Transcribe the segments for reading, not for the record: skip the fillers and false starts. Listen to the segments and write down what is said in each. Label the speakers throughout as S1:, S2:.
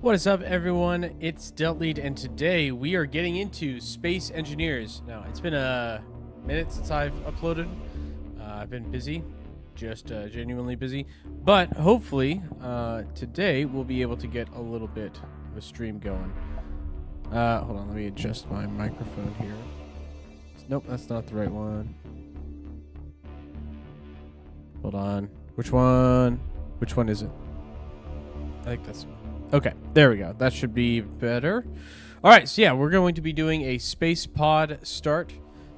S1: What is up, everyone? It's Deltlead, and today we are getting into Space Engineers. Now, it's been a minute since I've uploaded. I've been busy, just genuinely busy. But hopefully, today we'll be able to get a little bit of a stream going. Hold on, let me adjust my microphone here. Nope, that's not the right one. Hold on. Which one? Which one is it? I think that's... Okay, there we go. That should be better. All right, so yeah, we're going to be doing a space pod start,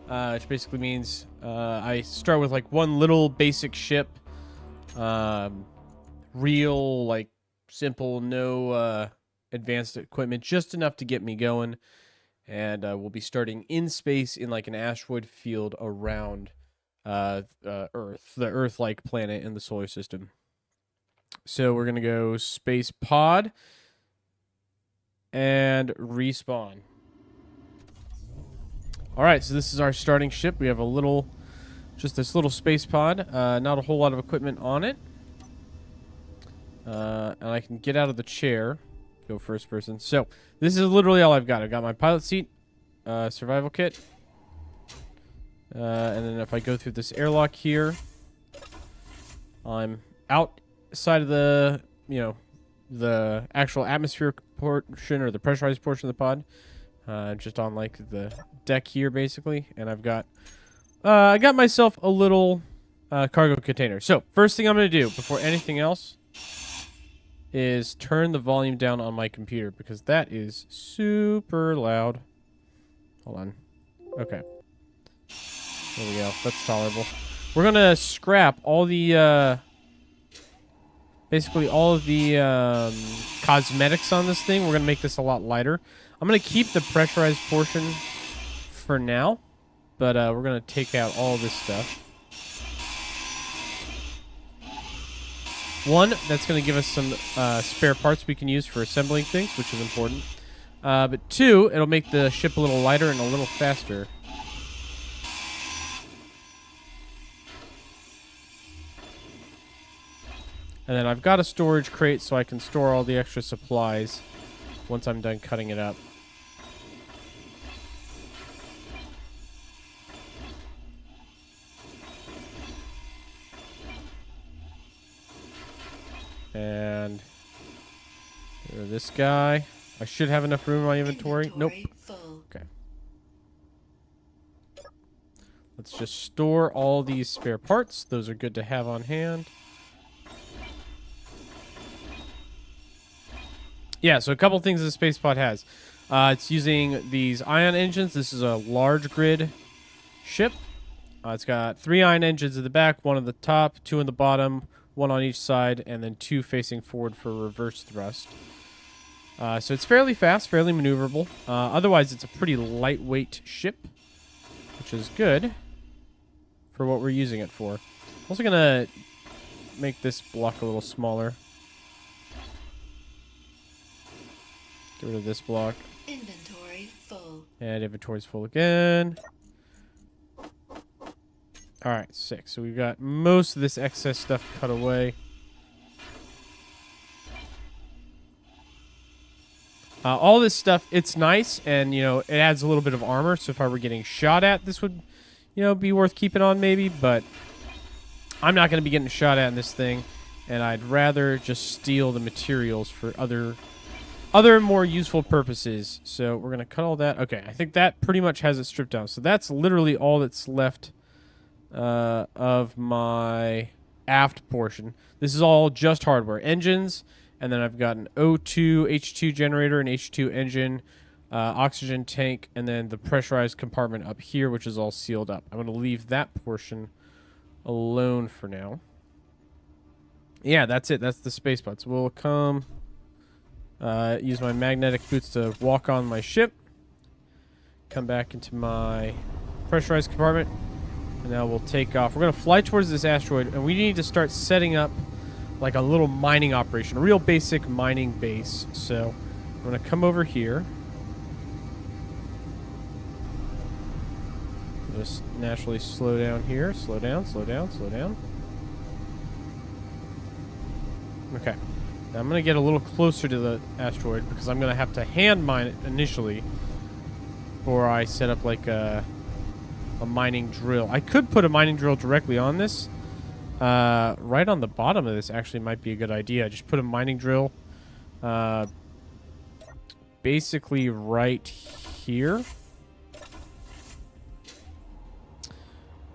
S1: which basically means I start with like one little basic ship, real, like, simple, no advanced equipment, just enough to get me going, and we'll be starting in space in like an asteroid field around Earth, the Earth-like planet in the solar system. So we're going to go space pod and respawn. All right, so this is our starting ship. We have a little, just this little space pod, not a whole lot of equipment on it. And I can get out of the chair, go first person. So this is literally all I've got. I've got my pilot seat, survival kit. And then if I go through this airlock here, I'm outside of the, the actual atmospheric portion or the pressurized portion of the pod. Just on like the deck here basically. And I've got, I got myself a little cargo container. So first thing I'm going to do before anything else is turn the volume down on my computer because that is super loud. Hold on. Okay. There we go. That's tolerable. We're going to scrap all the, basically all of the cosmetics on this thing. We're going to make this a lot lighter. I'm going to keep the pressurized portion for now, but we're going to take out all this stuff. One, that's going to give us some spare parts we can use for assembling things, which is important. But two, it'll make the ship a little lighter and a little faster. And then I've got a storage crate so I can store all the extra supplies once I'm done cutting it up. And this guy. I should have enough room in my inventory. Nope. Okay. Let's just store all these spare parts. Those are good to have on hand. Yeah, so a couple things the space pod has. It's using these ion engines. This is a large grid ship. It's got 3 ion engines at the back, 1 at the top, 2 in the bottom, 1 on each side, and then 2 facing forward for reverse thrust. So it's fairly fast, fairly maneuverable. Otherwise, it's a pretty lightweight ship, which is good for what we're using it for. I'm also going to make this block a little smaller. Get rid of this block.
S2: Inventory full.
S1: And inventory's full again. Alright, 6. So we've got most of this excess stuff cut away. All this stuff, it's nice, and, it adds a little bit of armor. So if I were getting shot at, this would, be worth keeping on maybe. But I'm not going to be getting shot at in this thing. And I'd rather just steal the materials for other more useful purposes. So we're going to cut all that. Okay, I think that pretty much has it stripped down. So that's literally all that's left of my aft portion. This is all just hardware. Engines, and then I've got an O2 H2 generator, an H2 engine, oxygen tank, and then the pressurized compartment up here, which is all sealed up. I'm going to leave that portion alone for now. Yeah, that's it. That's the space pod. So we'll come... use my magnetic boots to walk on my ship. Come back into my pressurized compartment. And now we'll take off. We're going to fly towards this asteroid. And we need to start setting up like a little mining operation. A real basic mining base. So I'm going to come over here. Just naturally slow down here. Slow down, slow down, slow down. Okay. Now I'm going to get a little closer to the asteroid because I'm going to have to hand mine it initially before I set up like a mining drill. I could put a mining drill directly on this. Right on the bottom of this actually might be a good idea. Just put a mining drill basically right here.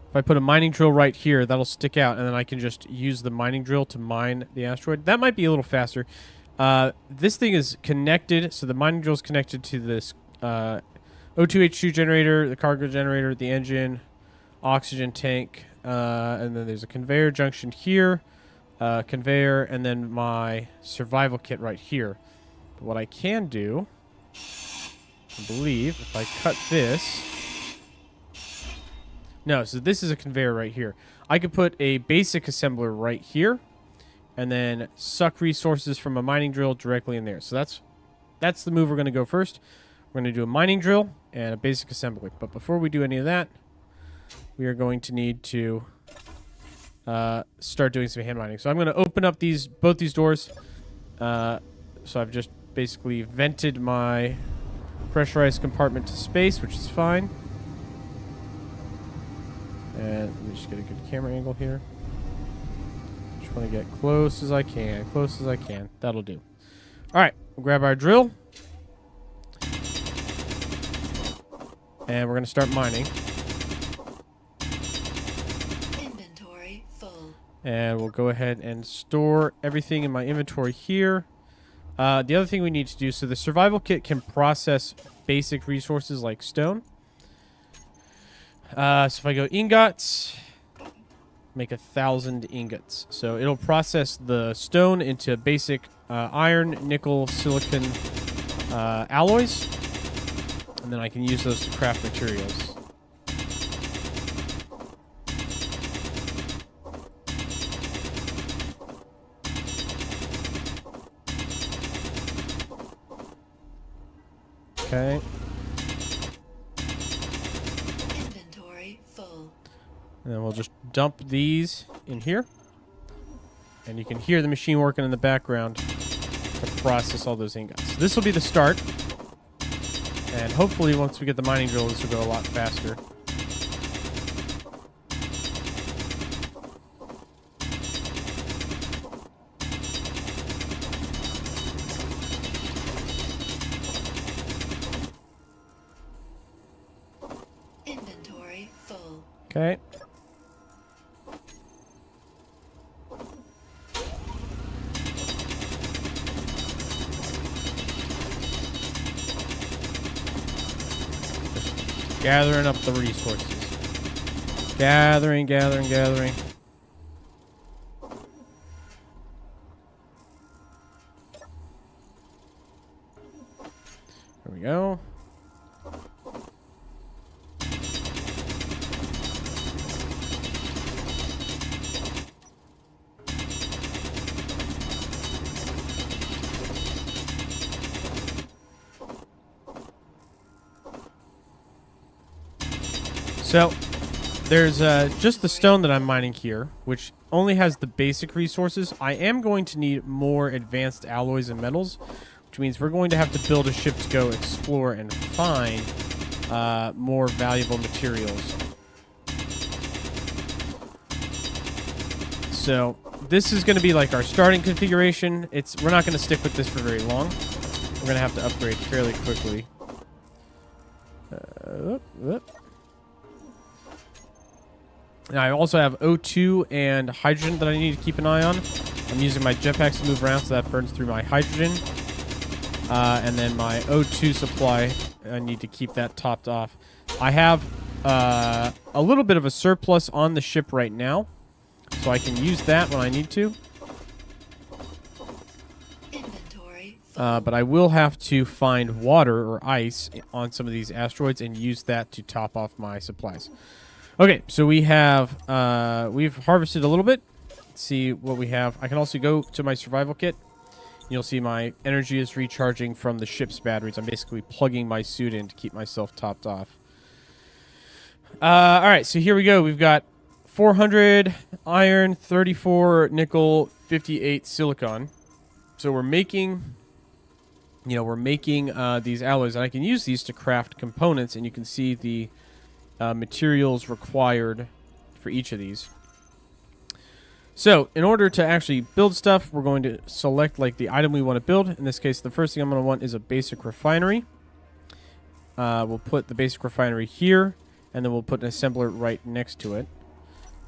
S1: If I put a mining drill right here, that'll stick out, and then I can just use the mining drill to mine the asteroid. That might be a little faster. This thing is connected, so the mining drill is connected to this O2H2 generator, the cargo generator, the engine, oxygen tank, and then there's a conveyor junction here, conveyor, and then my survival kit right here. But what I can do, I believe, if I cut this... No, so this is a conveyor right here. I could put a basic assembler right here and then suck resources from a mining drill directly in there. So that's the move we're going to go first. We're going to do a mining drill and a basic assembly. But before we do any of that, we are going to need to start doing some hand mining. So I'm going to open up both these doors. So I've just basically vented my pressurized compartment to space, which is fine. And let me just get a good camera angle here. Just want to get close as I can. Close as I can. That'll do. All right. We'll grab our drill. And we're going to start mining.
S2: Inventory full.
S1: And we'll go ahead and store everything in my inventory here. The other thing we need to do, so the survival kit can process basic resources like stone. So if I go ingots, make 1,000 ingots. So it'll process the stone into basic iron, nickel, silicon alloys. And then I can use those to craft materials. Okay. And then we'll just dump these in here. And you can hear the machine working in the background to process all those ingots. This will be the start. And hopefully once we get the mining drill, this will go a lot faster.
S2: Inventory full.
S1: Okay. Gathering up the resources. Gathering. There we go. So, there's just the stone that I'm mining here, which only has the basic resources. I am going to need more advanced alloys and metals, which means we're going to have to build a ship to go explore and find more valuable materials. So, this is going to be like our starting configuration. We're not going to stick with this for very long. We're going to have to upgrade fairly quickly. And I also have O2 and hydrogen that I need to keep an eye on. I'm using my jetpacks to move around, so that burns through my hydrogen. And then my O2 supply, I need to keep that topped off. I have a little bit of a surplus on the ship right now, so I can use that when I need to. But I will have to find water or ice on some of these asteroids and use that to top off my supplies. Okay, so we have we've harvested a little bit. Let's see what we have. I can also go to my survival kit. You'll see my energy is recharging from the ship's batteries. I'm basically plugging my suit in to keep myself topped off. All right, so here we go. We've got 400 iron, 34 nickel, 58 silicon. So we're making, these alloys, and I can use these to craft components, and you can see the materials required for each of these. So in order to actually build stuff, we're going to select like the item we want to build. In this case, the first thing I'm going to want is a basic refinery. We'll put the basic refinery here, and then we'll put an assembler right next to it.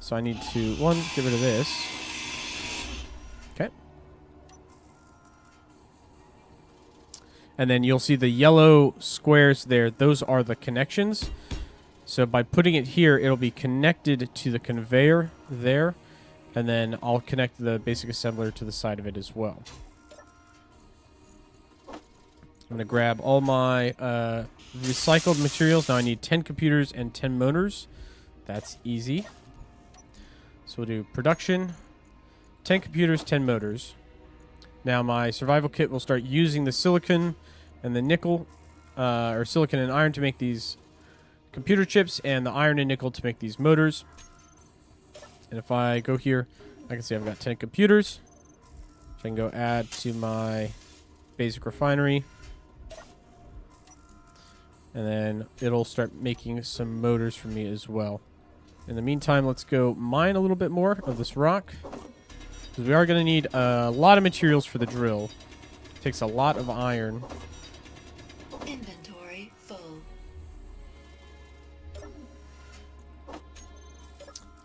S1: So I need to, get rid of this. Okay. And then you'll see the yellow squares there. Those are the connections. So by putting it here, it'll be connected to the conveyor there. And then I'll connect the basic assembler to the side of it as well. I'm going to grab all my recycled materials. Now I need 10 computers and 10 motors. That's easy. So we'll do production, 10 computers, 10 motors. Now my survival kit will start using the silicon and the nickel, or silicon and iron to make these computer chips, and the iron and nickel to make these motors. And if I go here, I can see I've got 10 computers. So I can go add to my basic refinery. And then it'll start making some motors for me as well. In the meantime, let's go mine a little bit more of this rock, because we are going to need a lot of materials for the drill. It takes a lot of iron.
S2: Inventory full.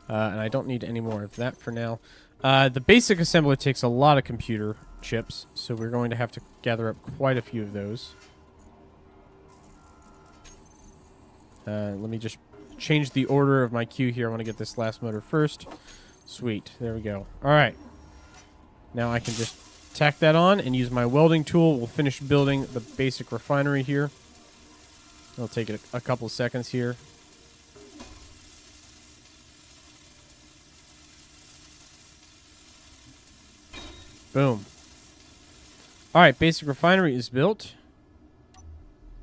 S1: And I don't need any more of that for now. The basic assembler takes a lot of computer chips, so we're going to have to gather up quite a few of those. Let me just change the order of my queue here. I want to get this last motor first. Sweet. There we go. All right. Now I can just tack that on and use my welding tool. We'll finish building the basic refinery here. It'll take it a couple seconds here. Boom. All right, basic refinery is built.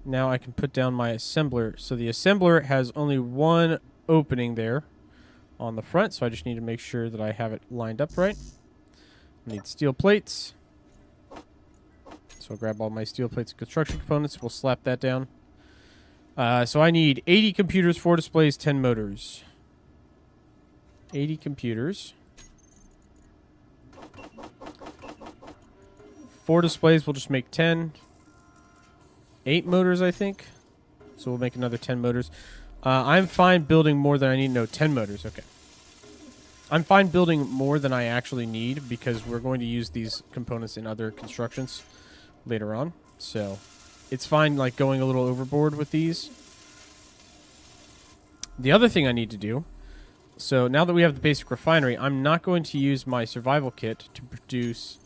S1: Now I can put down my assembler. So the assembler has only one opening there on the front, so I just need to make sure that I have it lined up right. I need steel plates. So I'll grab all my steel plates and construction components. We'll slap that down. So I need 80 computers, 4 displays, 10 motors. 80 computers. 4 displays, we'll just make 10. 8 motors, I think. So we'll make another 10 motors. I'm fine building more than I need. No, 10 motors. Okay. I'm fine building more than I actually need, because we're going to use these components in other constructions later on. So it's fine, like, going a little overboard with these. The other thing I need to do, so now that we have the basic refinery, I'm not going to use my survival kit to produce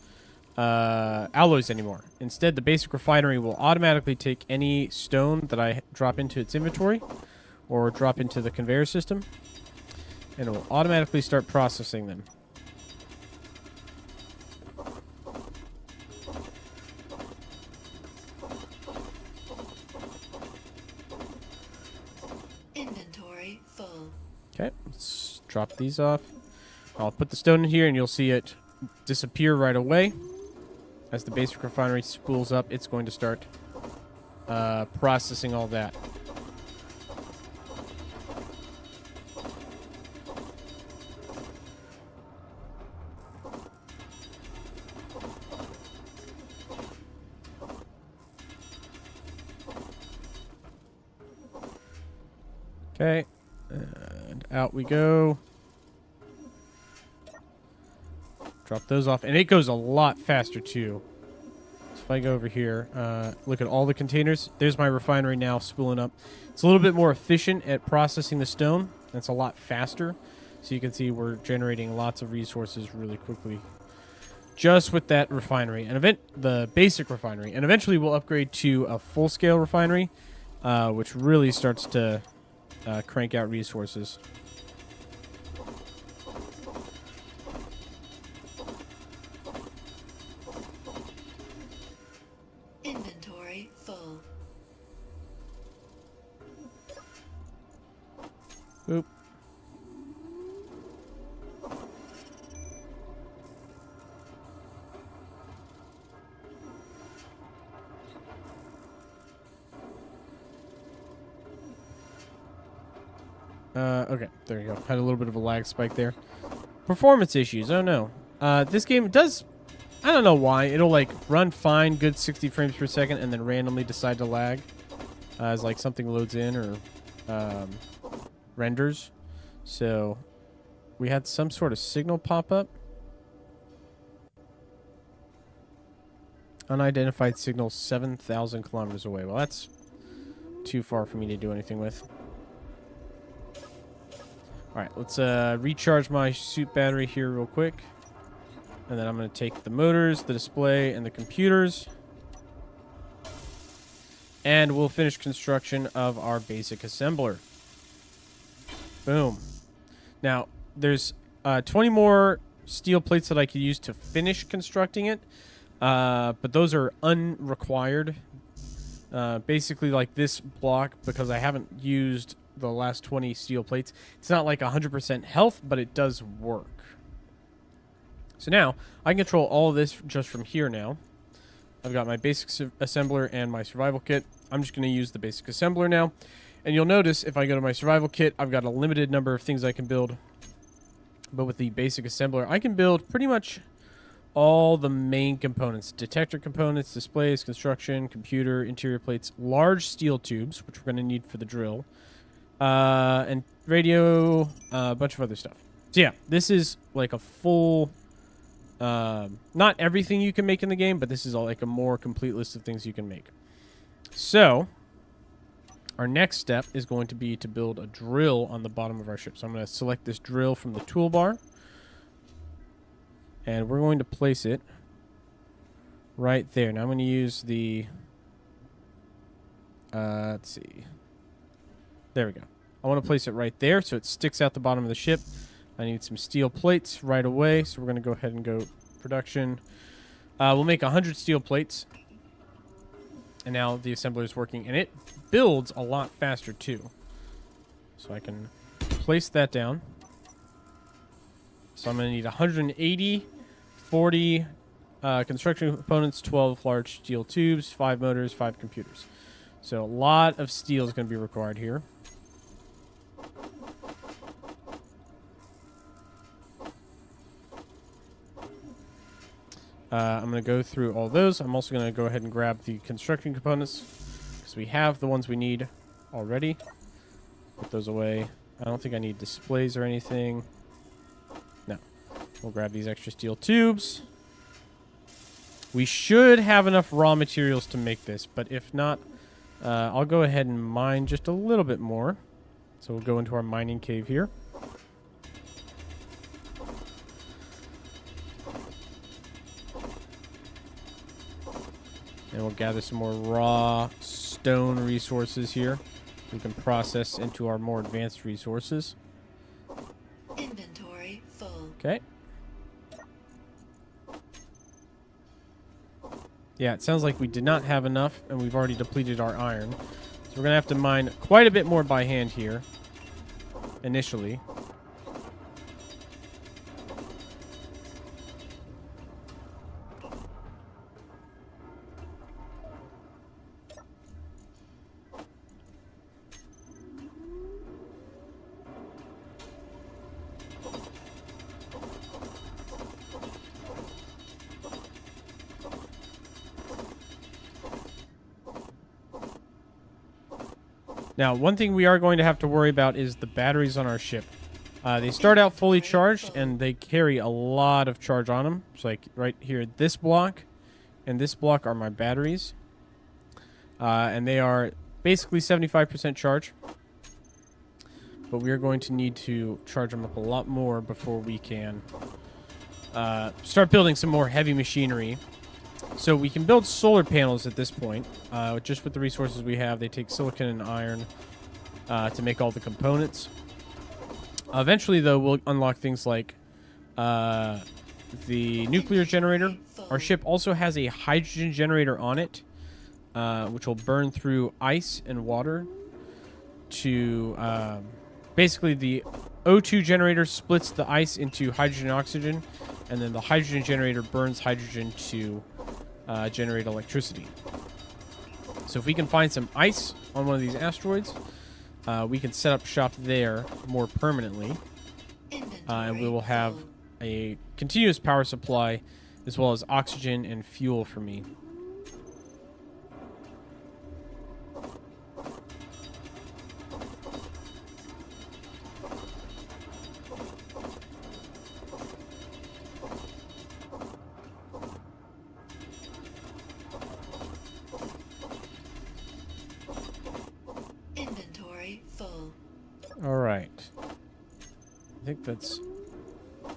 S1: alloys anymore. Instead, the basic refinery will automatically take any stone that I drop into its inventory or drop into the conveyor system, and it will automatically start processing them.
S2: Inventory full.
S1: Okay, let's drop these off. I'll put the stone in here, and you'll see it disappear right away. As the basic refinery spools up, it's going to start processing all that. Okay, and out we go. Drop those off. And it goes a lot faster, too. So if I go over here, look at all the containers. There's my refinery now spooling up. It's a little bit more efficient at processing the stone. It's a lot faster. So you can see we're generating lots of resources really quickly just with that refinery. And the basic refinery. And eventually we'll upgrade to a full-scale refinery, which really starts to crank out resources.
S2: Inventory full.
S1: Oop. Okay, there you go. Had a little bit of a lag spike there. Performance issues. Oh no. This game does. I don't know why. It'll like run fine, good 60 frames per second, and then randomly decide to lag as like something loads in or renders. So we had some sort of signal pop up. Unidentified signal 7,000 kilometers away. Well, that's too far for me to do anything with. All right, let's recharge my suit battery here real quick. And then I'm going to take the motors, the display, and the computers. And we'll finish construction of our basic assembler. Boom. Now, there's 20 more steel plates that I could use to finish constructing it. But those are unrequired. Basically, like this block, because I haven't used the last 20 steel plates, it's not like 100% health, but it does work. So now, I can control all of this just from here now. I've got my basic assembler and my survival kit. I'm just going to use the basic assembler now. And you'll notice if I go to my survival kit, I've got a limited number of things I can build. But with the basic assembler, I can build pretty much all the main components. Detector components, displays, construction, computer, interior plates, large steel tubes, which we're going to need for the drill, and radio, a bunch of other stuff. So yeah, this is like a full... not everything you can make in the game, but this is like a more complete list of things you can make. So, our next step is going to be to build a drill on the bottom of our ship. So I'm going to select this drill from the toolbar. And we're going to place it right there. Now I'm going to use the... let's see. There we go. I want to place it right there so it sticks out the bottom of the ship. I need some steel plates right away, so we're going to go ahead and go production. We'll make 100 steel plates. And now the assembler is working, and it builds a lot faster too. So I can place that down. So I'm going to need 180, 40 construction components, 12 large steel tubes, 5 motors, 5 computers. So a lot of steel is going to be required here. I'm going to go through all those. I'm also going to go ahead and grab the construction components because we have the ones we need already. Put those away. I don't think I need displays or anything. No. We'll grab these extra steel tubes. We should have enough raw materials to make this, but if not, I'll go ahead and mine just a little bit more. So we'll go into our mining cave here. And we'll gather some more raw stone resources here. We can process into our more advanced resources.
S2: Inventory full.
S1: Okay. Yeah, it sounds like we did not have enough, and we've already depleted our iron. So we're going to have to mine quite a bit more by hand here, initially. Now, one thing we are going to have to worry about is the batteries on our ship. They start out fully charged, and they carry a lot of charge on them. So, like, right here, this block and this block are my batteries. And they are basically 75% charge. But we are going to need to charge them up a lot more before we can start building some more heavy machinery. So we can build solar panels at this point. Just with the resources we have, they take silicon and iron to make all the components. Eventually, though, we'll unlock things like the nuclear generator. Our ship also has a hydrogen generator on it, which will burn through ice and water to... basically, the O2 generator splits the ice into hydrogen and oxygen, and then the hydrogen generator burns hydrogen to generate electricity. So if we can find some ice on one of these asteroids, we can set up shop there more permanently. And we will have a continuous power supply as well as oxygen and fuel for me.
S2: Inventory full.
S1: All right. I think that's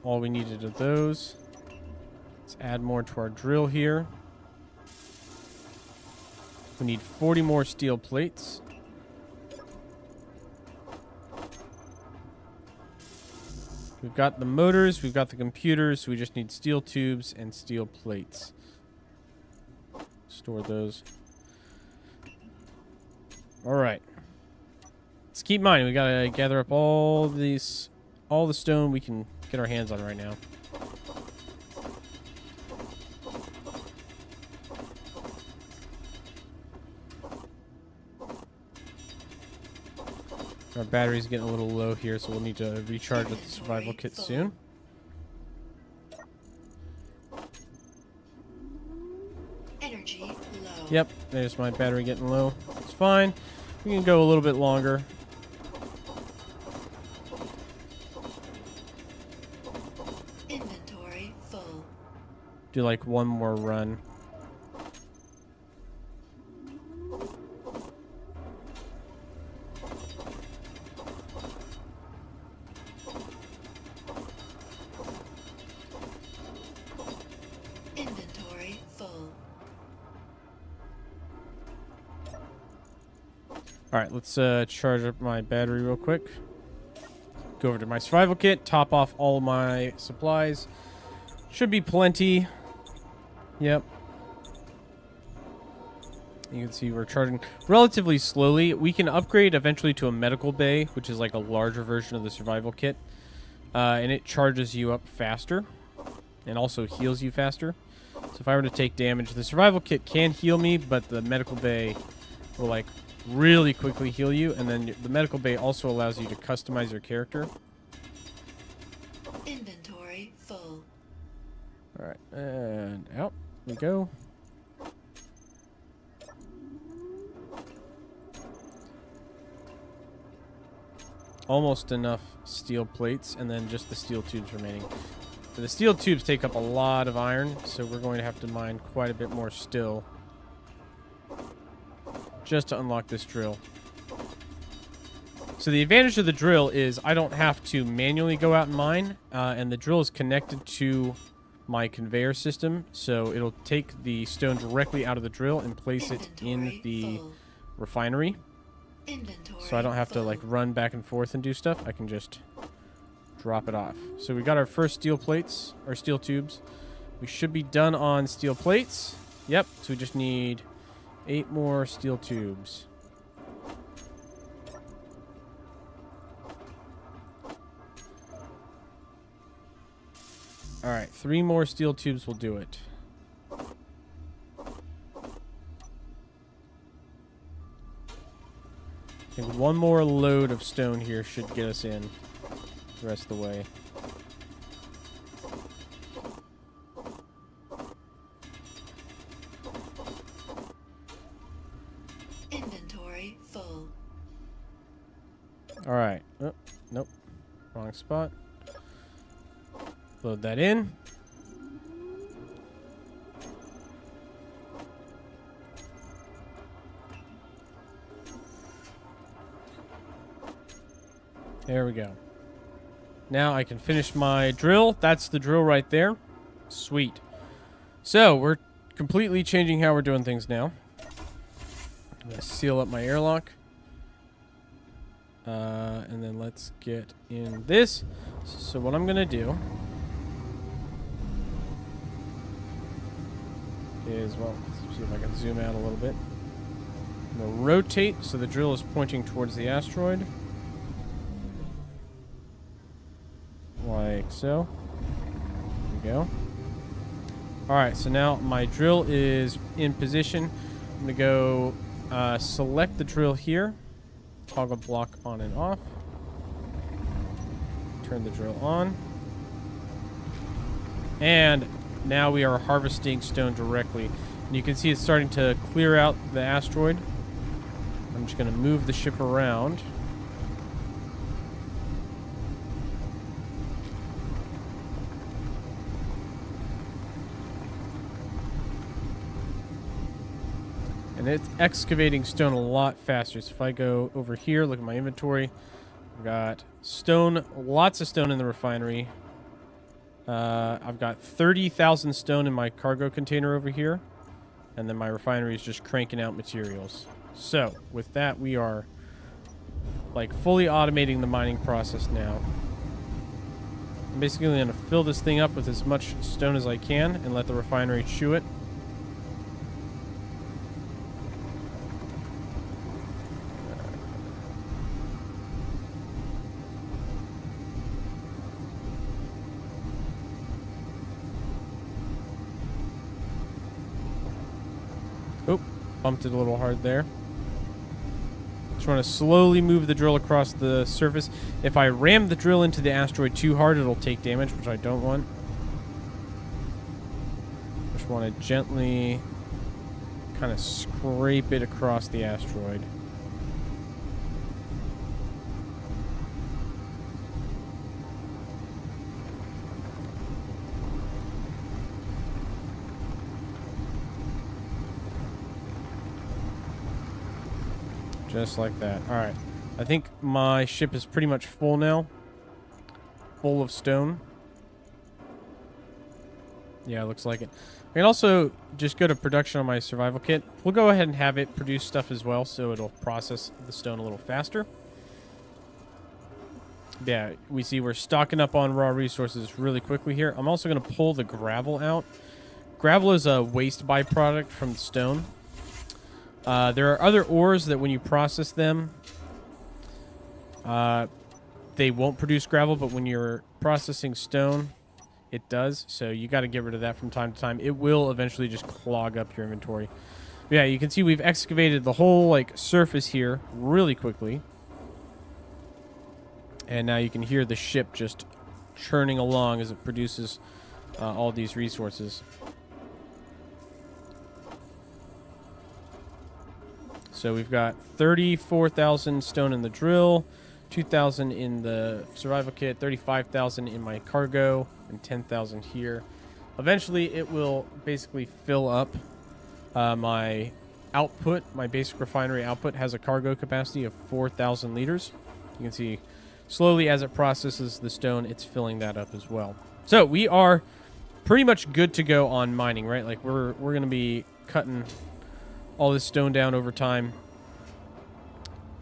S1: all we needed of those. Let's add more to our drill here. We need 40 more steel plates. We've got the motors, we've got the computers, so we just need steel tubes and steel plates. Store those. All right. Let's keep in mind, we gotta gather up all the stone we can get our hands on right now. Our battery's getting a little low here, so we'll need to recharge with the survival kit soon.
S2: Energy low.
S1: Yep, there's my battery getting low. It's fine. We can go a little bit longer.
S2: Inventory full.
S1: Do like one more run.
S2: Inventory full.
S1: Alright, let's charge up my battery real quick. Go over to my survival kit, top off all my supplies. Should be plenty. Yep. You can see we're charging relatively slowly. We can upgrade eventually to a medical bay, which is like a larger version of the survival kit. And it charges you up faster and also heals you faster. So if I were to take damage, the survival kit can heal me, but the medical bay will like really quickly heal you. And then the medical bay also allows you to customize your character.
S2: Inventory full.
S1: All right, and out we go. Almost enough steel plates, and then just the steel tubes remaining. The steel tubes take up a lot of iron, so we're going to have to mine quite a bit more still just to unlock this drill. So the advantage of the drill is I don't have to manually go out and mine, and the drill is connected to my conveyor system, so it'll take the stone directly out of the drill and place it in the refinery. So I don't have to like run back and forth and do stuff. I can just drop it off. So we got our first steel plates, or steel tubes. We should be done on steel plates. Yep, so we just need 8 more steel tubes. All right, 3 more steel tubes will do it. I think one more load of stone here should get us in the rest of the way.
S2: Inventory full.
S1: All right. Oh, nope. Wrong spot. Load that in. There we go. Now I can finish my drill. That's the drill right there. Sweet. So we're completely changing how we're doing things now. I'm going to seal up my airlock. And then let's get in this. So what I'm going to do is, well, let's see if I can zoom out a little bit. I'm going to rotate so the drill is pointing towards the asteroid. Like so. There we go. Alright, so now my drill is in position. I'm going to go select the drill here. toggle block on and off. Turn the drill on. And now we are harvesting stone directly. And you can see it's starting to clear out the asteroid. I'm just going to move the ship around. And it's excavating stone a lot faster. So if I go over here, look at my inventory. I've got stone, lots of stone in the refinery. I've got 30,000 stone in my cargo container over here. And then my refinery is just cranking out materials. So with that, we are like fully automating the mining process now. I'm basically going to fill this thing up with as much stone as I can and let the refinery chew it. Oop, bumped it a little hard there. Just want to slowly move the drill across the surface. If I ram the drill into the asteroid too hard, it'll take damage, which I don't want. Just want to gently kind of scrape it across the asteroid. Just like that. All right. I think my ship is pretty much full now. Full of stone. Yeah, looks like it. I can also just go to production on my survival kit. We'll go ahead and have it produce stuff as well, so it'll process the stone a little faster. Yeah, we see we're stocking up on raw resources really quickly here. I'm also going to pull the gravel out. Gravel is a waste byproduct from stone. There are other ores that when you process them, they won't produce gravel, but when you're processing stone, it does. So you got to get rid of that from time to time. It will eventually just clog up your inventory. But yeah, you can see we've excavated the whole like surface here really quickly. And now you can hear the ship just churning along as it produces all these resources. So we've got 34,000 stone in the drill, 2,000 in the survival kit, 35,000 in my cargo, and 10,000 here. Eventually, it will basically fill up my output. My basic refinery output has a cargo capacity of 4,000 liters. You can see slowly as it processes the stone, it's filling that up as well. So we are pretty much good to go on mining, right? Like we're going to be cutting all this stone down over time.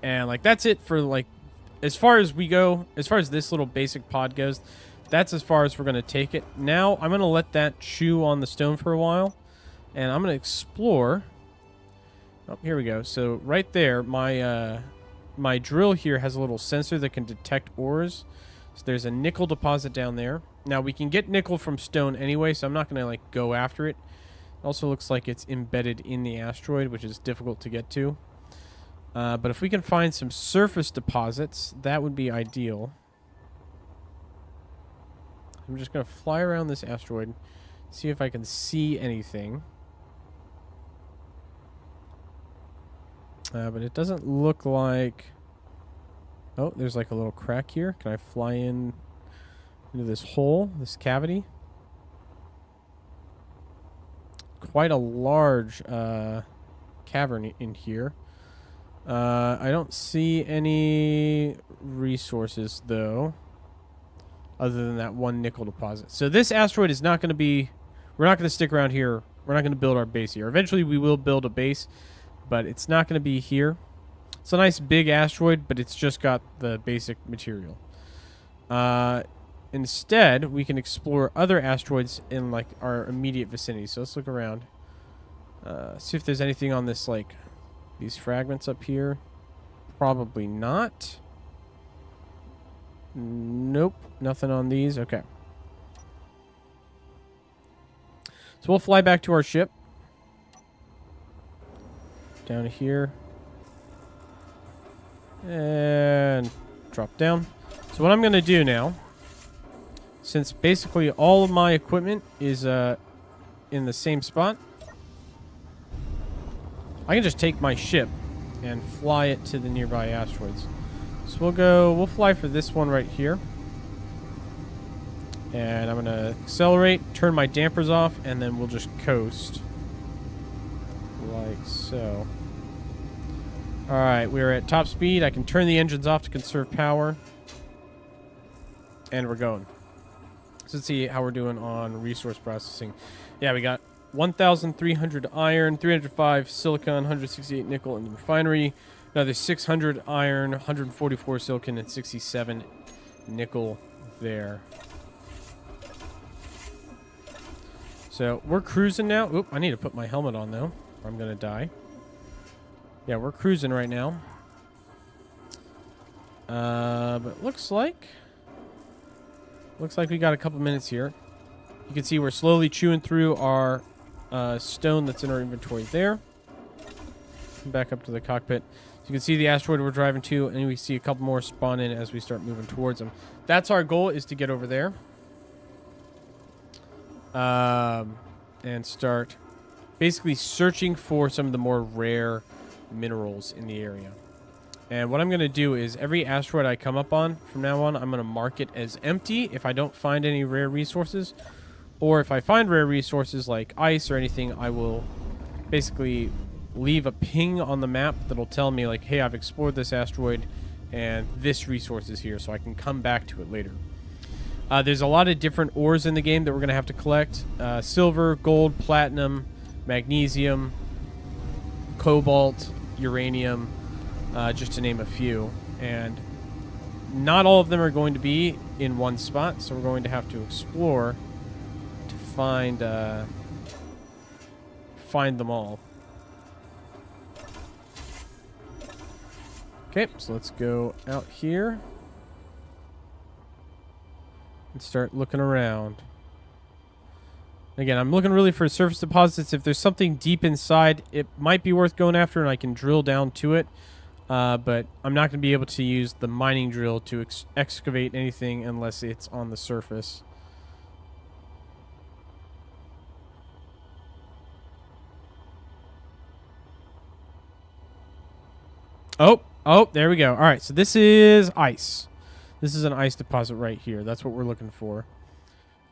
S1: And like that's it for like as far as we go, as far as this little basic pod goes, that's as far as we're going to take it. Now I'm going to let that chew on the stone for a while, and I'm going to explore. Oh, here we go. So right there, my drill here has a little sensor that can detect ores. So there's a nickel deposit down there. Now we can get nickel from stone anyway, so I'm not going to like go after it. It also looks like it's embedded in the asteroid, which is difficult to get to. But if we can find some surface deposits, that would be ideal. I'm just going to fly around this asteroid, see if I can see anything. But it doesn't look like... Oh, there's like a little crack here. Can I fly into this hole, this cavity? Quite a large cavern in here. I don't see any resources, though, other than that one nickel deposit. So this asteroid is not going to be... We're not going to stick around here. We're not going to build our base here. Eventually, we will build a base, but it's not going to be here. It's a nice big asteroid, but it's just got the basic material. Instead, we can explore other asteroids in like our immediate vicinity. So let's look around. See if there's anything on this, like these fragments up here. Probably not. Nope, nothing on these. Okay. So we'll fly back to our ship. Down here. And drop down. So what I'm going to do now, since basically all of my equipment is in the same spot, I can just take my ship and fly it to the nearby asteroids. So we'll fly for this one right here. And I'm going to accelerate, turn my dampers off, and then we'll just coast. Like so. Alright, we're at top speed. I can turn the engines off to conserve power. And we're going. So let's see how we're doing on resource processing. Yeah, we got 1,300 iron, 305 silicon, 168 nickel in the refinery. Another 600 iron, 144 silicon, and 67 nickel there. So we're cruising now. Oop, I need to put my helmet on though, or I'm gonna die. Yeah, we're cruising right now. But looks like we got a couple minutes here. You can see we're slowly chewing through our stone that's in our inventory there. Back up to the cockpit. So you can see the asteroid we're driving to, and we see a couple more spawn in as we start moving towards them. That's our goal, is to get over there. And start basically searching for some of the more rare minerals in the area. And what I'm going to do is every asteroid I come up on from now on, I'm going to mark it as empty if I don't find any rare resources. Or if I find rare resources like ice or anything, I will basically leave a ping on the map that'll tell me like, hey, I've explored this asteroid and this resource is here, so I can come back to it later. There's a lot of different ores in the game that we're going to have to collect. Silver, gold, platinum, magnesium, cobalt, uranium, just to name a few. And not all of them are going to be in one spot, so we're going to have to explore to find them all. Okay, so let's go out here and start looking around. Again, I'm looking really for surface deposits. If there's something deep inside, it might be worth going after, and I can drill down to it. But I'm not going to be able to use the mining drill to excavate anything unless it's on the surface. Oh, there we go. All right, so this is ice. This is an ice deposit right here. That's what we're looking for.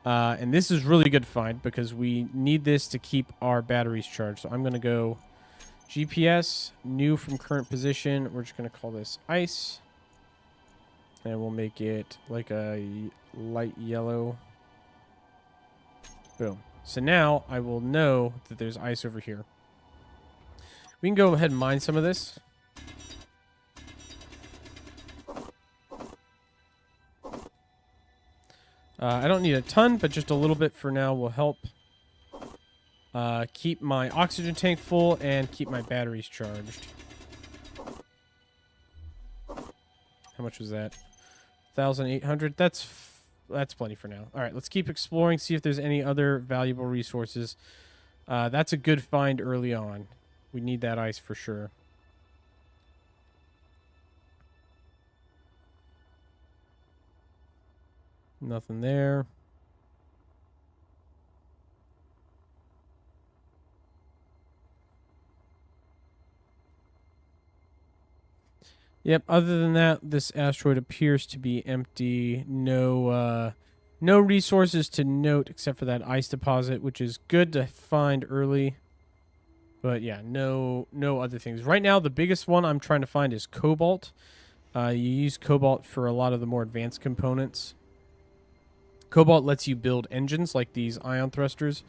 S1: And this is really good to find because we need this to keep our batteries charged. So I'm going to go GPS, new from current position. We're just going to call this ice. And we'll make it like a light yellow. Boom. So now I will know that there's ice over here. We can go ahead and mine some of this. I don't need a ton, but just a little bit for now will help keep my oxygen tank full and keep my batteries charged. How much was that? 1,800. That's plenty for now. All right, let's keep exploring, see if there's any other valuable resources. That's a good find early on. We need that ice for sure. Nothing there. Yep, other than that, this asteroid appears to be empty. No resources to note except for that ice deposit, which is good to find early. But yeah, no other things. Right now, the biggest one I'm trying to find is cobalt. You use cobalt for a lot of the more advanced components. Cobalt lets you build engines like these ion thrusters,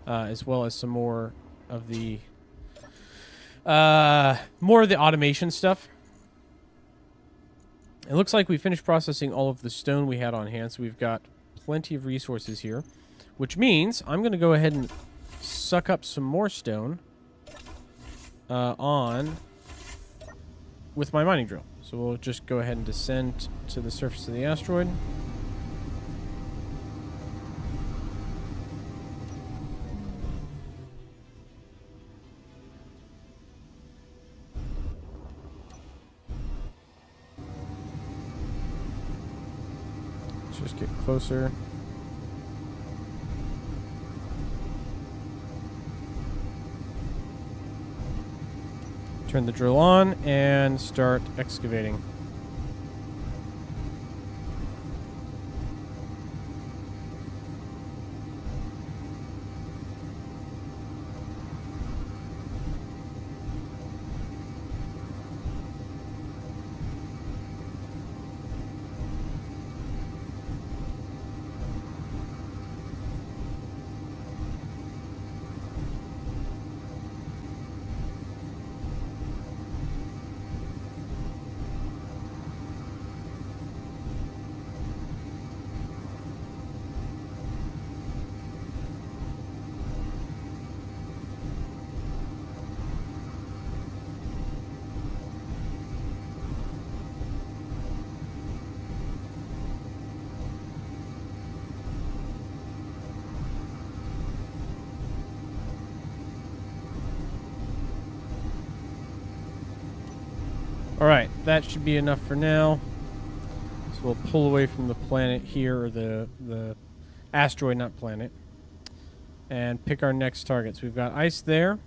S1: as well as some more of the automation stuff. It looks like we finished processing all of the stone we had on hand, so we've got plenty of resources here, which means I'm going to go ahead and suck up some more stone with my mining drill. So we'll just go ahead and descend to the surface of the asteroid. just get closer. Turn the drill on and start excavating. Alright, that should be enough for now. So we'll pull away from the planet here, or the asteroid, not planet, and pick our next targets. We've got ice there.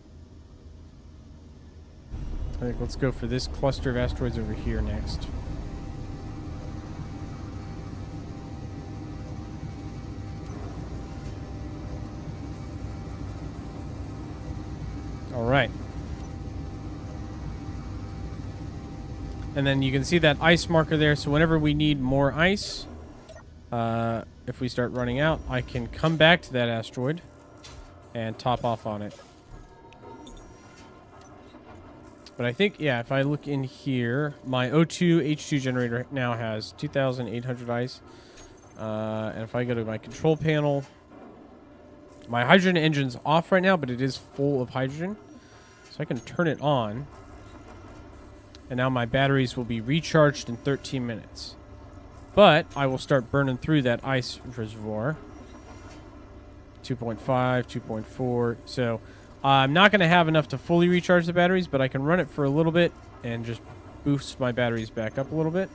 S1: I think let's go for this cluster of asteroids over here next. Alright. And then you can see that ice marker there. So whenever we need more ice, if we start running out, I can come back to that asteroid and top off on it. But I think, yeah, if I look in here, my O2 H2 generator now has 2,800 ice. And if I go to my control panel, my hydrogen engine's off right now, but it is full of hydrogen. So I can turn it on. And now my batteries will be recharged in 13 minutes. But I will start burning through that ice reservoir. 2.5, 2.4. So I'm not going to have enough to fully recharge the batteries, but I can run it for a little bit and just boost my batteries back up a little bit.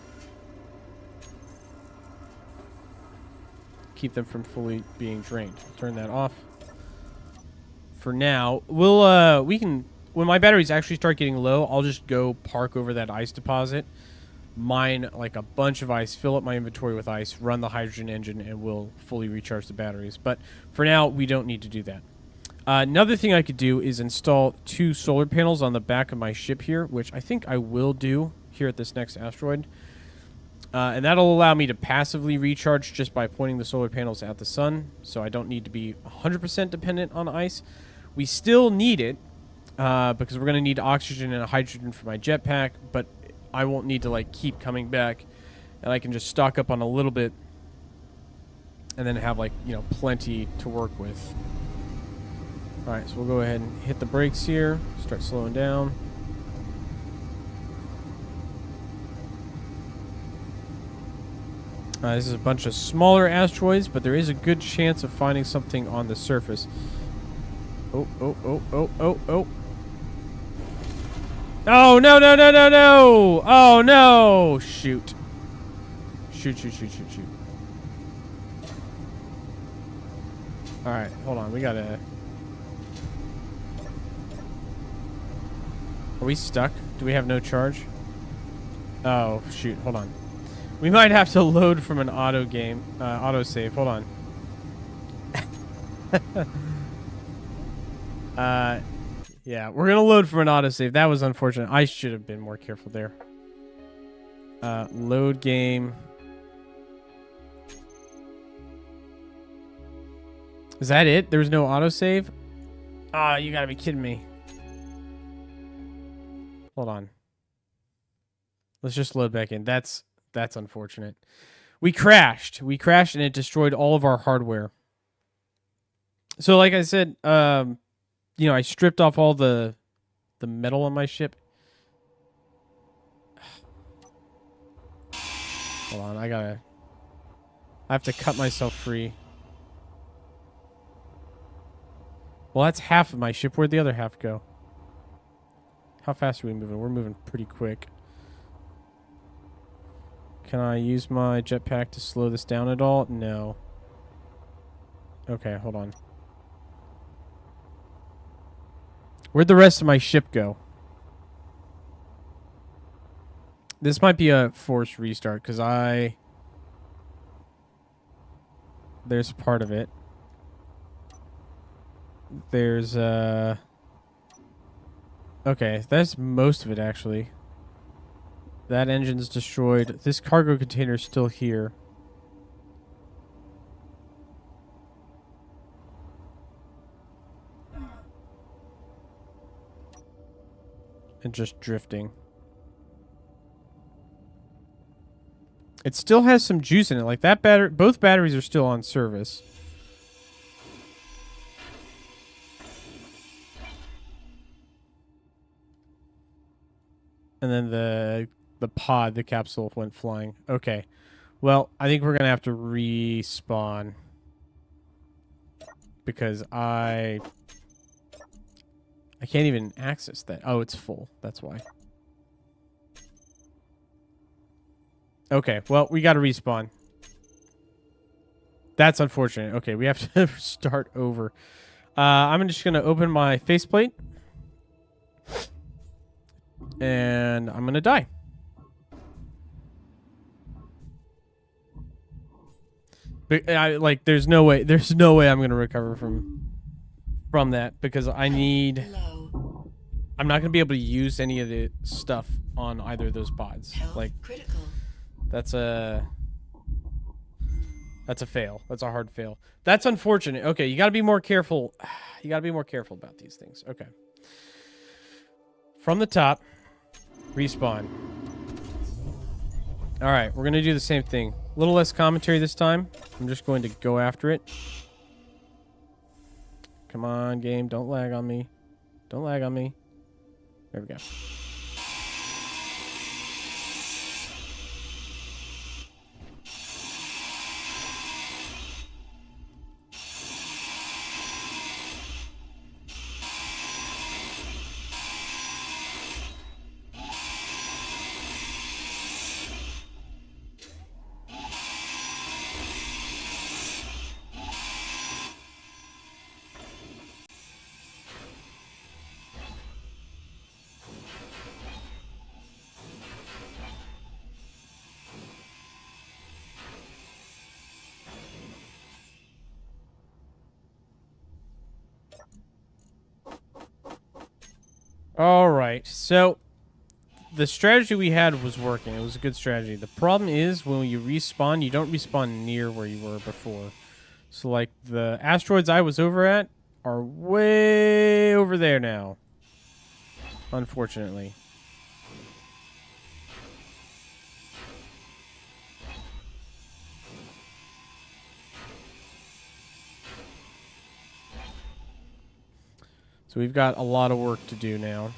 S1: Keep them from fully being drained. Turn that off. For now, we can... When my batteries actually start getting low, I'll just go park over that ice deposit, mine like a bunch of ice, fill up my inventory with ice, run the hydrogen engine, and we'll fully recharge the batteries. But for now, we don't need to do that. Another thing I could do is install 2 solar panels on the back of my ship here, which I think I will do here at this next asteroid. And that'll allow me to passively recharge just by pointing the solar panels at the sun, so I don't need to be 100% dependent on ice. We still need it. Because we're going to need oxygen and hydrogen for my jetpack, but I won't need to like keep coming back, and I can just stock up on a little bit and then have like, you know, plenty to work with. Alright, so we'll go ahead and hit the brakes here, start slowing down. This is a bunch of smaller asteroids, but there is a good chance of finding something on the surface. Oh, oh, oh, oh, oh, oh. Oh, no, no, no, no, no! Oh, no! Shoot. Shoot, shoot, shoot, shoot, shoot. Alright, hold on. We gotta... Are we stuck? Do we have no charge? Oh, shoot. Hold on. We might have to load from an auto game. Auto save. Hold on. Yeah, we're gonna load from an autosave. That was unfortunate. I should have been more careful there. Load game. Is that it? There's no autosave? Ah, you gotta be kidding me. Hold on. Let's just load back in. That's unfortunate. We crashed. We crashed and it destroyed all of our hardware. So like I said, you know, I stripped off all the metal on my ship. Hold on, I have to cut myself free. Well, that's half of my ship. Where'd the other half go? How fast are we moving? We're moving pretty quick. Can I use my jetpack to slow this down at all? No. Okay, hold on. Where'd the rest of my ship go? This might be a forced restart because there's part of it. There's okay, that's most of it actually. That engine's destroyed. This cargo container is still here. And just drifting. It still has some juice in it. Like that battery, both batteries are still on service. And then the pod, the capsule went flying. Okay. Well, I think we're going to have to respawn. Because I can't even access that. Oh, it's full. That's why. Okay, well, we got to respawn. That's unfortunate. Okay, we have to start over. I'm just going to open my faceplate. And I'm going to die. But there's no way I'm going to recover from that because I need...
S2: Low.
S1: I'm not going to be able to use any of the stuff on either of those pods.
S2: Health
S1: Like,
S2: critical.
S1: that's a fail. That's a hard fail. That's unfortunate. Okay, you got to be more careful. You got to be more careful about these things. Okay. From the top, respawn. All right, we're going to do the same thing. A little less commentary this time. I'm just going to go after it. Come on, game. Don't lag on me. Don't lag on me. There we go. All right, so the strategy we had was working. It was a good strategy. The problem is when you respawn, you don't respawn near where you were before. So, like, the asteroids I was over at are way over there now, unfortunately. So we've got a lot of work to do now.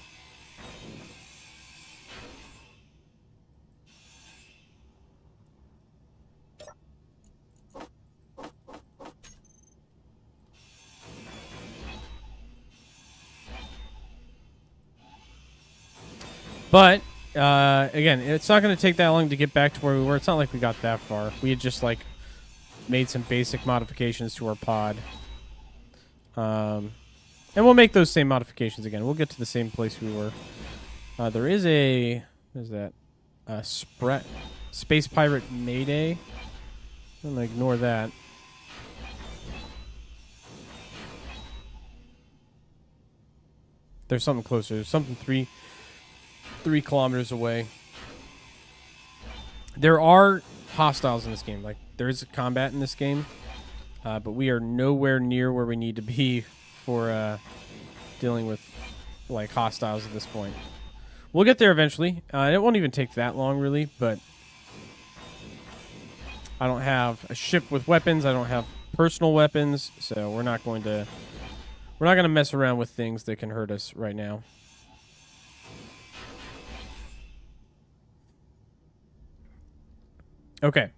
S1: But, again, it's not going to take that long to get back to where we were. It's not like we got that far. We had just, like, made some basic modifications to our pod. And we'll make those same modifications again. We'll get to the same place we were. There is a... What is that? Space Pirate Mayday. I'm going to ignore that. There's something closer. There's something 3 kilometers away. There are hostiles in this game. Like, there is combat in this game. But we are nowhere near where we need to be for dealing with, like, hostiles at this point. We'll get there eventually. It won't even take that long, really, but I don't have a ship with weapons. I don't have personal weapons, so we're not going to mess around with things that can hurt us right now. Okay.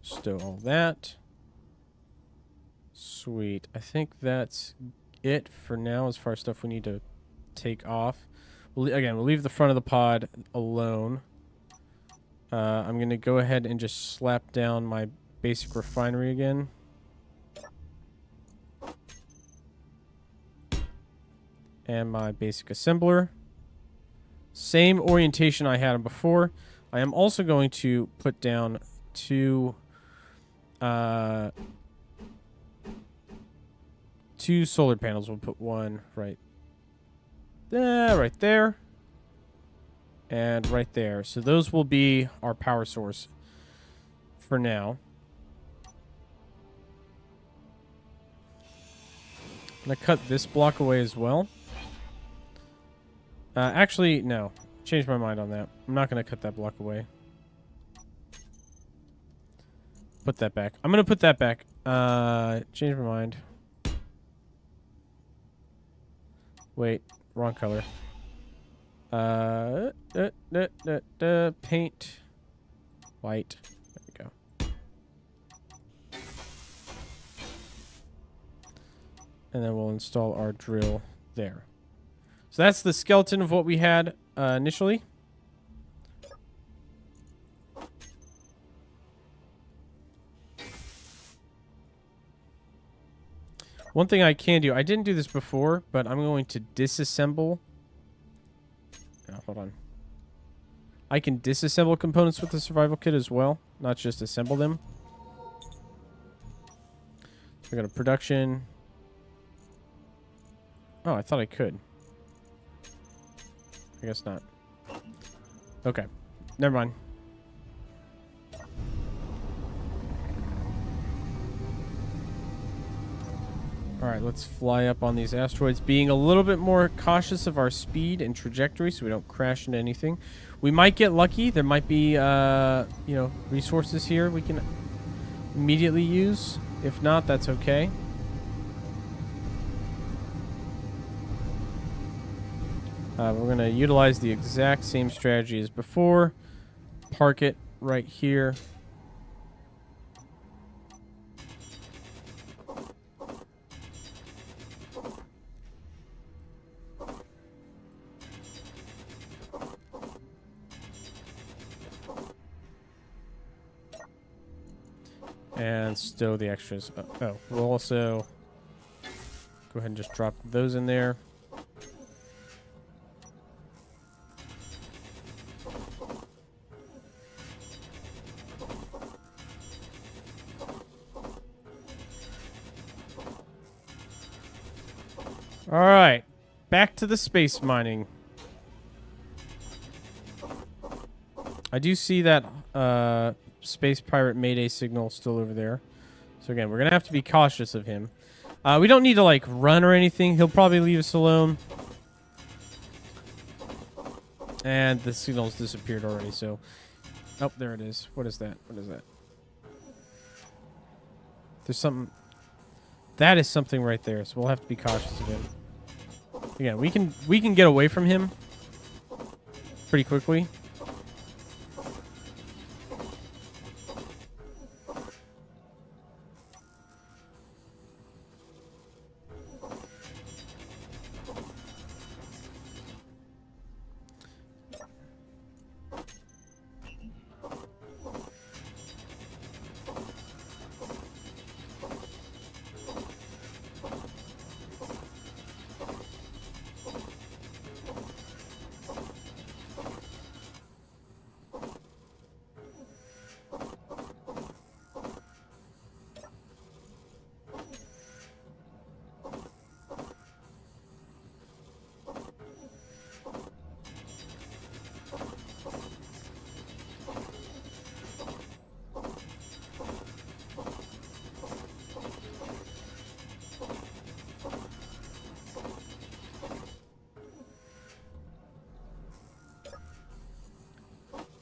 S1: Stow all that. Sweet. I think that's it for now as far as stuff we need to take off. We'll leave the front of the pod alone. I'm going to go ahead and just slap down my basic refinery again. And my basic assembler. Same orientation I had before. I am also going to put down two solar panels. We'll put one right there, and right there. So those will be our power source for now. I'm going to cut this block away as well. Actually, no. Changed my mind on that. I'm not going to cut that block away. Put that back. I'm going to put that back. Change my mind. Wait. Wrong color. Paint. White. There we go. And then we'll install our drill there. So that's the skeleton of what we had initially. One thing I can do, I didn't do this before, but I'm going to disassemble. Oh, hold on. I can disassemble components with the survival kit as well, not just assemble them. So we got a production. Oh, I thought I could. I guess not. Okay. Never mind. Alright, let's fly up on these asteroids, being a little bit more cautious of our speed and trajectory so we don't crash into anything. We might get lucky. There might be, resources here we can immediately use. If not, that's okay. We're going to utilize the exact same strategy as before. Park it right here. And stow the extras. Oh, we'll also go ahead and just drop those in there. All right, back to the space mining. I do see that space pirate Mayday signal still over there. So again, we're gonna have to be cautious of him. We don't need to like run or anything. He'll probably leave us alone. And the signal's disappeared already. So, oh, there it is. What is that? What is that? There's something. That is something right there. So we'll have to be cautious of him. Again, we can get away from him pretty quickly.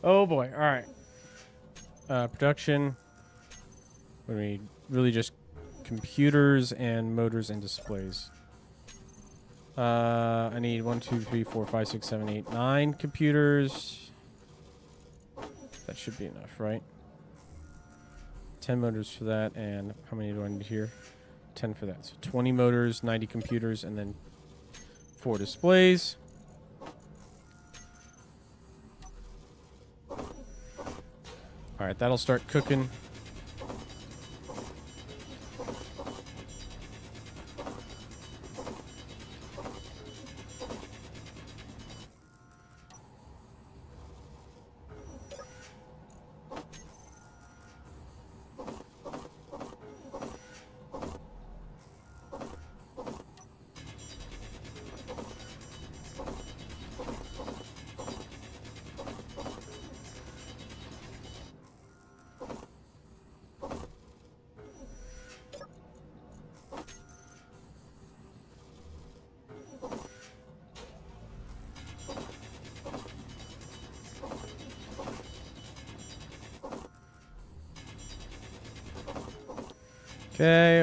S1: Oh boy! All right. Production. We really just computers and motors and displays. I need 1, 2, 3, 4, 5, 6, 7, 8, 9 computers. That should be enough, right? 10 motors for that, and how many do I need here? 10 for that. So 20 motors, 90 computers, and then 4 displays. All right, that'll start cooking.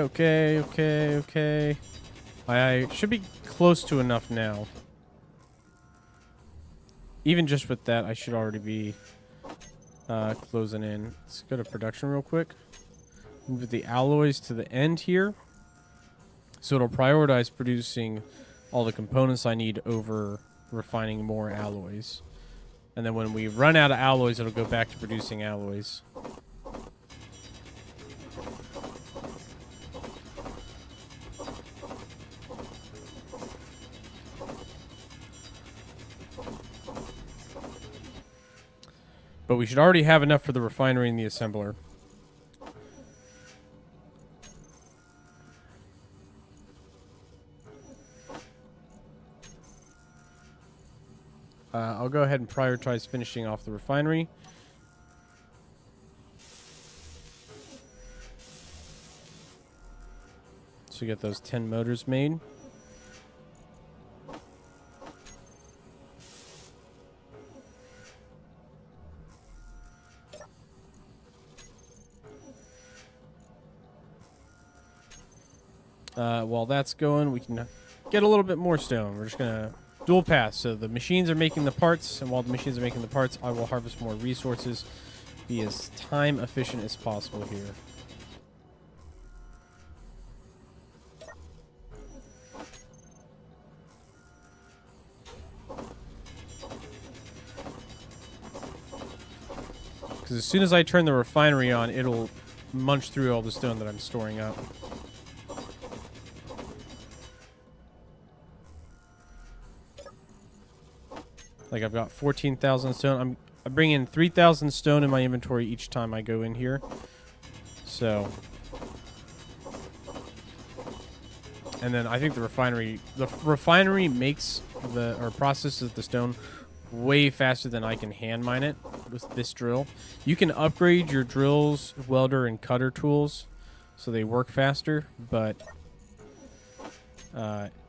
S1: Okay. I should be close to enough now. Even just with that, I should already be closing in. Let's go to production real quick. Move the alloys to the end here. So it'll prioritize producing all the components I need over refining more alloys. And then when we run out of alloys, it'll go back to producing alloys. But we should already have enough for the refinery and the assembler. I'll go ahead and prioritize finishing off the refinery. So get those 10 motors made. While that's going, we can get a little bit more stone. We're just going to dual pass. So the machines are making the parts, and while the machines are making the parts, I will harvest more resources. Be as time efficient as possible here. Because as soon as I turn the refinery on, it'll munch through all the stone that I'm storing up. Like I've got 14,000 stone. I bring in 3,000 stone in my inventory each time I go in here. So, and then I think the refinery makes or processes the stone way faster than I can hand mine it with this drill. You can upgrade your drills, welder, and cutter tools so they work faster, but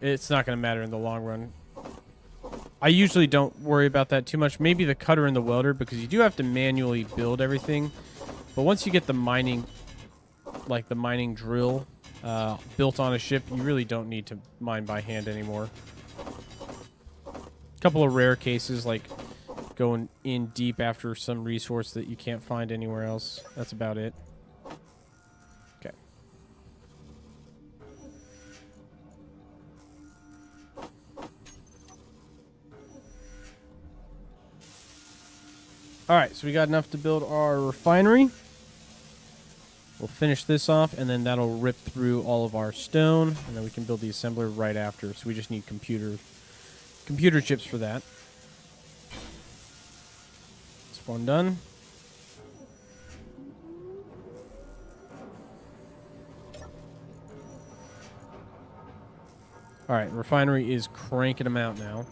S1: it's not going to matter in the long run. I usually don't worry about that too much. Maybe the cutter and the welder, because you do have to manually build everything. But once you get the mining, like the mining drill built on a ship, you really don't need to mine by hand anymore. A couple of rare cases, like going in deep after some resource that you can't find anywhere else. That's about it. Okay. Alright, so we got enough to build our refinery. We'll finish this off, and then that'll rip through all of our stone, and then we can build the assembler right after. So we just need computer chips for that. That's one done. Alright, refinery is cranking them out now.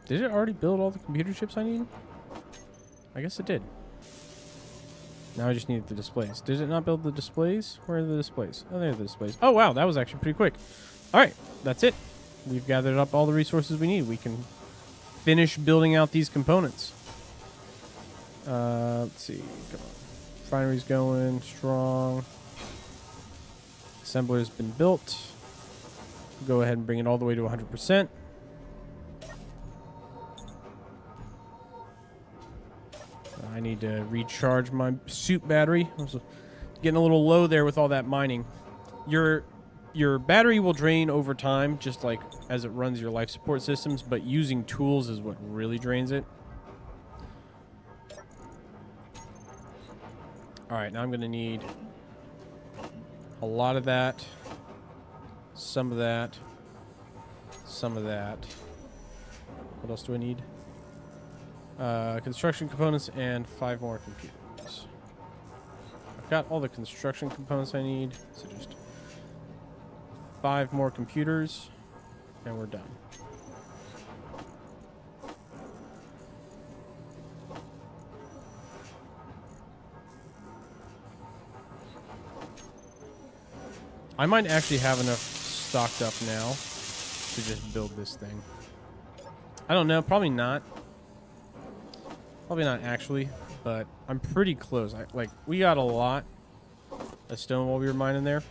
S1: Did it already build all the computer chips I need? I guess it did. Now I just need the displays. Did it not build the displays? Where are the displays? Oh, there are the displays. Oh, wow. That was actually pretty quick. All right. That's it. We've gathered up all the resources we need. We can finish building out these components. Let's see. Come on. Refinery's going strong. Assembler's been built. Go ahead and bring it all the way to 100%. I need to recharge my suit battery. I was getting a little low there with all that mining. Your your battery will drain over time, just like as it runs your life support systems, but using tools is what really drains it. All right, now I'm going to need a lot of that, some of that, some of that. What else do I need? Construction components and 5 more computers. I've got all the construction components I need, so just 5 more computers, and we're done. I might actually have enough stocked up now to just build this thing. I don't know, probably not. Probably not actually, but I'm pretty close. We got a lot of stone while we were mining there.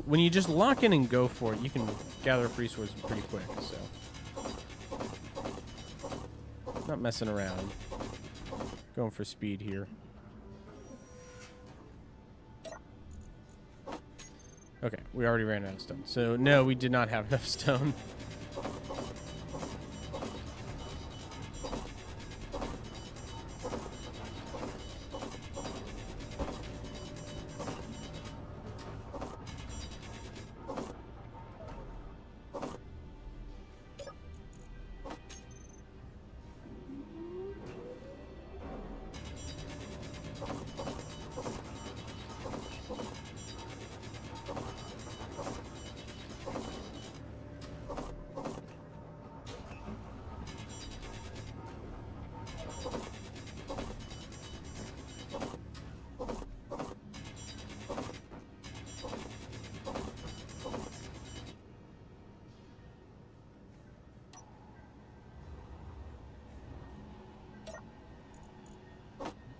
S1: When you just lock in and go for it, you can gather up resources pretty quick. So, not messing around. Going for speed here. Okay, we already ran out of stone. So no, we did not have enough stone.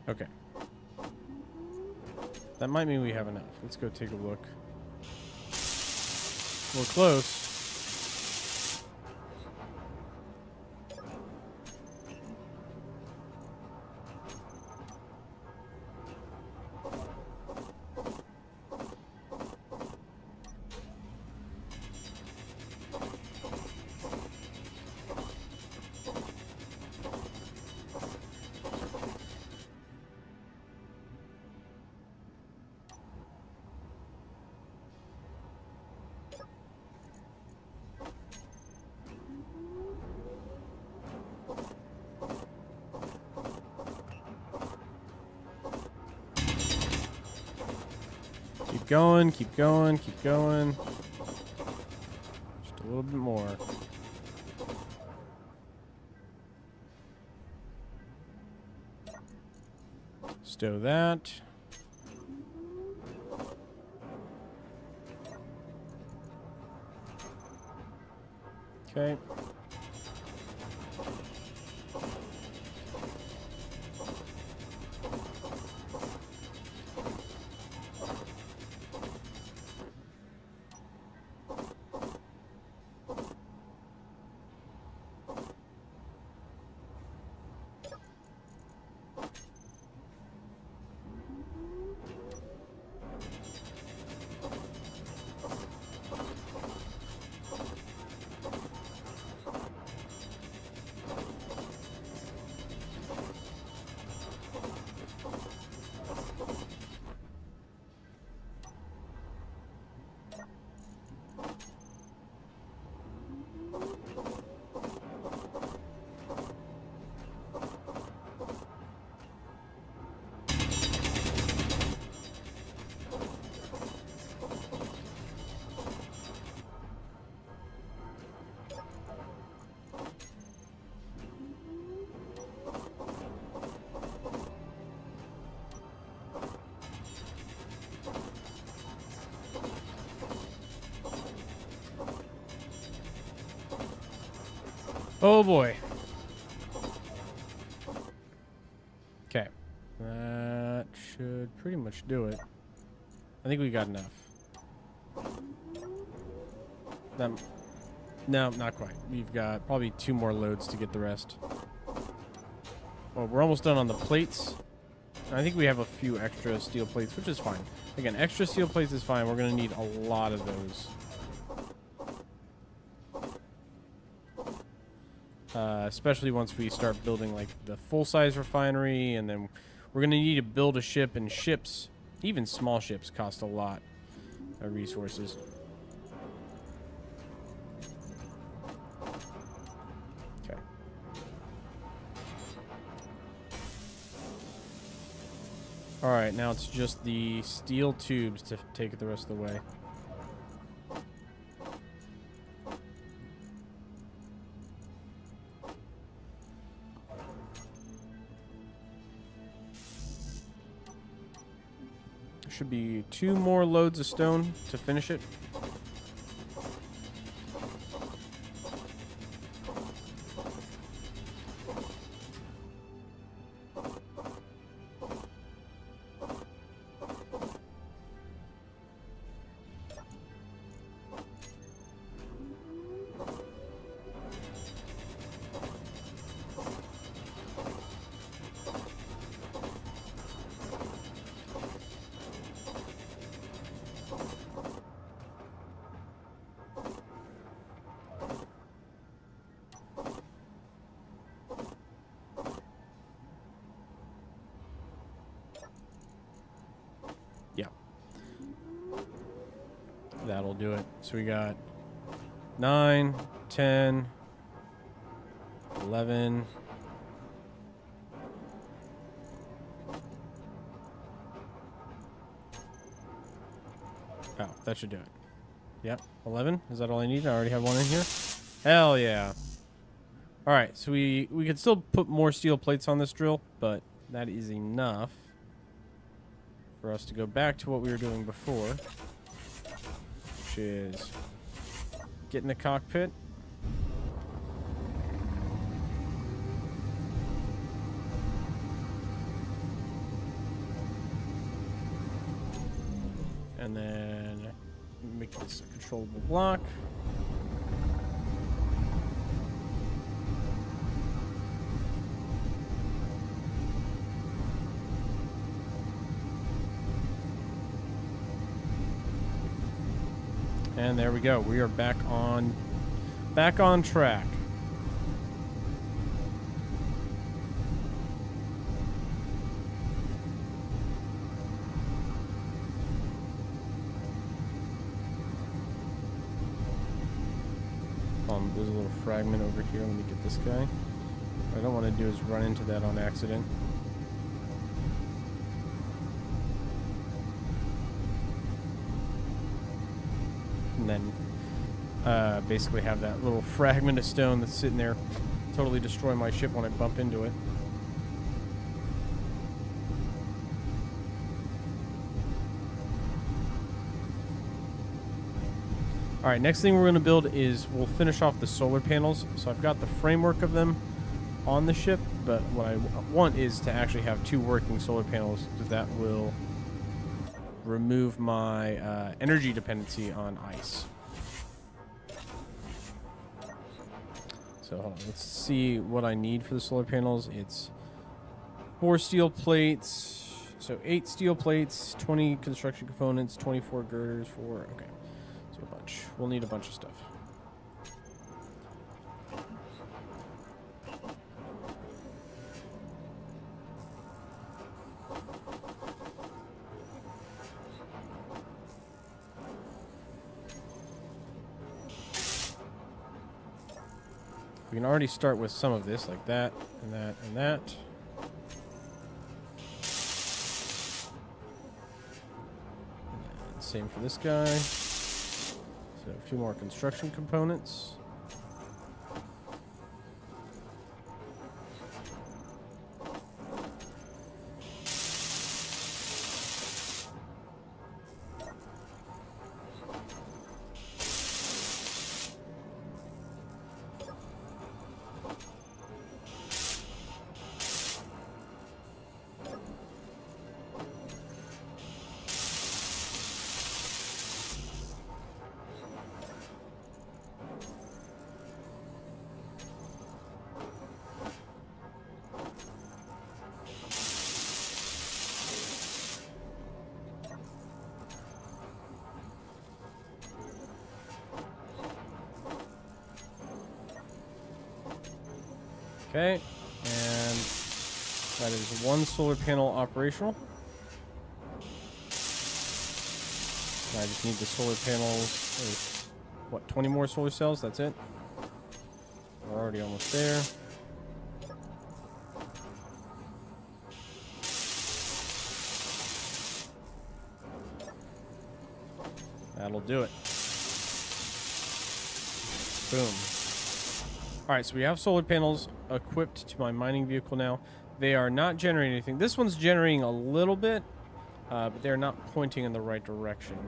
S1: Okay. That might mean we have enough. Let's go take a look. We're close. Keep going, keep going, keep going. Just a little bit more. Stow that. Okay. Oh boy. Okay. That should pretty much do it. I think we got enough. No, not quite. We've got probably 2 more loads to get the rest. Well, we're almost done on the plates. I think we have a few extra steel plates, which is fine. Again, extra steel plates is fine. We're going to need a lot of those. Especially once we start building like the full-size refinery, and then we're going to need to build a ship, and ships, even small ships, cost a lot of resources. Okay. All right, now it's just the steel tubes to take it the rest of the way. Should be 2 more loads of stone to finish it. Yeah. That'll do it. So we got 9, 10, 11. Oh, that should do it. Yep, 11. Is that all I need? I already have one in here. Hell yeah. All right, so we could still put more steel plates on this drill, but that is enough for us to go back to what we were doing before, which is get in the cockpit. And then make this a controllable block. And there we go. We are back on track. There's a little fragment over here. Let me get this guy. What I don't want to do is run into that on accident. And then basically have that little fragment of stone that's sitting there totally destroy my ship when I bump into it. All right, next thing we're going to build is we'll finish off the solar panels. So I've got the framework of them on the ship, but what I want is to actually have 2 working solar panels, because that will remove my energy dependency on ice. So hold on, let's see what I need for the solar panels. It's 4 steel plates, so 8 steel plates, 20 construction components, 24 girders, 4, okay. So a bunch. We'll need a bunch of stuff. We can already start with some of this, like that, and that, and that. And same for this guy. So a few more construction components. Okay, and that is one solar panel operational. I just need the solar panels. What, 20 more solar cells? That's it. We're already almost there. That'll do it. Boom. All right, so we have solar panels equipped to my mining vehicle now. They are not generating anything. This one's generating a little bit, but they're not pointing in the right direction.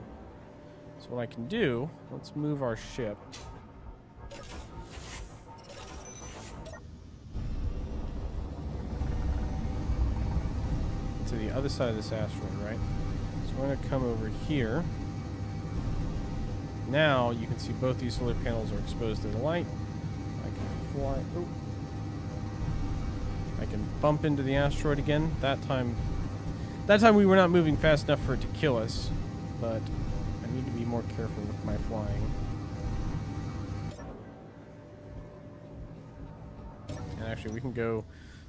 S1: So what I can do, let's move our ship. To the other side of this asteroid, right? So we're going to come over here. Now you can see both these solar panels are exposed to the light. I can fly. Oh. I can bump into the asteroid again. That time we were not moving fast enough for it to kill us, but I need to be more careful with my flying. And actually, we can go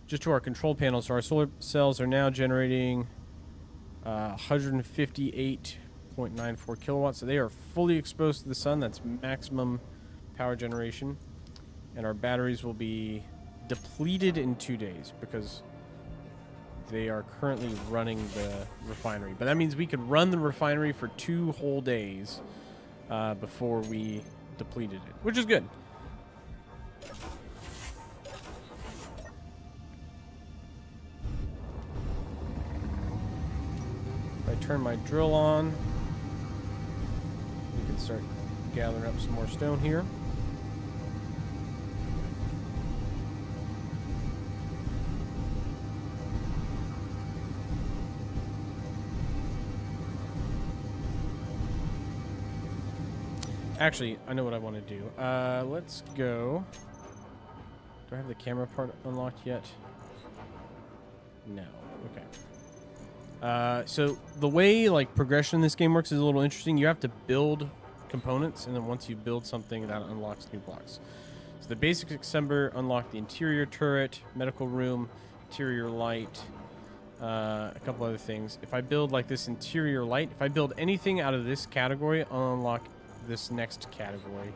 S1: just to our control panel. So our solar cells are now generating 158.94 kilowatts. So they are fully exposed to the sun. That's maximum power generation. And our batteries will be depleted in 2 days because they are currently running the refinery. But that means we could run the refinery for 2 whole days before we depleted it, which is good. If I turn my drill on, we can start gathering up some more stone here. Actually, I know what I want to do. Let's go. Do I have the camera part unlocked yet? No. Okay. So the way like progression in this game works is a little interesting. You have to build components, and then once you build something, that unlocks new blocks. So the basic assembler unlock the interior turret, medical room, interior light, a couple other things. If I build like this interior light, if I build anything out of this category, I'll unlock this next category,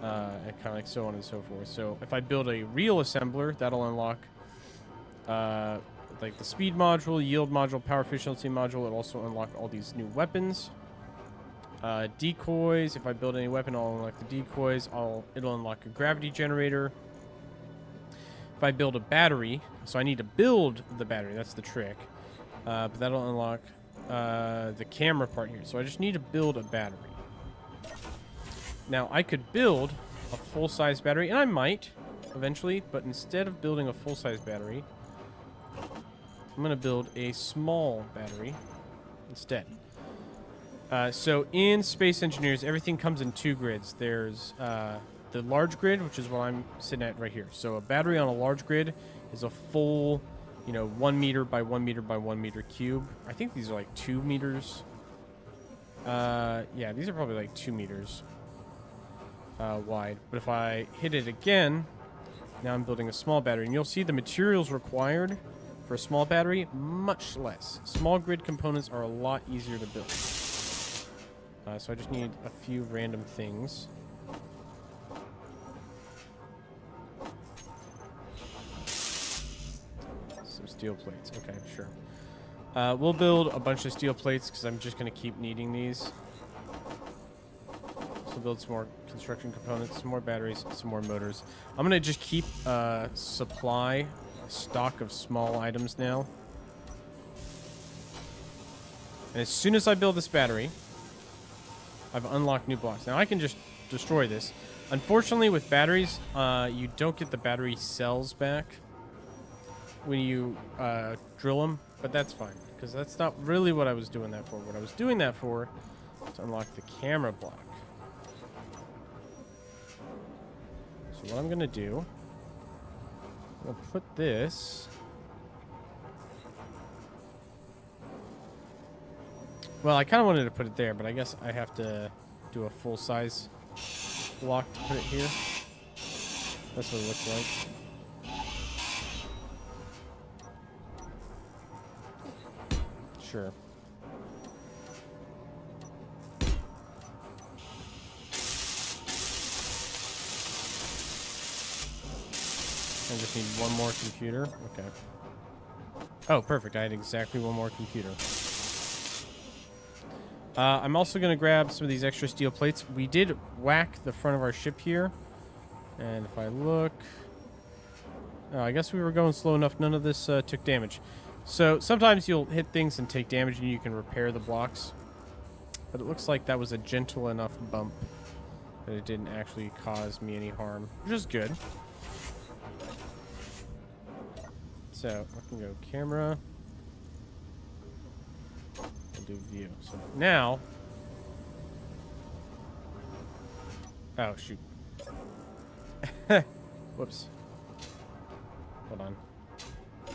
S1: and kind of like so on and so forth. So if I build a real assembler, that'll unlock like the speed module, yield module, power efficiency module. It'll also unlock all these new weapons. Decoys, if I build any weapon, I'll unlock the decoys. It'll unlock a gravity generator. If I build a battery, so I need to build the battery, that's the trick, but that'll unlock the camera part here. So I just need to build a battery. Now, I could build a full-size battery, and I might eventually, but instead of building a full-size battery, I'm going to build a small battery instead. So in Space Engineers, everything comes in 2 grids. There's the large grid, which is what I'm sitting at right here. So a battery on a large grid is a full, 1 meter by 1 meter by 1 meter cube. I think these are like 2 meters. Yeah, these are probably like 2 meters. Wide. But if I hit it again, now I'm building a small battery, and you'll see the materials required for a small battery much less. Small grid components are a lot easier to build. So I just need a few random things. Some steel plates. Okay, sure. We'll build a bunch of steel plates because I'm just going to keep needing these. Build some more construction components, some more batteries, some more motors. I'm gonna just keep a stock of small items now. And as soon as I build this battery, I've unlocked new blocks. Now I can just destroy this. Unfortunately, with batteries, you don't get the battery cells back when you drill them, but that's fine because that's not really what I was doing that for. What I was doing that for is to unlock the camera block. So what I'm going to do, I'm going to put this... Well, I kind of wanted to put it there, but I guess I have to do a full-size block to put it here. That's what it looks like. Sure. I just need one more computer. Okay. Oh, perfect. I had exactly one more computer. I'm also going to grab some of these extra steel plates. We did whack the front of our ship here. And if I look... Oh, I guess we were going slow enough. None of this took damage. So sometimes you'll hit things and take damage and you can repair the blocks. But it looks like that was a gentle enough bump that it didn't actually cause me any harm, which is good. So I can go camera. I'll do view. So now... Oh, shoot. Whoops. Hold on.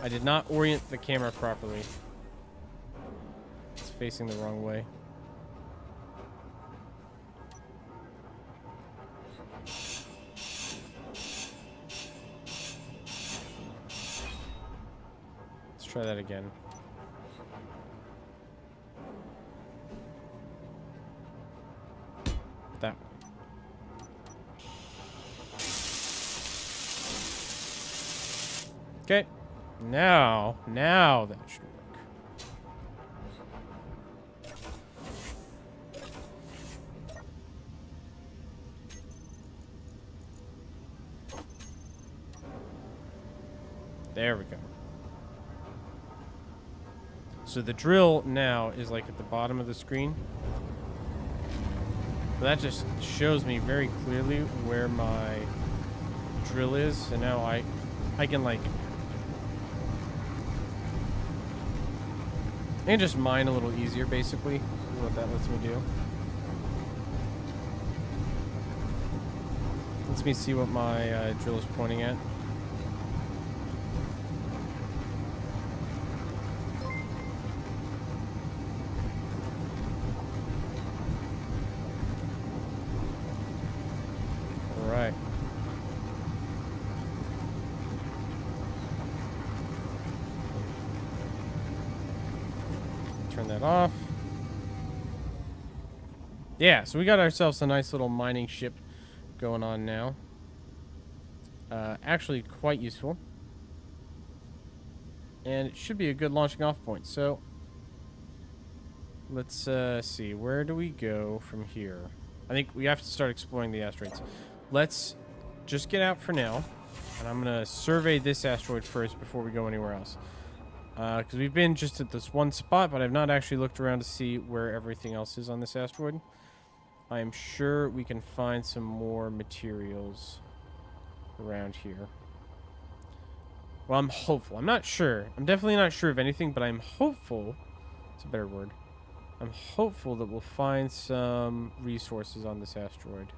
S1: I did not orient the camera properly. It's facing the wrong way. Let's try that again. That one. Okay. Now that should work. There we go. So the drill now is like at the bottom of the screen. But that just shows me very clearly where my drill is. And now I can like... And just mine a little easier, basically, is what that lets me do. Lets me see what my drill is pointing at. All right. Turn that off. Yeah, so we got ourselves a nice little mining ship going on now. Actually quite useful. And it should be a good launching off point. So let's see, where do we go from here? I think we have to start exploring the asteroids. Let's just get out for now. And I'm going to survey this asteroid first before we go anywhere else. Because we've been just at this one spot, but I've not actually looked around to see where everything else is on this asteroid. I am sure we can find some more materials around here. Well, I'm hopeful. I'm not sure. I'm definitely not sure of anything, but I'm hopeful. It's a better word. I'm hopeful that we'll find some resources on this asteroid.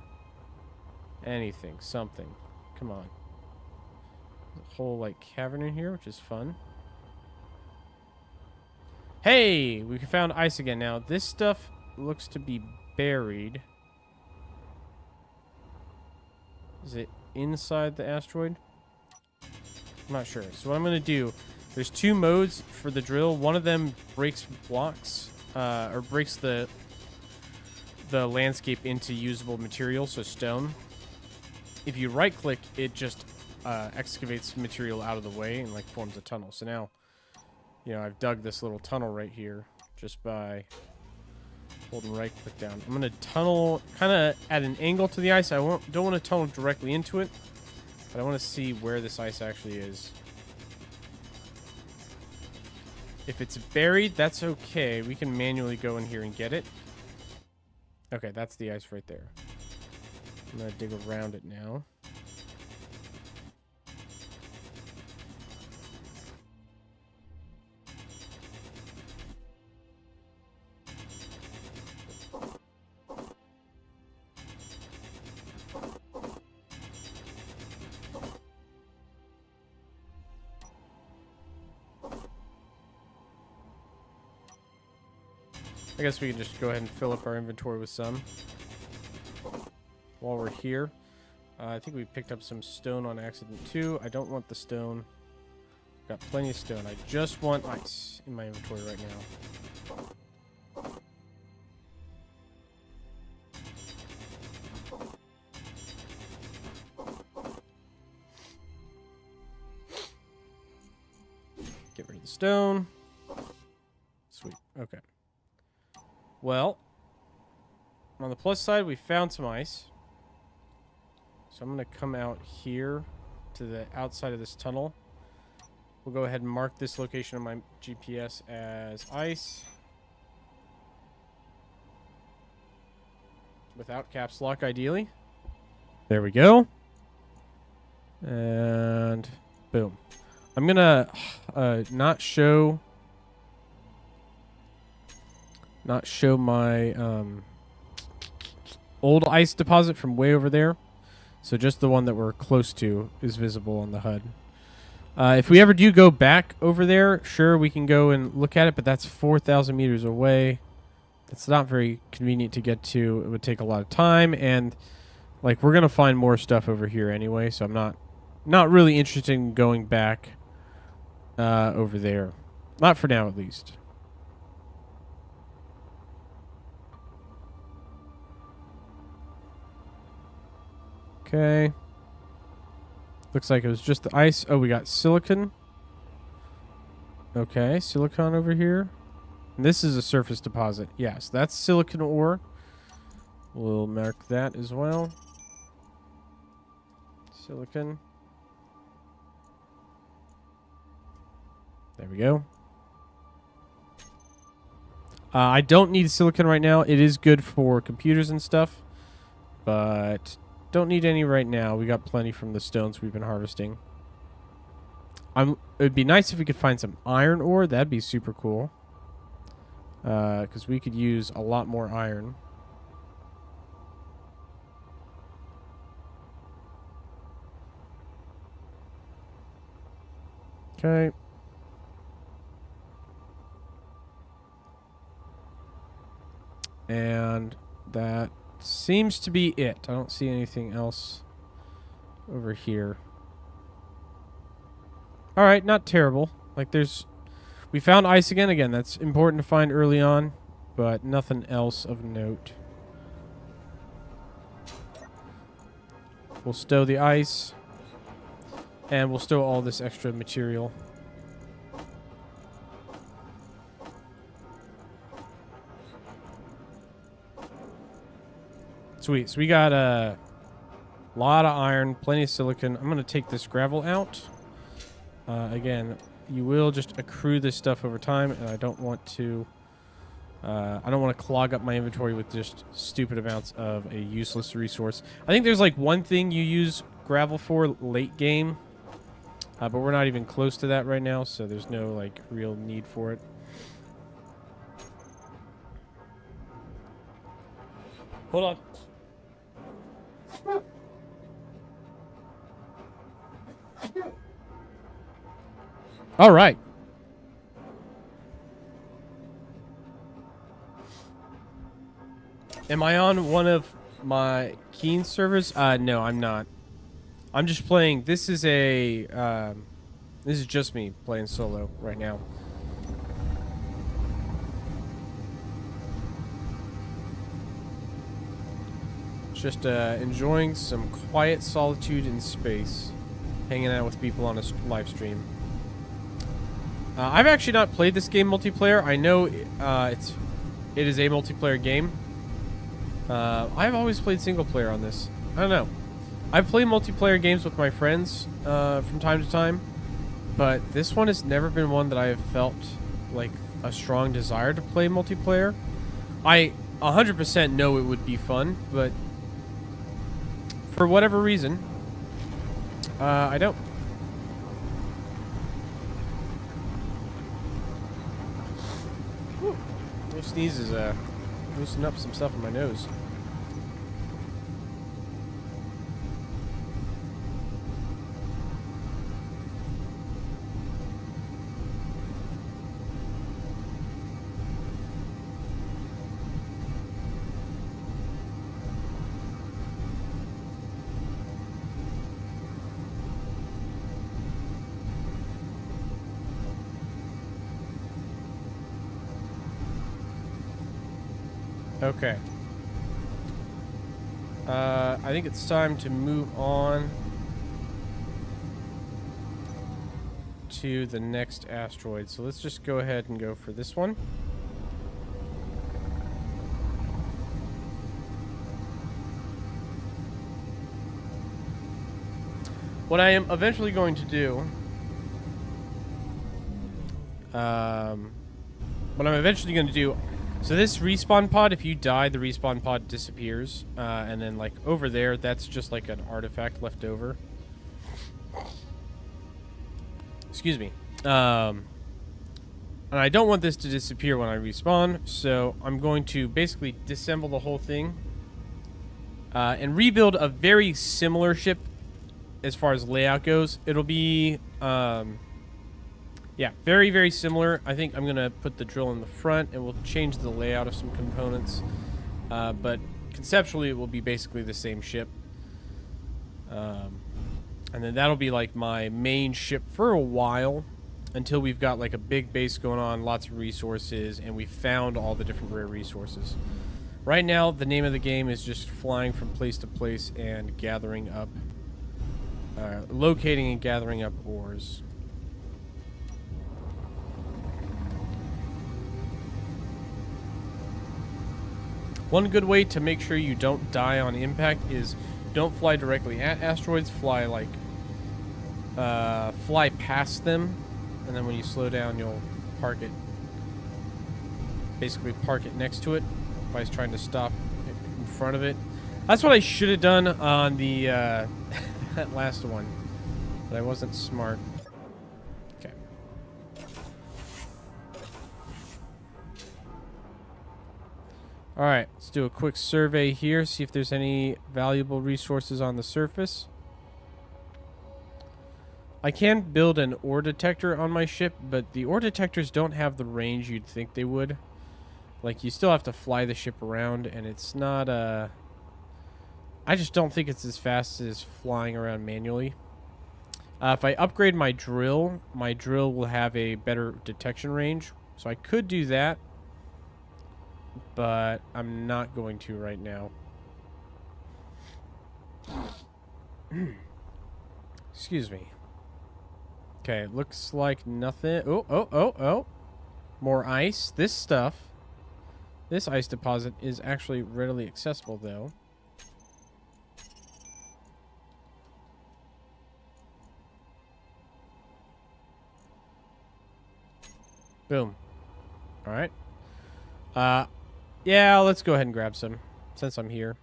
S1: Anything. Something. Come on. There's a whole, like, cavern in here, which is fun. Hey! We found ice again now. This stuff looks to be buried. Is it inside the asteroid? I'm not sure. So what I'm going to do, there's two modes for the drill. One of them breaks blocks, or breaks the landscape into usable material, so stone. If you right-click, it just excavates material out of the way and like forms a tunnel. So now, you know, I've dug this little tunnel right here just by holding right-click down. I'm going to tunnel kind of at an angle to the ice. I don't want to tunnel directly into it, but I want to see where this ice actually is. If it's buried, that's okay. We can manually go in here and get it. Okay, that's the ice right there. I'm going to dig around it now. I guess we can just go ahead and fill up our inventory with some. While we're here, I think we picked up some stone on accident too. I don't want the stone. Got plenty of stone. I just want ice in my inventory right now. Get rid of the stone. Sweet. Okay. Well, on the plus side, we found some ice. So I'm going to come out here to the outside of this tunnel. We'll go ahead and mark this location on my GPS as ice. Without caps lock, ideally. There we go. And boom. I'm going to not show my old ice deposit from way over there. So just the one that we're close to is visible on the HUD. If we ever do go back over there, sure, we can go and look at it, but that's 4,000 meters away. It's not very convenient to get to. It would take a lot of time, and like we're gonna find more stuff over here anyway. So I'm not really interested in going back over there. Not for now, at least. Okay. Looks like it was just the ice. Oh, we got silicon. Okay, silicon over here. And this is a surface deposit. Yes, that's silicon ore. We'll mark that as well. Silicon. There we go. I don't need silicon right now. It is good for computers and stuff, but don't need any right now. We got plenty from the stones we've been harvesting. It'd be nice if we could find some iron ore. That'd be super cool. Because we could use a lot more iron. Okay. And that seems to be it. I don't see anything else over here. All right, not terrible. Like we found ice again. Again, that's important to find early on, but nothing else of note. We'll stow the ice, and we'll stow all this extra material. Sweet. So we got a lot of iron, plenty of silicon. I'm going to take this gravel out. Again, you will just accrue this stuff over time, and I don't want to clog up my inventory with just stupid amounts of a useless resource. I think there's like one thing you use gravel for late game, but we're not even close to that right now, so there's no like real need for it. Hold on. All right. Am I on one of my Keen servers? No, I'm not. I'm just playing. This is just me playing solo right now. Just enjoying some quiet solitude in space, hanging out with people on a live stream. I've actually not played this game multiplayer. I know it is a multiplayer game. I've always played single player on this. I don't know. I've played multiplayer games with my friends from time to time, but this one has never been one that I have felt like a strong desire to play multiplayer. I 100% know it would be fun, but for whatever reason, I don't. Those sneezes loosen up some stuff in my nose. Okay. I think it's time to move on to the next asteroid. So let's just go ahead and go for this one. What I am eventually going to do, what I'm eventually going to do, so this respawn pod, if you die, the respawn pod disappears, and then like over there, that's just like an artifact left over. Excuse me. And I don't want this to disappear when I respawn, so I'm going to basically disassemble the whole thing and rebuild a very similar ship as far as layout goes. It'll be, yeah, very, very similar. I think I'm going to put the drill in the front, and we'll change the layout of some components. But conceptually, it will be basically the same ship. And then that'll be like my main ship for a while, until we've got like a big base going on, lots of resources, and we've found all the different rare resources. Right now, the name of the game is just flying from place to place and gathering up, locating and gathering up ores. One good way to make sure you don't die on impact is don't fly directly at asteroids, fly like, fly past them, and then when you slow down, you'll park it, basically park it next to it. If I was trying to stop in front of it. That's what I should have done on the, that last one, but I wasn't smart. Okay. Alright, let's do a quick survey here, see if there's any valuable resources on the surface. I can build an ore detector on my ship, but the ore detectors don't have the range you'd think they would. Like, you still have to fly the ship around, and it's not, I just don't think it's as fast as flying around manually. If I upgrade my drill will have a better detection range, so I could do that. But I'm not going to right now. Excuse me. Okay, looks like nothing. Oh. More ice. This stuff. This ice deposit is actually readily accessible, though. Boom. Alright. Yeah, let's go ahead and grab some, since I'm here.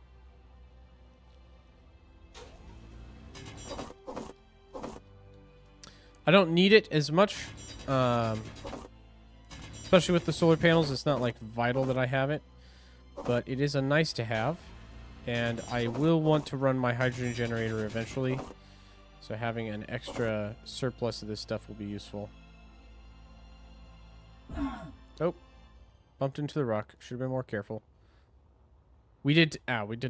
S1: I don't need it as much, especially with the solar panels. It's not, like, vital that I have it, but it is a nice to have, and I will want to run my hydrogen generator eventually, so having an extra surplus of this stuff will be useful. Oh. Bumped into the rock. Should have been more careful. We did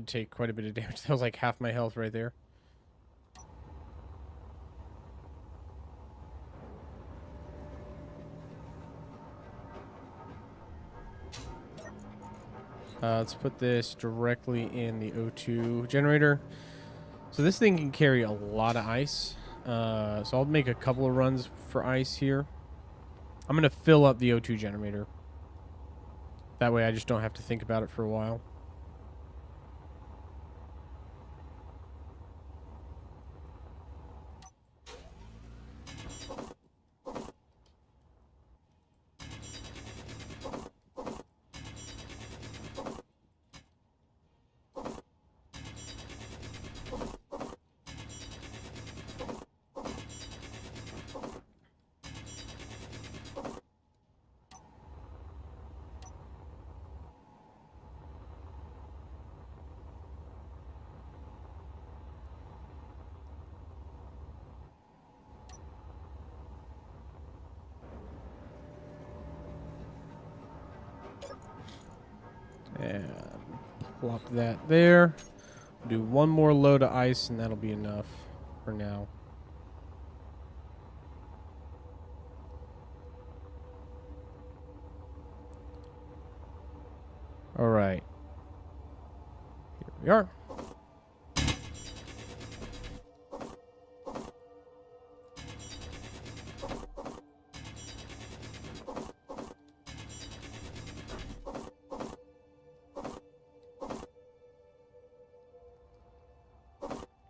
S1: take quite a bit of damage. That was like half my health right there. Let's put this directly in the O2 generator. So this thing can carry a lot of ice. So I'll make a couple of runs for ice here. I'm going to fill up the O2 generator. That way I just don't have to think about it for a while. And plop that there. Do one more load of ice, and that'll be enough for now. All right. We are.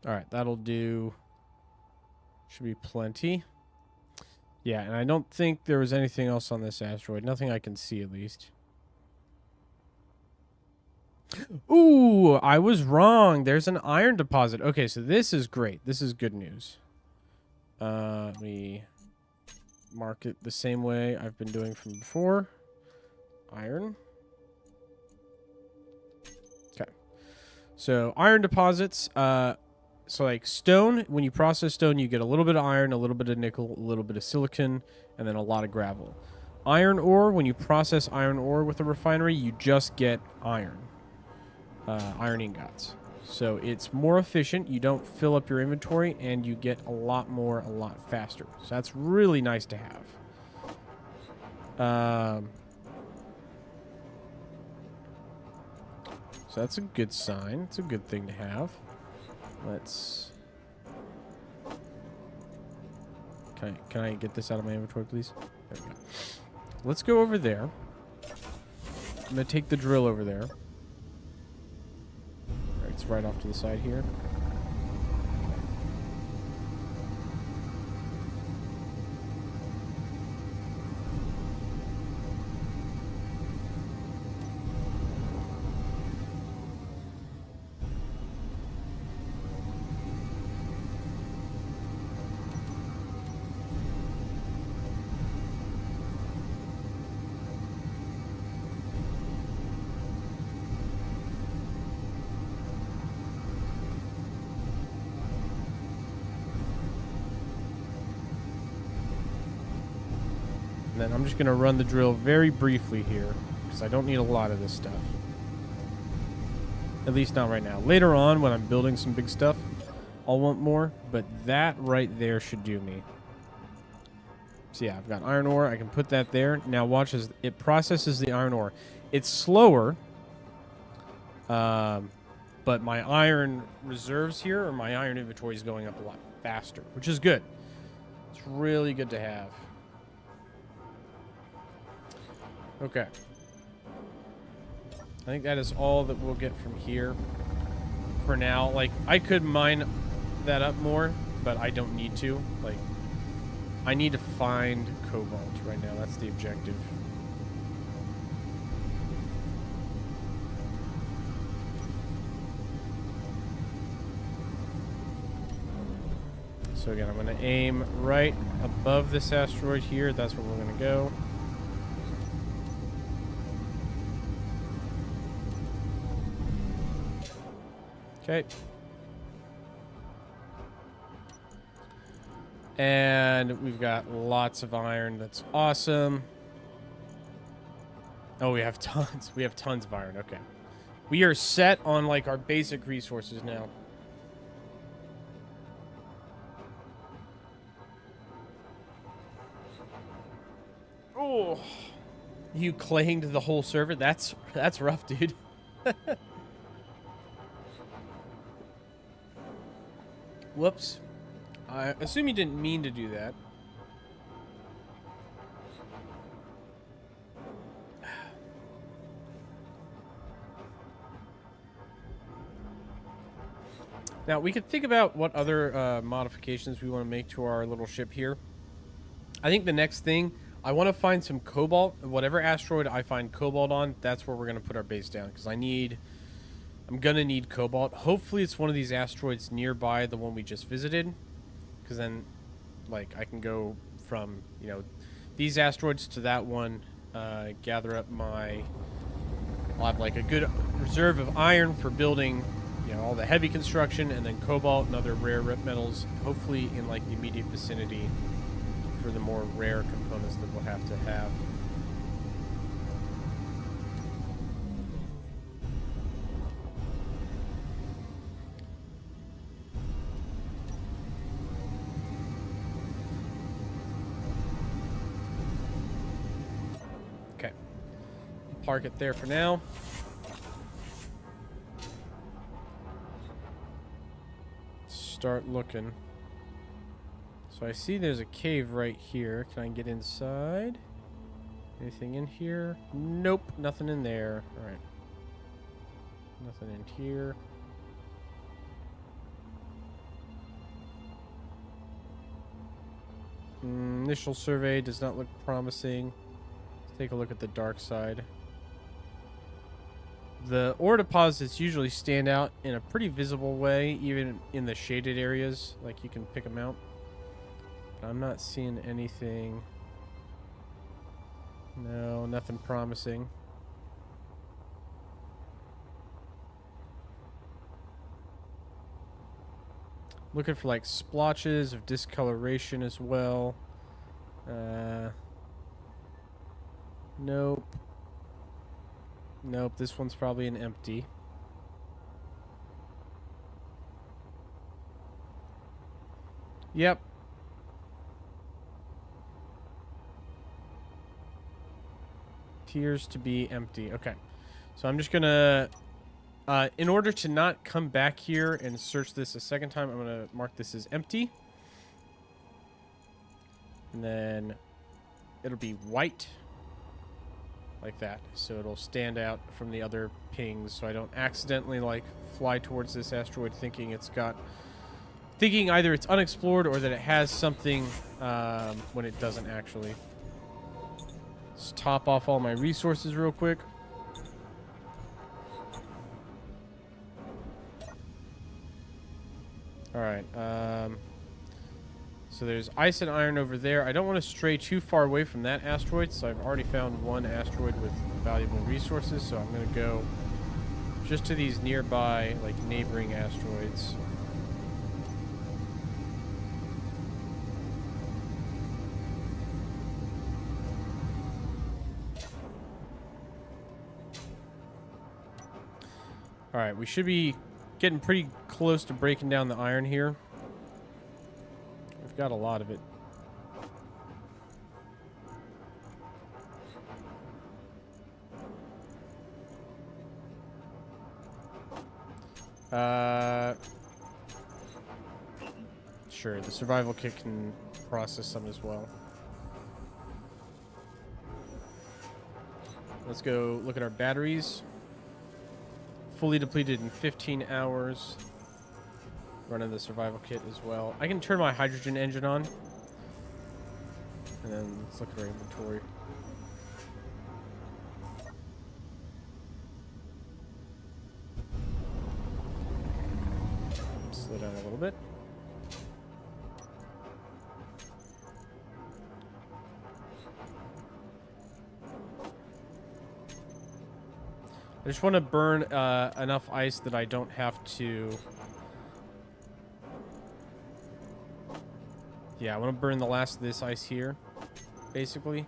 S1: All right, that'll do. Should be plenty. Yeah, and I don't think there was anything else on this asteroid. Nothing I can see, at least. Ooh, I was wrong. There's an iron deposit. Okay, so this is great. This is good news. Let me mark it the same way I've been doing from before. Iron. Okay. So, iron deposits. So like stone, when you process stone, you get a little bit of iron, a little bit of nickel, a little bit of silicon, and then a lot of gravel. Iron ore, when you process iron ore with a refinery, you just get iron. Iron ingots. So it's more efficient, you don't fill up your inventory, and you get a lot more, a lot faster. So that's really nice to have. So that's a good sign. It's a good thing to have. Let's... Can I get this out of my inventory, please? There we go. Let's go over there. I'm going to take the drill over there. All right, it's right off to the side here. Then I'm just going to run the drill very briefly here, because I don't need a lot of this stuff. At least not right now. Later on, when I'm building some big stuff, I'll want more, but that right there should do me. So yeah, I've got iron ore. I can put that there. Now watch as it processes the iron ore. It's slower, but my iron reserves here, or my iron inventory, is going up a lot faster, which is good. It's really good to have. Okay. I think that is all that we'll get from here for now. Like, I could mine that up more, but I don't need to. Like, I need to find cobalt right now. That's the objective. So again, I'm going to aim right above this asteroid here. That's where we're going to go. Okay. And we've got lots of iron. That's awesome. Oh, we have tons. We have tons of iron. Okay. We are set on, like, our basic resources now. Oh. You claimed the whole server? That's rough, dude. Whoops. I assume you didn't mean to do that. Now, we could think about what other modifications we want to make to our little ship here. I think the next thing, I want to find some cobalt. Whatever asteroid I find cobalt on, that's where we're going to put our base down. Because I'm going to need cobalt. Hopefully it's one of these asteroids nearby the one we just visited. Because then, like, I can go from, you know, these asteroids to that one. Gather up my... I'll have, like, a good reserve of iron for building, you know, all the heavy construction. And then cobalt and other rare metals. Hopefully in, like, the immediate vicinity for the more rare components that we'll have to have. Park it there for now. start looking. So I see there's a cave right here. Can I get inside? Anything in here? Nope, nothing in there. All right. Nothing in here. Initial survey does not look promising. Let's take a look at the dark side. The ore deposits usually stand out in a pretty visible way, even in the shaded areas. Like, you can pick them out. But I'm not seeing anything. No, nothing promising. Looking for like splotches of discoloration as well. Nope. Nope, this one's probably an empty. Yep. Appears to be empty. Okay. So I'm just gonna... in order to not come back here and search this a second time, I'm going to mark this as empty. And then it'll be white. Like that. So it'll stand out from the other pings, so I don't accidentally, like, fly towards this asteroid thinking it's got... Thinking either it's unexplored or that it has something when it doesn't actually. Let's top off all my resources real quick. Alright, so there's ice and iron over there. I don't want to stray too far away from that asteroid, so I've already found one asteroid with valuable resources, so I'm going to go just to these nearby, like, neighboring asteroids. Alright, we should be getting pretty close to breaking down the iron here. We've got a lot of it. Sure, the survival kit can process some as well. Let's go look at our batteries. Fully depleted in 15 hours. Running the survival kit as well. I can turn my hydrogen engine on. And then let's look at our inventory. Slow down a little bit. I just want to burn enough ice that I don't have to... Yeah, I want to burn the last of this ice here, basically.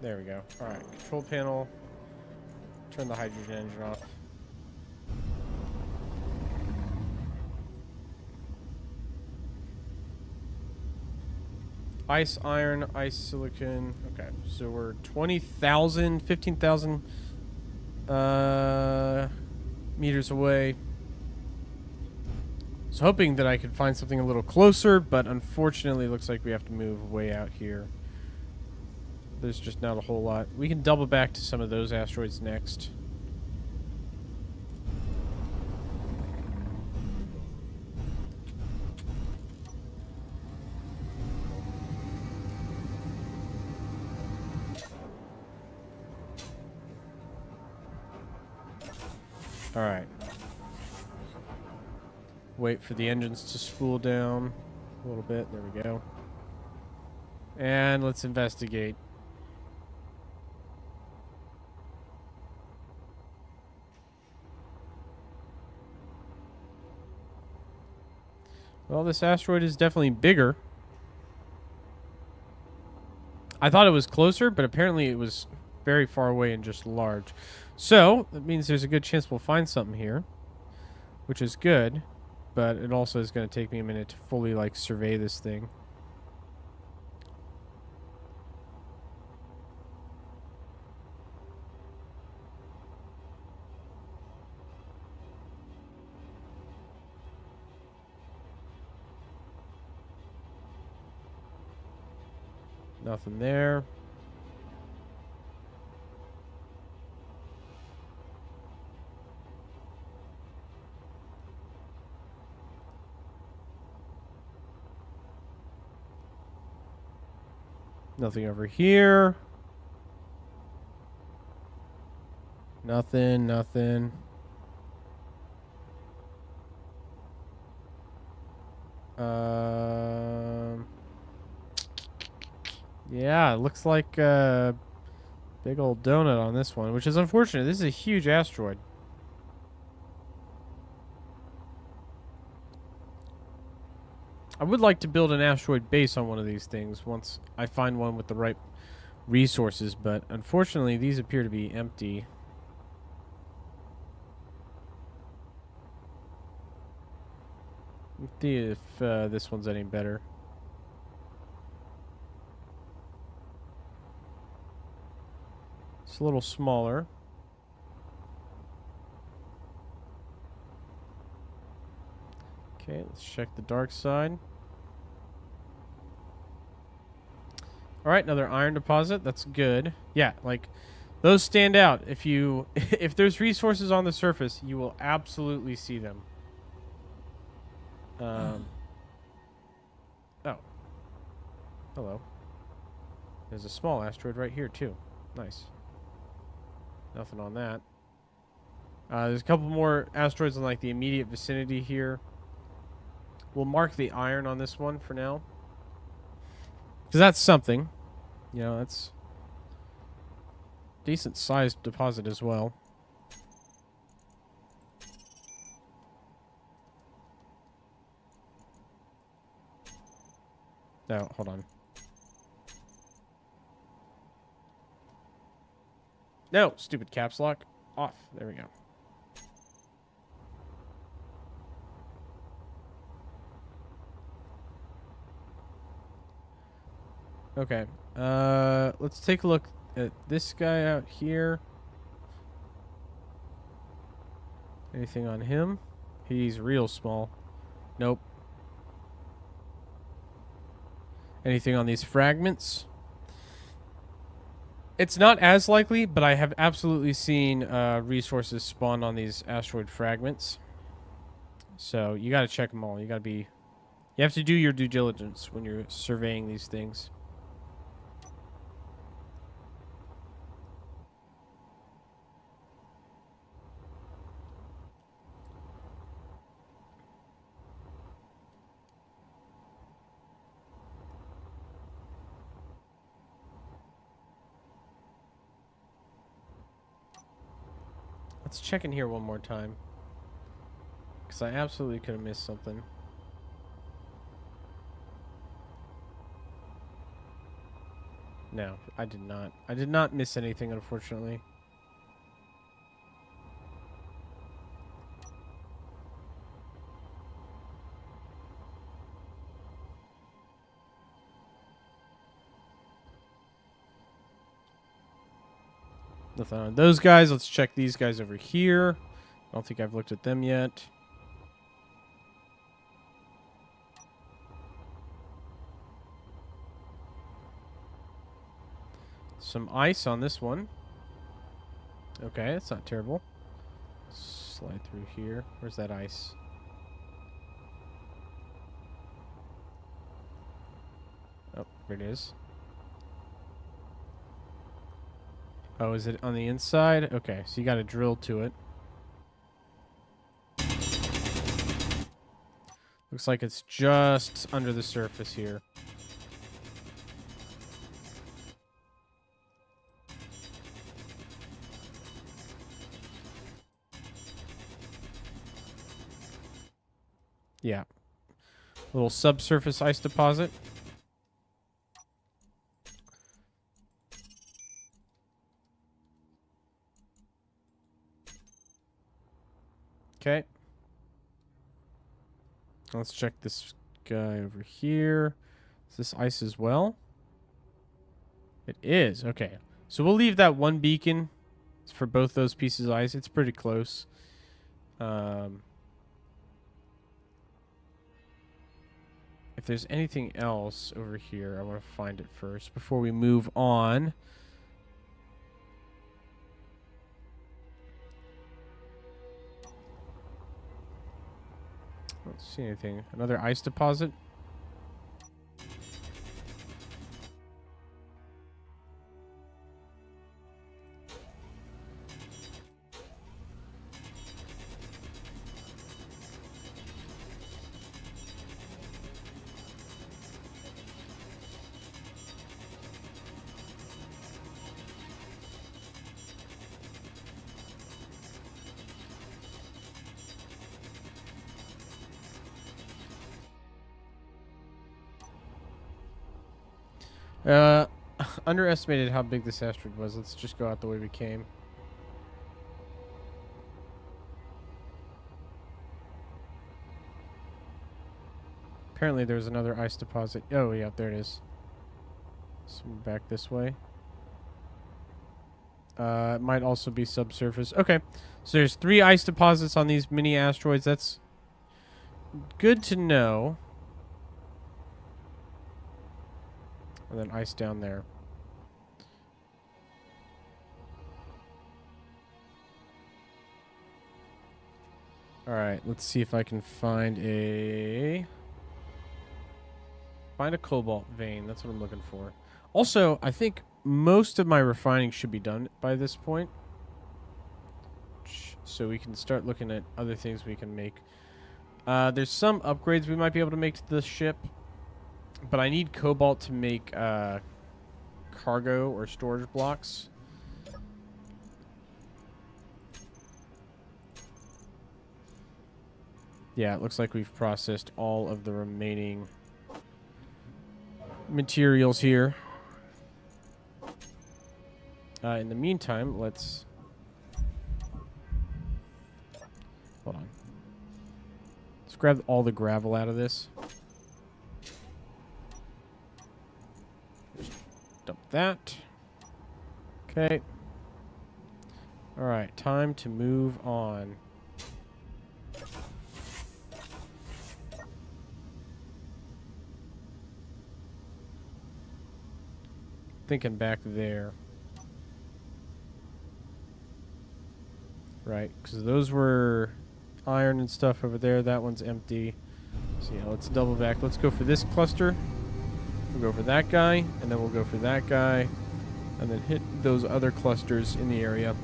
S1: There we go. Alright, control panel. Turn the hydrogen engine off. Ice, iron, ice, silicon. Okay, so we're 20,000, 15,000 meters away. I was hoping that I could find something a little closer, but unfortunately it looks like we have to move way out here. There's just not a whole lot. We can double back to some of those asteroids next. Alright. Wait for the engines to spool down a little bit. There we go. And let's investigate. Well, this asteroid is definitely bigger. I thought it was closer, but apparently it was very far away and just large. So, that means there's a good chance we'll find something here, which is good, but it also is going to take me a minute to fully, like, survey this thing. Nothing there. Nothing over here. Nothing, nothing. Yeah, it looks like a big old donut on this one, which is unfortunate. This is a huge asteroid. I would like to build an asteroid base on one of these things once I find one with the right resources, but unfortunately these appear to be empty. Let's see if this one's any better. It's a little smaller. Okay, let's check the dark side. Alright, another iron deposit. That's good. Yeah, like, those stand out. If you if there's resources on the surface, you will absolutely see them. Oh. Hello. There's a small asteroid right here, too. Nice. Nothing on that. There's a couple more asteroids in, like, the immediate vicinity here. We'll mark the iron on this one for now. Because that's something. You know, that's decent sized deposit as well. No, hold on. No, stupid caps lock. Off. There we go. Okay. Let's take a look at this guy out here. Anything on him? He's real small. Nope. Anything on these fragments? It's not as likely, but I have absolutely seen resources spawn on these asteroid fragments. So you got to check them all. You have to do your due diligence when you're surveying these things. Let's check in here one more time. Because I absolutely could have missed something. No, I did not. I did not miss anything, unfortunately. Nothing on those guys. Let's check these guys over here. I don't think I've looked at them yet. Some ice on this one. Okay, that's not terrible. Slide through here. Where's that ice? Oh, there it is. Oh, is it on the inside? Okay, so you got to drill to it. Looks like it's just under the surface here. Yeah. Little subsurface ice deposit. Okay. Let's check this guy over here. Is this ice as well? It is. Okay. So we'll leave that one beacon for both those pieces of ice. It's pretty close. if there's anything else over here, I want to find it first before we move on. I don't see anything. Another ice deposit? Underestimated how big this asteroid was. Let's just go out the way we came. Apparently there was another ice deposit. Oh, yeah, there it is. So back this way. It might also be subsurface. Okay, so there's 3 ice deposits on these mini asteroids. That's good to know. And then ice down there. Alright, let's see if I can find a cobalt vein. That's what I'm looking for. Also, I think most of my refining should be done by this point. So we can start looking at other things we can make. There's some upgrades we might be able to make to the ship. But I need cobalt to make cargo or storage blocks. Yeah, it looks like we've processed all of the remaining materials here. In the meantime, let's... Hold on. Let's grab all the gravel out of this. Dump that. Okay. Alright, time to move on. Thinking back there. Right, because those were iron and stuff over there. That one's empty. So yeah, let's double back. Let's go for this cluster. We'll go for that guy, and then we'll go for that guy, and then hit those other clusters in the area.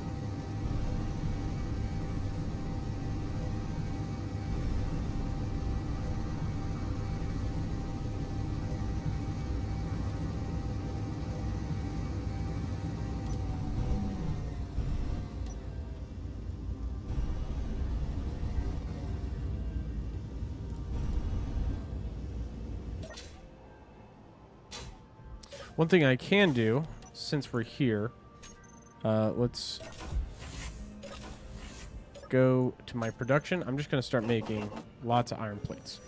S1: One thing I can do, since we're here, let's go to my production. I'm just going to start making lots of iron plates.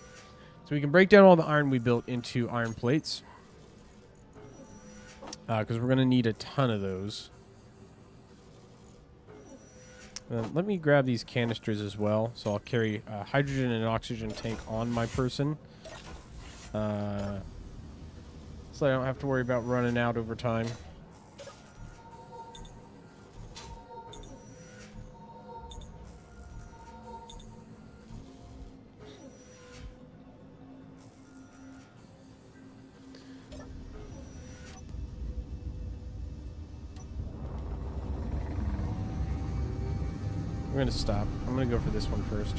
S1: So we can break down all the iron we built into iron plates. Because we're going to need a ton of those. Let me grab these canisters as well. So I'll carry a hydrogen and oxygen tank on my person. So I don't have to worry about running out over time. I'm going to stop. I'm going to go for this one first.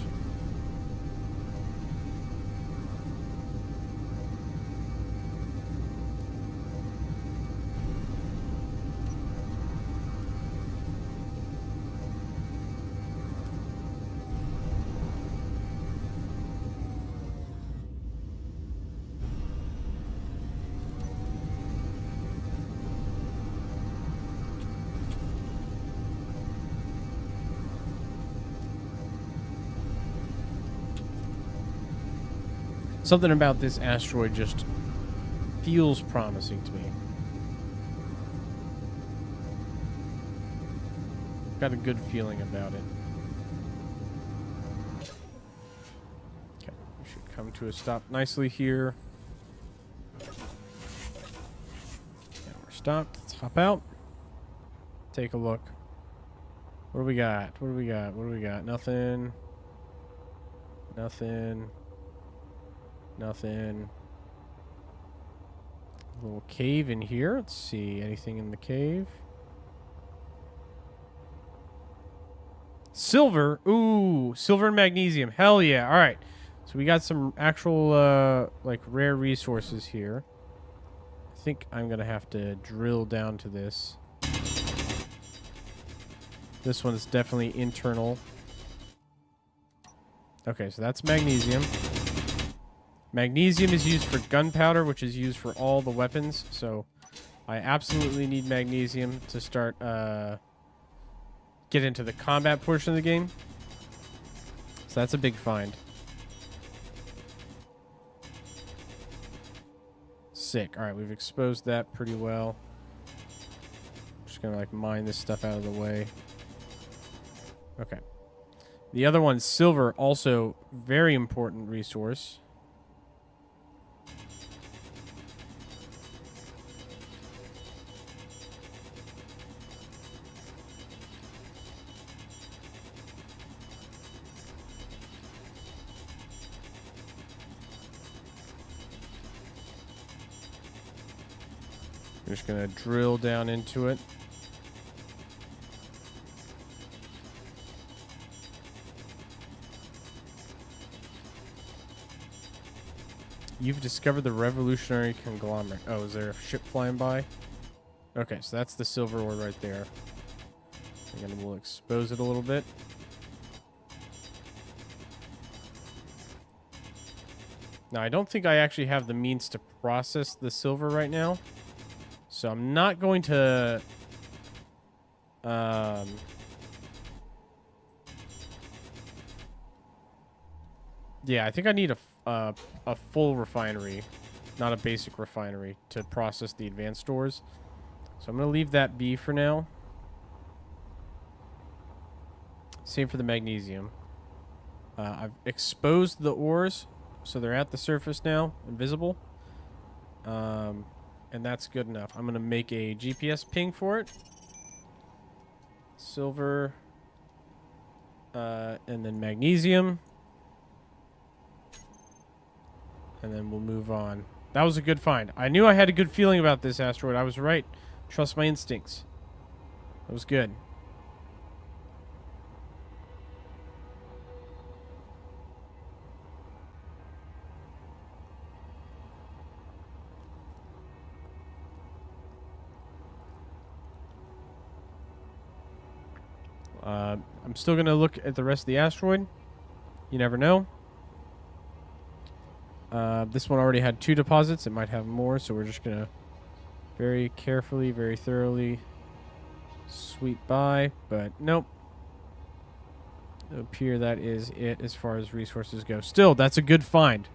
S1: Something about this asteroid just feels promising to me. Got a good feeling about it. Okay, we should come to a stop nicely here. stopped. Let's hop out. Take a look. What do we got? What do we got? What do we got? Nothing. Nothing. Nothing. A little cave in here. Let's see. Anything in the cave? Silver. Ooh, silver and magnesium. Hell yeah. All right. So we got some actual, like, rare resources here. I think I'm going to have to drill down to this. This one's definitely internal. Okay, so that's magnesium. Magnesium is used for gunpowder, which is used for all the weapons. So I absolutely need magnesium to start, get into the combat portion of the game. So that's a big find. Sick. All right, we've exposed that pretty well. Just gonna like mine this stuff out of the way. Okay. The other one's silver, also very important resource. I'm just gonna drill down into it. You've discovered the revolutionary conglomerate. Oh, is there a ship flying by? Okay, so that's the silver ore right there. Again, we'll expose it a little bit. Now, I don't think I actually have the means to process the silver right now. So I'm not going to... yeah, I think I need a full refinery, not a basic refinery, to process the advanced ores. So I'm going to leave that be for now. Same for the magnesium. I've exposed the ores, so they're at the surface now, invisible. And that's good enough. I'm going to make a GPS ping for it. Silver. And then magnesium. And then we'll move on. That was a good find. I knew I had a good feeling about this asteroid. I was right. Trust my instincts. That was good. I'm still going to look at the rest of the asteroid. You never know. This one already had 2 deposits. It might have more, so we're just going to very carefully, very thoroughly sweep by. But nope. It would appear that is it as far as resources go. Still, that's a good find.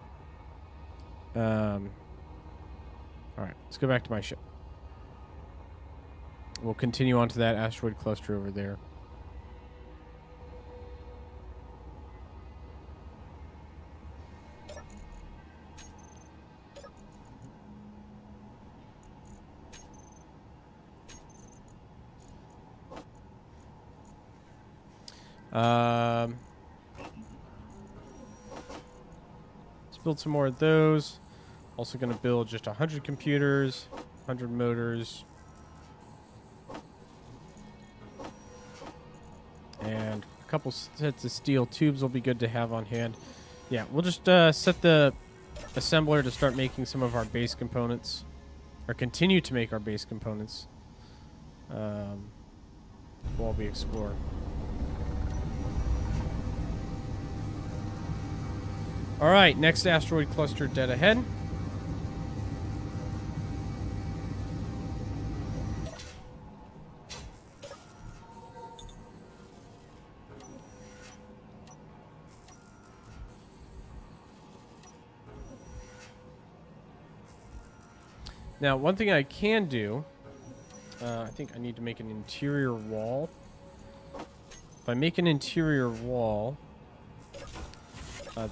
S1: Alright, let's go back to my ship. We'll continue on to that asteroid cluster over there. Let's build some more of those. Also going to build just 100 computers, 100 motors, and a couple sets of steel tubes will be good to have on hand. Yeah, we'll just set the assembler to start making some of our base components, or continue to make our base components while we explore. All right, next asteroid cluster dead ahead. Now, one thing I can do, I think I need to make an interior wall. If I make an interior wall,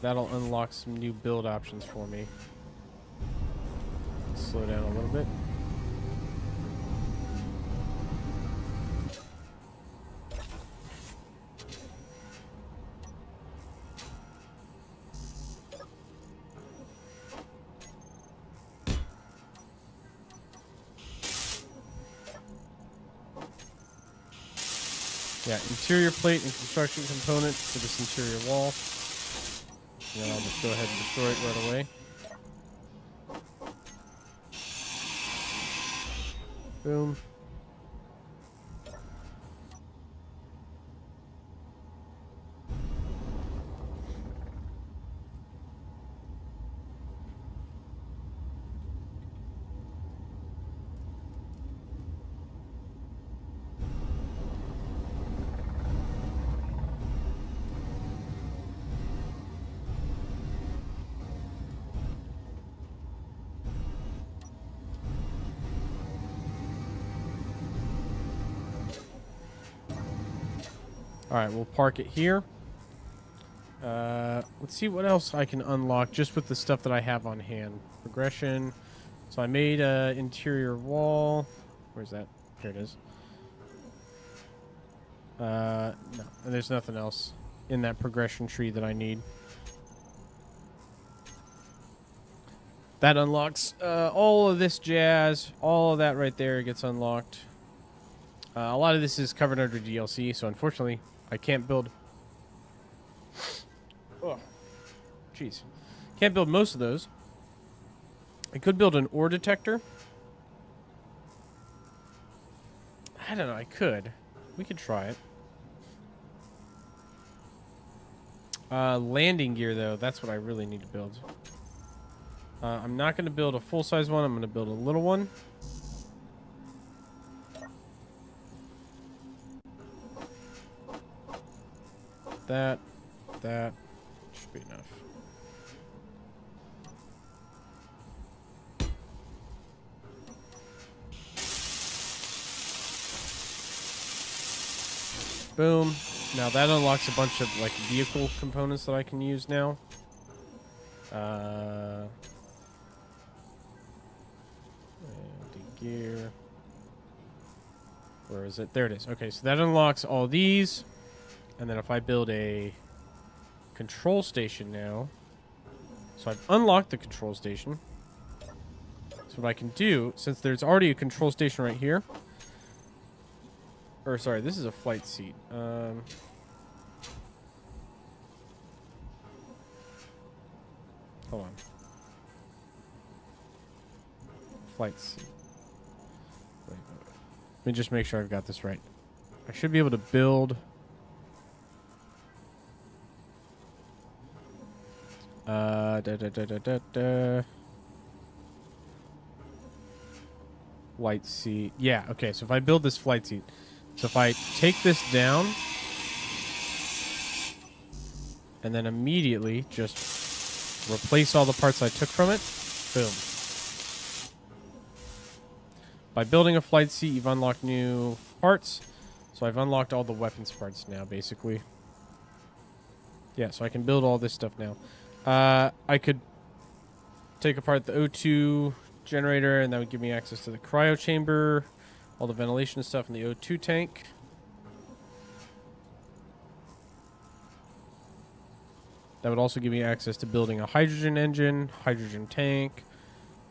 S1: that'll unlock some new build options for me. Slow down a little bit. Yeah, interior plate and construction component for this interior wall. And then I'll just go ahead and destroy it right away. Boom. All right, we'll park it here. Let's see what else I can unlock just with the stuff that I have on hand. Progression. So I made an interior wall. Where's that? Here it is. No, and there's nothing else in that progression tree that I need. That unlocks all of this jazz. All of that right there gets unlocked. A lot of this is covered under DLC, so unfortunately, I can't build... Oh, jeez. Can't build most of those. I could build an ore detector. I don't know, I could. We could try it. Landing gear, though, that's what I really need to build. I'm not going to build a full-size one. I'm going to build a little one. That should be enough. Boom. Now that unlocks a bunch of like vehicle components that I can use now. The gear. Where is it? There it is. Okay, so that unlocks all these. And then if I build a control station now. So I've unlocked the control station. So what I can do, since there's already a control station right here. Or sorry, this is a flight seat. Hold on. Flight seat. Wait. Let me just make sure I've got this right. I should be able to build... Flight seat. Yeah, okay, so if I build this flight seat. So if I take this down... And then immediately just replace all the parts I took from it. Boom. By building a flight seat, you've unlocked new parts. So I've unlocked all the weapons parts now, basically. Yeah, so I can build all this stuff now. I could take apart the O2 generator, and that would give me access to the cryo chamber, all the ventilation stuff in the O2 tank. That would also give me access to building a hydrogen engine, hydrogen tank.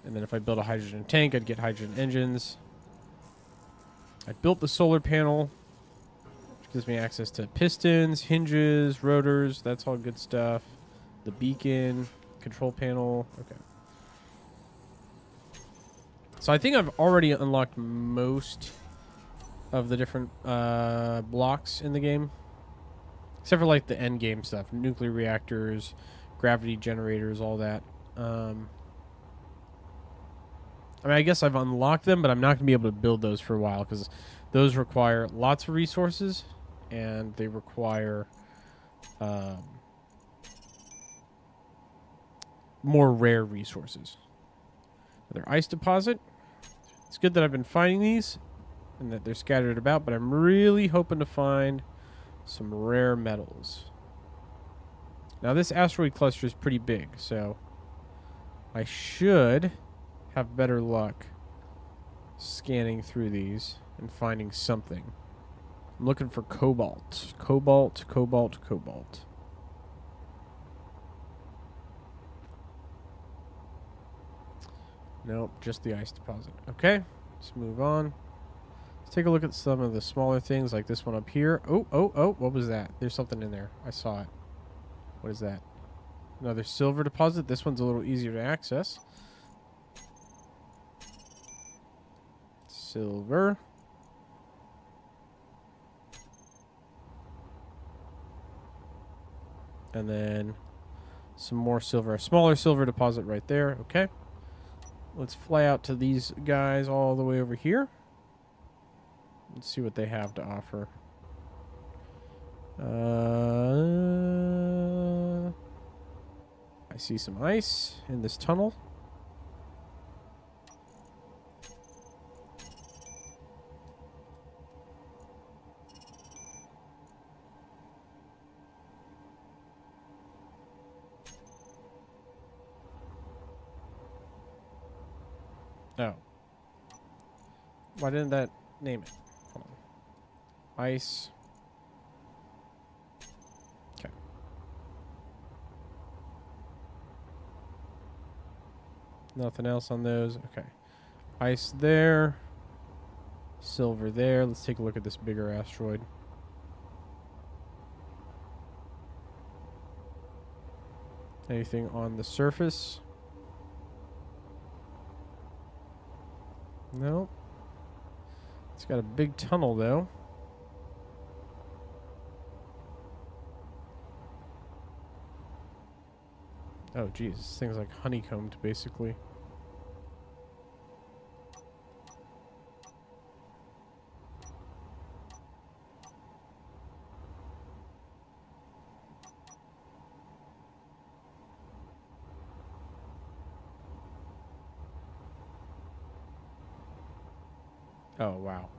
S1: And then if I build a hydrogen tank, I'd get hydrogen engines. I built the solar panel, which gives me access to pistons, hinges, rotors. That's all good stuff. The beacon, control panel. Okay. So I think I've already unlocked most of the different blocks in the game. Except for like the end game stuff. Nuclear reactors, gravity generators, all that. I mean, I guess I've unlocked them, but I'm not going to be able to build those for a while because those require lots of resources and they require more rare resources. Another ice deposit. It's good that I've been finding these and that they're scattered about, but I'm really hoping to find some rare metals. Now this asteroid cluster is pretty big, so I should have better luck scanning through these and finding something. I'm looking for cobalt. Cobalt, cobalt, cobalt. Nope, just the ice deposit. Okay, let's move on. take a look at some of the smaller things like this one up here. Oh, oh, oh, what was that? There's something in there. I saw it. What is that? Another silver deposit. This one's a little easier to access. Silver. And then some more silver. A smaller silver deposit right there. Okay. Let's fly out to these guys all the way over here. Let's see what they have to offer. I see some ice in this tunnel. Oh. Why didn't that name it? Hold on. Ice. Okay. Nothing else on those. Okay. Ice there. Silver there. Let's take a look at this bigger asteroid. Anything on the surface? No. It's got a big tunnel, though. Oh, geez. This thing's like honeycombed, basically. Oh, wow.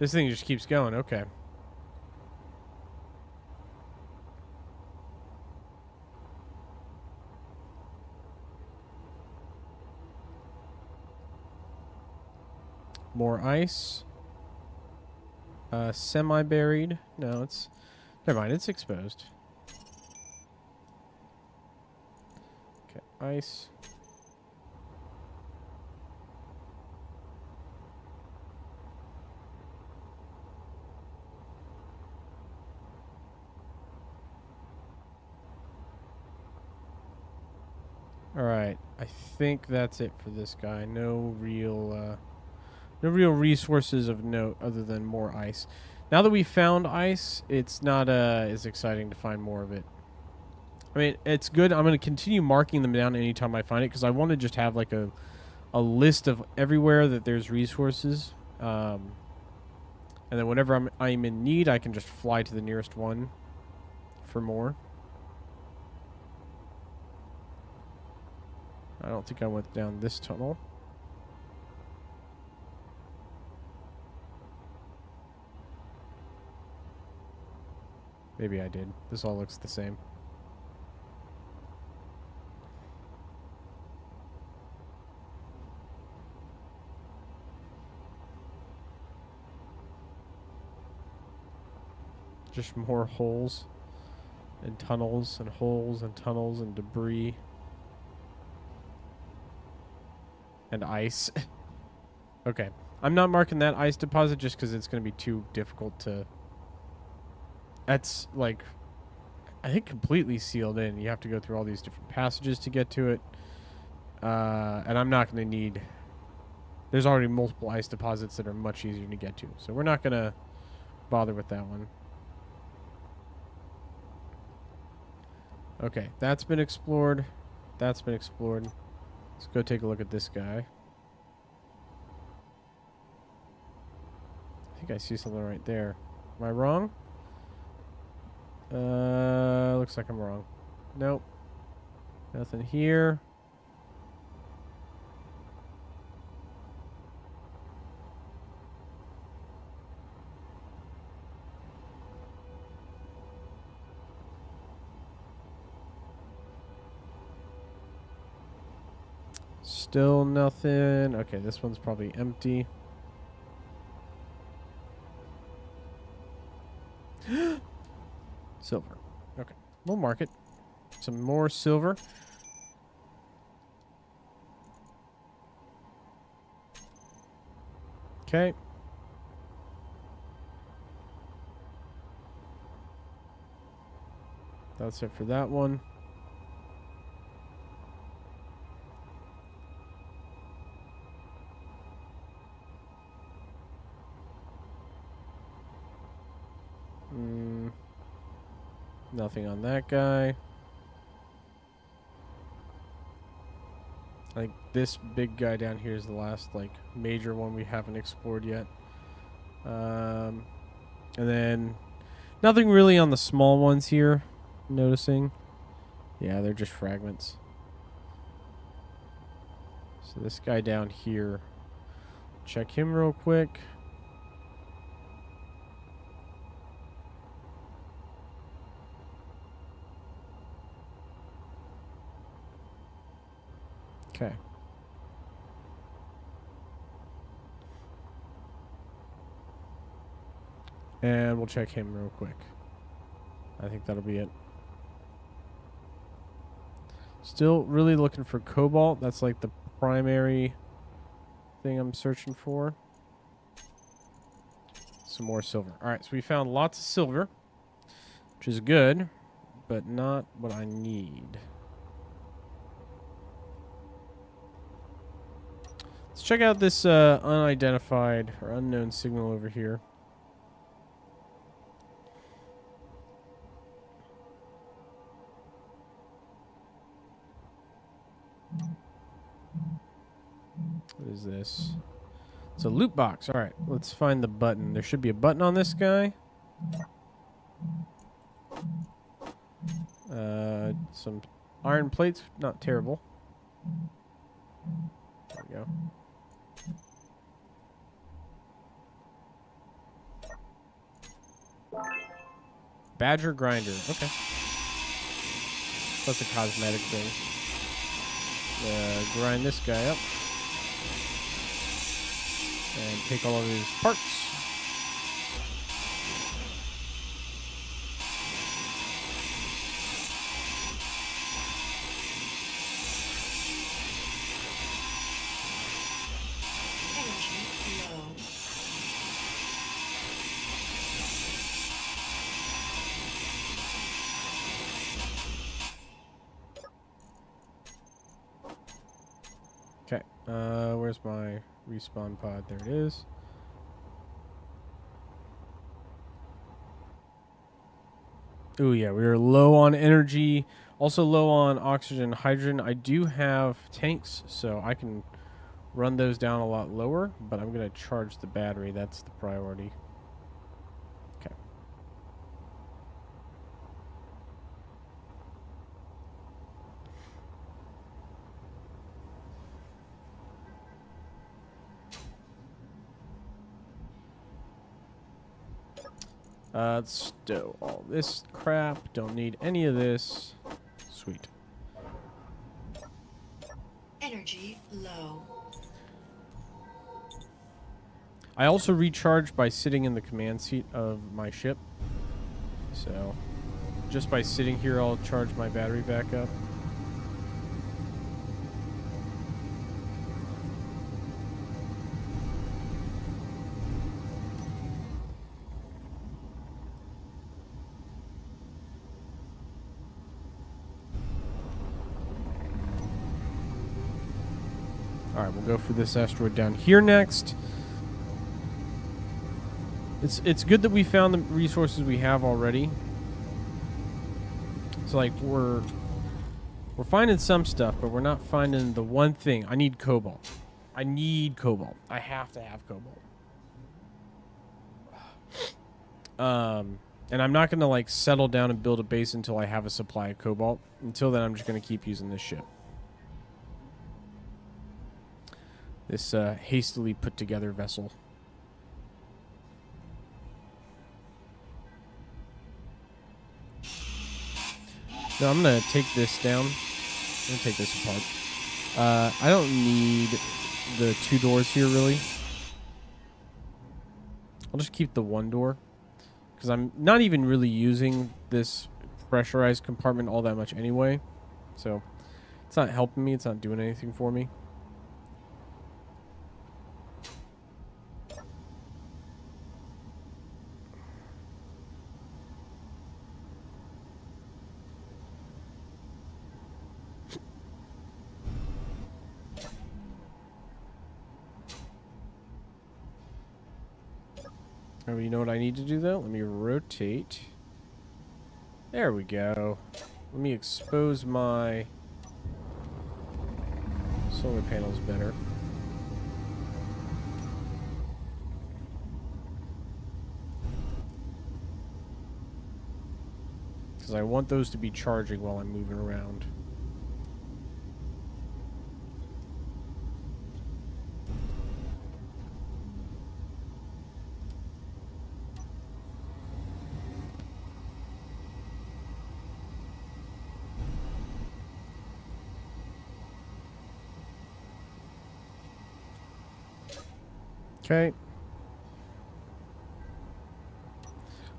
S1: This thing just keeps going. Okay. More ice. Semi-buried. No, it's... Never mind, it's exposed. Okay, ice. Alright, I think that's it for this guy. No real resources of note other than more ice. Now that we found ice, it's not as exciting to find more of it. I mean, it's good. I'm going to continue marking them down anytime I find it because I want to just have like a list of everywhere that there's resources. And then whenever I'm in need, I can just fly to the nearest one for more. I don't think I went down this tunnel. Maybe I did. This all looks the same. Just more holes and tunnels and holes and tunnels and debris. And ice. Okay. I'm not marking that ice deposit just because it's going to be too difficult to... That's, like, I think completely sealed in. You have to go through all these different passages to get to it. And I'm not going to need... There's already multiple ice deposits that are much easier to get to. So we're not going to bother with that one. Okay, that's been explored. That's been explored. Let's go take a look at this guy. I think I see something right there. Am I wrong? Looks like I'm wrong. Nope. Nothing here. Still nothing. Okay, this one's probably empty. Silver. Okay, we'll mark it. Some more silver. Okay. That's it for that one. Nothing on that guy. I think this big guy down here is the last like major one we haven't explored yet. And then nothing really on the small ones here. Noticing. Yeah, they're just fragments. So this guy down here. Check him real quick. Okay. And we'll check him real quick. I think that'll be it. Still really looking for cobalt. That's like the primary thing I'm searching for. Some more silver. All right, so we found lots of silver, which is good, but not what I need. Let's check out this unidentified or unknown signal over here. What is this? It's a loot box. All right, let's find the button. There should be a button on this guy. Some iron plates. Not terrible. There we go. Badger grinder. Okay. That's a cosmetic thing. Grind this guy up. And take all of his parts.
S2: Energy low.
S1: Okay. Where's my respawn pod? There it is. Oh yeah, we are low on energy. Also low on oxygen and hydrogen. I do have tanks, so I can run those down a lot lower, but I'm going to charge the battery. That's the priority. Okay. Let's stow all this crap. Don't need any of this. Sweet.
S2: Energy low.
S1: I also recharge by sitting in the command seat of my ship. So, just by sitting here, I'll charge my battery back up. Alright, we'll go for this asteroid down here next. It's good that we found the resources we have already. So like we're finding some stuff, but we're not finding the one thing. I need cobalt. I need cobalt. I have to have cobalt. And I'm not gonna like settle down and build a base until I have a supply of cobalt. Until then, I'm just gonna keep using this ship. This hastily put together vessel. No, I'm going to take this down. I'm going to take this apart. I don't need the 2 doors here, really. I'll just keep the 1 door. Because I'm not even really using this pressurized compartment all that much anyway. So, it's not helping me. It's not doing anything for me. Oh, you know what I need to do though? Let me rotate. There we go. Let me expose my solar panels better. Because I want those to be charging while I'm moving around. Okay.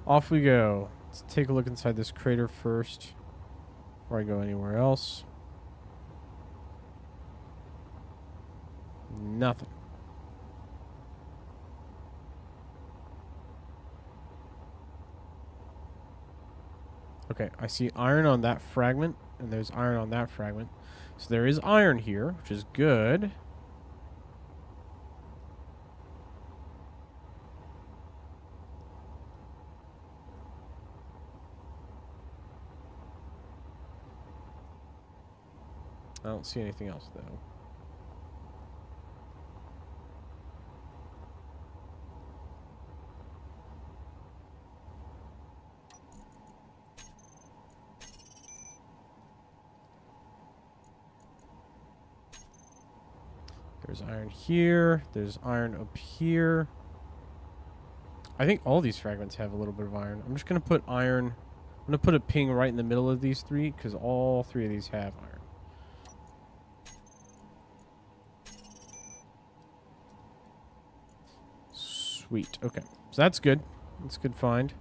S1: Off we go. Let's take a look inside this crater first before I go anywhere else. Nothing. Okay, I see iron on that fragment, and there's iron on that fragment. So there is iron here, which is good. I don't see anything else, though. There's iron here. There's iron up here. I think all these fragments have a little bit of iron. I'm just going to put iron. I'm going to put a ping right in the middle of these three because all three of these have iron. Sweet. Okay. So that's good. That's a good find.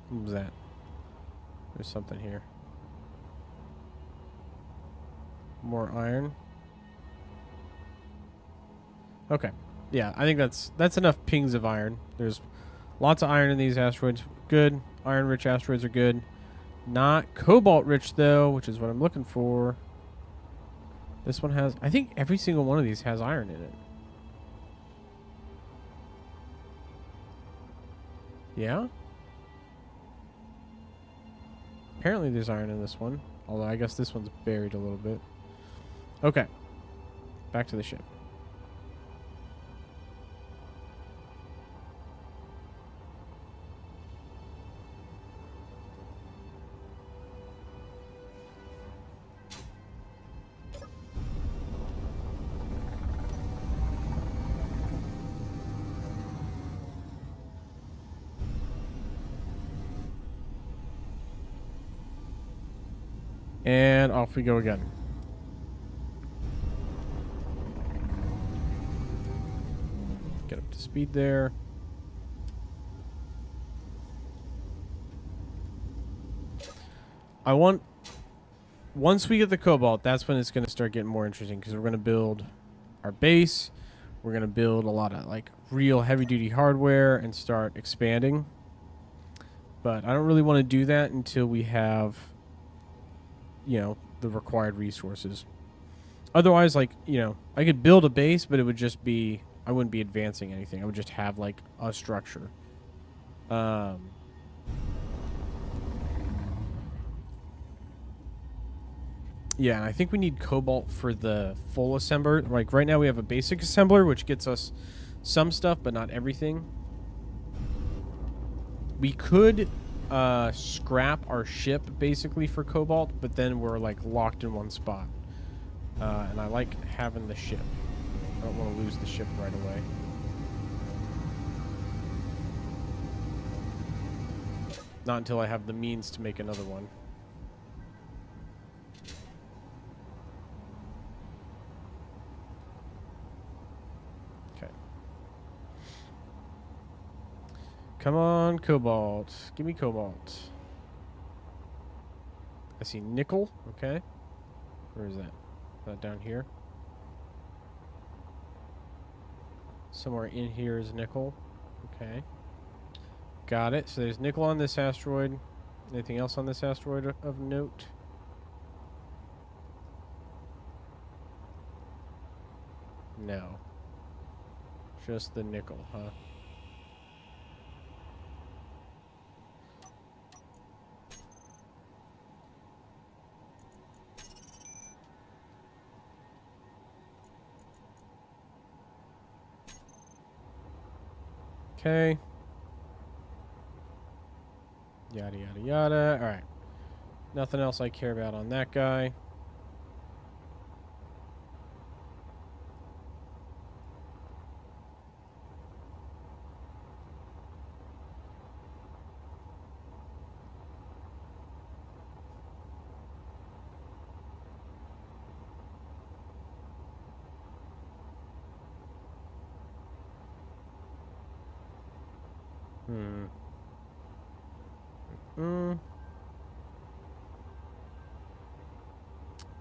S1: What was that? There's something here. More iron. Okay. Yeah, I think that's enough pings of iron. There's lots of iron in these asteroids. Good. Iron-rich asteroids are good. Not cobalt-rich, though, which is what I'm looking for. This one has... I think every single one of these has iron in it. Yeah? Apparently there's iron in this one. Although I guess this one's buried a little bit. Okay. Back to the ship. And off we go again. Get up to speed there. I want... Once we get the cobalt, that's when it's going to start getting more interesting because we're going to build our base. We're going to build a lot of like real heavy-duty hardware and start expanding. But I don't really want to do that until we have... you know, the required resources. Otherwise, like, you know, I could build a base, but it would just be, I wouldn't be advancing anything. I would just have, like, a structure. Yeah, and I think we need cobalt for the full assembler. Like, right now we have a basic assembler, which gets us some stuff, but not everything. We could... scrap our ship basically for cobalt, but then we're like locked in one spot. And I like having the ship. I don't want to lose the ship right away. Not until I have the means to make another one. Okay. Come on, cobalt. Give me cobalt. I see nickel. Okay. Where is that? Is that down here? Somewhere in here is nickel. Okay. Got it. So there's nickel on this asteroid. Anything else on this asteroid of note? No. Just the nickel, huh? Okay. Yada, yada, yada. All right. Nothing else I care about on that guy. Hmm.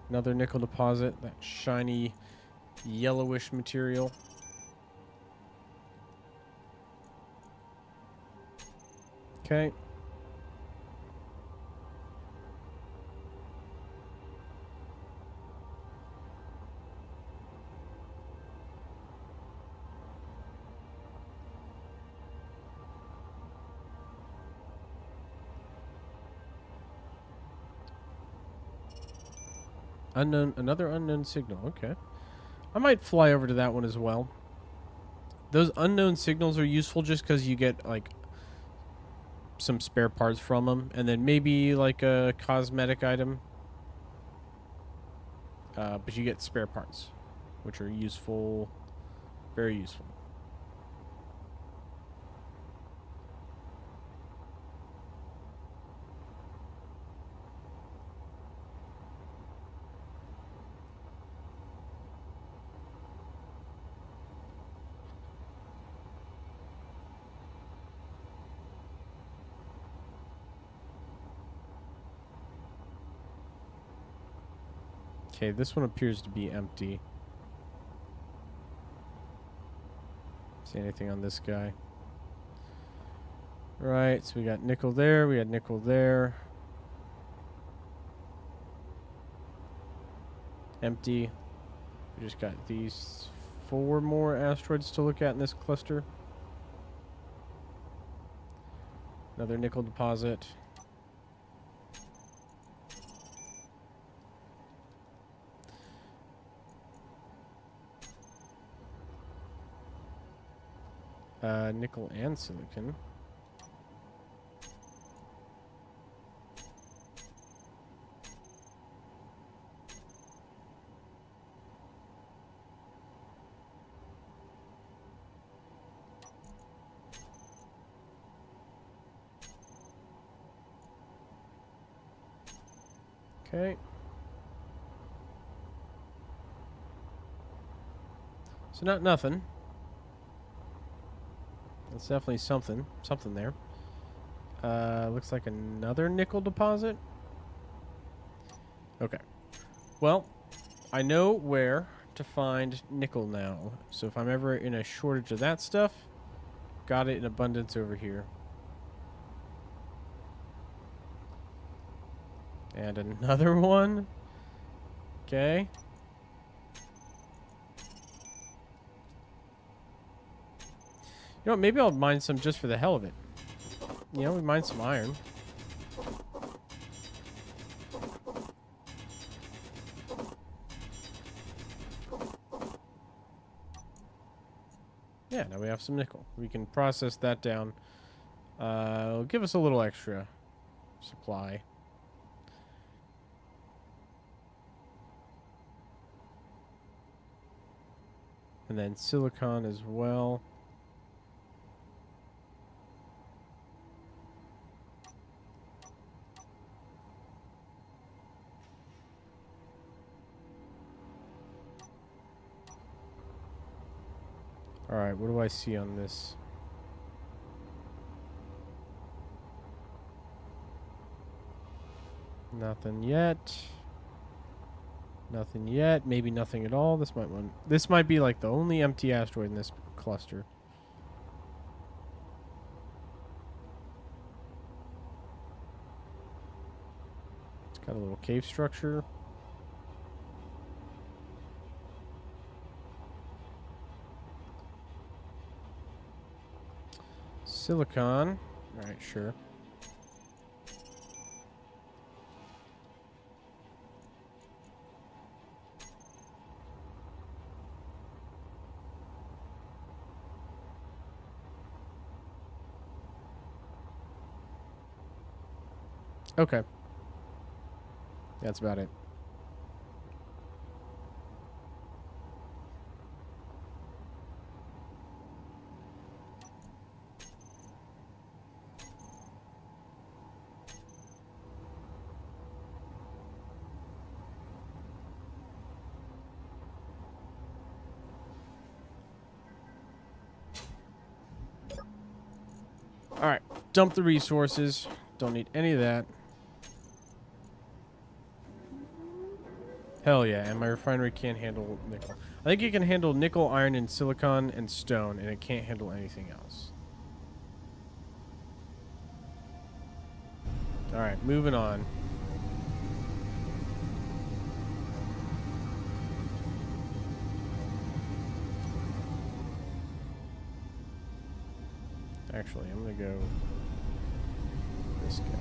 S1: Another nickel deposit. That shiny yellowish material. Okay. Another unknown signal. Okay. I might fly over to that one as well. Those unknown signals are useful just because you get, like, some spare parts from them. And then maybe, like, a cosmetic item. But you get spare parts, which are useful. Very useful. Okay, this one appears to be empty. See anything on this guy? Right, so we got nickel there, we had nickel there. Empty. We just got these 4 more asteroids to look at in this cluster. Another nickel deposit. Nickel and silicon. Okay. So not nothing. That's definitely something. Something there. Looks like another nickel deposit. Okay. Well, I know where to find nickel now. So if I'm ever in a shortage of that stuff, got it in abundance over here. And another one. Okay. You know what, maybe I'll mine some just for the hell of it. You know, we mine some iron. Yeah, now we have some nickel. We can process that down. It'll give us a little extra supply. And then silicon as well. Alright, what do I see on this? Nothing yet. Nothing yet. Maybe nothing at all. This might be like the only empty asteroid in this cluster. It's got a little cave structure. Silicon. All right, sure. Okay. That's about it. All right. Dump the resources. Don't need any of that. Hell yeah, and my refinery can't handle nickel. I think it can handle nickel, iron, and silicon, and stone, and it can't handle anything else. Alright, moving on. Actually, I'm going to go this guy.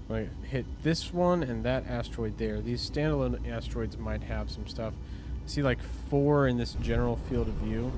S1: Like, hit this one and that asteroid there. These standalone asteroids might have some stuff. I see like 4 in this general field of view.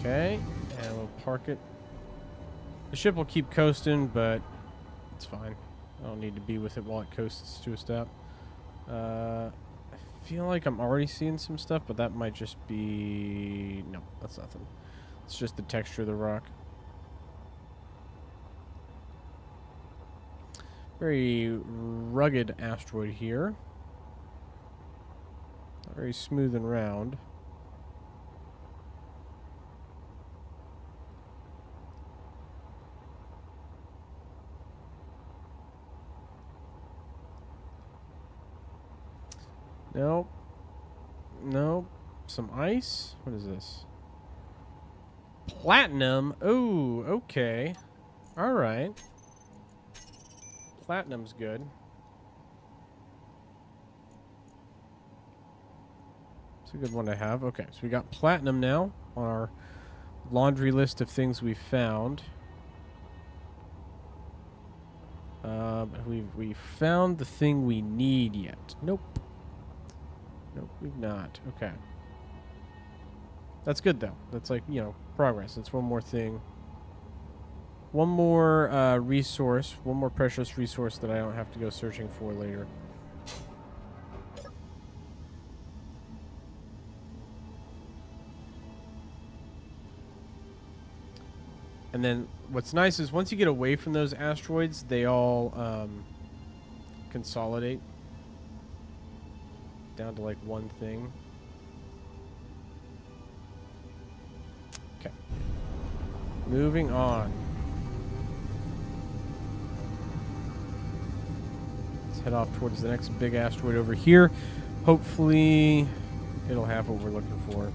S1: Okay, and we'll park it. The ship will keep coasting, but it's fine. I don't need to be with it while it coasts to a stop. I feel like I'm already seeing some stuff, but that might just be... No, that's nothing. It's just the texture of the rock. Very rugged asteroid here. Not very smooth and round. Nope. Nope. Some ice? What is this? Platinum? Oh, okay. Alright. Platinum's good. It's a good one to have. Okay, so we got platinum now on our laundry list of things we found. But we found the thing we need yet. Nope. Nope, we've not. Okay. That's good, though. That's like, you know, progress. That's one more thing. One more resource. One more precious resource that I don't have to go searching for later. And then what's nice is once you get away from those asteroids, they all consolidate down to like one thing. Okay. Moving on. Let's head off towards the next big asteroid over here. Hopefully it'll have what we're looking for.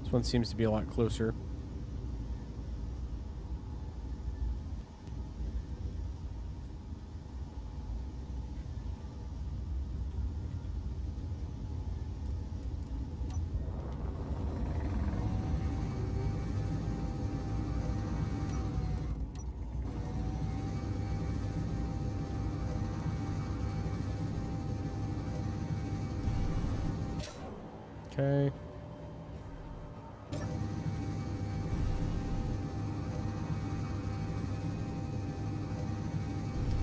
S1: This one seems to be a lot closer. Okay.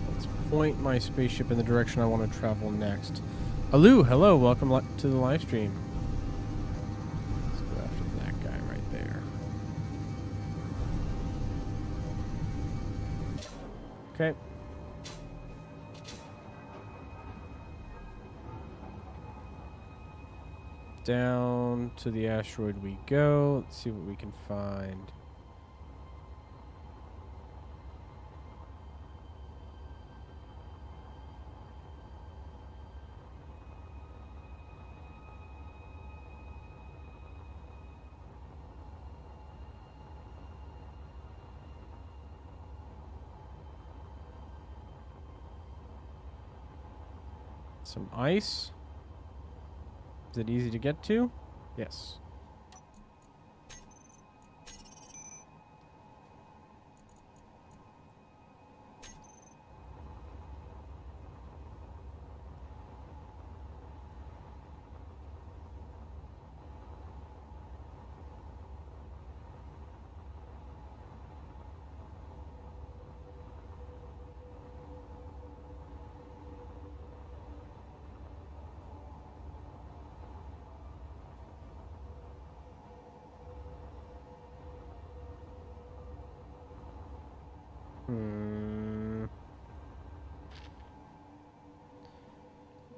S1: Let's point my spaceship in the direction I want to travel next. Alu, hello, welcome to the live stream. Let's go after that guy right there. Okay. Down to the asteroid we go. Let's see what we can find. Some ice. Is it easy to get to? Yes.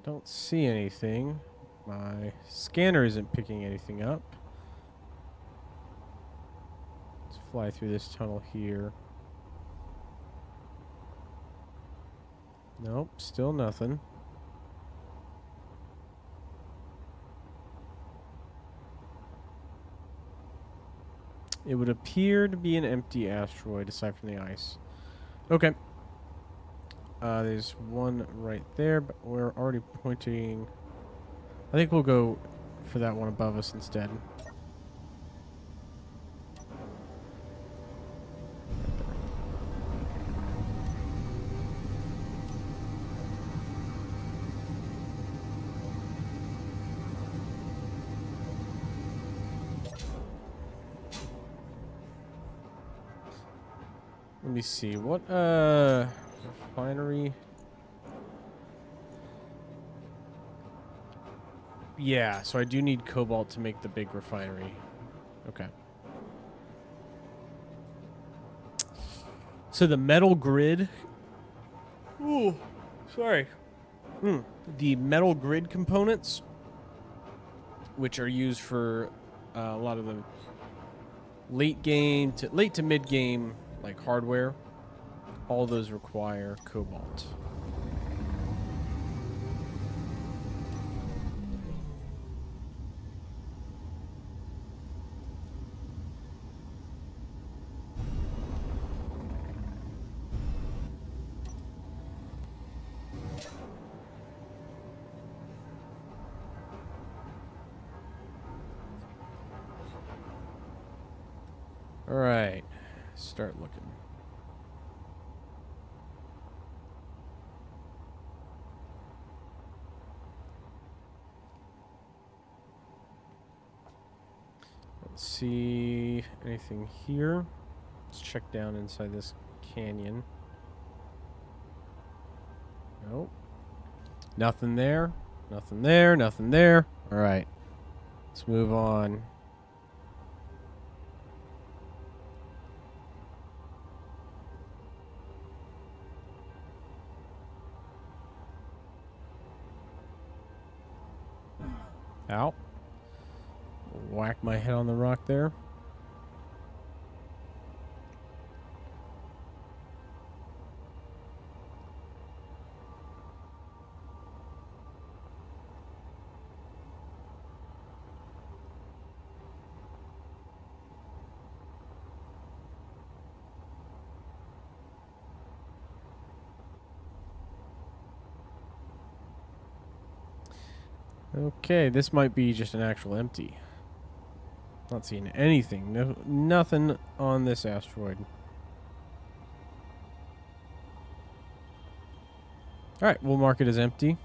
S1: Don't see anything. My scanner isn't picking anything up. Let's fly through this tunnel here. Nope, still nothing. It would appear to be an empty asteroid aside from the ice. Okay. There's one right there, but we're already pointing. I think we'll go for that one above us instead. Let me see. What refinery? Yeah, so I do need cobalt to make the big refinery. Okay. So the metal grid. Ooh, sorry. The metal grid components, which are used for a lot of the late to mid game like hardware, all those require cobalt. All right, start looking. Let's see anything here. Let's check down inside this canyon. Nope. Nothing there. Nothing there. Nothing there. All right. Let's move on. Ow. Whack my head on the rock there. Okay, this might be just an actual empty. Not seeing anything. No, nothing on this asteroid. All right, we'll mark it as empty.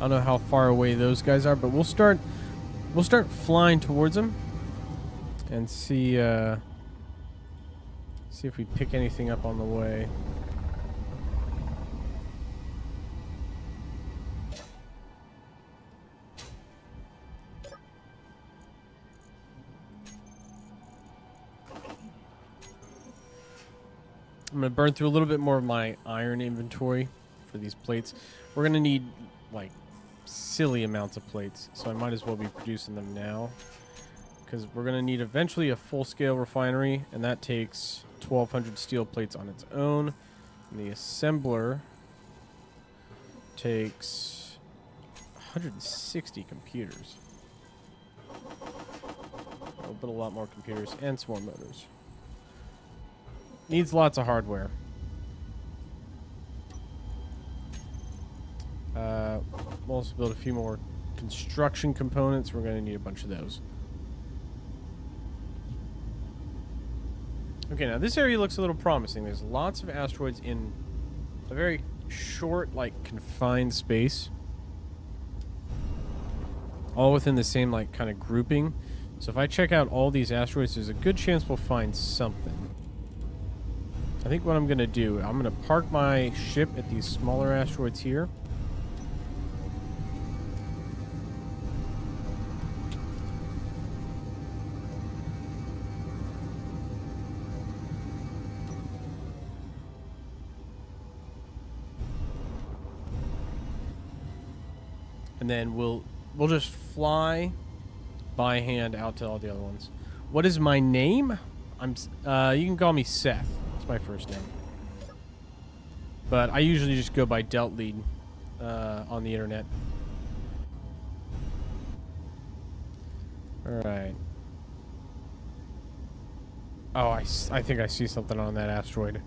S1: don't know how far away those guys are, but we'll start flying towards them and see if we pick anything up on the way. I'm going to burn through a little bit more of my iron inventory for these plates. We're going to need, like, silly amounts of plates, so I might as well be producing them now. Because we're going to need eventually a full-scale refinery, and that takes 1,200 steel plates on its own. And the assembler takes 160 computers. But a lot more computers and some more motors. Needs lots of hardware. We'll also build a few more construction components. We're going to need a bunch of those. Okay, now this area looks a little promising. There's lots of asteroids in a very short, like, confined space. All within the same, like, kind of grouping. So if I check out all these asteroids, there's a good chance we'll find something. I think what I'm going to do, I'm going to park my ship at these smaller asteroids here. And then we'll just fly by hand out to all the other ones. What is my name? You can call me Seth. That's my first name. But I usually just go by Delt Lead on the internet. All right. Oh, I think I see something on that asteroid.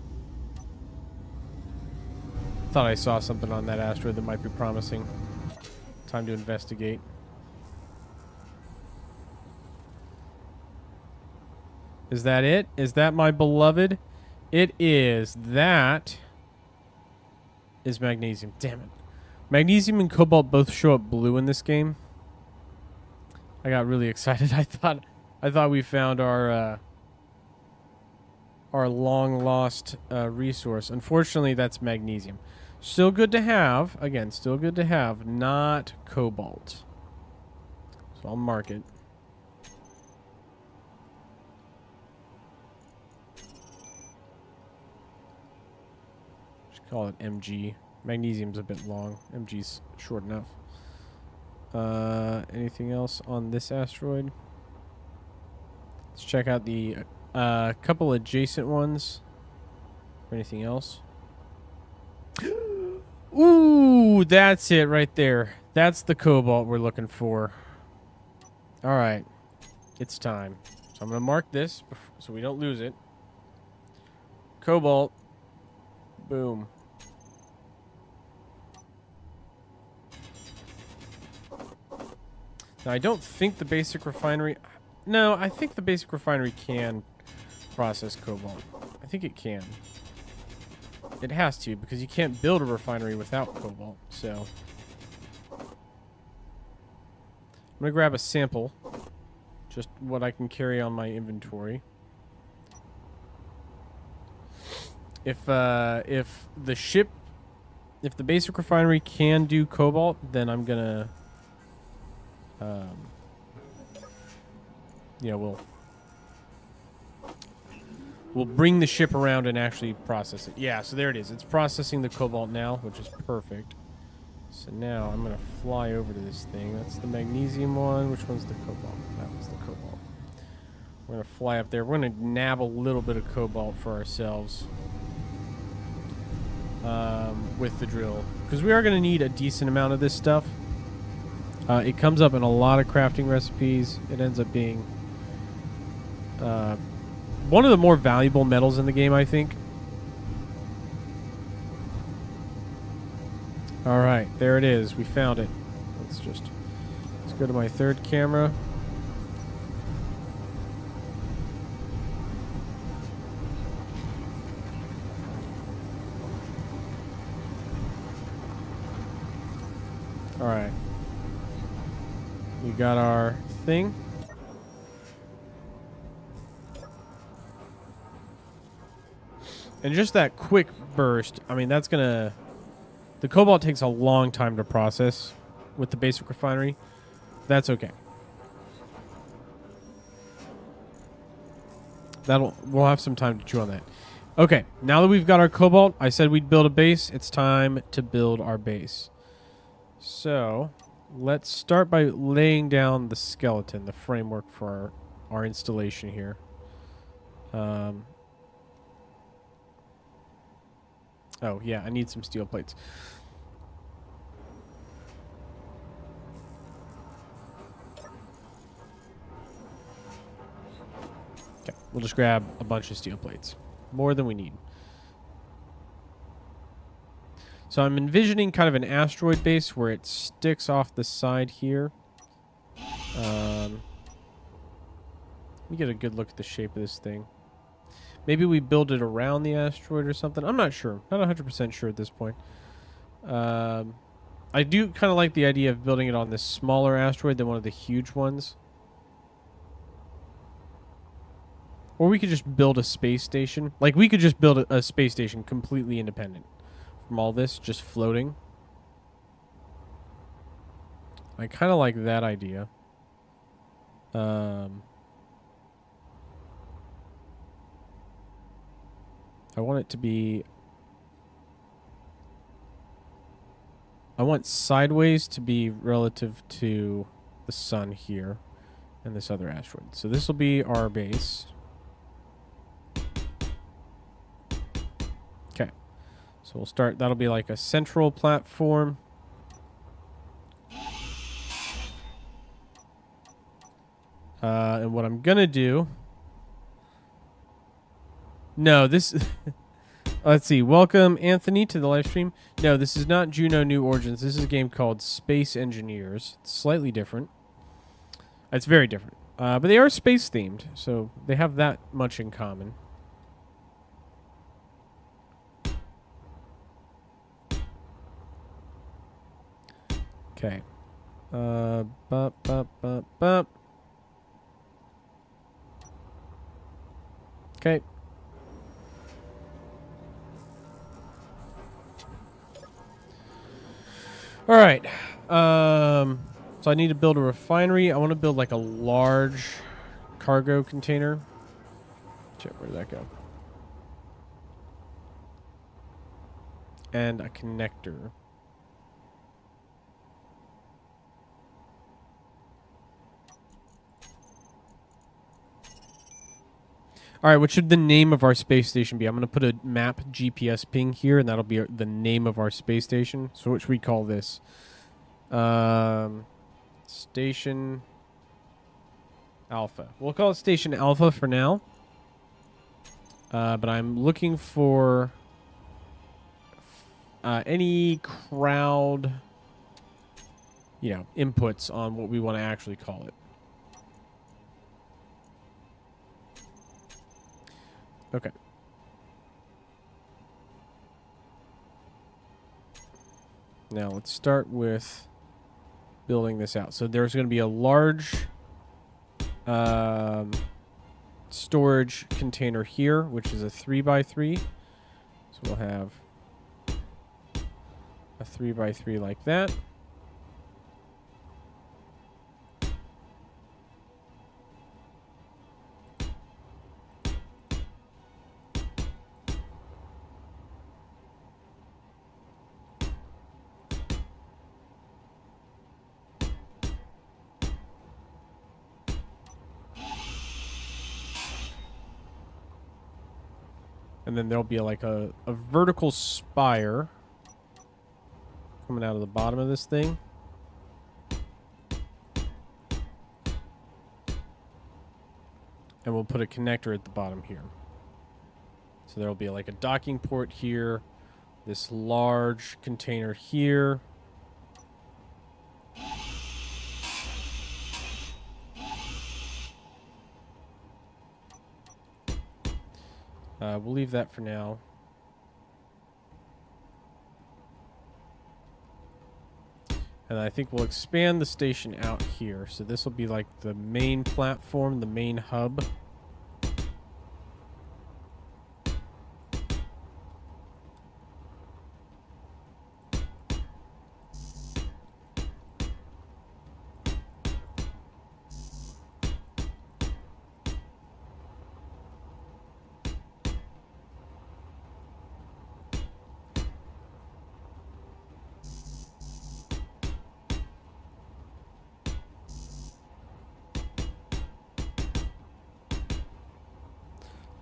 S1: Thought I saw something on that asteroid that might be promising. Time to investigate. Is that it? Is that my beloved? It is. That is magnesium. Damn it. Magnesium and cobalt both show up blue in this game. I got really excited. I thought we found our long lost resource. Unfortunately, that's magnesium. Still good to have. Again, still good to have. Not cobalt. So I'll mark it. Just call it MG. Magnesium's a bit long. MG's short enough. Anything else on this asteroid? Let's check out the couple adjacent ones. For anything else? Ooh, that's it right there. That's the cobalt we're looking for. All right. It's time. So I'm going to mark this so we don't lose it. Cobalt. Boom. Now, I don't think the basic refinery... No, I think the basic refinery can process cobalt. I think it can. It has to, because you can't build a refinery without cobalt, so... I'm going to grab a sample. Just what I can carry on my inventory. If the basic refinery can do cobalt, then I'm going to... we'll bring the ship around and actually process it. Yeah, so there it is. It's processing the cobalt now, which is perfect. So now I'm going to fly over to this thing. That's the magnesium one. Which one's the cobalt? That was the cobalt. We're going to fly up there. We're going to nab a little bit of cobalt for ourselves with the drill. Because we are going to need a decent amount of this stuff. It comes up in a lot of crafting recipes. It ends up being... one of the more valuable metals in the game, I think. All right, there it is. We found it. Let's go to my third camera. All right. We got our thing. And just that quick burst, I mean, that's going to... The cobalt takes a long time to process with the basic refinery. That's okay. We'll have some time to chew on that. Okay, now that we've got our cobalt, I said we'd build a base. It's time to build our base. So, let's start by laying down the skeleton, the framework for our installation here. Oh, yeah, I need some steel plates. Okay, we'll just grab a bunch of steel plates. More than we need. So I'm envisioning kind of an asteroid base where it sticks off the side here. Let me get a good look at the shape of this thing. Maybe we build it around the asteroid or something. I'm not sure. Not 100% sure at this point. I do kind of like the idea of building it on this smaller asteroid than one of the huge ones. Or we could just build a space station. Like, we could just build a space station completely independent from all this, just floating. I kind of like that idea. I want it to be... I want sideways to be relative to the sun here and this other asteroid. So this will be our base. Okay. So we'll start, that'll be like a central platform. And what I'm going to do... No, this... Let's see. Welcome, Anthony, to the live stream. No, this is not Juno New Origins. This is a game called Space Engineers. It's slightly different. It's very different. But they are space-themed, so they have that much in common. Okay. Okay. All right. So I need to build a refinery. I want to build like a large cargo container. Check, where did that go? And a connector. All right, what should the name of our space station be? I'm going to put a map GPS ping here, and that'll be the name of our space station. So what should we call this? Station Alpha. We'll call it Station Alpha for now. But I'm looking for any crowd, inputs on what we want to actually call it. Okay. Now let's start with building this out. So there's going to be a large storage container here, which is a 3x3. So we'll have a 3x3 like that. And then there'll be like a vertical spire coming out of the bottom of this thing. And we'll put a connector at the bottom here. So there'll be like a docking port here, this large container here. We'll leave that for now. And I think we'll expand the station out here. So this will be like the main platform, the main hub.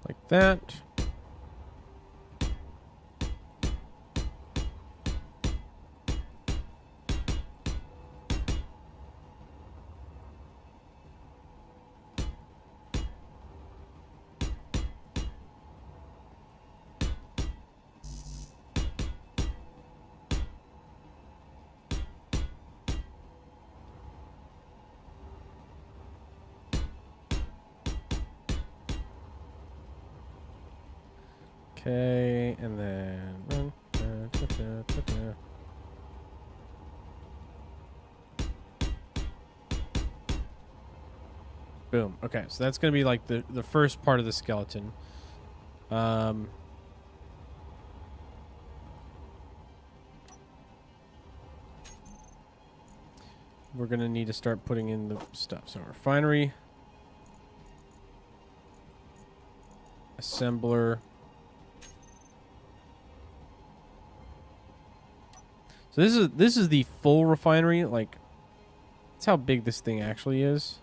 S1: Like that. Okay, and then boom. Okay, so that's gonna be like the first part of the skeleton. We're gonna need to start putting in the stuff. So refinery, assembler. So this is the full refinery. Like, that's how big this thing actually is.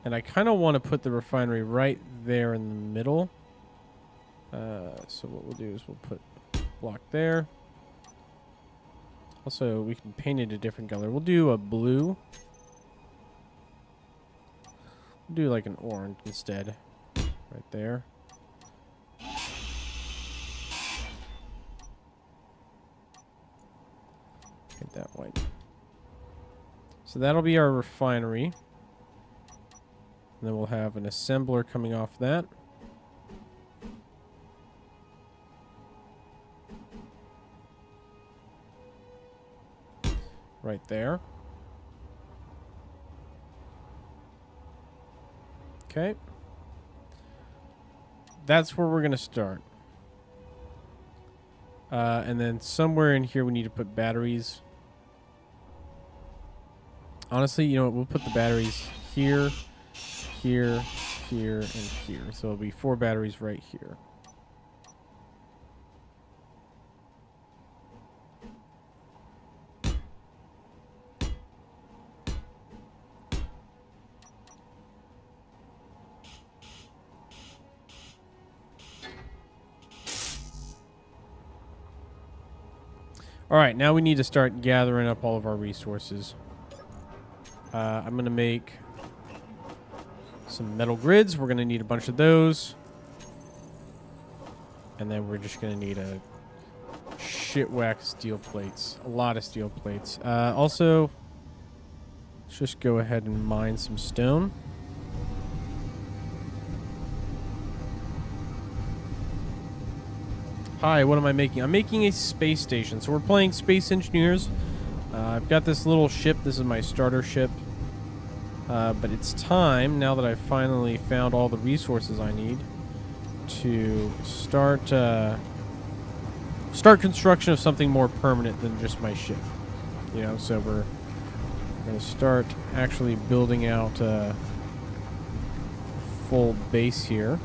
S1: And I kind of want to put the refinery right there in the middle. So what we'll do is we'll put block there. Also, we can paint it a different color. We'll do a blue. We'll do like an orange instead. Right there. Get that white. So that'll be our refinery. And then we'll have an assembler coming off that. Right there. Okay. That's where we're going to start. And then somewhere in here we need to put batteries. Honestly, you know what? We'll put the batteries here, here, here, and here. So it'll be 4 batteries right here. All right, now we need to start gathering up all of our resources. I'm going to make some metal grids. We're going to need a bunch of those. And then we're just going to need a shit whack of steel plates. A lot of steel plates. Also, let's just go ahead and mine some stone. Hi, what am I making? I'm making a space station. So we're playing Space Engineers. I've got this little ship. This is my starter ship. But it's time, now that I've finally found all the resources I need, to start construction of something more permanent than just my ship. You know, so we're going to start actually building out a full base here.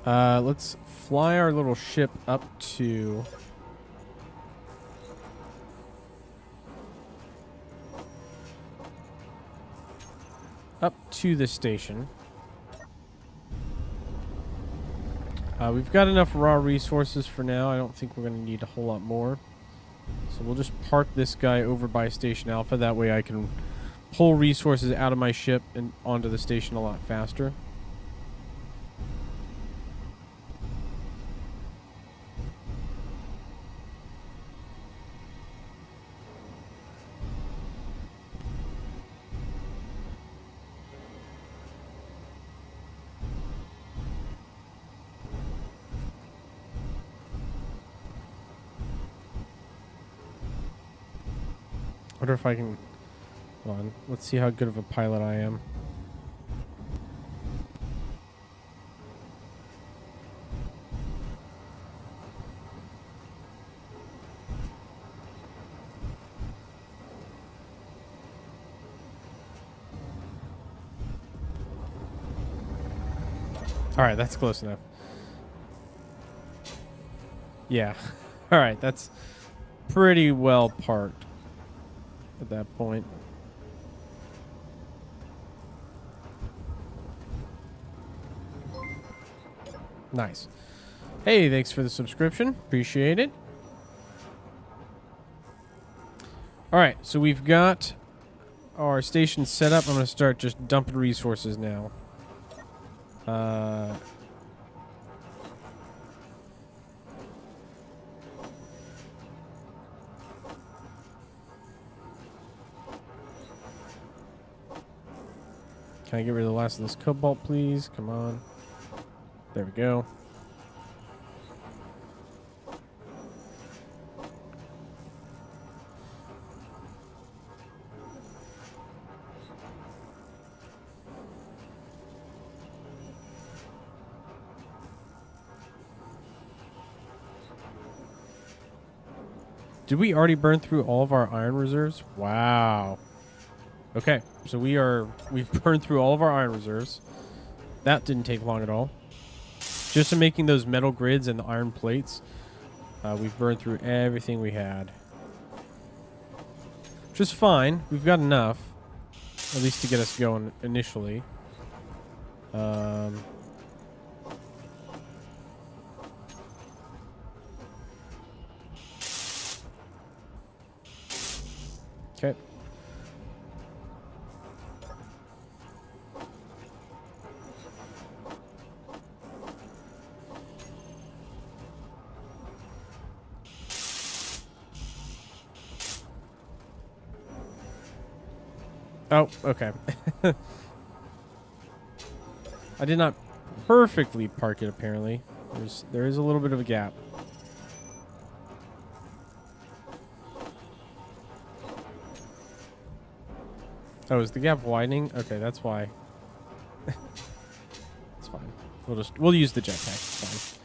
S1: Let's fly our little ship up to... the station. We've got enough raw resources for now. I don't think we're going to need a whole lot more. So we'll just park this guy over by Station Alpha. That way I can pull resources out of my ship and onto the station a lot faster. I wonder if I can... Hold on. Let's see how good of a pilot I am. Alright, that's close enough. Yeah. Alright, that's pretty well parked at that point. Nice. Hey, thanks for the subscription. Appreciate it. Alright, so we've got our station set up. I'm going to start just dumping resources now. Can I get rid of the last of this cobalt, please? Come on. There we go. Did we already burn through all of our iron reserves? Wow. Okay, so we've burned through all of our iron reserves. That didn't take long at all. Just in making those metal grids and the iron plates, we've burned through everything we had. Which is fine. We've got enough, at least to get us going initially. Okay. Oh, okay. I did not perfectly park it, apparently. There is a little bit of a gap. Oh, is the gap widening? Okay, that's why. It's fine. We'll use the jetpack. It's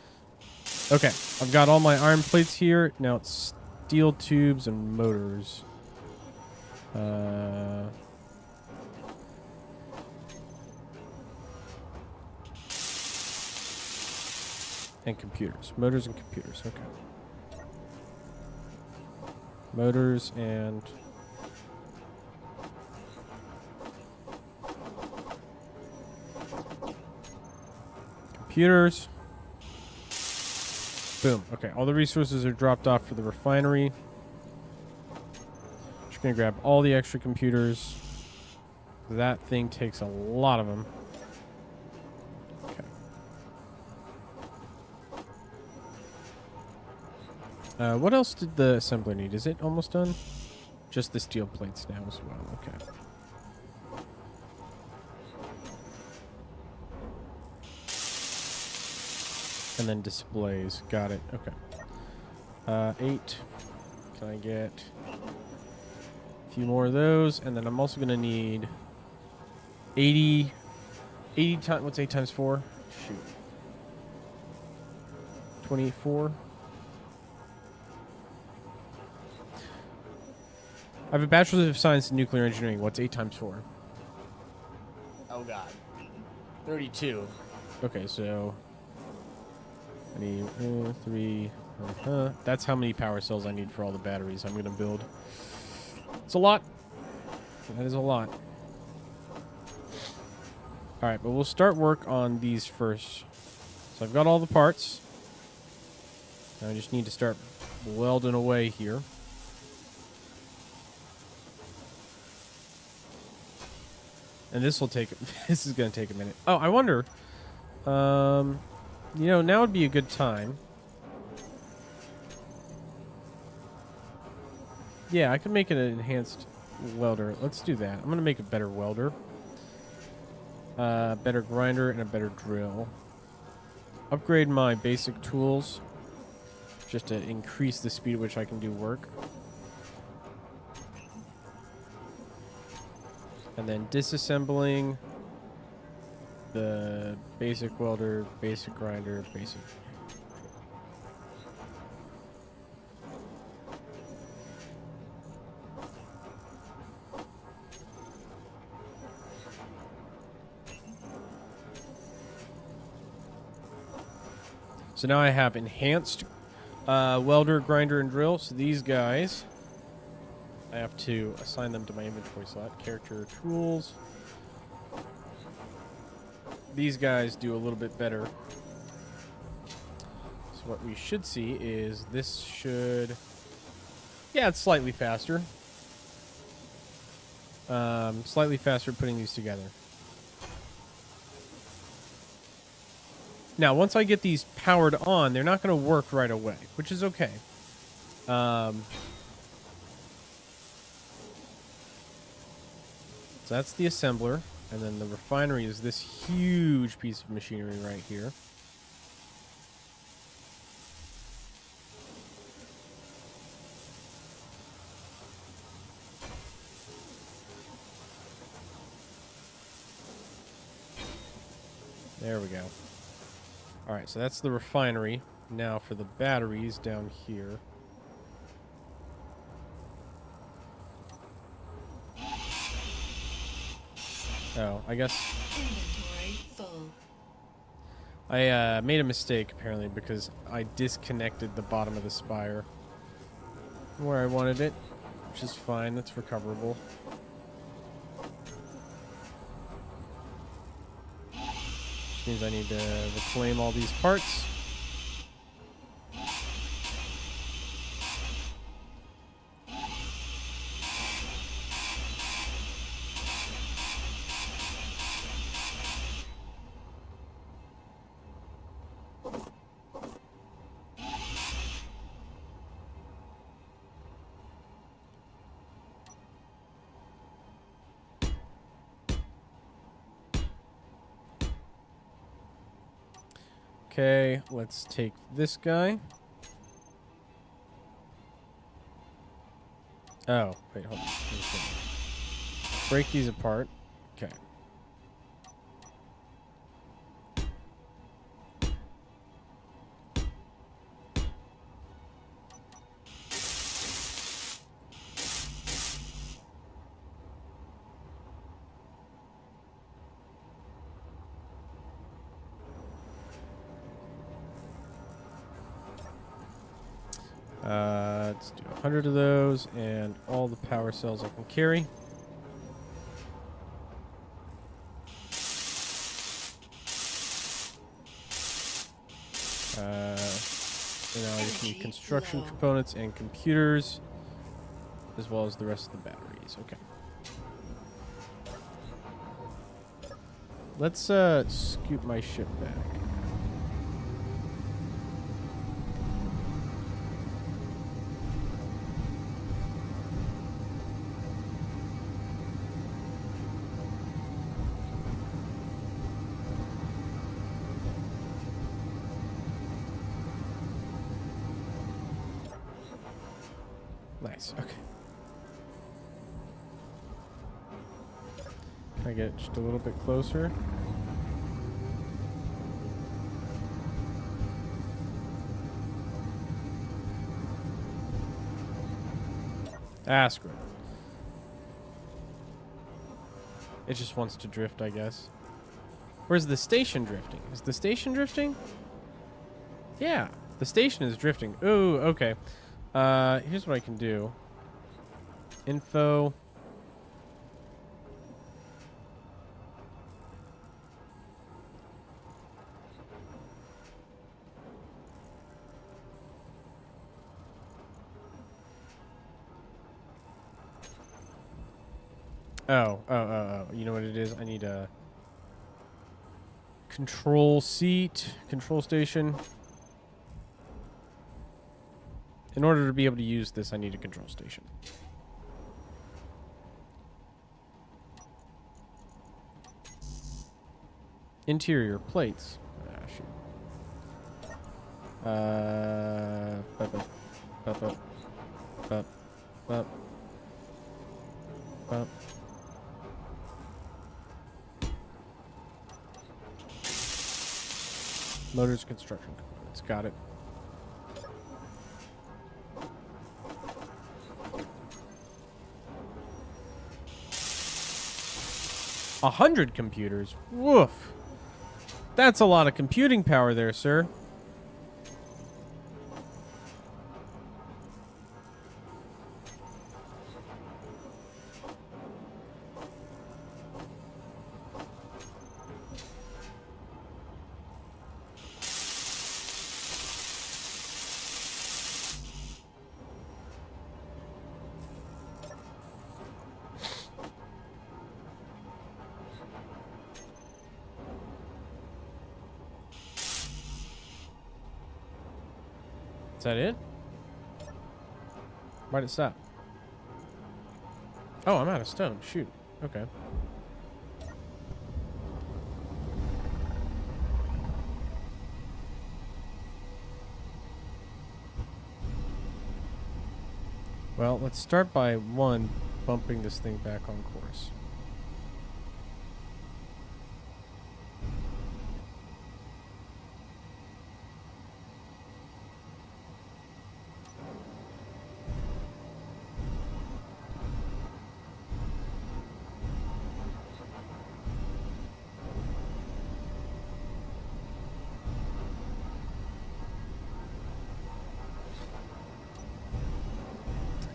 S1: fine. Okay, I've got all my iron plates here. Now it's steel tubes and motors. And computers. Motors and computers. Okay. Motors and... computers. Boom. Okay, all the resources are dropped off for the refinery. Just gonna grab all the extra computers. That thing takes a lot of them. What else did the assembler need? Is it almost done? Just the steel plates now as well. Okay. And then displays. Got it. Okay. 8. Can I get a few more of those? And then I'm also going to need 80 times... What's 8 times 4? Shoot. 24. I have a Bachelor's of Science in Nuclear Engineering. What's 8 times 4?
S3: Oh, God. 32.
S1: Okay, so I need 3. That's how many power cells I need for all the batteries I'm going to build. It's a lot. That is a lot. All right, but we'll start work on these first. So I've got all the parts. Now I just need to start welding away here. And this will take... This is going to take a minute. Oh, I wonder... you know, now would be a good time. Yeah, I could make an enhanced welder. Let's do that. I'm going to make a better welder. Better grinder and a better drill. Upgrade my basic tools just to increase the speed at which I can do work. And then disassembling the basic welder, basic grinder, basic... So now I have enhanced welder, grinder, and drill. So these guys, I have to assign them to my inventory slot. Character tools. These guys do a little bit better. So what we should see is this should... Yeah, it's slightly faster. Slightly faster putting these together. Now, once I get these powered on, they're not going to work right away, which is okay. So that's the assembler. And then the refinery is this huge piece of machinery right here. There we go. All right, so that's the refinery. Now for the batteries down here. Oh, I guess
S2: Inventory full.
S1: I made a mistake apparently because I disconnected the bottom of the spire where I wanted it, which is fine. That's recoverable. Which means I need to reclaim all these parts. Okay, let's take this guy. Oh, wait, hold on. Break these apart. Okay. Let's do 100 of those and all the power cells I can carry. So now I just need construction components and computers, as well as the rest of the batteries. Okay. Let's scoot my ship back. Nice. Okay. Can I get just a little bit closer? Ah, screw it. It just wants to drift, I guess. Where's the station drifting? Is the station drifting? Yeah, the station is drifting. Ooh, okay. Here's what I can do. Info. Oh. You know what it is? I need a control seat, control station. In order to be able to use this, I need a control station. Interior plates. Ah, shoot. Bup, bup, bup, bup, bup, bup. Motors, construction components. Got it. A 100 computers. Woof. That's a lot of computing power there, sir. Is that it? Why'd it stop? Oh, I'm out of stone. Shoot. Okay. Well, let's start by bumping this thing back on course.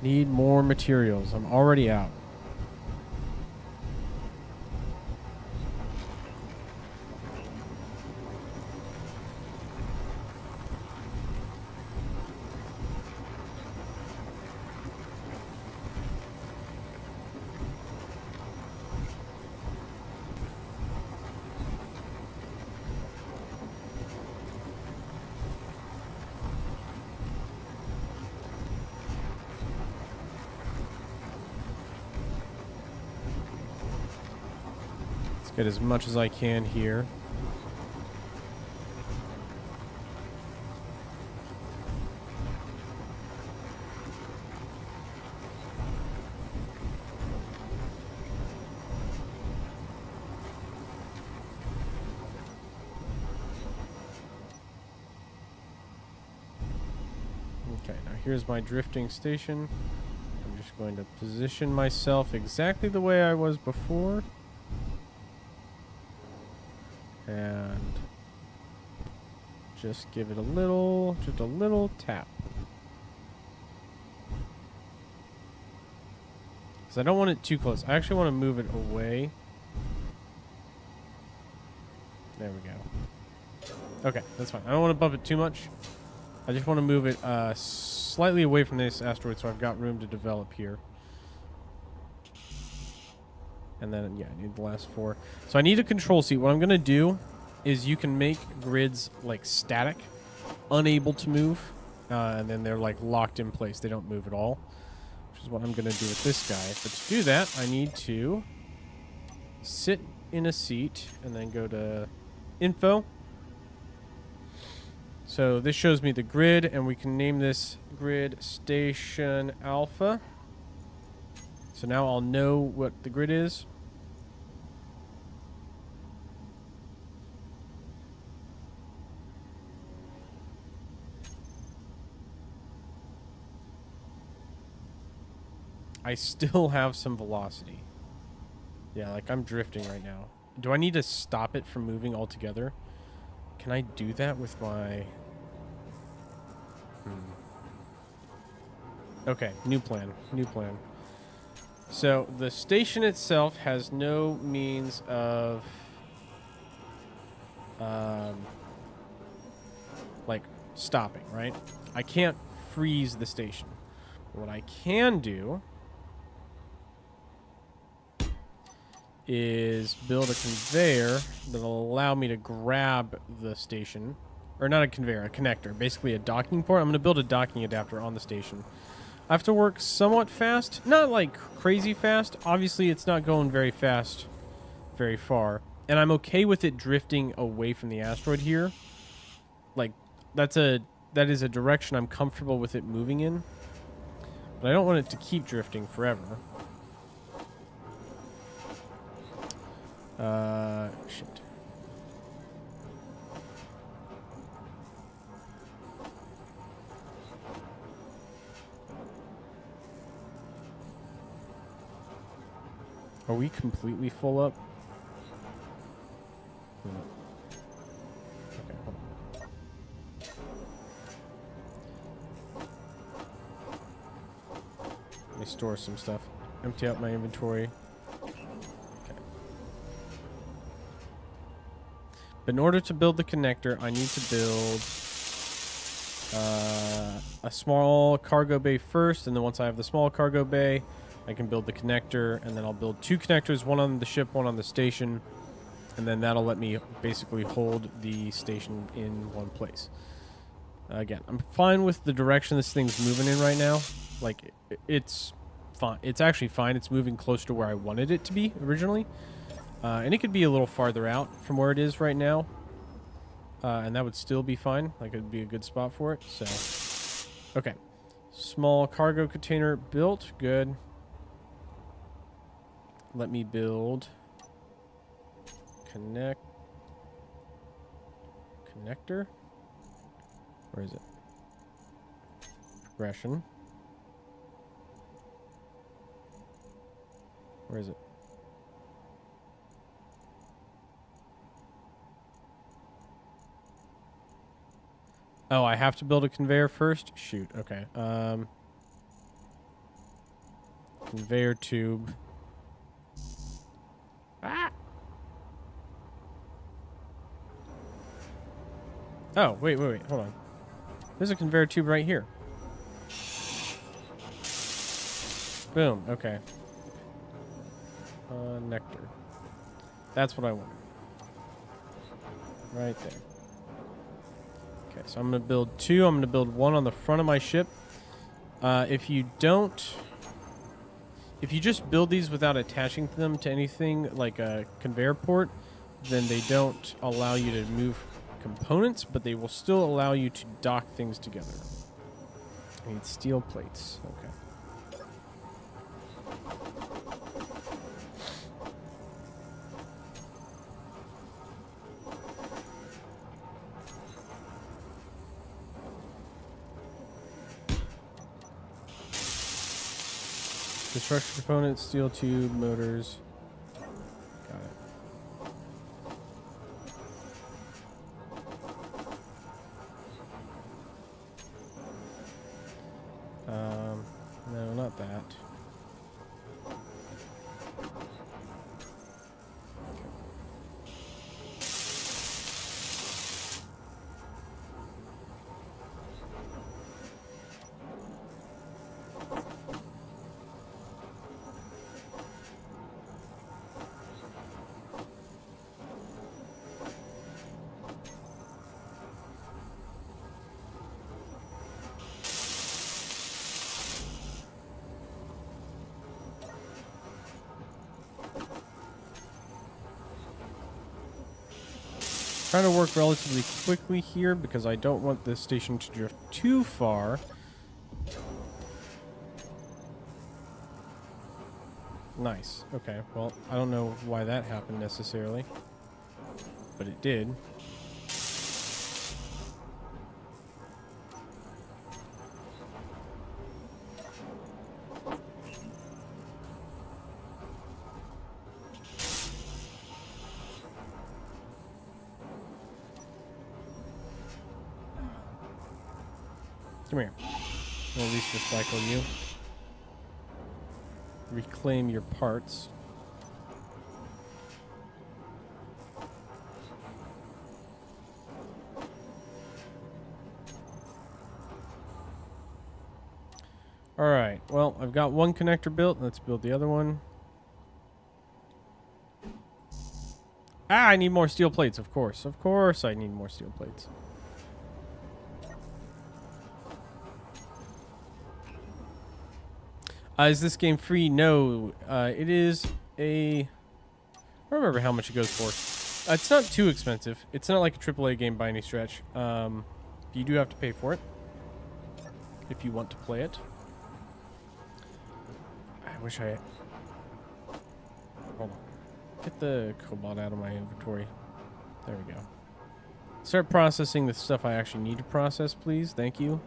S1: Need more materials. I'm already out. Get as much as I can here. Okay, now here's my drifting station. I'm just going to position myself exactly the way I was before. And just give it just a little tap. Because I don't want it too close. I actually want to move it away. There we go. Okay, that's fine. I don't want to bump it too much. I just want to move it slightly away from this asteroid so I've got room to develop here. And then, yeah, I need the last 4. So I need a control seat. What I'm going to do is you can make grids, like, static, unable to move, and then they're, like, locked in place. They don't move at all, which is what I'm going to do with this guy. But to do that, I need to sit in a seat and then go to Info. So this shows me the grid, and we can name this grid Station Alpha. So now I'll know what the grid is. I still have some velocity. Yeah, like I'm drifting right now. Do I need to stop it from moving altogether? Can I do that with my... Okay, new plan. New plan. So the station itself has no means of, like stopping. Right? I can't freeze the station. What I can do is build a conveyor that'll allow me to grab the station. Or not a conveyor, a connector. Basically a docking port. I'm going to build a docking adapter on the station. I have to work somewhat fast. Not like crazy fast. Obviously, it's not going very fast very far. And I'm okay with it drifting away from the asteroid here. Like, that is a direction I'm comfortable with it moving in. But I don't want it to keep drifting forever. Shit. Are we completely full up? No. Okay, hold on. Let me store some stuff. Empty out my inventory. Okay. But in order to build the connector, I need to build a small cargo bay first, and then once I have the small cargo bay, I can build the connector, and then I'll build 2 connectors, one on the ship, one on the station, and then that'll let me basically hold the station in one place. Again, I'm fine with the direction this thing's moving in right now. Like, it's fine. It's actually fine. It's moving close to where I wanted it to be originally. And it could be a little farther out from where it is right now. And that would still be fine. Like, it would be a good spot for it. So, okay. Small cargo container built. Good. Let me build connector. Where is it? Progression. Where is it? Oh, I have to build a conveyor first? Shoot, okay. Conveyor tube. Ah! Oh, wait, hold on. There's a conveyor tube right here. Boom, okay. Nectar. That's what I want. Right there. Okay, so I'm going to build 2. I'm going to build 1 on the front of my ship. If you just build these without attaching them to anything like a conveyor port, then they don't allow you to move components, but they will still allow you to dock things together. I need steel plates. Okay. Construction components, steel tube, motors. Got it. No, not that. Trying to work relatively quickly here because I don't want this station to drift too far. Nice. Okay, well, I don't know why that happened necessarily, but it did. Come here. Or at least recycle you. Reclaim your parts. Alright, well, I've got one connector built. Let's build the other one. Ah, I need more steel plates, of course. Of course I need more steel plates. Is this game free? No. It is a... I don't remember how much it goes for. It's not too expensive. It's not like a AAA game by any stretch. You do have to pay for it if you want to play it. I wish I... Hold on. Get the cobalt out of my inventory. There we go. Start processing the stuff I actually need to process, please. Thank you.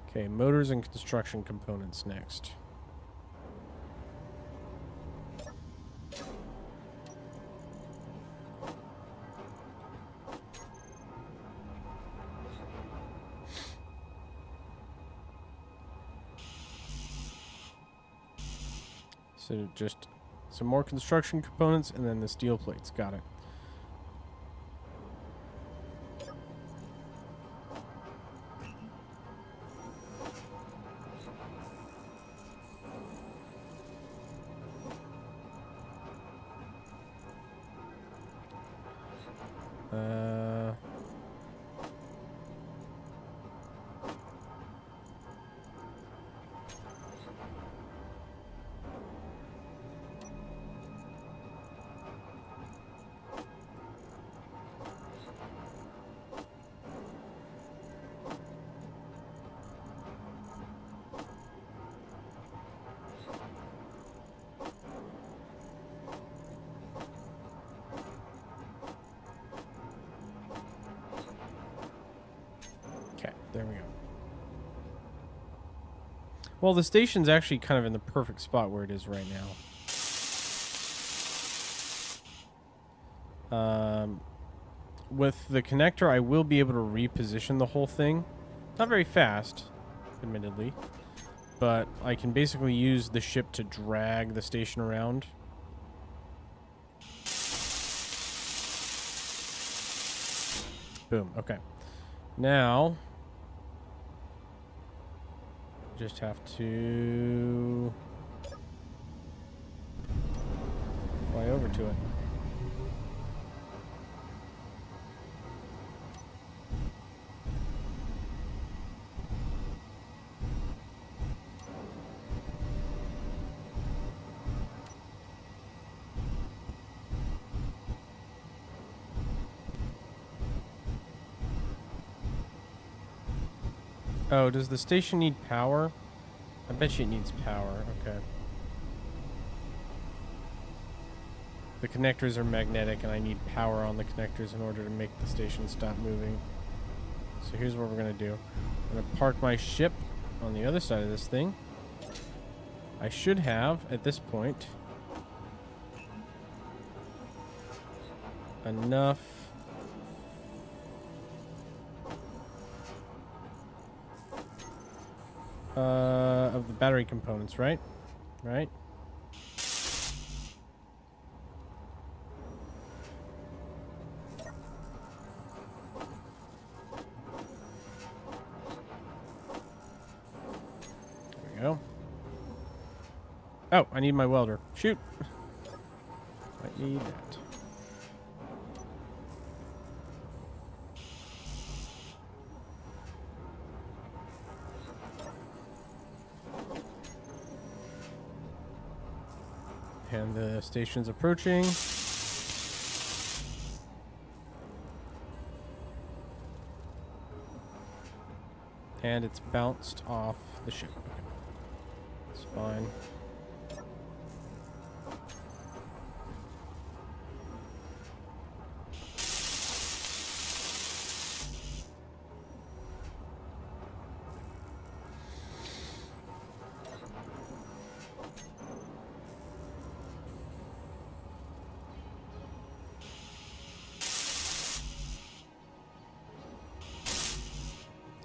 S1: Okay, motors and construction components next. So just some more construction components and then the steel plates. Got it. Okay, there we go. Well, the station's actually kind of in the perfect spot where it is right now. With the connector, I will be able to reposition the whole thing. Not very fast, admittedly, but I can basically use the ship to drag the station around. Boom, okay. Now, just have to fly over to it. Oh, does the station need power? I bet you it needs power. Okay. The connectors are magnetic, and I need power on the connectors in order to make the station stop moving. So here's what we're going to do. I'm going to park my ship on the other side of this thing. I should have, at this point, enough... of the battery components, right? Right? There we go. Oh, I need my welder. Shoot. I need that. And the station's approaching. And it's bounced off the ship. Okay. It's fine.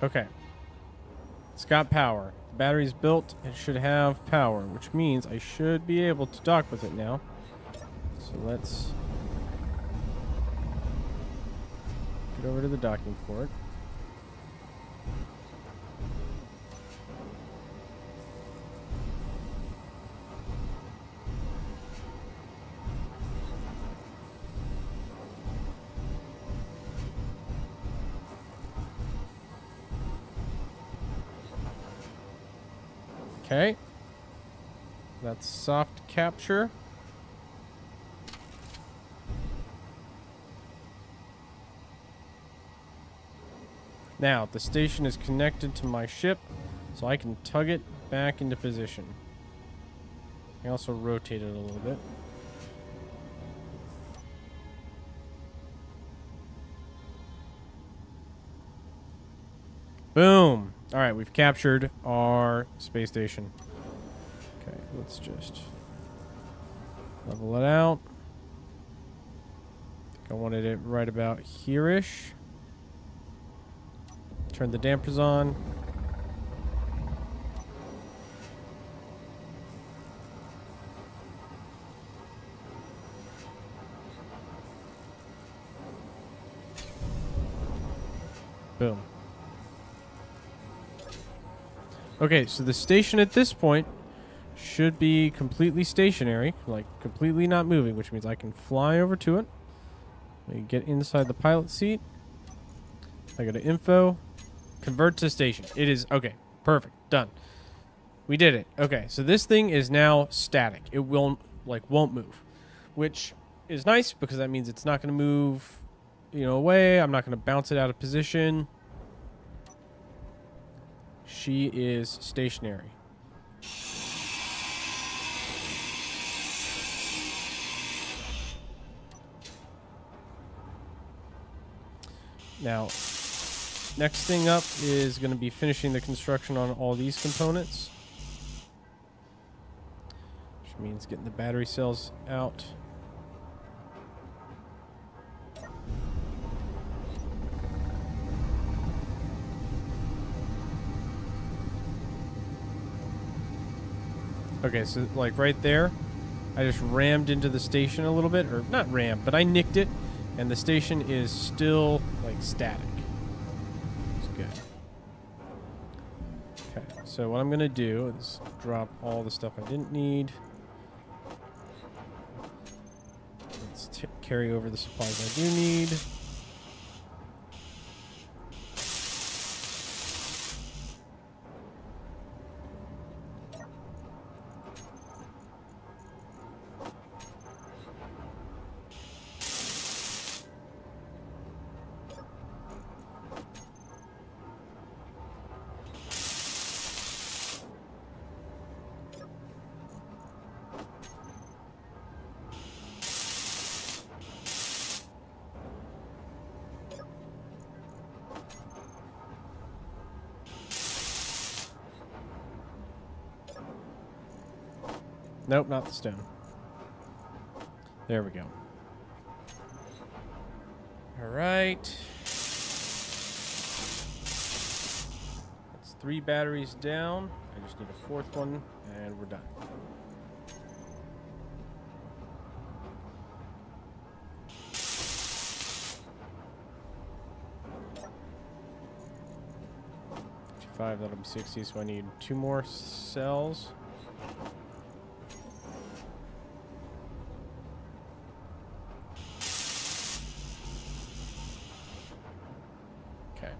S1: Okay. It's got power. The battery's built. It should have power, which means I should be able to dock with it now. So let's get over to the docking port. Okay. That's soft capture. Now, the station is connected to my ship, so I can tug it back into position. I also rotate it a little bit. Boom! Alright, we've captured our space station. Okay, let's just level it out. I think I wanted it right about here-ish. Turn the dampers on. Boom. Okay, so the station at this point should be completely stationary, like completely not moving, which means I can fly over to it. I can get inside the pilot seat. I go to info, convert to station. It is, okay, perfect, done. We did it. Okay, so this thing is now static. It won't move, which is nice because that means it's not going to move, away. I'm not going to bounce it out of position. She is stationary. Now, next thing up is going to be finishing the construction on all these components, which means getting the battery cells out. Okay, so like right there, I just rammed into the station a little bit, or not rammed, but I nicked it, and the station is still like static. It's good. Okay, so what I'm gonna do is drop all the stuff I didn't need. Let's carry over the supplies I do need. Nope, not the stone. There we go. All right. That's 3 batteries down. I just need a 4th one, and we're done. That'll be 60, so I need 2 more cells. Okay.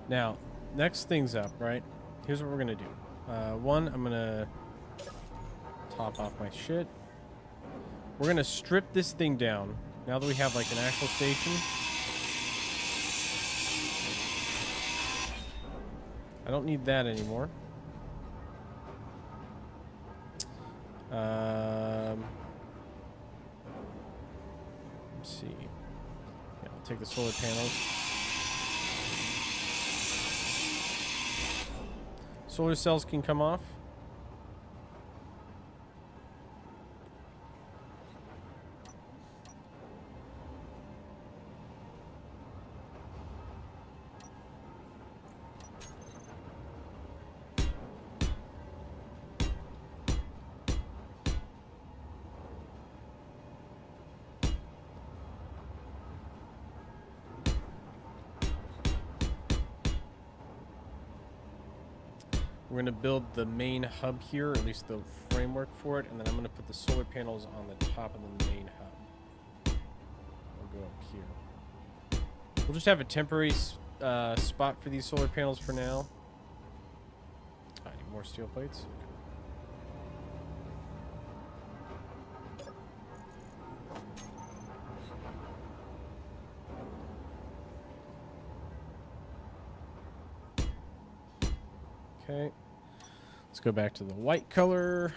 S1: Now, next thing's up, right? Here's what we're gonna do. One, I'm gonna top off my shit. We're gonna strip this thing down now that we have like an actual station. I don't need that anymore. Let's see. Yeah, I'll take the solar panels. Solar cells can come off. We're going to build the main hub here, or at least the framework for it, and then I'm going to put the solar panels on the top of the main hub. We'll go up here. We'll just have a temporary spot for these solar panels for now. I need more steel plates. Okay. Let's go back to the white color.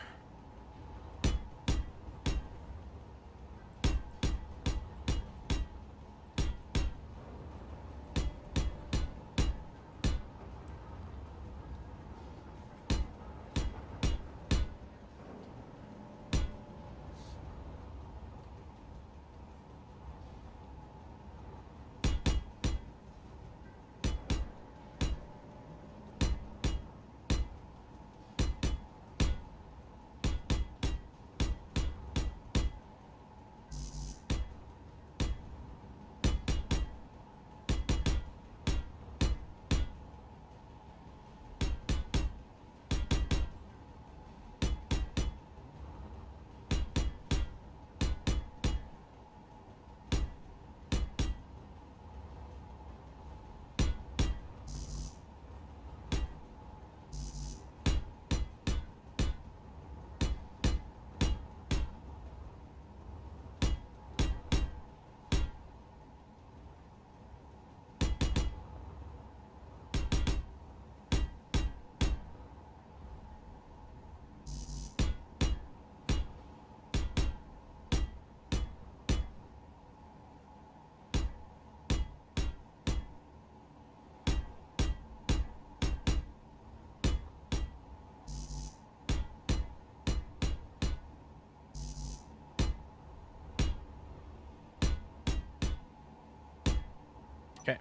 S1: Okay.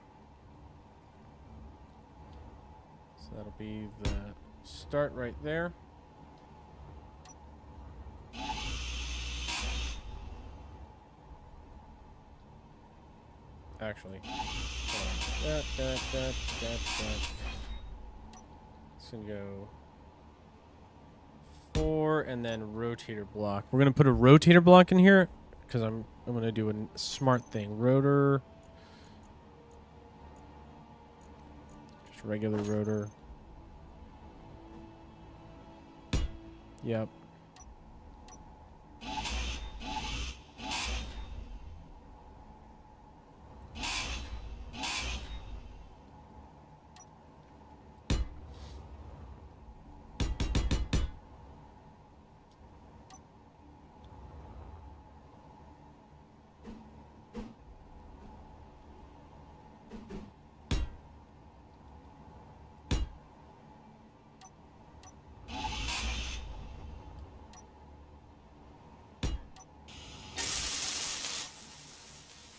S1: So that'll be the start right there. Actually, hold on. It's gonna go 4 and then rotator block. We're gonna put a rotator block in here because I'm gonna do a smart thing. Rotor, just regular rotor. Yep.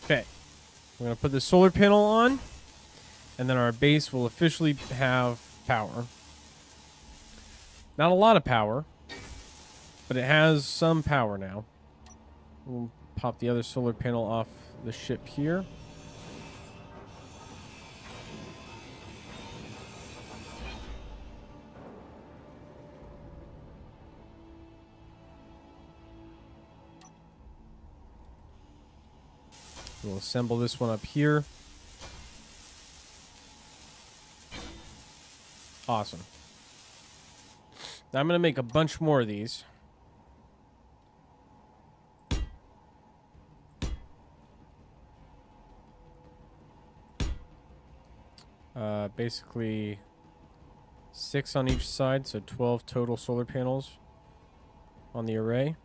S1: Okay, we're going to put the solar panel on, and then our base will officially have power. Not a lot of power, but it has some power now. We'll pop the other solar panel off the ship here. We'll assemble this one up here. Awesome. Now I'm going to make a bunch more of these. Basically 6 on each side, so 12 total solar panels on the array.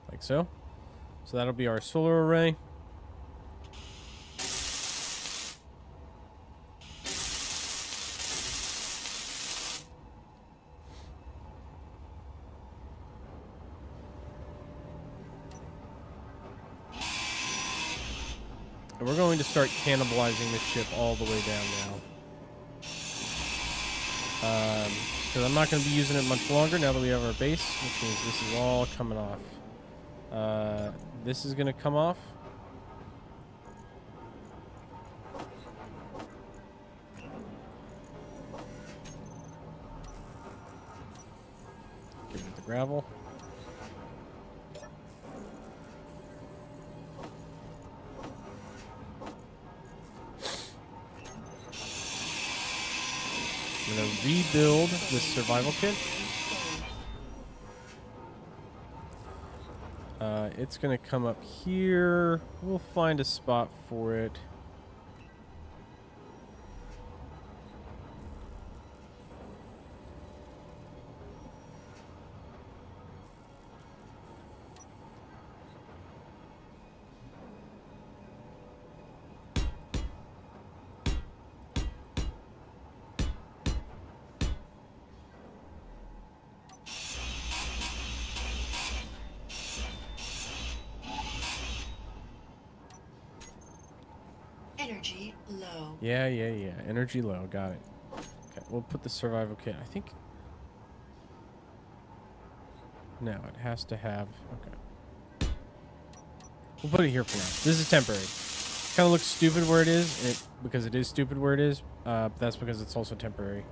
S1: Like so. So that'll be our solar array. And we're going to start cannibalizing this ship all the way down now. Because I'm not going to be using it much longer now that we have our base, which means this is all coming off. This is going to come off. Get rid of the gravel. I'm going to rebuild this survival kit. It's going to come up here. We'll find a spot for it.
S2: Energy low.
S1: Yeah. Energy low. Got it. Okay, we'll put the survival kit. I think... No, it has to have... Okay. We'll put it here for now. This is temporary. Kind of looks stupid where it is, because it is stupid where it is. But that's because it's also temporary.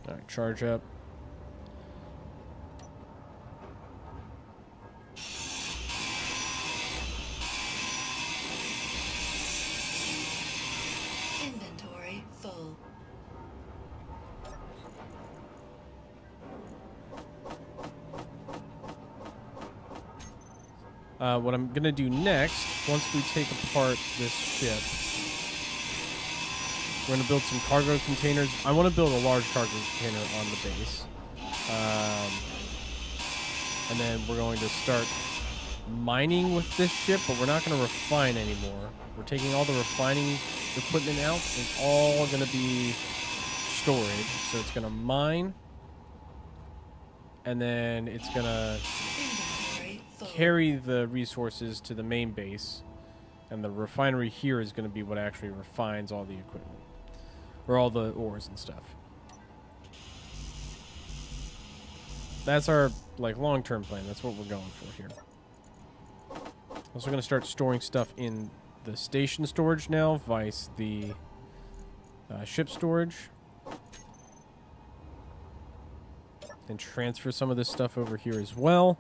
S1: All right, charge up.
S2: Inventory full.
S1: What I'm going to do next, once we take apart this ship, we're going to build some cargo containers. I want to build a large cargo container on the base. And then we're going to start mining with this ship, but we're not going to refine anymore. We're taking all the refining equipment out. It's all going to be storage. So it's going to mine, and then it's going to carry the resources to the main base, and the refinery here is going to be what actually refines all the equipment, or all the ores and stuff. That's our long-term plan. That's what we're going for here. Also going to start storing stuff in the station storage now, vice the ship storage, and transfer some of this stuff over here as well.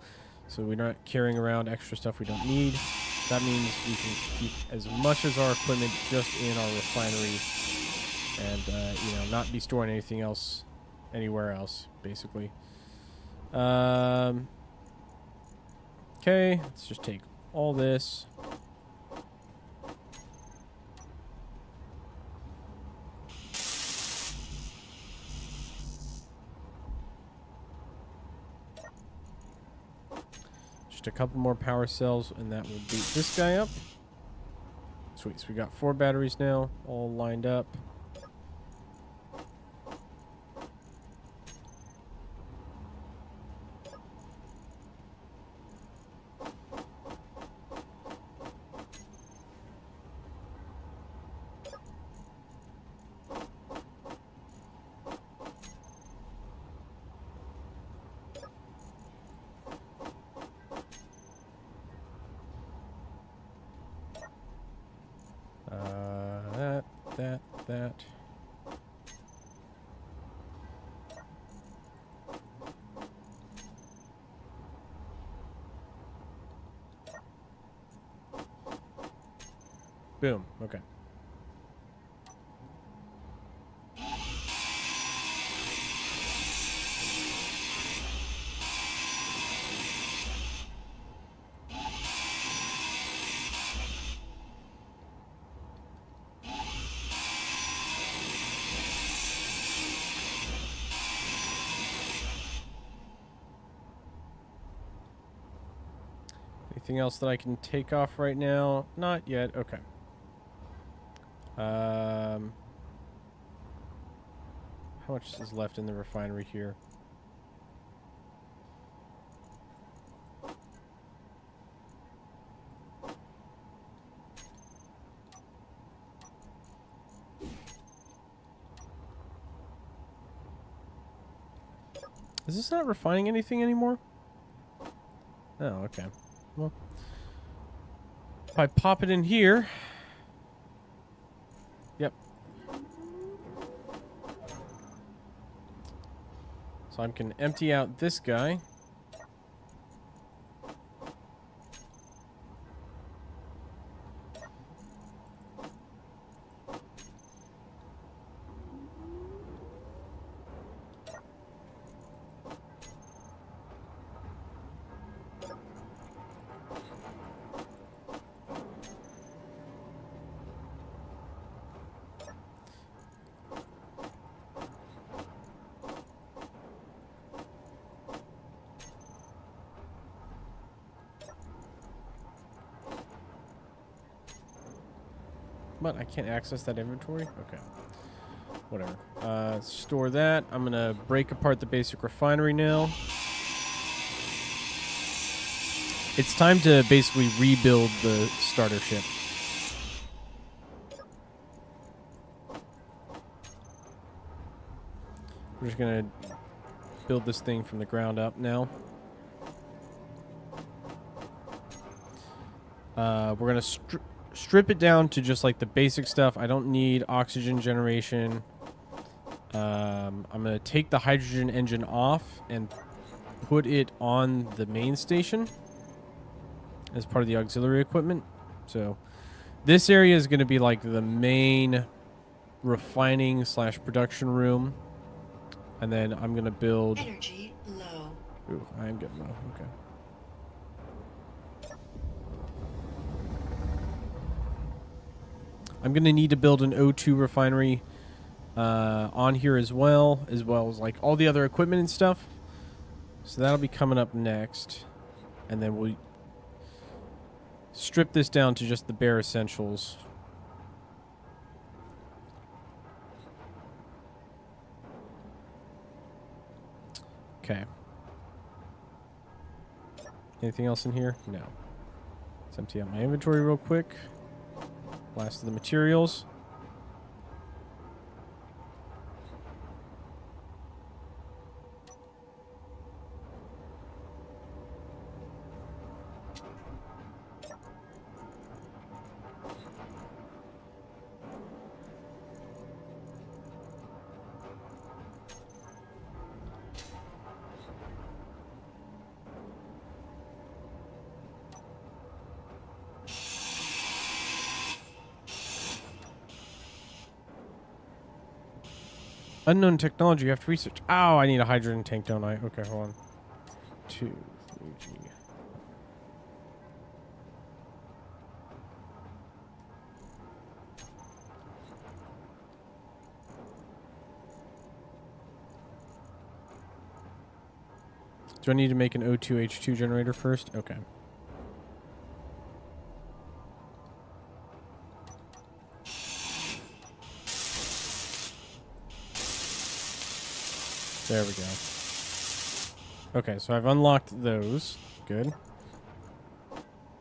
S1: So we're not carrying around extra stuff we don't need. That means we can keep as much as our equipment just in our refinery, and not be storing anything else anywhere else, basically. Okay, let's just take all this. A couple more power cells, and that will beat this guy up. Sweet, so we got 4 batteries now, all lined up. That. Boom. Okay. Anything else that I can take off right now? Not yet. Okay. How much is left in the refinery here? Is this not refining anything anymore? Oh, okay. Well, if I pop it in here... Yep. So I can empty out this guy. But I can't access that inventory? Okay. Whatever. Store that. I'm going to break apart the basic refinery now. It's time to basically rebuild the starter ship. We're just going to build this thing from the ground up now. We're going to strip it down to just like the basic stuff. I don't need oxygen generation. I'm going to take the hydrogen engine off and put it on the main station as part of the auxiliary equipment. So this area is going to be like the main refining / production room. And then I'm going to build...
S2: Energy low.
S1: Ooh, I am getting low. Okay. I'm going to need to build an O2 refinery on here as well as like all the other equipment and stuff. So that'll be coming up next. And then we'll strip this down to just the bare essentials. Okay. Anything else in here? No. Let's empty out my inventory real quick. Last of the materials. Unknown technology you have to research. Oh, I need a hydrogen tank, don't I? Okay, hold on. 2, 3G. Do I need to make an O2H2 generator first? Okay. There we go. Okay, so I've unlocked those. Good.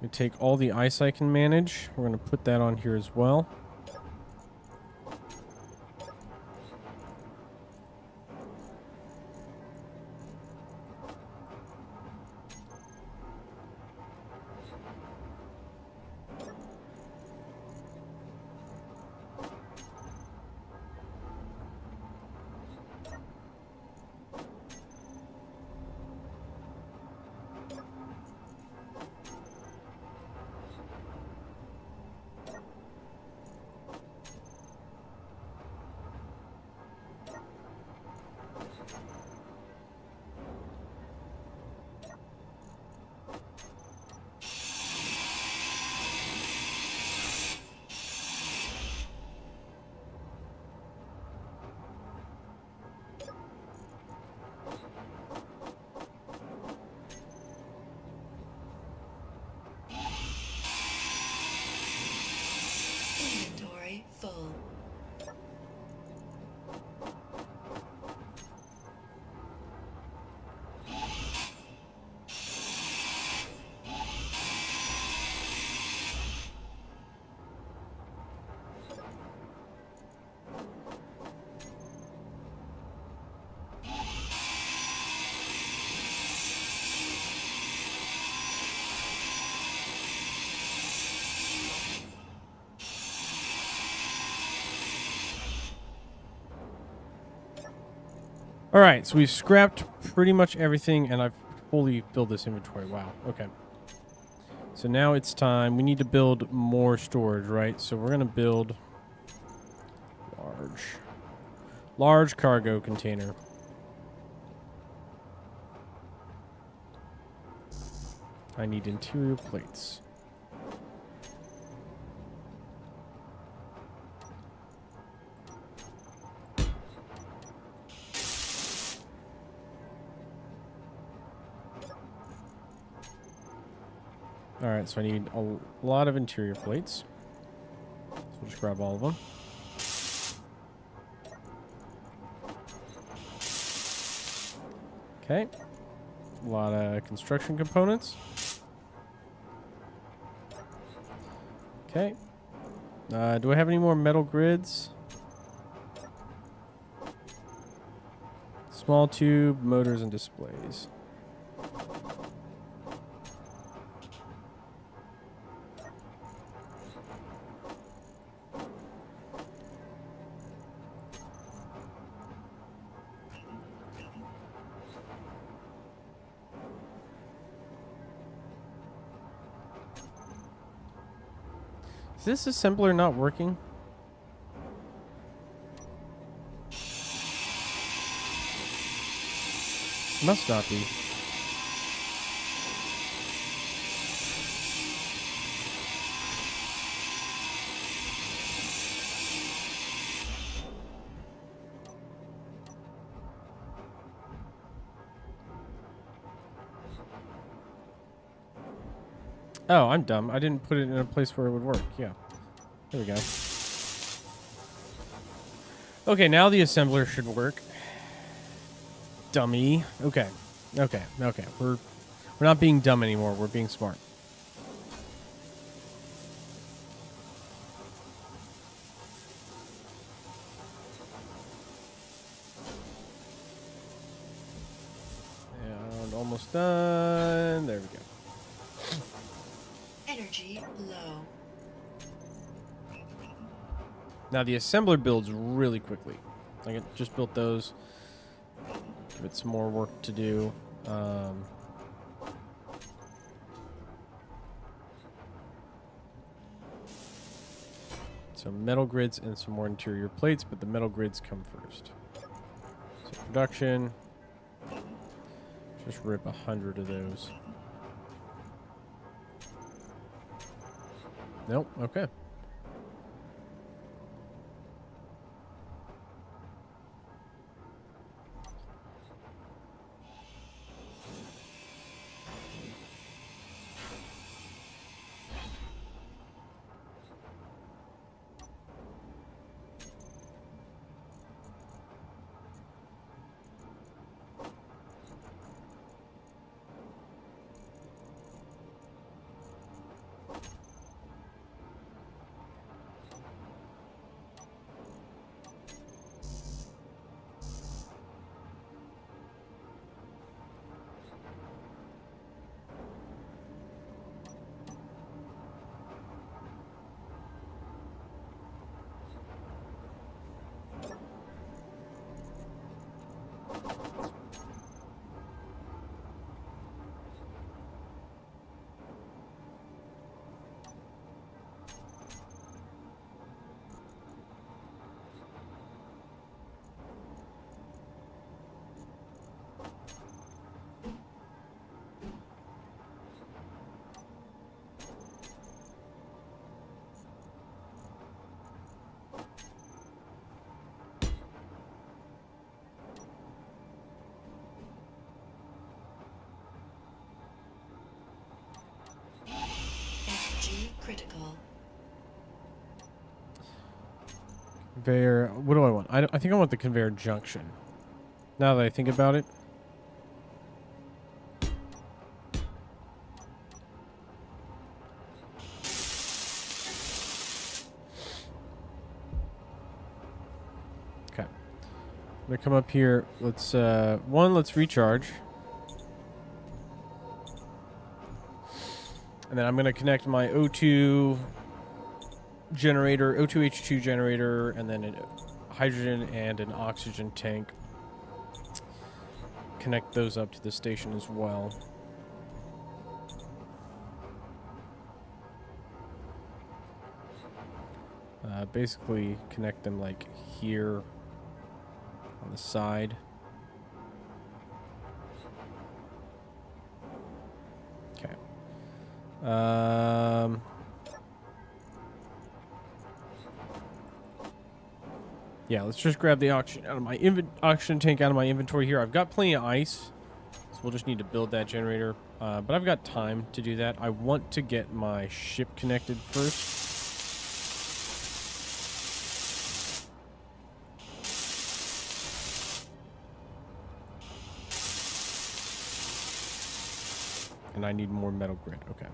S1: We take all the ice I can manage. We're going to put that on here as well. All right, so we've scrapped pretty much everything, and I've fully filled this inventory. Wow. Okay. So now it's time. We need to build more storage, right? So we're gonna build large cargo container. I need interior plates. All right, so I need a lot of interior plates. So we'll just grab all of them. Okay. A lot of construction components. Okay. Do I have any more metal grids? Small tube, motors, and displays. Is this assembler not working? Must not be. Oh, I'm dumb. I didn't put it in a place where it would work. Yeah. There we go. Okay, now the assembler should work. Dummy. Okay. Okay. Okay. We're not being dumb anymore. We're being smart. And almost done. There we go.
S2: Energy low.
S1: Now the assembler builds really quickly. I just built those. Give it some more work to do. Some metal grids and some more interior plates, but the metal grids come first. So production. Just rip 100 of those. Nope. Okay.
S2: Critical.
S1: Conveyor. What do I want? I think I want the conveyor junction. Now that I think about it. Okay. I'm gonna come up here. Let's let's recharge. And then I'm going to connect my O2 generator, O2H2 generator, and then a hydrogen and an oxygen tank. connect those up to the station as well. Basically connect them like here on the side. Okay. Yeah, let's just grab the oxygen out of my oxygen tank out of my inventory here. I've got plenty of ice, so we'll just need to build that generator. But I've got time to do that. I want to get my ship connected first. And I need more metal grid. Okay.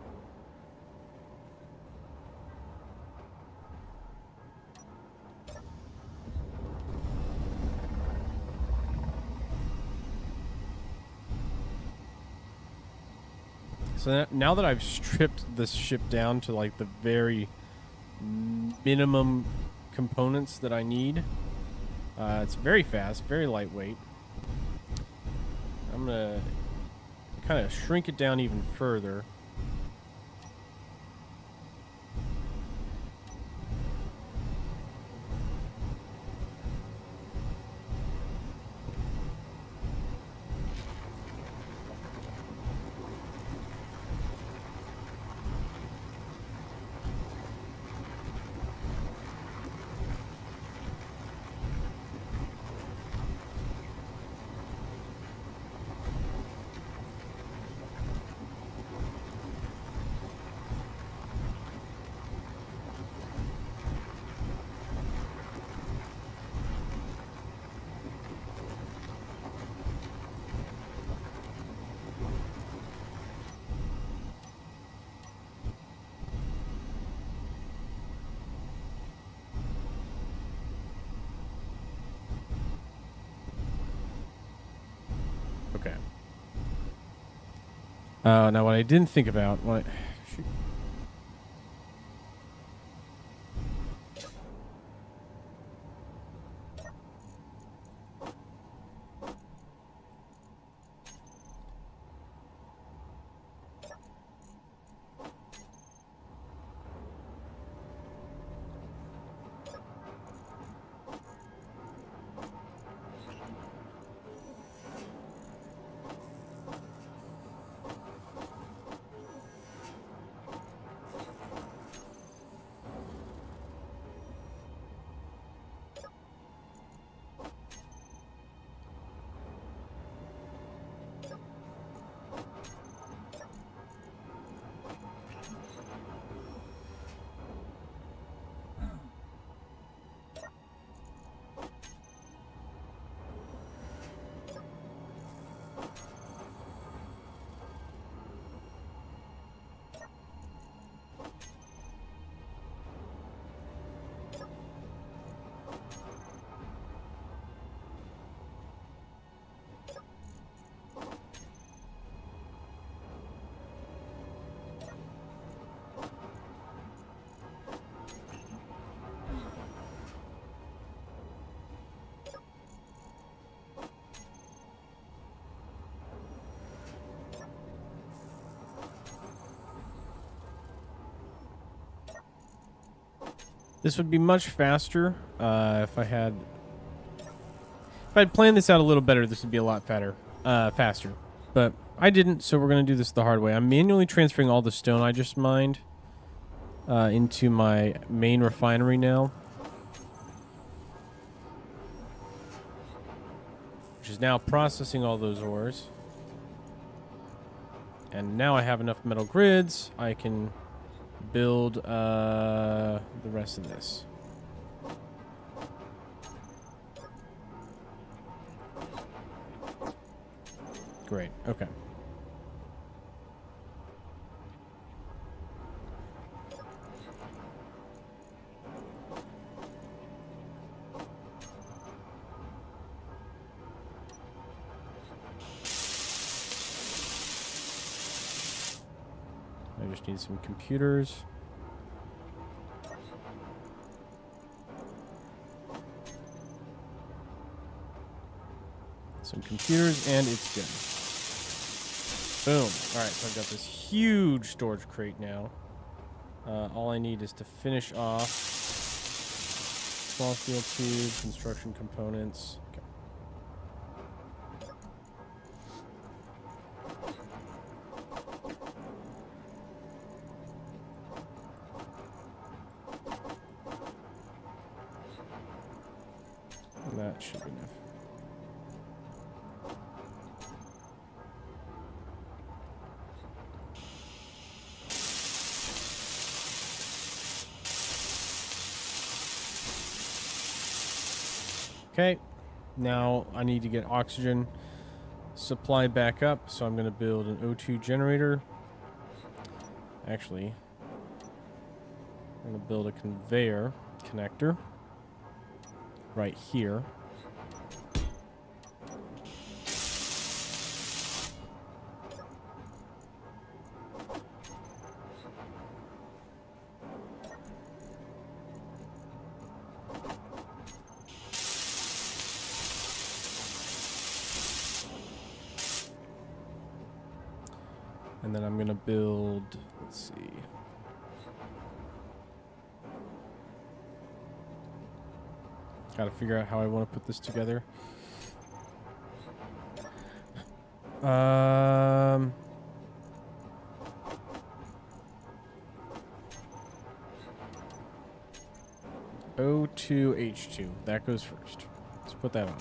S1: So now that I've stripped this ship down to like the very minimum components that I need, it's very fast, very lightweight. I'm gonna kind of shrink it down even further. Okay. Now what I didn't think about, shoot. This would be much faster if I'd planned this out a little better. This would be a lot faster. But I didn't, so we're gonna do this the hard way. I'm manually transferring all the stone I just mined into my main refinery now, which is now processing all those ores. And now I have enough metal grids. I can build the rest of this. Great. Okay. I just need some computers. some computers, and it's good. Boom. All right, so I've got this huge storage crate now. All I need is to finish off small steel tubes, construction components. Okay. That should be enough. Okay, now I need to get oxygen supply back up, so I'm going to build an O2 generator. Actually, I'm going to build a conveyor connector right here. And then I'm going to build, let's see. Got to figure out how I want to put this together. O2H2. That goes first. Let's put that on.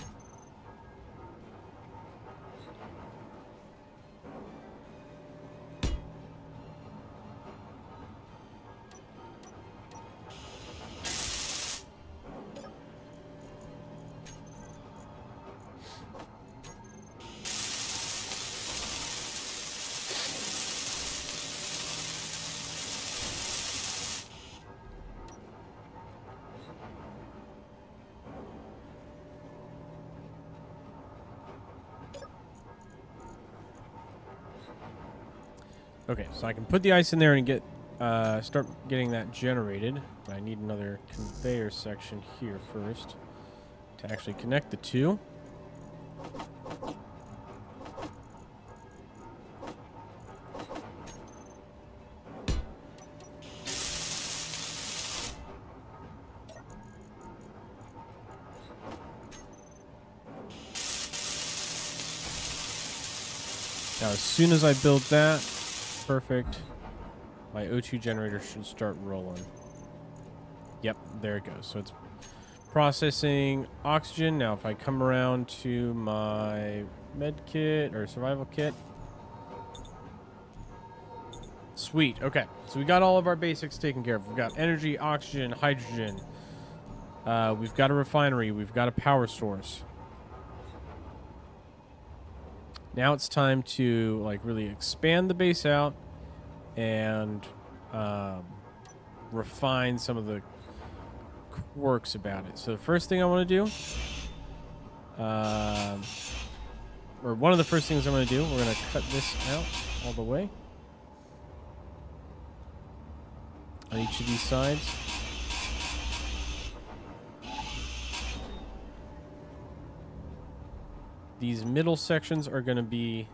S1: Okay, so I can put the ice in there and get start getting that generated. But I need another conveyor section here first to actually connect the two. Now, as soon as I build that, perfect. My O2 generator should start rolling. Yep, there it goes. So it's processing oxygen. Now, if I come around to my med kit or survival kit. Sweet. Okay, so we got all of our basics taken care of. We've got energy, oxygen, hydrogen. We've got a refinery. We've got a power source. Now it's time to like really expand the base out and refine some of the quirks about it. So the first thing I want to do, or one of the first things I'm going to do, we're going to cut this out all the way on each of these sides. These middle sections are going to be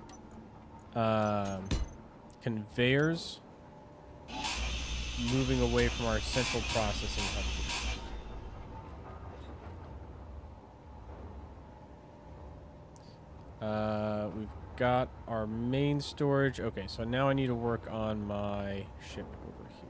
S1: conveyors moving away from our central processing hub. We've got our main storage. Okay, so now I need to work on my ship over here.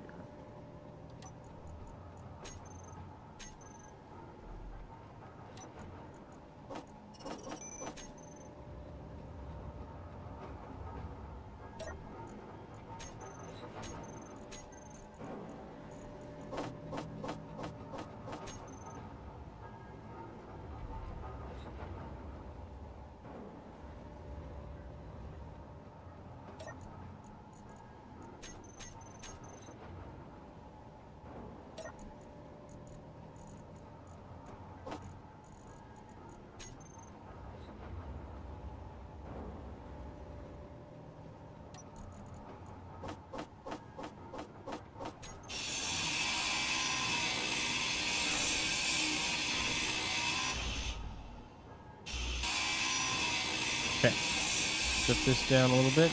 S1: Okay. Strip this down a little bit.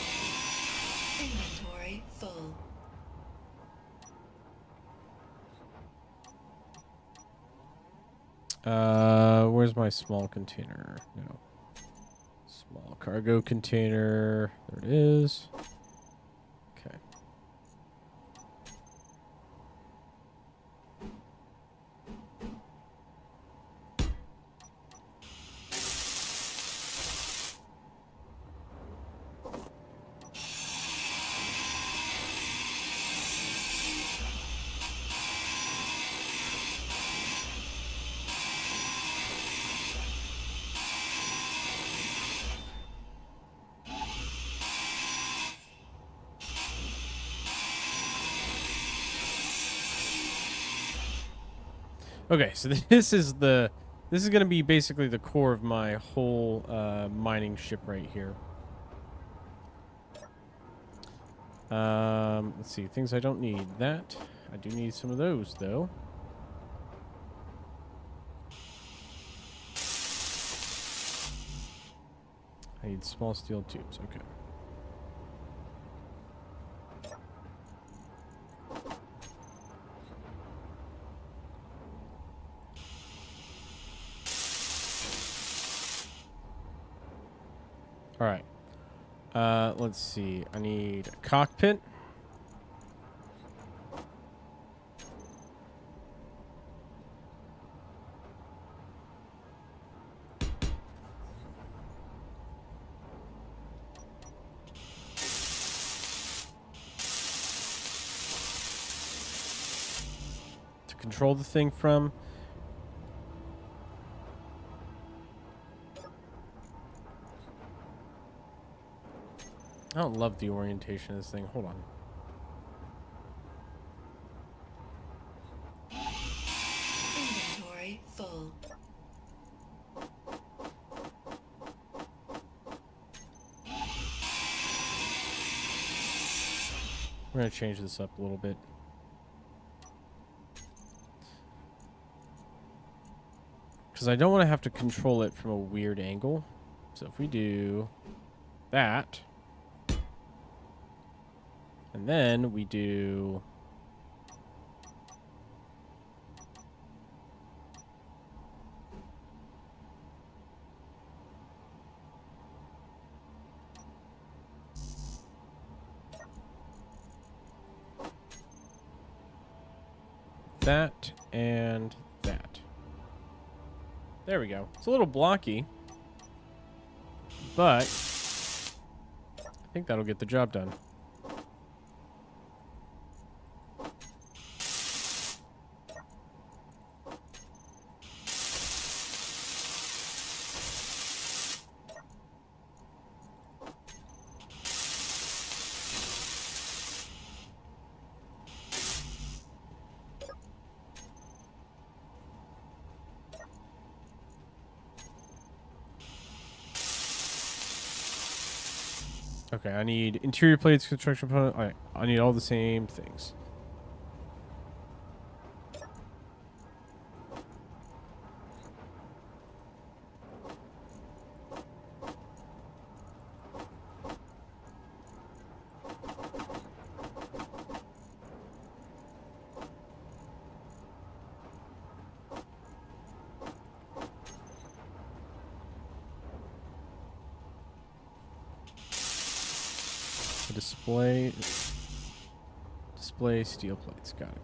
S2: Inventory full.
S1: Where's my small container? No. Small cargo container. There it is. Okay. Okay, so this is going to be basically the core of my whole mining ship right here. Let's see, things I don't need. That I do need some of those though. I need small steel tubes. Okay. All right. Let's see. I need a cockpit. To control the thing from. I don't love the orientation of this thing. Hold on.
S2: Inventory full.
S1: We're going to change this up a little bit. Because I don't want to have to control it from a weird angle. So if we do that, and then we do that and that. There we go. It's a little blocky, but I think that'll get the job done. Okay, I need interior plates, construction component. All right, I need all the same things. Display steel plates. Got it.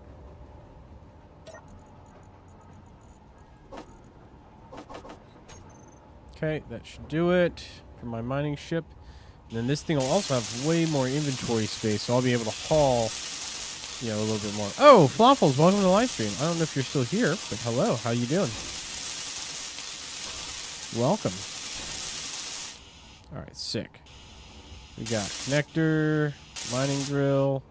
S1: Okay, that should do it for my mining ship. And then this thing will also have way more inventory space, so I'll be able to haul, you know, a little bit more. Oh, Flawfuls, welcome to the live stream. I don't know if you're still here, but hello, how you doing? Welcome. All right, sick. We got connector, mining drill,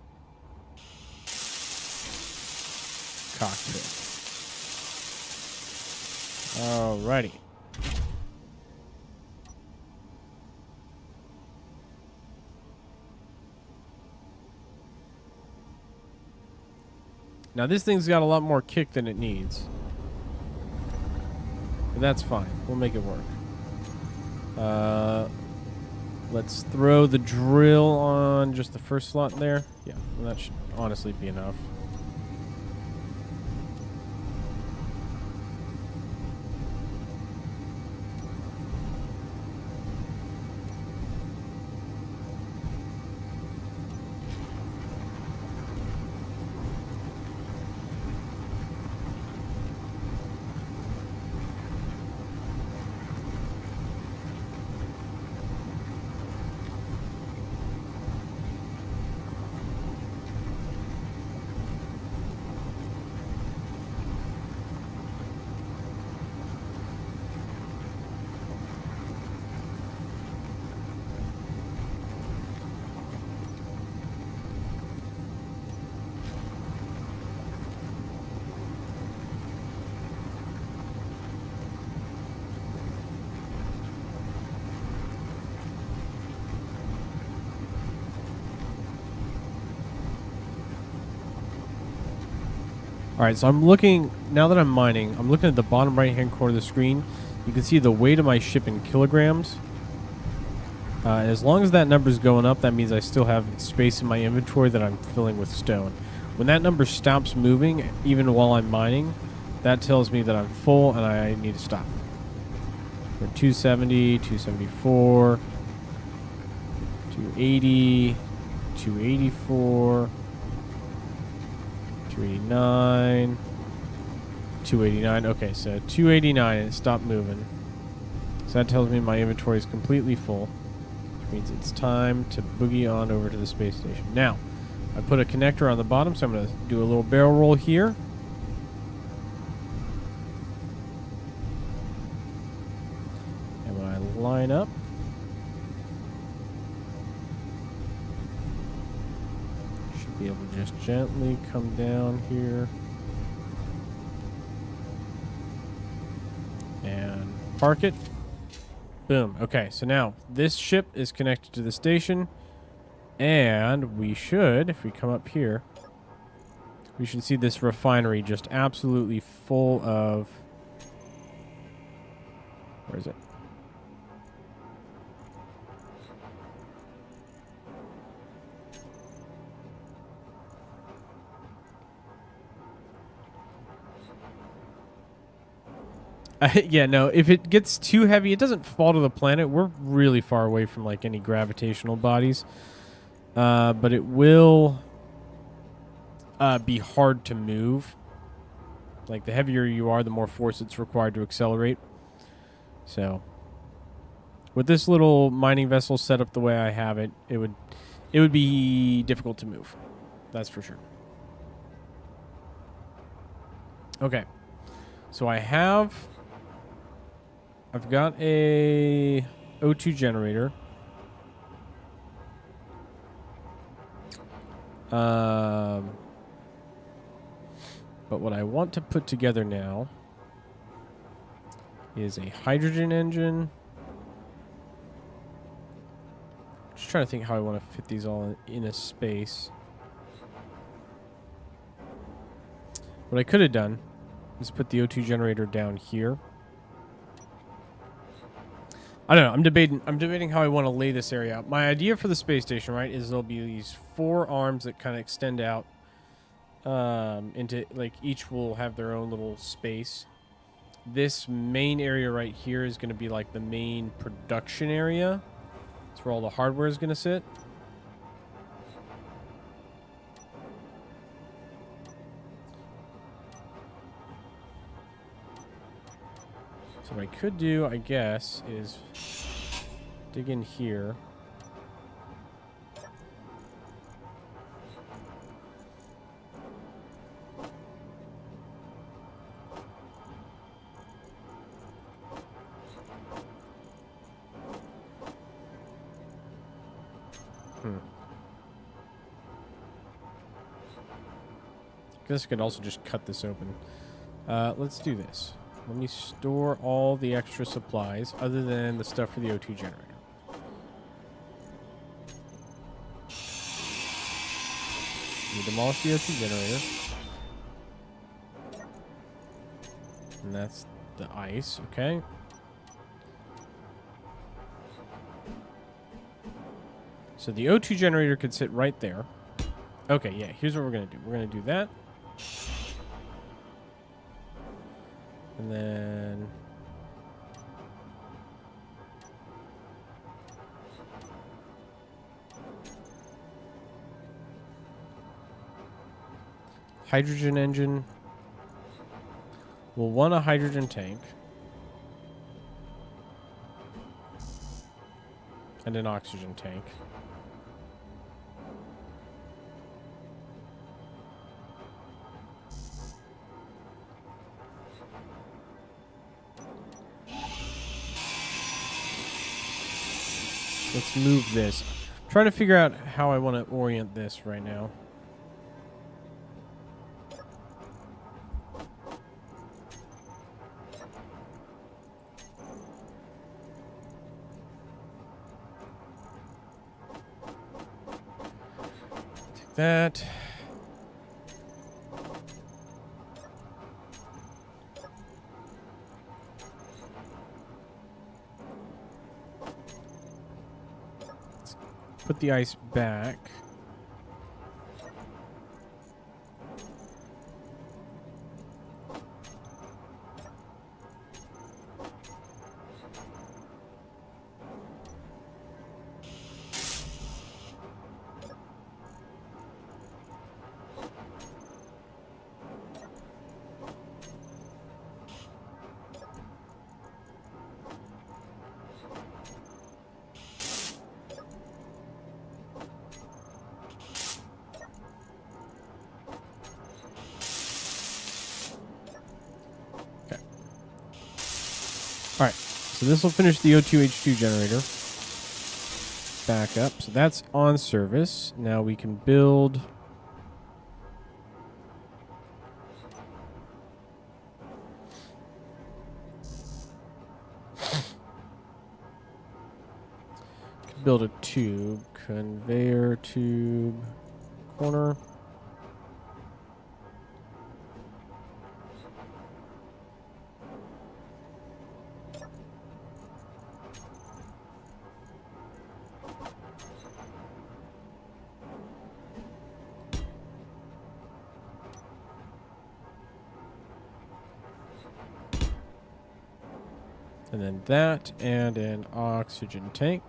S1: cockpit. Alrighty. Now this thing's got a lot more kick than it needs. But that's fine. We'll make it work. Let's throw the drill on just the first slot there. Yeah, well, that should honestly be enough. All right, so I'm looking, now that I'm mining, I'm looking at the bottom right-hand corner of the screen. You can see the weight of my ship in kilograms. And as long as that number's going up, that means I still have space in my inventory that I'm filling with stone. When that number stops moving, even while I'm mining, that tells me that I'm full and I need to stop. We're 270, 274, 280, 284... 289, 289. Okay, so 289 and it stopped moving. So that tells me my inventory is completely full, which means it's time to boogie on over to the space station. Now, I put a connector on the bottom, so I'm going to do a little barrel roll here. And when I line up, be able to just gently come down here and park it. Boom. Okay, so now this ship is connected to the station, and we should, if we come up here, we should see this refinery just absolutely full of... Where is it? Yeah, no, if it gets too heavy, it doesn't fall to the planet. We're really far away from, like, any gravitational bodies. But it will be hard to move. Like, the heavier you are, the more force it's required to accelerate. So, with this little mining vessel set up the way I have it, it would be difficult to move. That's for sure. Okay. So I've got a O2 generator. But what I want to put together now is a hydrogen engine. Just trying to think how I want to fit these all in a space. What I could have done is put the O2 generator down here. I don't know. I'm debating how I want to lay this area out. My idea for the space station, right, is there'll be these 4 arms that kind of extend out into, like, each will have their own little space. This main area right here is going to be like the main production area. That's where all the hardware is going to sit. So what I could do, I guess, is dig in here. This could also just cut this open. Let's do this. Let me store all the extra supplies other than the stuff for the O2 generator. We demolish the O2 generator. And that's the ice, okay. So the O2 generator could sit right there. Okay, yeah, here's what we're going to do. We're going to do that. And then... hydrogen engine. We'll want a hydrogen tank. And an oxygen tank. Let's move this. I'm trying to figure out how I want to orient this right now. Take that. Put the ice back. Alright, so this will finish the O2H2 generator. Back up. So that's on service. Now we can build... build a tube. Conveyor tube. Corner. And then that, and an oxygen tank.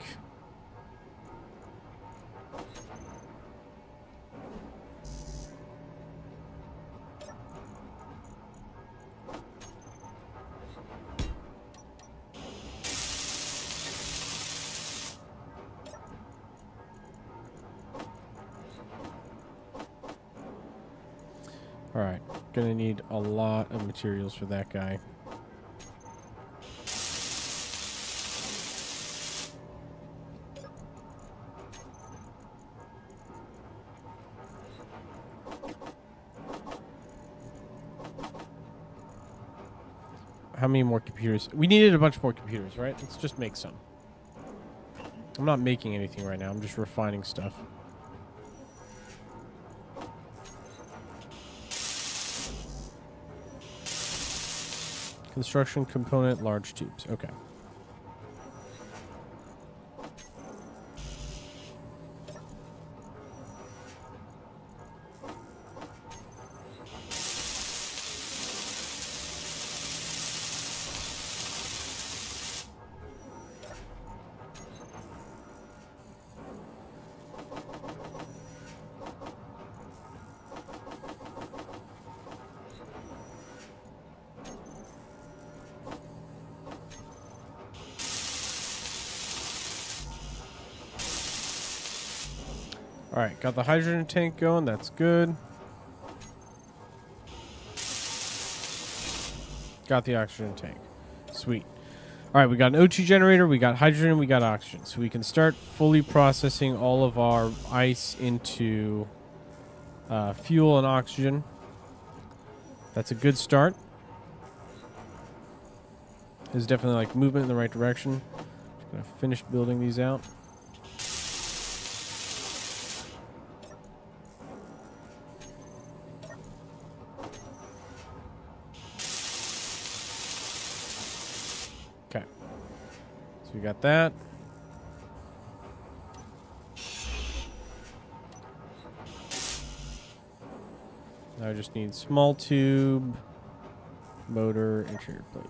S1: Alright, gonna need a lot of materials for that guy. How many more computers? We needed a bunch more computers, right? Let's just make some. I'm not making anything right now. I'm just refining stuff. Construction component, large tubes. Okay. Alright, got the hydrogen tank going. That's good. Got the oxygen tank. Sweet. Alright, we got an O2 generator, we got hydrogen, we got oxygen. So we can start fully processing all of our ice into fuel and oxygen. That's a good start. There's definitely like movement in the right direction. Just gonna finish building these out. Okay. So we got that. Now I just need small tube, motor, interior plate.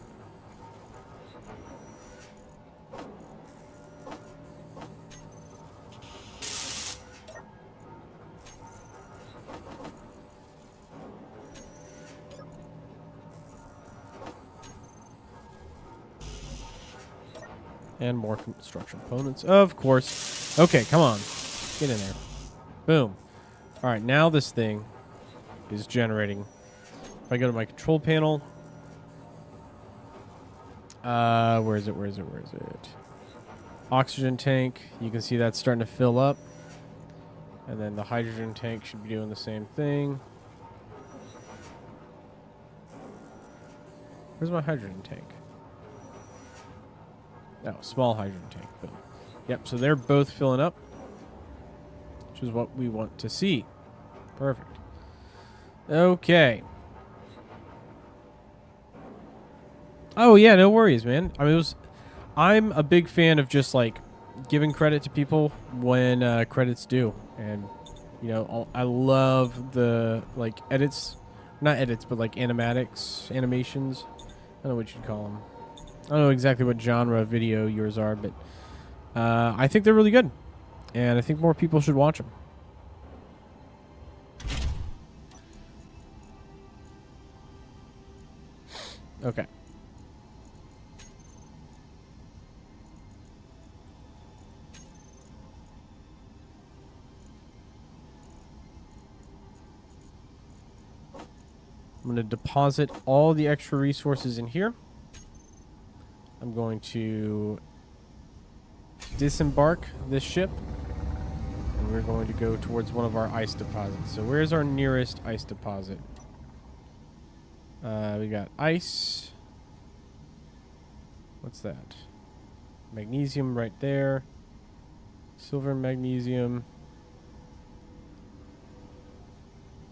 S1: And more construction components, of course. Okay, come on. Get in there. Boom. All right, now this thing is generating. If I go to my control panel, where is it? Oxygen tank. You can see that's starting to fill up. And then the hydrogen tank should be doing the same thing. Where's my hydrogen tank? Oh, small hydrogen tank. Boom. Yep, so they're both filling up, which is what we want to see. Perfect. Okay. Oh, yeah, no worries, man. I mean, I'm a big fan of just, like, giving credit to people when credit's due. And, you know, I love the, like, edits. Not edits, but, like, animatics, animations. I don't know what you'd call them. I don't know exactly what genre of video yours are, but I think they're really good. And I think more people should watch them. Okay. I'm going to deposit all the extra resources in here. I'm going to disembark this ship, and we're going to go towards one of our ice deposits. So where's our nearest ice deposit? We got ice. What's that? Magnesium right there. Silver and magnesium.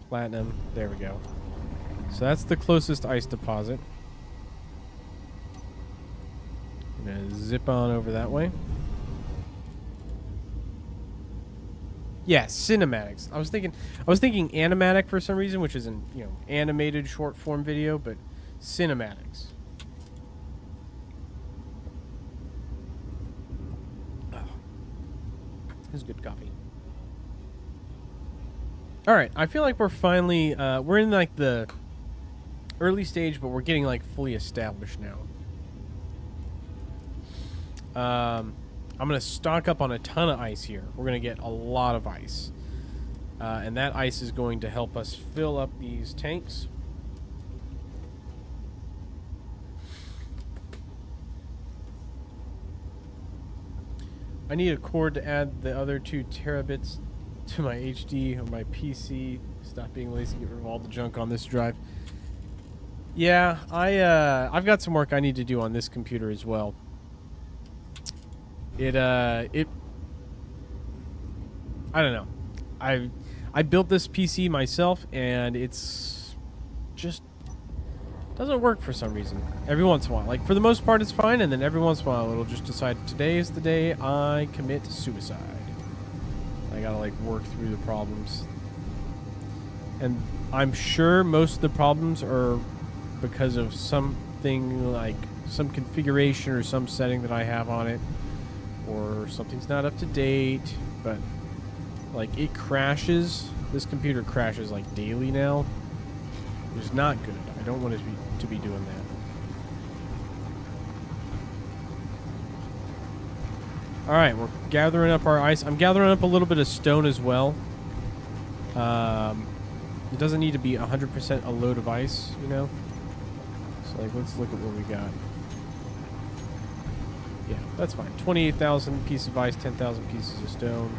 S1: Platinum. There we go. So that's the closest ice deposit. I'm gonna zip on over that way. Yeah, cinematics. I was thinking animatic for some reason, which is an animated short form video, but cinematics. Oh, this is good coffee. All right, I feel like we're finally we're in like the early stage, but we're getting like fully established now. I'm going to stock up on a ton of ice here. We're going to get a lot of ice. And that ice is going to help us fill up these tanks. I need a cord to add the other 2 terabits to my HD on my PC. Stop being lazy, get rid of all the junk on this drive. Yeah, I've got some work I need to do on this computer as well. I don't know. I built this PC myself, and it's just doesn't work for some reason. Every once in a while, like for the most part, it's fine, and then every once in a while, it'll just decide today is the day I commit suicide. I gotta like work through the problems, and I'm sure most of the problems are because of something like some configuration or some setting that I have on it. Or something's not up to date, but like it crashes. This computer crashes like daily now, which is not good. I don't want it to be doing that. All right, we're gathering up our ice. I'm gathering up a little bit of stone as well. It doesn't need to be 100% a load of ice, you know. So like, let's look at what we got. Yeah, that's fine. 28,000 pieces of ice, 10,000 pieces of stone.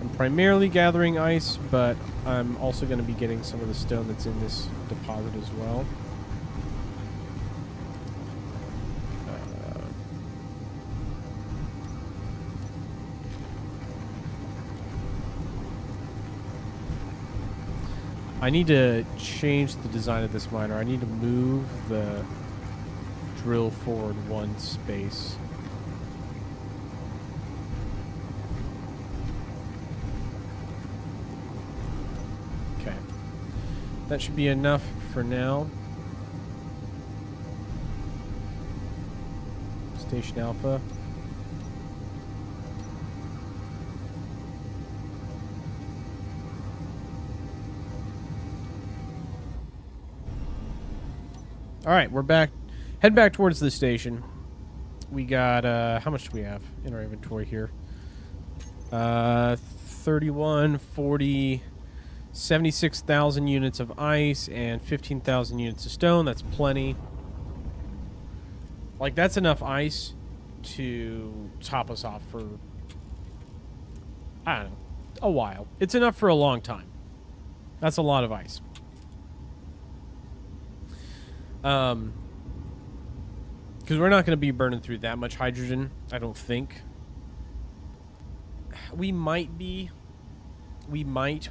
S1: I'm primarily gathering ice, but I'm also going to be getting some of the stone that's in this deposit as well. I need to change the design of this miner. I need to move the drill forward 1 space. That should be enough for now. Station Alpha. All right, we're back. Head back towards the station. We got, how much do we have in our inventory here? 31, 40, 76,000 units of ice and 15,000 units of stone. That's plenty. Like, that's enough ice to top us off for, I don't know, a while. It's enough for a long time. That's a lot of ice. Because we're not going to be burning through that much hydrogen, I don't think. We might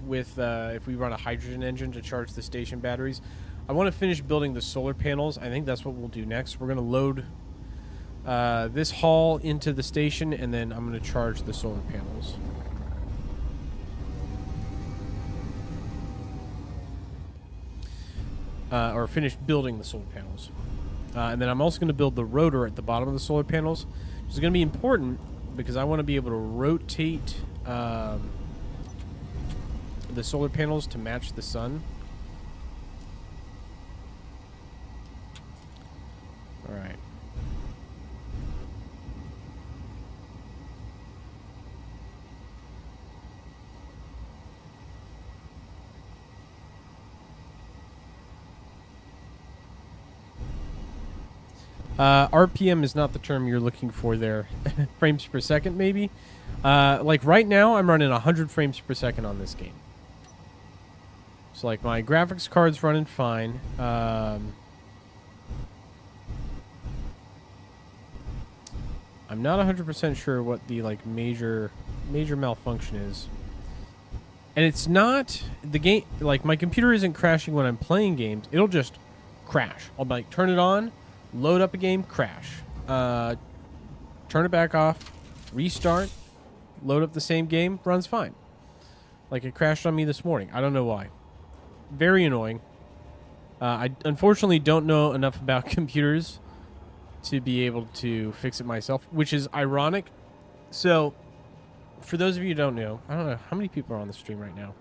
S1: with, if we run a hydrogen engine to charge the station batteries. I want to finish building the solar panels. I think that's what we'll do next. We're going to load this haul into the station, and then I'm going to charge the solar panels. Or finish building the solar panels. And then I'm also going to build the rotor at the bottom of the solar panels, which is going to be important because I want to be able to rotate the solar panels to match the sun. All right. RPM is not the term you're looking for there. Frames per second, maybe? Like right now, I'm running 100 frames per second on this game. So like my graphics card's running fine. I'm not 100% sure what the like major malfunction is. And it's not the game, like my computer isn't crashing when I'm playing games. It'll just crash. I'll like turn it on, load up a game, crash. Turn it back off, restart, load up the same game, runs fine. Like it crashed on me this morning. I don't know why. Very annoying. I unfortunately don't know enough about computers to be able to fix it myself, which is ironic. So, for those of you who don't know, I don't know how many people are on the stream right now.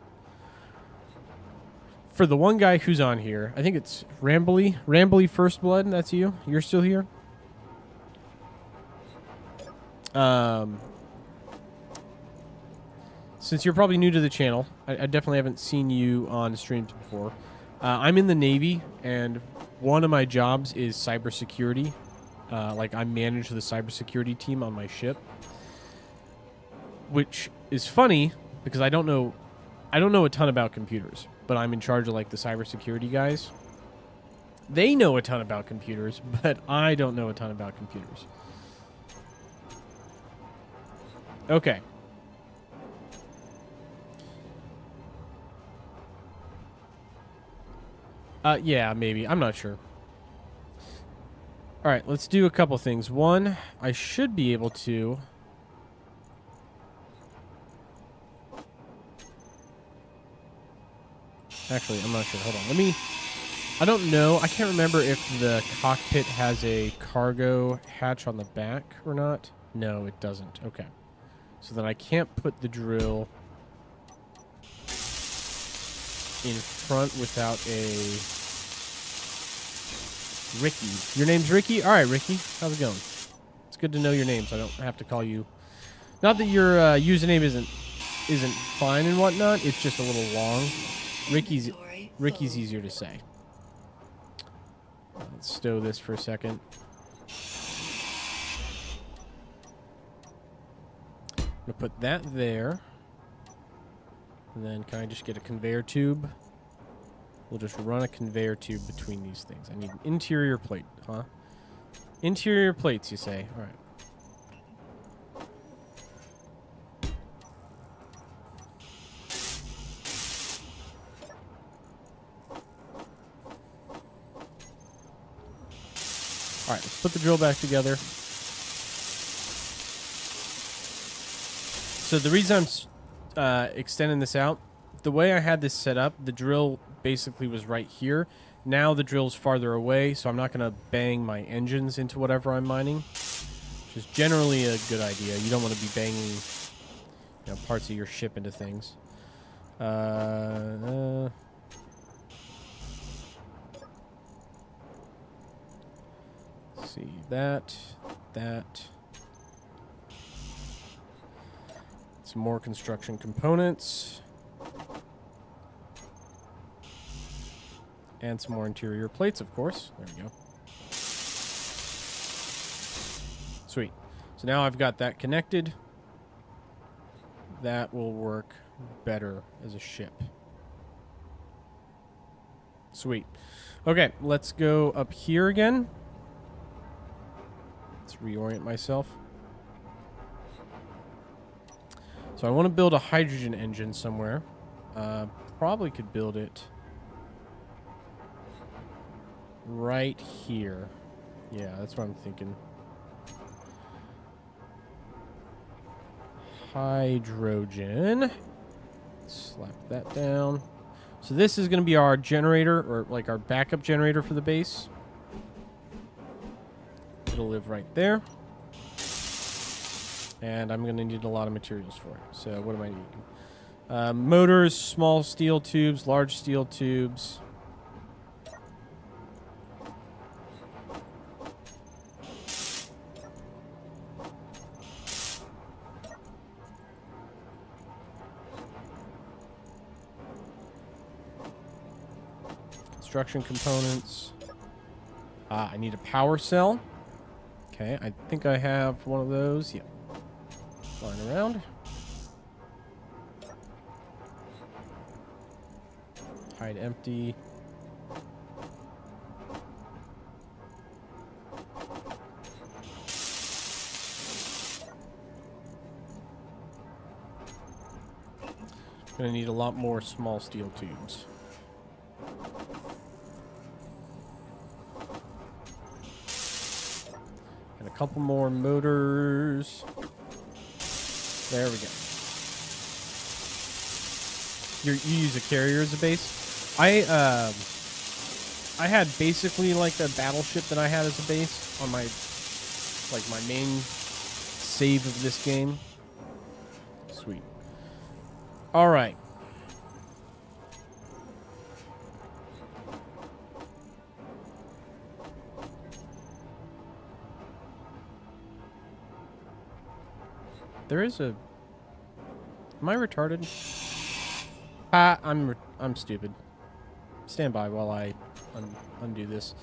S1: For the one guy who's on here, I think it's Rambly First Blood. That's you. You're still here. Since you're probably new to the channel, I definitely haven't seen you on streams before. I'm in the Navy, and one of my jobs is cybersecurity. Like I manage the cybersecurity team on my ship, which is funny because I don't know a ton about computers, but I'm in charge of like the cybersecurity guys. They know a ton about computers, but I don't know a ton about computers. Okay. Yeah, maybe. I'm not sure. All right, let's do a couple things. One, I should be able to... Actually, I'm not sure. Hold on. Let me... I don't know. I can't remember if the cockpit has a cargo hatch on the back or not. No, it doesn't. Okay. So then I can't put the drill in front without a... Ricky. Your name's Ricky? All right, Ricky. How's it going? It's good to know your name so I don't have to call you. Not that your username isn't fine and whatnot. It's just a little long. Ricky's easier to say. Let's stow this for a second. I'm going to put that there. And then can I just get a conveyor tube? We'll just run a conveyor tube between these things. I need an interior plate, huh? Interior plates, you say? All right. All right, let's put the drill back together. So the reason I'm extending this out, the way I had this set up, the drill basically was right here. Now the drill's farther away, so I'm not going to bang my engines into whatever I'm mining, which is generally a good idea. You don't want to be banging parts of your ship into things. Let's see, that. Some more construction components. And some more interior plates, of course. There we go. Sweet. So now I've got that connected. That will work better as a ship. Sweet. Okay, let's go up here again. Let's reorient myself. So I want to build a hydrogen engine somewhere. Probably could build it right here. Yeah, that's what I'm thinking. Hydrogen. Slap that down. So this is going to be our generator, or like our backup generator for the base. It'll live right there. And I'm going to need a lot of materials for it. So what am I needing? Motors, small steel tubes, large steel tubes. Construction components. I need a power cell. Okay, I think I have one of those. Yep. Flying around. Hide empty. Gonna need a lot more small steel tubes. And a couple more motors. There we go. You use a carrier as a base. I had basically like the battleship that I had as a base on my my main save of this game. Sweet. All right. There is a... Am I retarded? I'm stupid. Stand by while I undo this.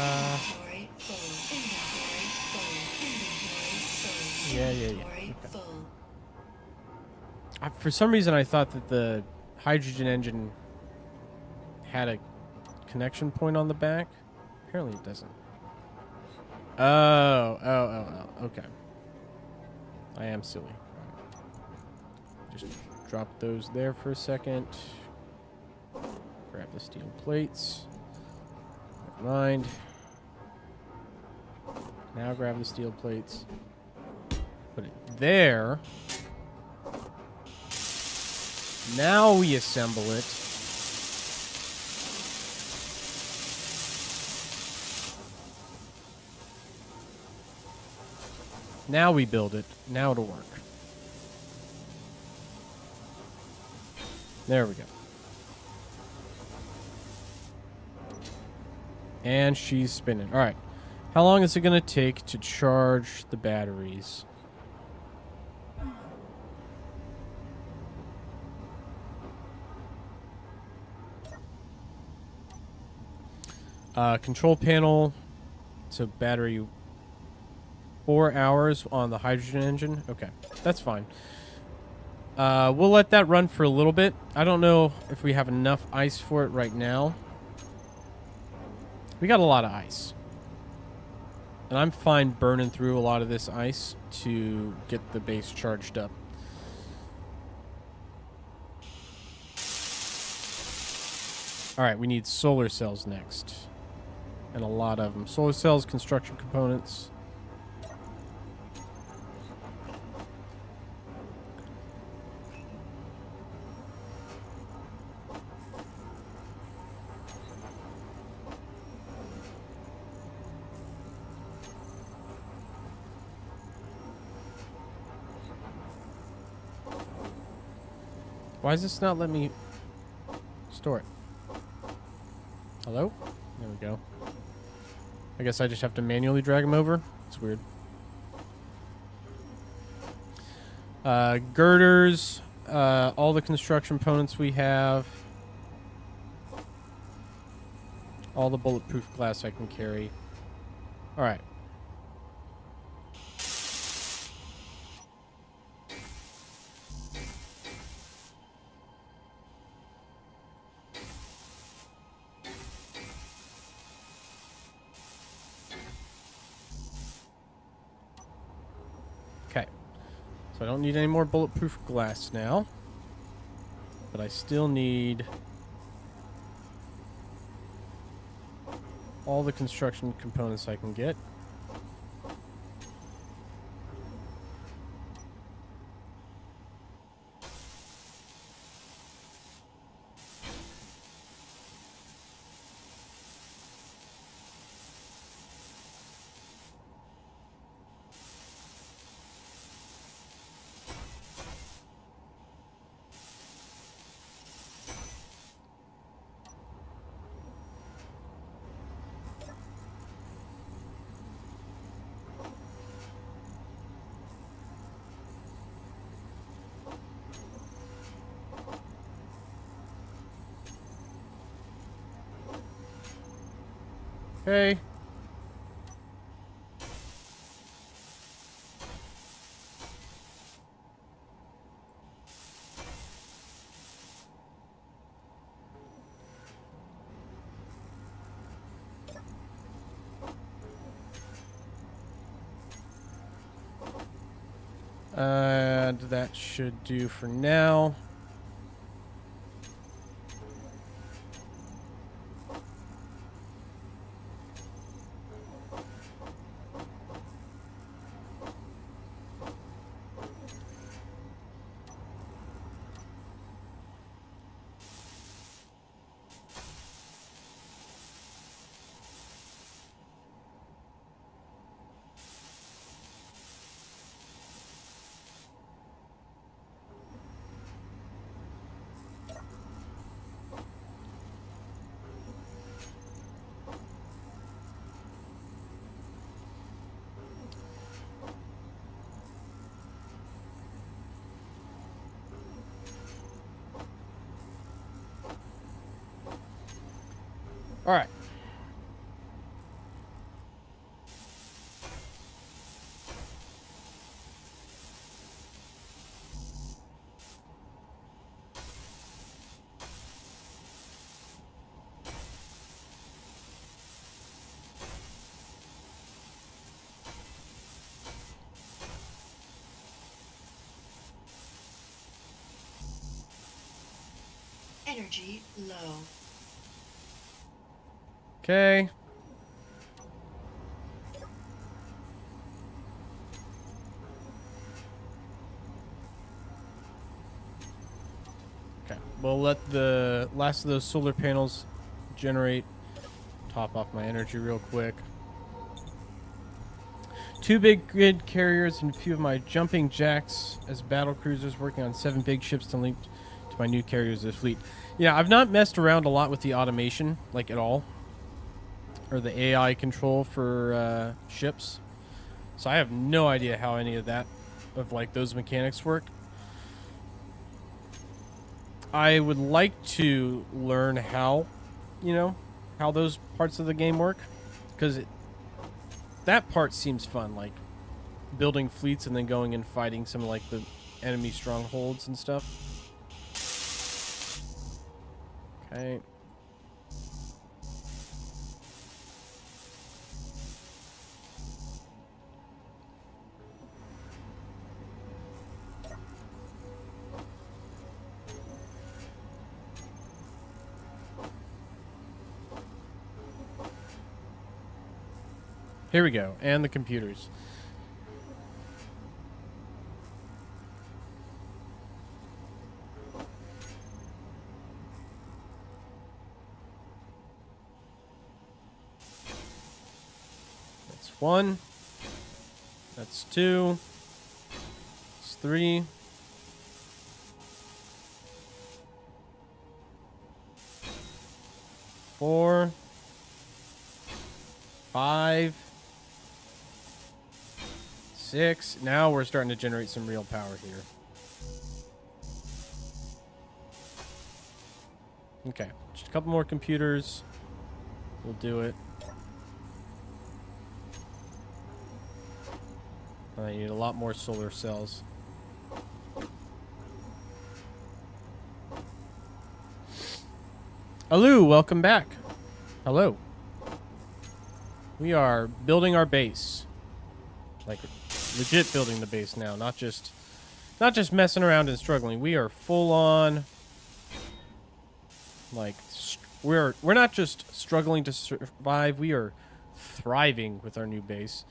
S2: Inventory full. Inventory full.
S1: Yeah.
S2: Inventory
S1: Okay.
S2: full.
S1: For some reason, I thought that the hydrogen engine had a connection point on the back. Apparently, it doesn't. Oh. Okay. I am silly. Just drop those there for a second. Grab the steel plates. Never mind. Now grab the steel plates. Put it there. Now we assemble it. Now we build it. Now it'll work. There we go. And she's spinning. All right. How long is it going to take to charge the batteries? Control panel. So battery 4 hours on the hydrogen engine. Okay, that's fine. We'll let that run for a little bit. I don't know if we have enough ice for it right now. We got a lot of ice. And I'm fine burning through a lot of this ice to get the base charged up. Alright, we need solar cells next. And a lot of them. Solar cells, construction components. Why is this not letting me store it? Hello? There we go. I guess I just have to manually drag them over. It's weird. Girders. All the construction components we have. All the bulletproof glass I can carry. All right. Okay. So I don't need any more bulletproof glass now. But I still need all the construction components I can get. Okay. And that should do for now. All right.
S2: Energy low.
S1: Okay. Okay. We'll let the last of those solar panels generate. Top off my energy real quick. 2 big grid carriers and a few of my jumping jacks as battle cruisers, working on 7 big ships to link to my new carriers of the fleet. Yeah, I've not messed around a lot with the automation, like at all, or the AI control for ships. So I have no idea how any of that, of like those mechanics work. I would like to learn how, how those parts of the game work, because that part seems fun, like building fleets and then going and fighting some of like the enemy strongholds and stuff. Okay. Here we go, and the computers. That's 1. That's 2. That's 3. 4, 5, 6. Now we're starting to generate some real power here. Okay, just a couple more computers. We'll do it. I need a lot more solar cells. Hello, welcome back. Hello. We are building our base. Like, legit building the base now, not just messing around and struggling. We are full on, like, we're not just struggling to survive, we are thriving with our new base.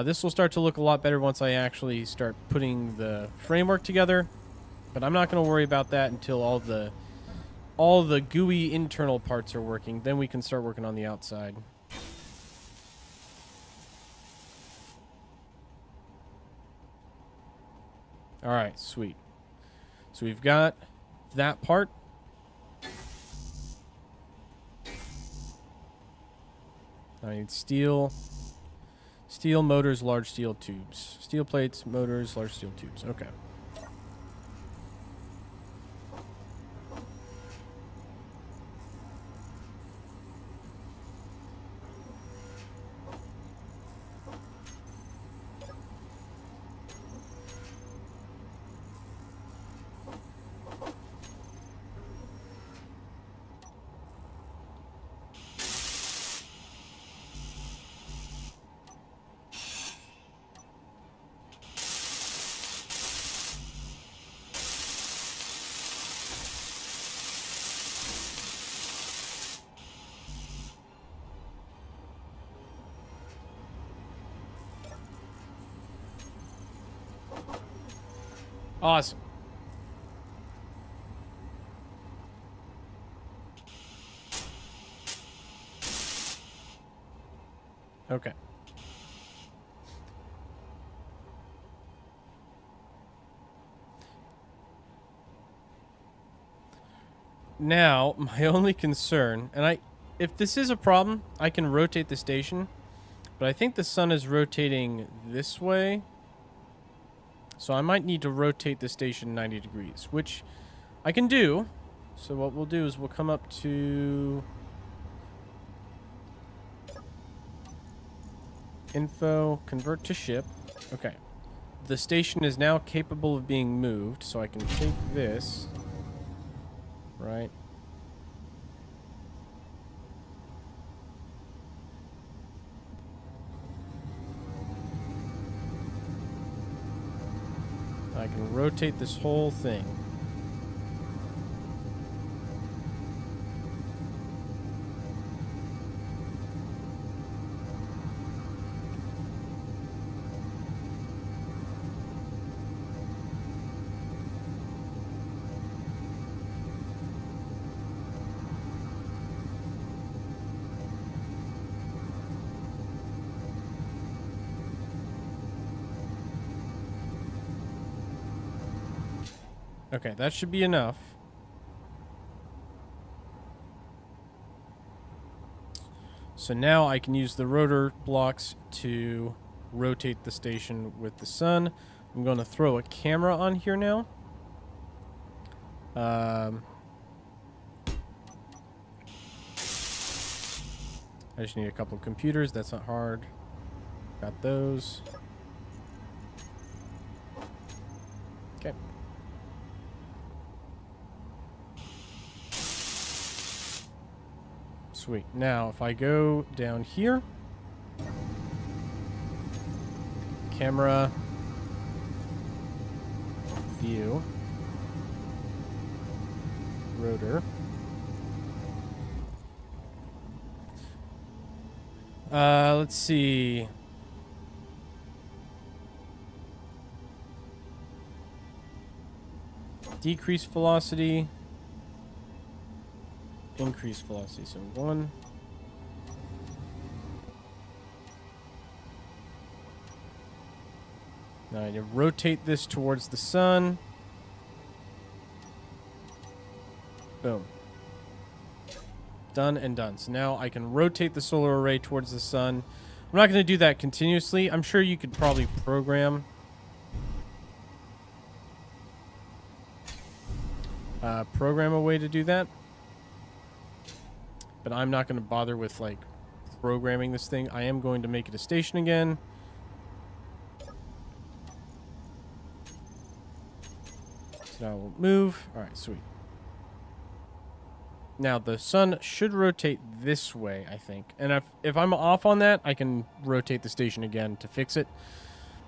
S1: This will start to look a lot better once I actually start putting the framework together, but I'm not going to worry about that until all the gooey internal parts are working. Then we can start working on the outside. All right, sweet. So we've got that part. I need steel motors, large steel tubes. Steel plates, motors, large steel tubes. Okay. Awesome. Okay. Now, my only concern, and if this is a problem, I can rotate the station, but I think the sun is rotating this way. So I might need to rotate the station 90 degrees, which I can do. So what we'll do is we'll come up to info, convert to ship. Okay. The station is now capable of being moved, so I can take this, right? I can rotate this whole thing. Okay, that should be enough. So now I can use the rotor blocks to rotate the station with the sun. I'm going to throw a camera on here now. I just need a couple of computers. That's not hard. Got those. Okay. Sweet. Now, if I go down here, camera, view, rotor. Let's see. Decrease velocity. Increase velocity. So 1. Now I need to rotate this towards the sun. Boom. Done and done. So now I can rotate the solar array towards the sun. I'm not going to do that continuously. I'm sure you could probably program a way to do that. But I'm not going to bother with, like, programming this thing. I am going to make it a station again. So now we'll move. All right, sweet. Now, the sun should rotate this way, I think. And if I'm off on that, I can rotate the station again to fix it.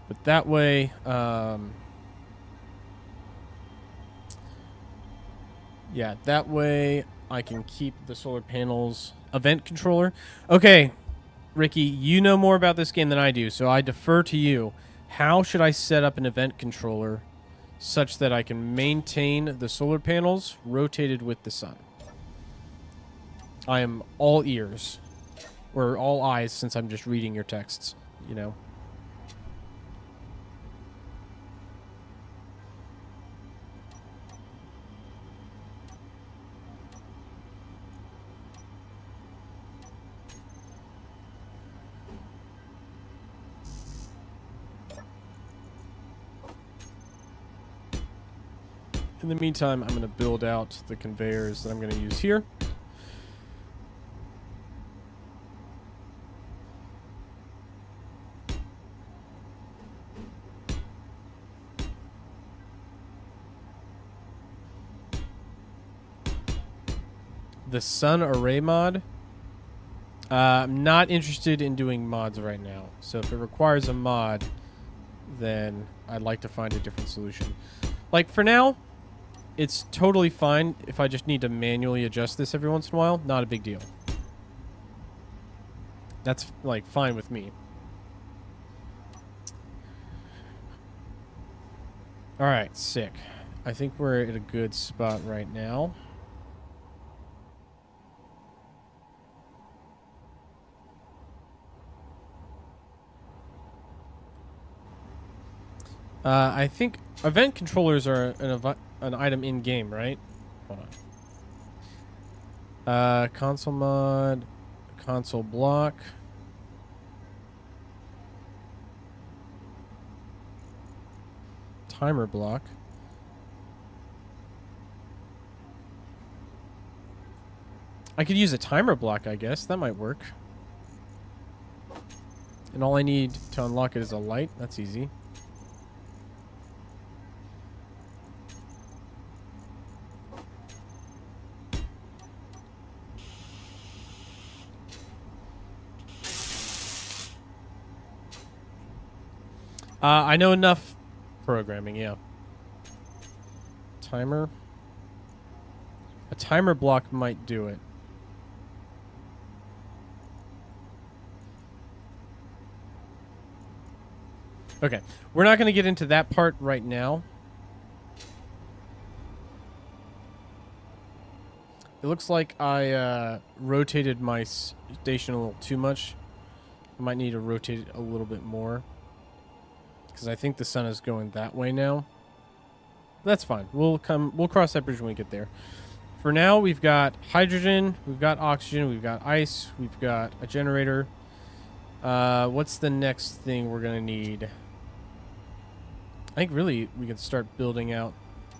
S1: But that way, yeah, that way I can keep the solar panels. Event controller. Okay, Ricky, you know more about this game than I do, so I defer to you. How should I set up an event controller such that I can maintain the solar panels rotated with the sun? I am all ears, or all eyes, since I'm just reading your texts, you know. In the meantime, I'm going to build out the conveyors that I'm going to use here. The sun array mod. I'm not interested in doing mods right now. So if it requires a mod, then I'd like to find a different solution. Like, for now, it's totally fine if I just need to manually adjust this every once in a while. Not a big deal. That's, like, fine with me. Alright, sick. I think we're at a good spot right now. I think event controllers are an item in game, right? Hold on. Console mod, console block. Timer block. I could use a timer block, I guess. That might work. And all I need to unlock it is a light. That's easy. I know enough programming, yeah. Timer. A timer block might do it. Okay, we're not going to get into that part right now. It looks like I rotated my station a little too much. I might need to rotate it a little bit more, because I think the sun is going that way now. That's fine. We'll cross that bridge when we get there. For now, we've got hydrogen, we've got oxygen, we've got ice, we've got a generator. What's the next thing we're gonna need? I think really we can start building out,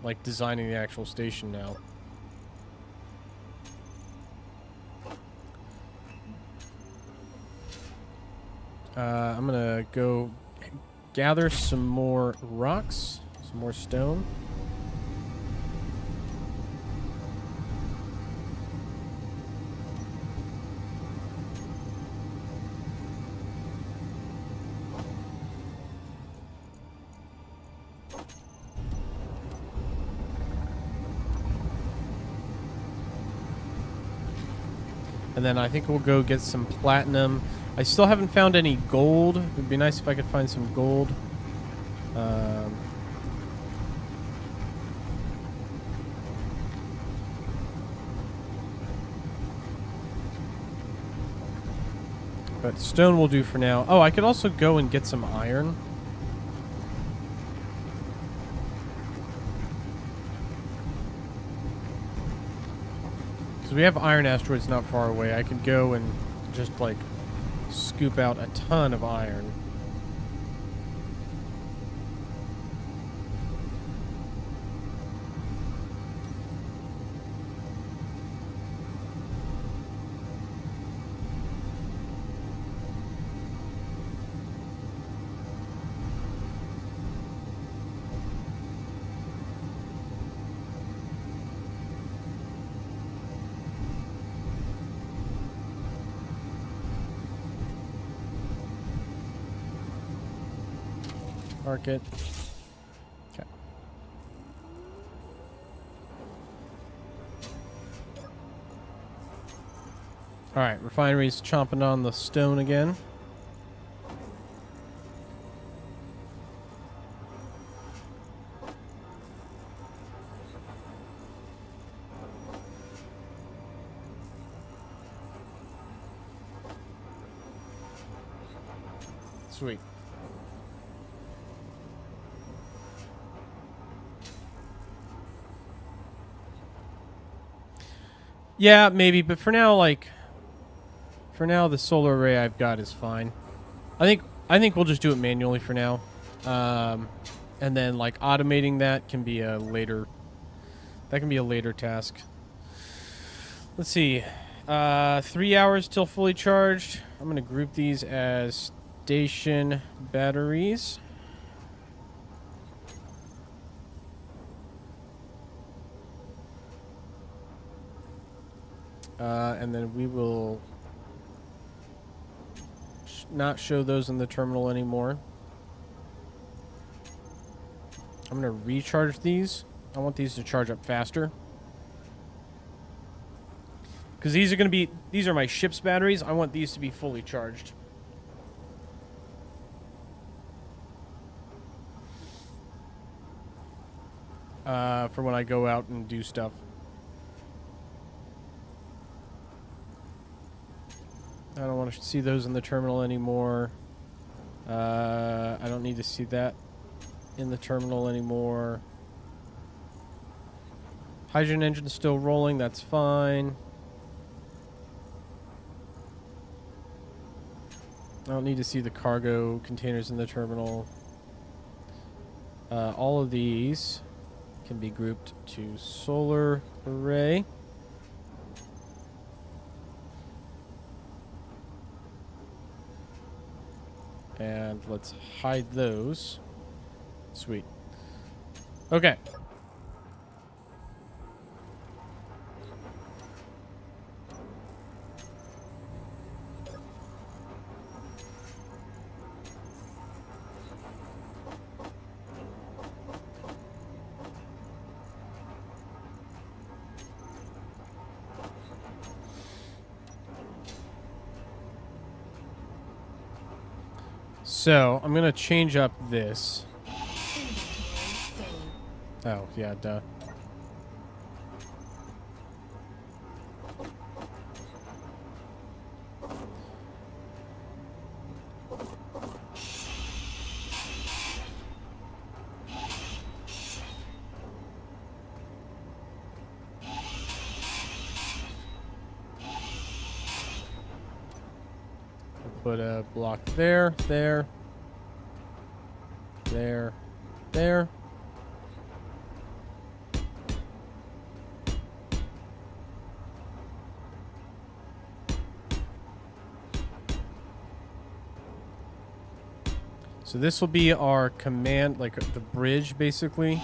S1: like designing the actual station now. I'm gonna go gather some more rocks, some more stone. And then I think we'll go get some platinum. I still haven't found any gold. It would be nice if I could find some gold. But stone will do for now. Oh, I could also go and get some iron. Because we have iron asteroids not far away. I could go and just, like, scoop out a ton of iron. Market. Okay. Alright, refinery's chomping on the stone again. Sweet. Yeah, maybe, but for now, like, the solar array I've got is fine. I think we'll just do it manually for now, and then like automating that can be a later. That can be a later task. Let's see, 3 hours till fully charged. I'm gonna group these as station batteries. And then we will not show those in the terminal anymore. I'm going to recharge these. I want these to charge up faster. Because these are my ship's batteries. I want these to be fully charged. For when I go out and do stuff. I don't want to see those in the terminal anymore. I don't need to see that in the terminal anymore. Hydrogen engine's still rolling. That's fine. I don't need to see the cargo containers in the terminal. All of these can be grouped to solar array. And let's hide those. Sweet. Okay. So, I'm going to change up this. Oh, yeah, duh. Put a block there, there, there, there. So this will be our command, like the bridge, basically.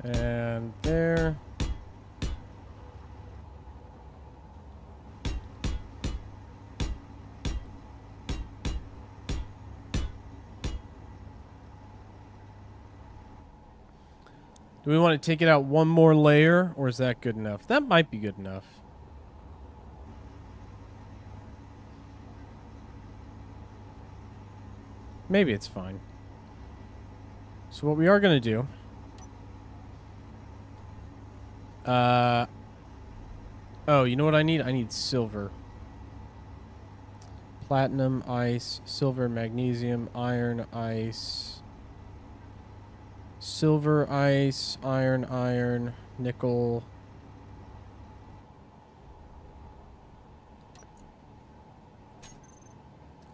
S1: And there. Do we want to take it out one more layer, or is that good enough? That might be good enough. Maybe it's fine. So what we are going to do... oh, you know what I need? I need silver. Platinum, ice, silver, magnesium, iron, ice... Silver, ice, iron, nickel.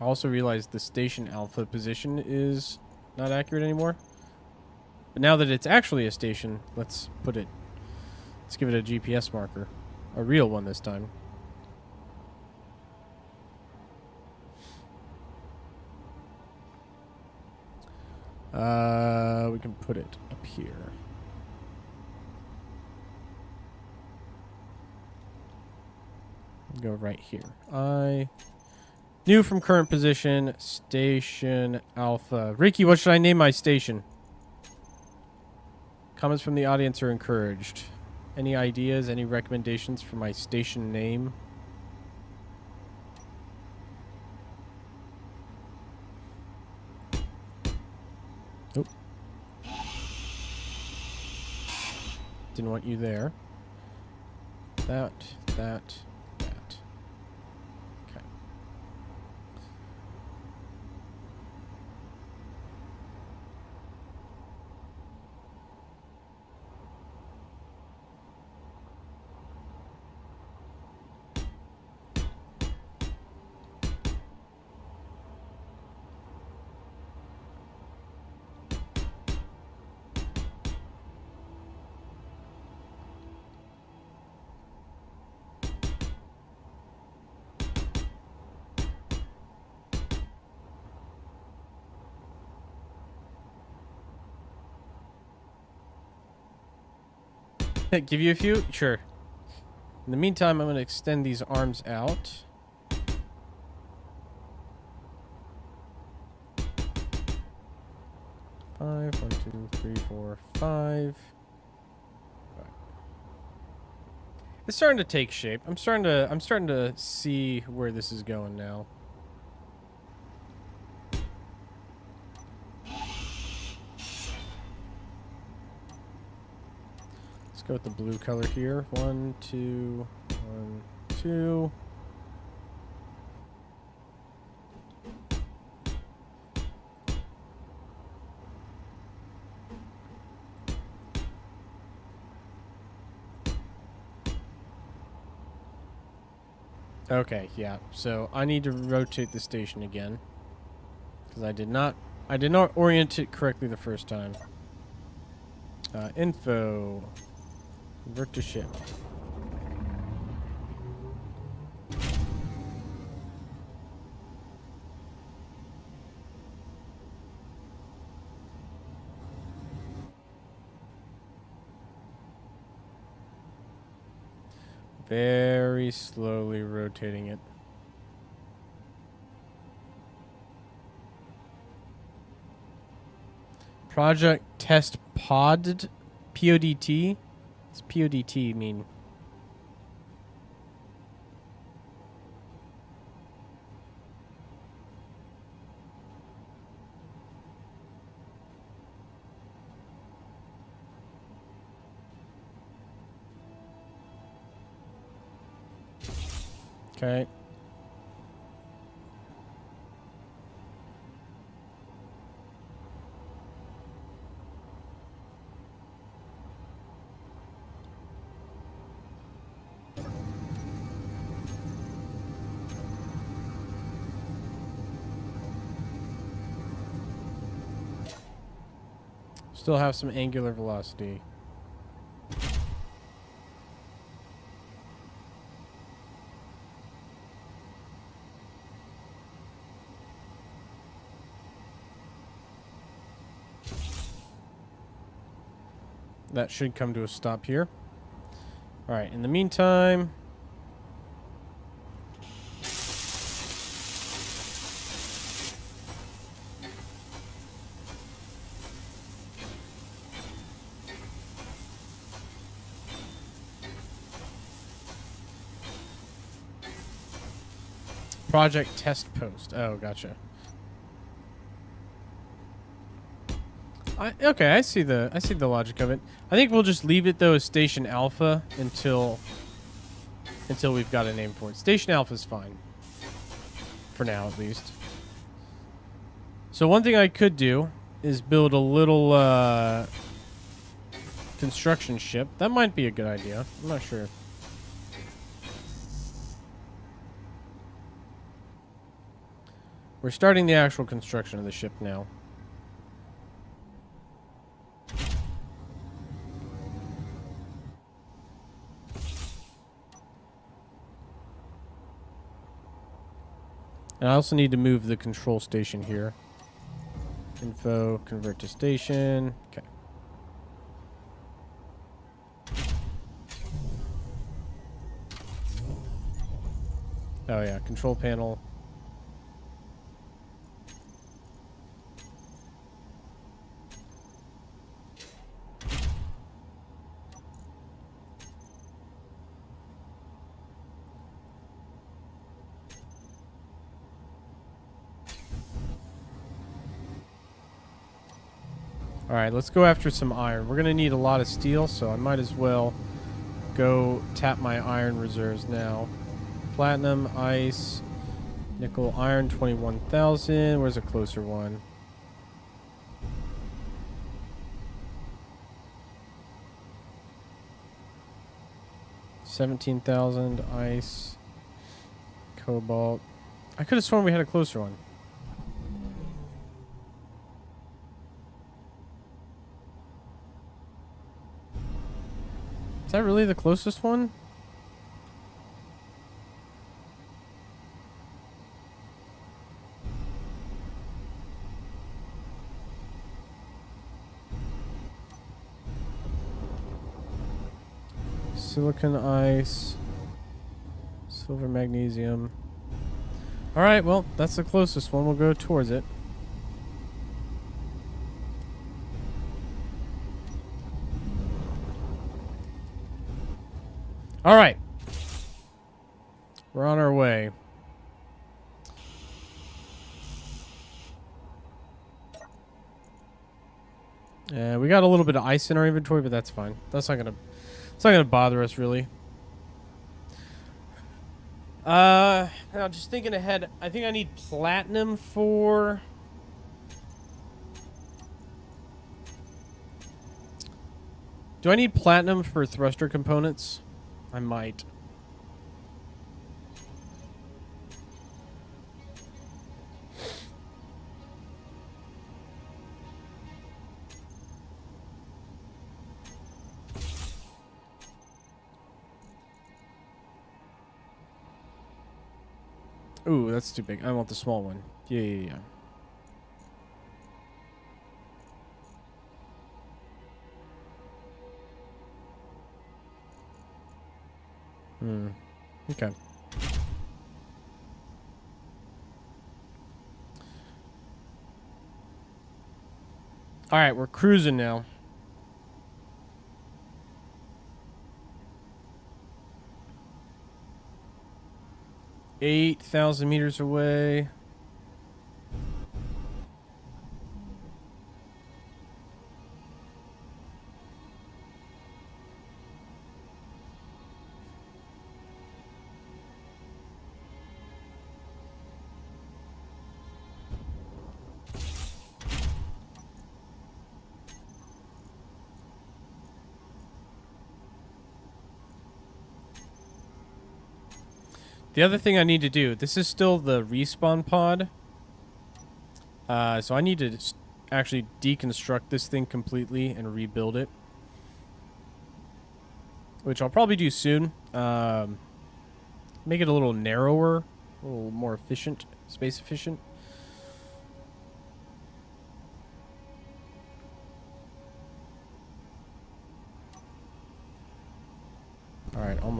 S1: I also realized the station alpha position is not accurate anymore. But now that it's actually a station, let's give it a GPS marker. A real one this time. We can put it up here. Go right here. New from current position, station alpha. Ricky, what should I name my station? Comments from the audience are encouraged. Any ideas, any recommendations for my station name? Nope. Didn't want you there. That. Okay. Give you a few? Sure. In the meantime, I'm going to extend these arms out. Five. 1, 2, 3, 4, 5. It's starting to take shape. I'm starting to see where this is going now. Let's go with the blue color here. 1, 2, 1, 2. Okay, yeah. So I need to rotate the station again because I did not orient it correctly the first time. Info. Convert to ship. Very slowly rotating it. Project test pod. PODT. What's PODT mean? Okay. Still have some angular velocity. That should come to a stop here. All right, in the meantime... Project test post. Oh, gotcha. Okay, I see the logic of it. I think we'll just leave it though as Station Alpha until we've got a name for it. Station Alpha is fine for now, at least. So one thing I could do is build a little construction ship. That might be a good idea. I'm not sure. We're starting the actual construction of the ship now. And I also need to move the control station here. Info, convert to station. Okay. Oh yeah, control panel. Alright, let's go after some iron. We're going to need a lot of steel, so I might as well go tap my iron reserves now. Platinum, ice, nickel, iron, 21,000. Where's a closer one? $17,000, ice, cobalt. I could have sworn we had a closer one. Is that really the closest one? Silicon ice, silver magnesium. All right, well, that's the closest one. We'll go towards it. All right. We're on our way. We got a little bit of ice in our inventory, but that's fine. It's not gonna bother us really. Now just thinking ahead, I think I need platinum for... Do I need platinum for thruster components? I might. Ooh, that's too big. I want the small one. Yeah. Okay. All right, we're cruising now. 8,000 meters away. The other thing I need to do, this is still the respawn pod. So I need to actually deconstruct this thing completely and rebuild it. Which I'll probably do soon. Make it a little narrower, a little more efficient, space efficient.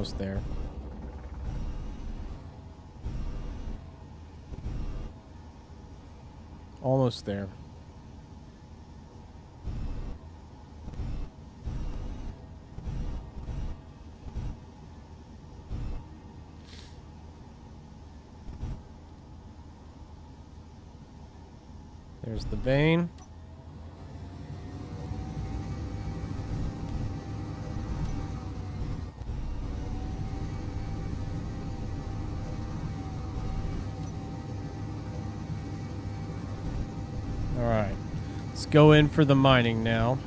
S1: almost there. Almost there. There's the vein. All right. Let's go in for the mining now.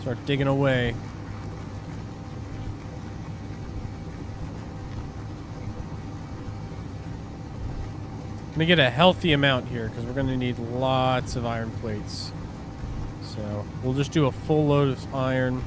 S1: Start digging away. I'm gonna get a healthy amount here because we're gonna need lots of iron plates. So we'll just do a full load of iron.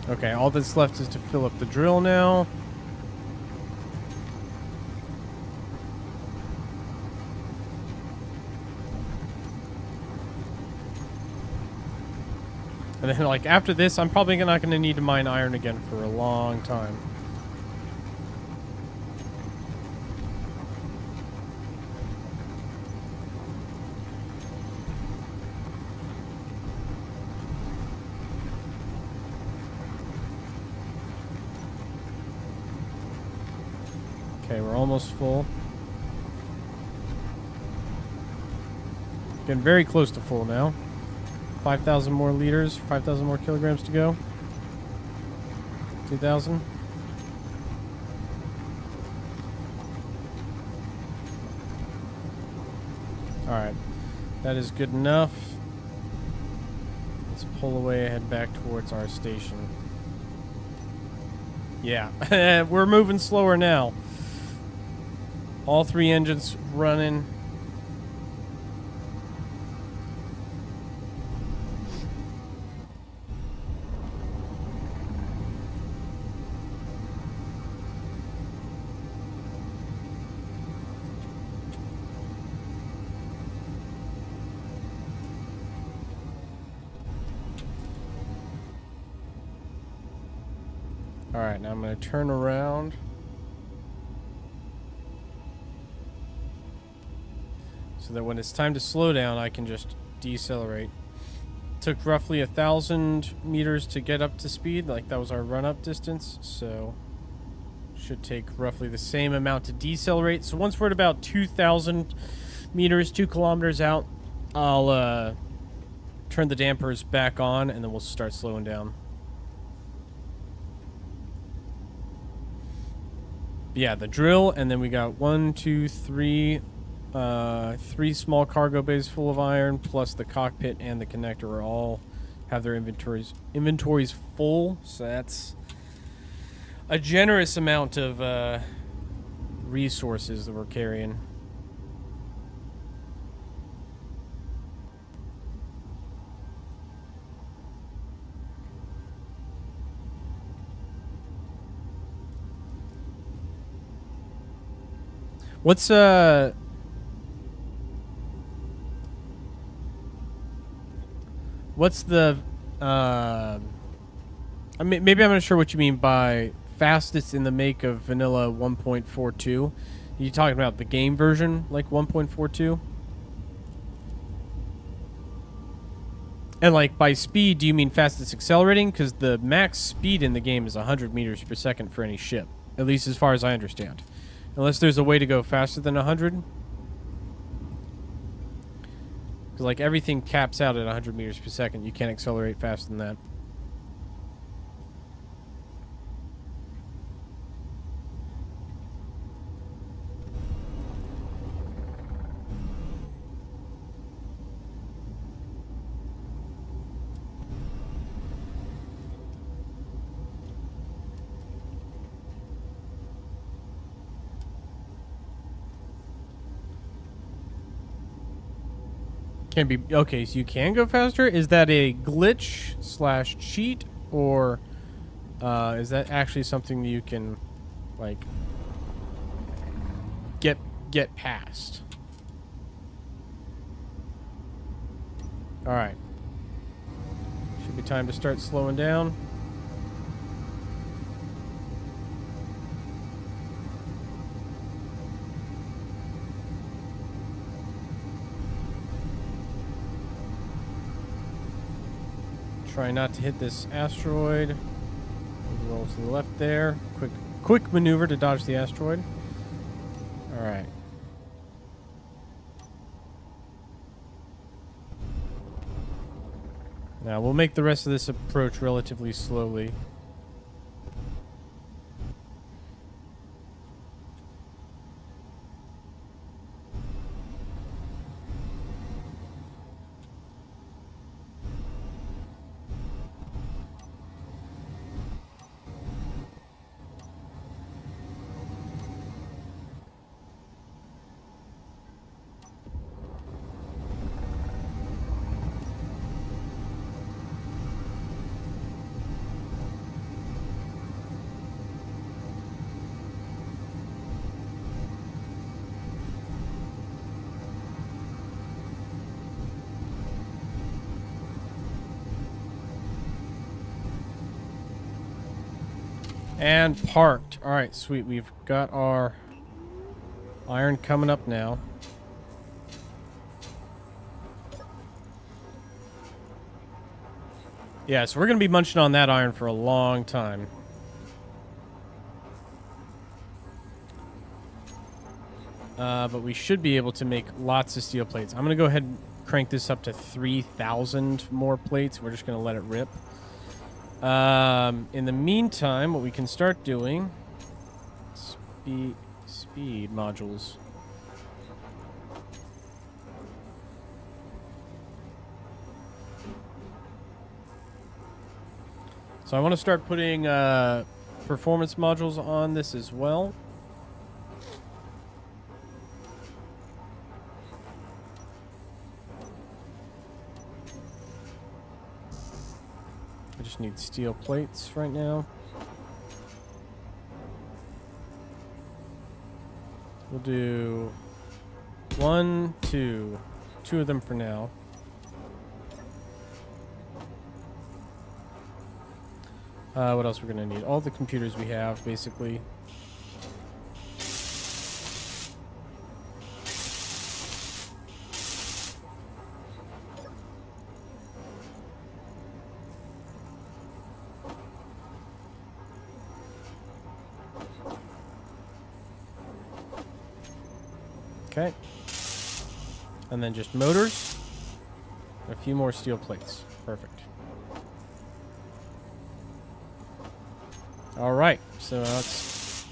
S1: Okay, all that's left is to fill up the drill now. And then, like, after this, I'm probably not going to need to mine iron again for a long time. Okay, we're almost full. Getting very close to full now. 5,000 more liters, 5,000 more kilograms to go. 2,000. Alright, that is good enough. Let's pull away and head back towards our station. Yeah, we're moving slower now. All 3 engines running. All right, now I'm going to turn around. So that when it's time to slow down, I can just decelerate. Took roughly 1,000 meters to get up to speed. Like, that was our run-up distance. So, should take roughly the same amount to decelerate. So, once we're at about 2,000 meters, 2 kilometers out, I'll turn the dampers back on, and then we'll start slowing down. Yeah, the drill, and then we got 1, 2, 3... 3 small cargo bays full of iron, plus the cockpit and the connector are all have their inventories full. So that's a generous amount of resources that we're carrying. What's the, I mean, maybe I'm not sure what you mean by fastest in the make of vanilla 1.42. Are you talking about the game version, like 1.42? And like by speed, do you mean fastest accelerating? Because the max speed in the game is 100 meters per second for any ship, at least as far as I understand. Unless there's a way to go faster than 100. Because like everything caps out at 100 meters per second. You can't accelerate faster than that. Can be okay, so you can go faster. Is that a glitch / cheat, or is that actually something that you can like get past? All right, should be time to start slowing down. Try not to hit this asteroid. Roll to the left there. Quick maneuver to dodge the asteroid. All right. Now we'll make the rest of this approach relatively slowly. And parked. All right, sweet. We've got our iron coming up now. Yeah, so we're going to be munching on that iron for a long time. But we should be able to make lots of steel plates. I'm going to go ahead and crank this up to 3,000 more plates. We're just going to let it rip. In the meantime, what we can start doing, speed modules. So I want to start putting performance modules on this as well. I just need steel plates right now. We'll do 1, 2. 2 of them for now. What else we're going to need? All the computers we have, basically. Okay. And then just motors. A few more steel plates. Perfect. All right. So that's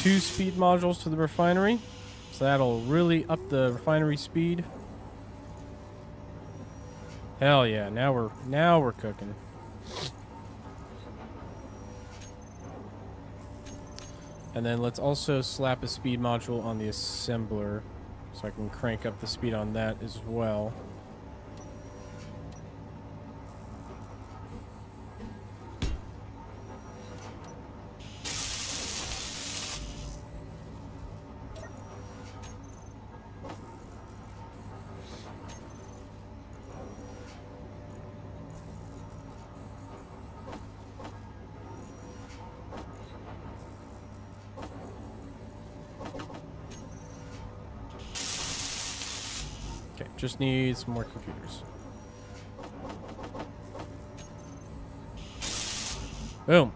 S1: 2 speed modules to the refinery. So that'll really up the refinery speed. Hell yeah. Now we're cooking. And then let's also slap a speed module on the assembler so I can crank up the speed on that as well. Okay, just need some more computers. Boom.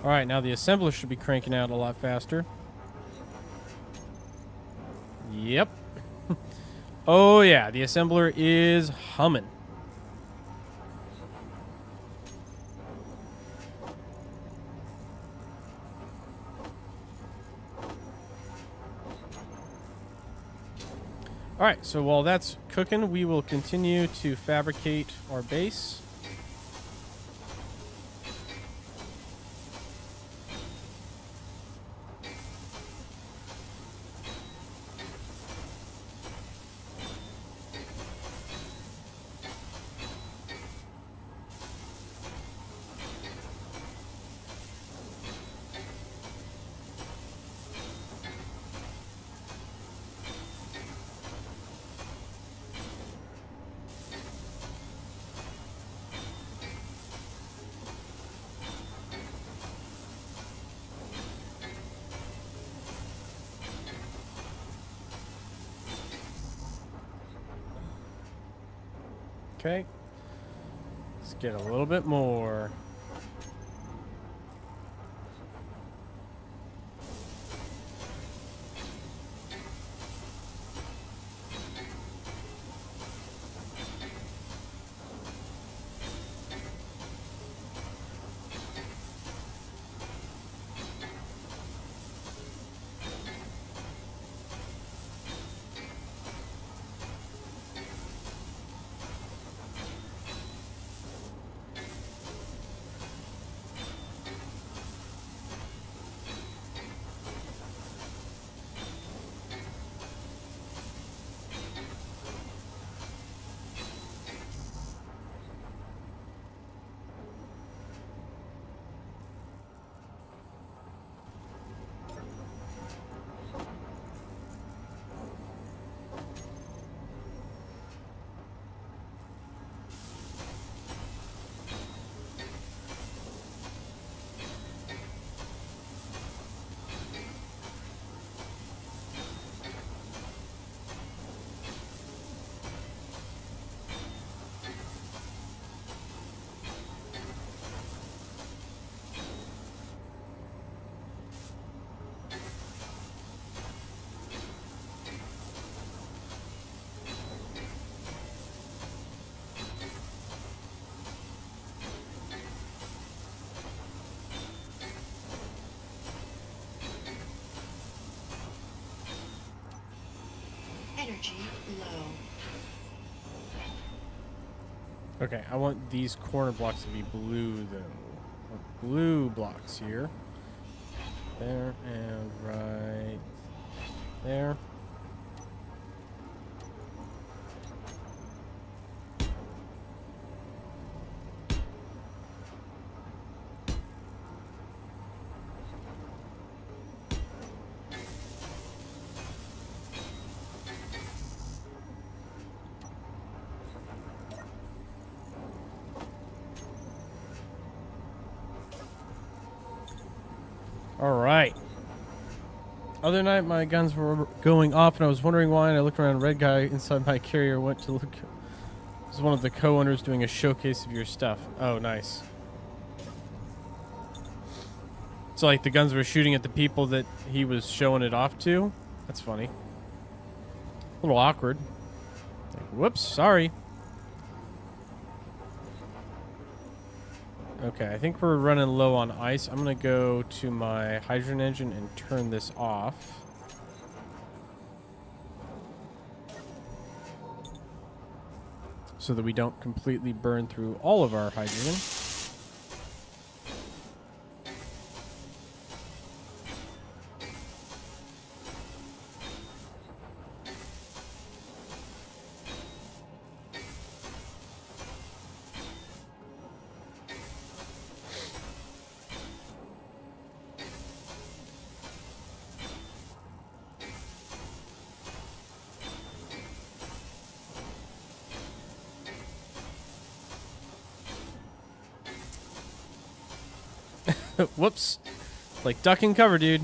S1: All right, now the assembler should be cranking out a lot faster. Yep. Oh, yeah, the assembler is humming. All right, so while that's cooking, we will continue to fabricate our base. Okay. Let's get a little bit more.
S2: Energy low.
S1: Okay, I want these corner blocks to be blue, though. Blue blocks here. There and right there. All right. Other night, my guns were going off, and I was wondering why, and I looked around. A red guy inside my carrier went to look. This is one of the co-owners doing a showcase of your stuff. Oh, nice. So, like, the guns were shooting at the people that he was showing it off to? That's funny. A little awkward. Like, whoops, sorry. Okay, I think we're running low on ice. I'm going to go to my hydrogen engine and turn this off. So that we don't completely burn through all of our hydrogen. Whoops. Like duck and cover, dude.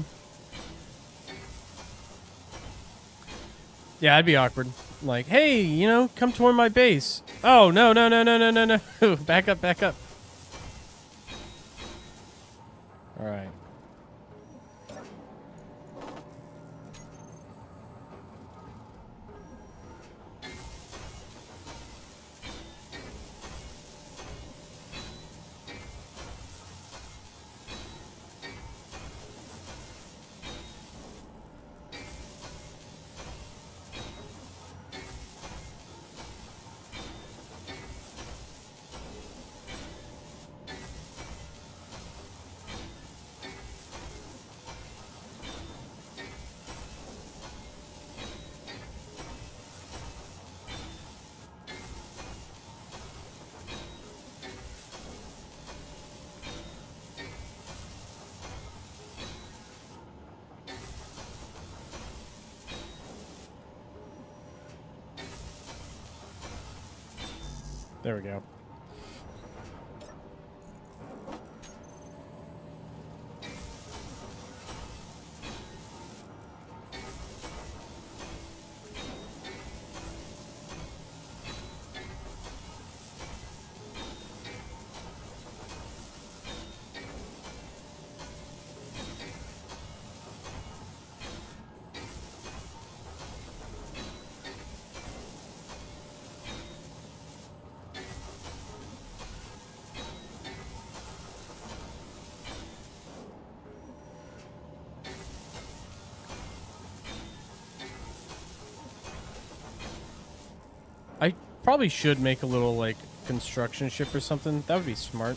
S1: Yeah, that'd be awkward. Like, hey, you know, come toward my base. Oh, no, no, no, no, no, no, no. Back up, back up. All right. There we go. I probably should make a little, like, construction ship or something. That would be smart.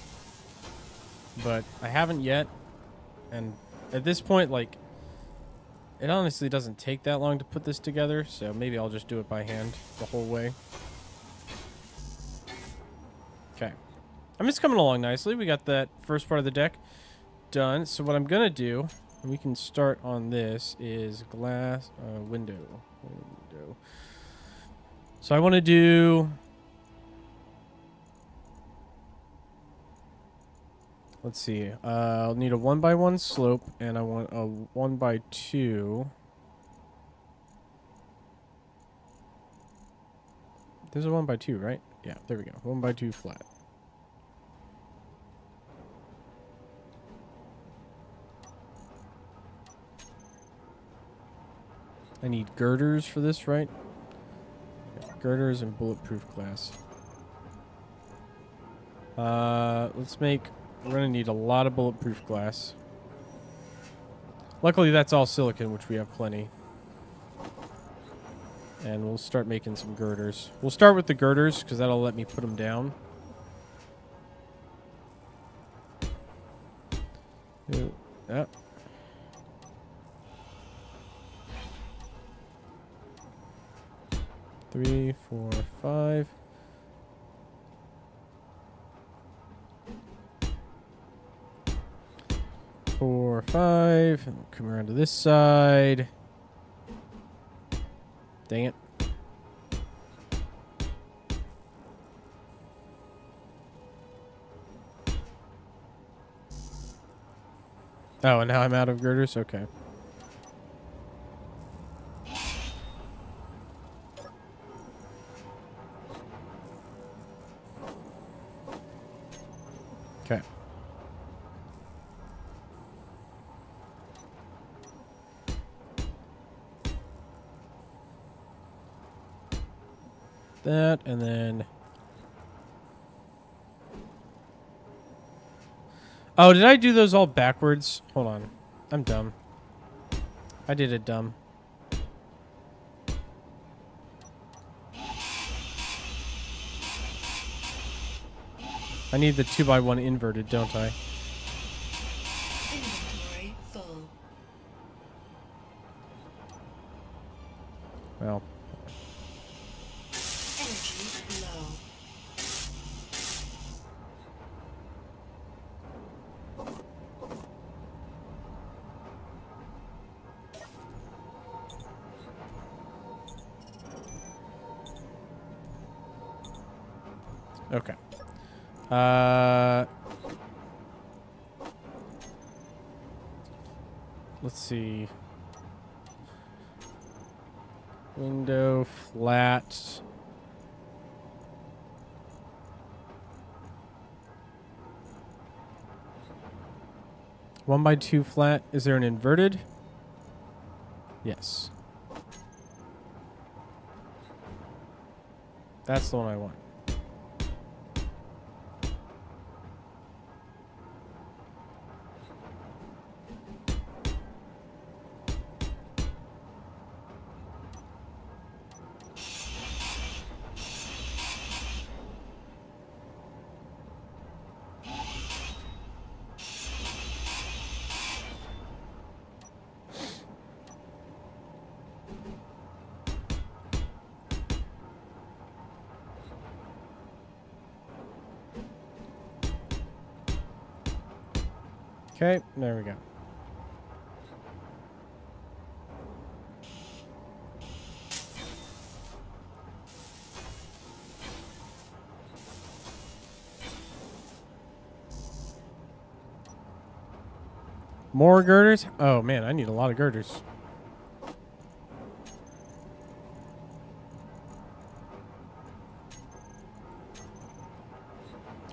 S1: But I haven't yet. And at this point, like, it honestly doesn't take that long to put this together. So maybe I'll just do it by hand the whole way. Okay. I'm just coming along nicely. We got that first part of the deck done. So what I'm going to do, and we can start on this, is glass, window. So I want to do... Let's see. I'll need a 1x1 slope, and I want a 1x2. There's a 1x2, right? Yeah, there we go. 1x2 flat. I need girders for this, right? Yeah, girders and bulletproof glass. Let's make... We're going to need a lot of bulletproof glass. Luckily, that's all silicon, which we have plenty. And we'll start making some girders. We'll start with the girders, because that'll let me put them down. Yep. 3, 4, 5. Four, 5. And we'll come around to this side. Dang it. Oh, and now I'm out of girders? Okay. Okay. That, and then... Oh, did I do those all backwards? Hold on. I'm dumb. I did it dumb. I need the 2x1 inverted, don't I?
S2: Inventory full.
S1: Well.
S2: Energy low.
S1: Okay. Let's see. Window flat. One by two flat. Is there an inverted? Yes. That's the one I want. Okay, there we go. More girders? Oh man, I need a lot of girders.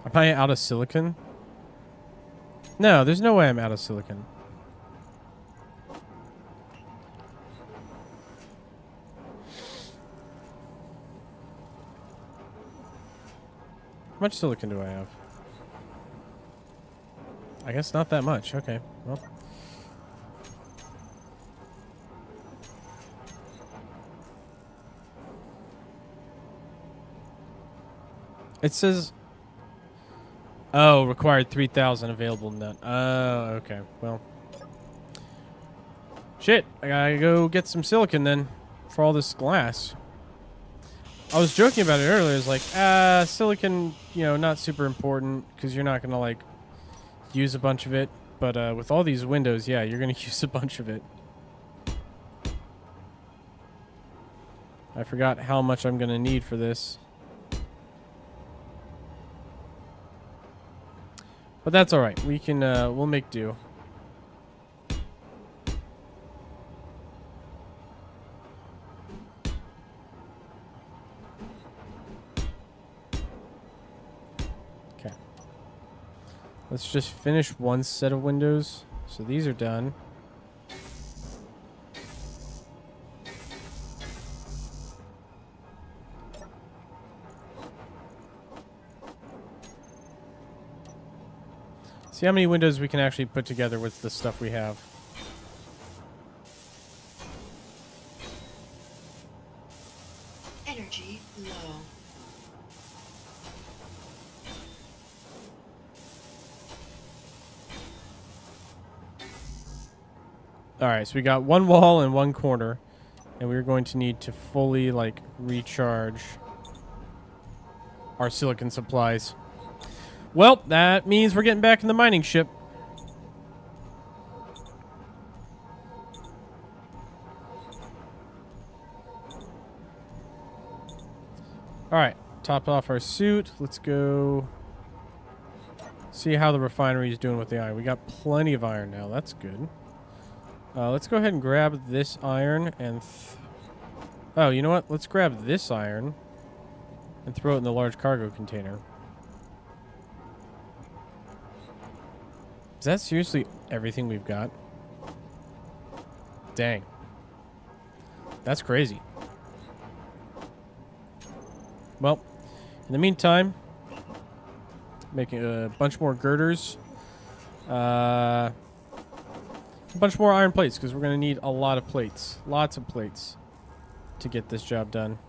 S1: Am I out of silicon? No, there's no way I'm out of silicon. How much silicon do I have? I guess not that much. Okay, well. It says... Oh, required 3,000 available none. Oh, okay. Well. Shit. I gotta go get some silicon then for all this glass. I was joking about it earlier. It's like, silicon, you know, not super important because you're not going to, like, use a bunch of it. But with all these windows, yeah, you're going to use a bunch of it. I forgot how much I'm going to need for this. But that's all right. We can, we'll make do. Okay. Let's just finish one set of windows. So these are done. See how many windows we can actually put together with the stuff we have.
S2: Energy low.
S1: Alright, so we got one wall and one corner. And we're going to need to fully, like, recharge our silicon supplies. Well, that means we're getting back in the mining ship. Alright, top off our suit. Let's go see how the refinery is doing with the iron. We got plenty of iron now. That's good. Let's go ahead and grab this iron and... oh, you know what? Let's grab this iron and throw it in the large cargo container. Is that seriously everything we've got? Dang. That's crazy. Well, in the meantime, making a bunch more girders. A bunch more iron plates, because we're going to need a lot of plates. Lots of plates to get this job done.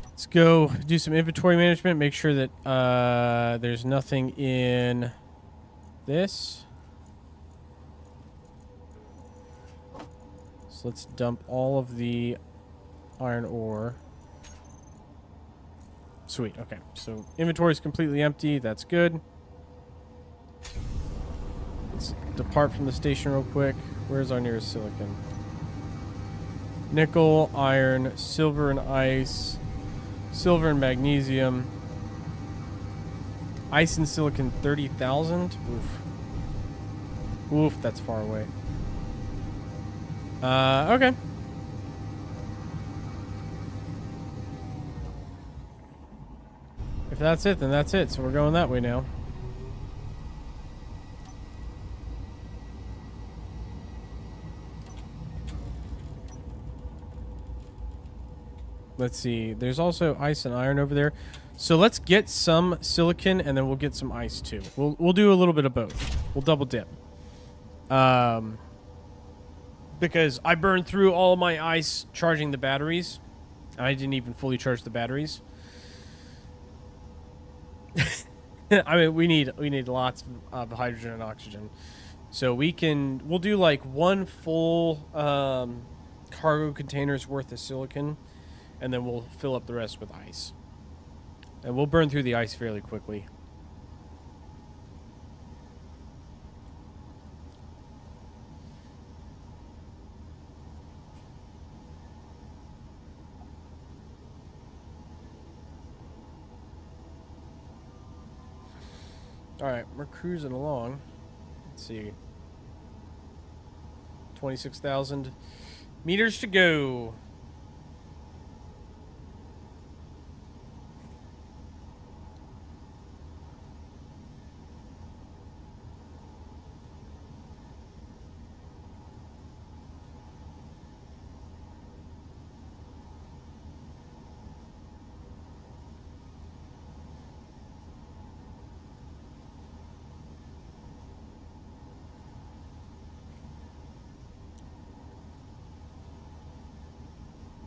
S1: Let's go do some inventory management. Make sure that there's nothing in this. So let's dump all of the iron ore. Sweet. Okay. So inventory is completely empty. That's good. Let's depart from the station real quick. Where's our nearest silicon? Nickel, iron, silver and ice, silver and magnesium. Ice and silicon 30,000. Oof. Oof, that's far away. Okay. If that's it, then that's it. So we're going that way now. Let's see. There's also ice and iron over there. So let's get some silicon, and then we'll get some ice too. We'll do a little bit of both. We'll double dip. Because I burned through all my ice charging the batteries. I didn't even fully charge the batteries. I mean, we need lots of hydrogen and oxygen. So we'll do like one full cargo container's worth of silicon, and then we'll fill up the rest with ice. And we'll burn through the ice fairly quickly. Alright, we're cruising along. Let's see. 26,000 meters to go.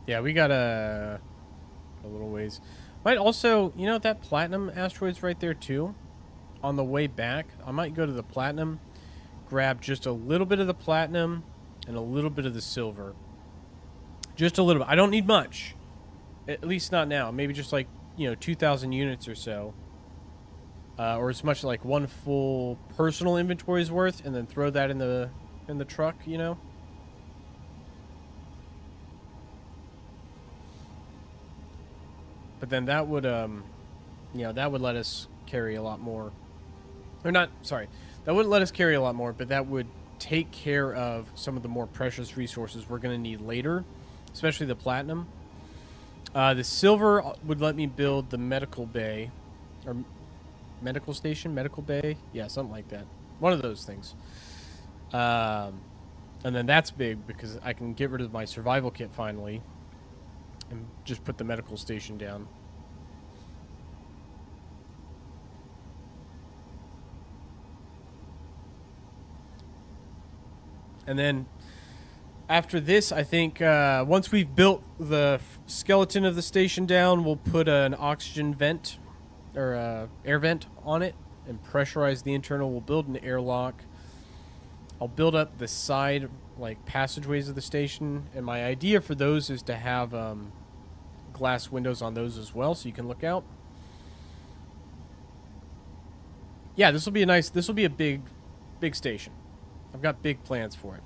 S1: Yeah, we got a little ways. Might also, you know, that platinum asteroid's right there too. On the way back, I might go to the platinum, grab just a little bit of the platinum and a little bit of the silver. Just a little bit. I don't need much. At least not now. Maybe just like, you know, 2,000 units or so. Or as much like one full personal inventory's worth, and then throw that in the truck, you know? But then that would, you know, that would let us carry a lot more. Or not, sorry. That wouldn't let us carry a lot more, but that would take care of some of the more precious resources we're going to need later, especially the platinum. The silver would let me build the medical bay, or medical station, medical bay. Yeah, something like that. One of those things. And then that's big because I can get rid of my survival kit finally and just put the medical station down. And then after this, I think once we've built the skeleton of the station down, we'll put an oxygen vent or air vent on it and pressurize the internal. We'll build an airlock. I'll build up the side like passageways of the station, and my idea for those is to have glass windows on those as well, so you can look out. Yeah, this will be a big station. I've got big plans for it.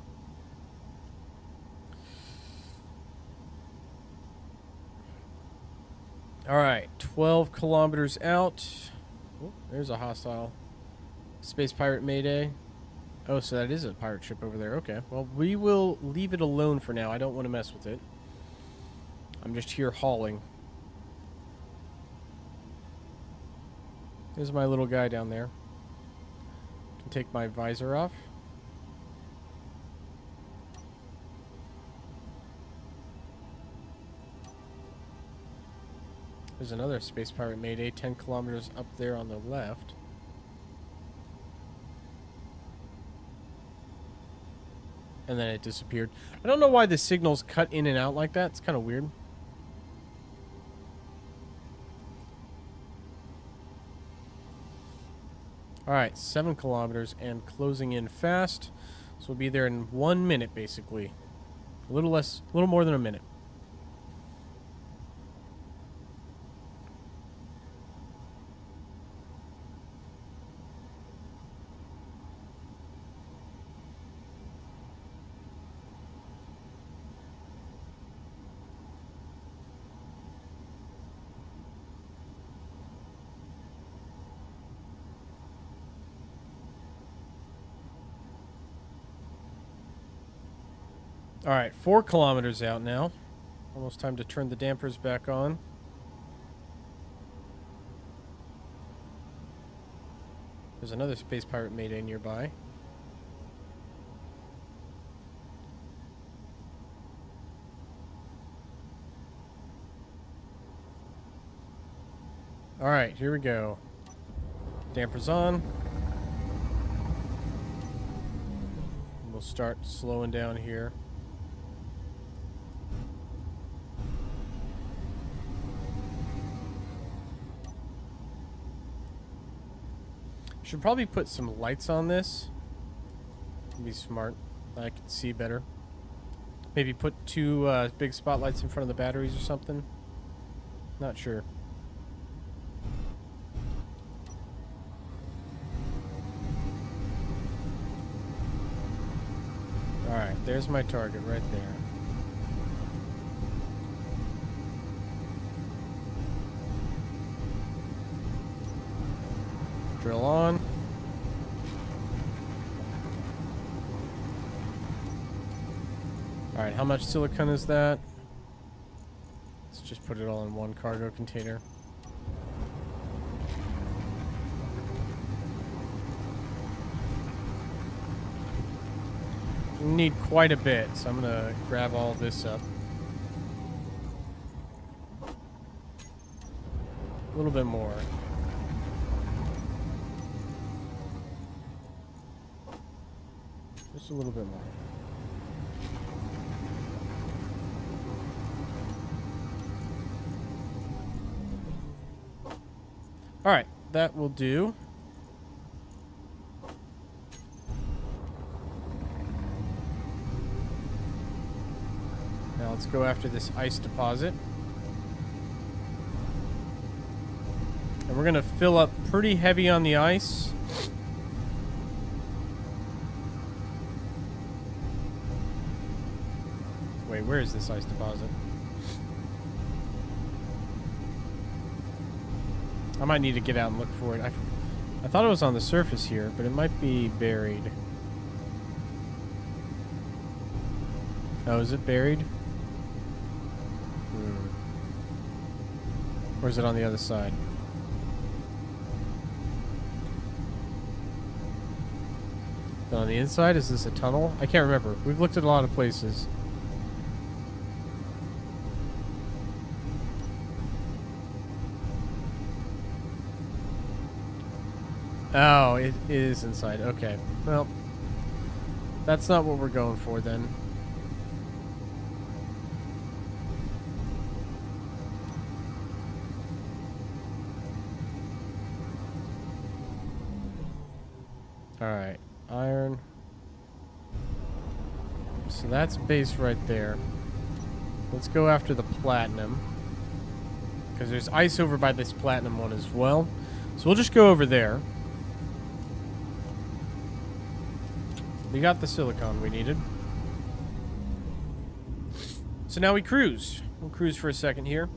S1: All right, 12 kilometers out. Oh, there's a hostile space pirate Mayday. Oh, so that is a pirate ship over there. Okay, well, we will leave it alone for now. I don't want to mess with it. I'm just here hauling. There's my little guy down there. Can take my visor off. There's another space pirate Mayday 10 kilometers up there on the left. And then it disappeared. I don't know why the signals cut in and out like that. It's kind of weird. Alright, 7 kilometers and closing in fast. So we'll be there in 1 minute, basically. A little more than a minute. Alright, 4 kilometers out now. Almost time to turn the dampers back on. There's another space pirate mayday nearby. Alright, here we go. Dampers on. We'll start slowing down here. Should probably put some lights on this. Be smart. I can see better. Maybe put two big spotlights in front of the batteries or something. Not sure. Alright, there's my target right there. Drill on. Alright, how much silicone is that? Let's just put it all in one cargo container. We need quite a bit, so I'm gonna grab all this up. A little bit more. Just a little bit more. Alright, that will do. Now let's go after this ice deposit. And we're going to fill up pretty heavy on the ice. Wait, where is this ice deposit? I might need to get out and look for it. I thought it was on the surface here, but it might be buried. Oh, is it buried? Or is it on the other side? Is it on the inside? Is this a tunnel? I can't remember. We've looked at a lot of places. Oh, it is inside. Okay. Well, that's not what we're going for then. Alright. Iron. So that's base right there. Let's go after the platinum. Because there's ice over by this platinum one as well. So we'll just go over there. We got the silicon we needed. So now we cruise. We'll cruise for a second here.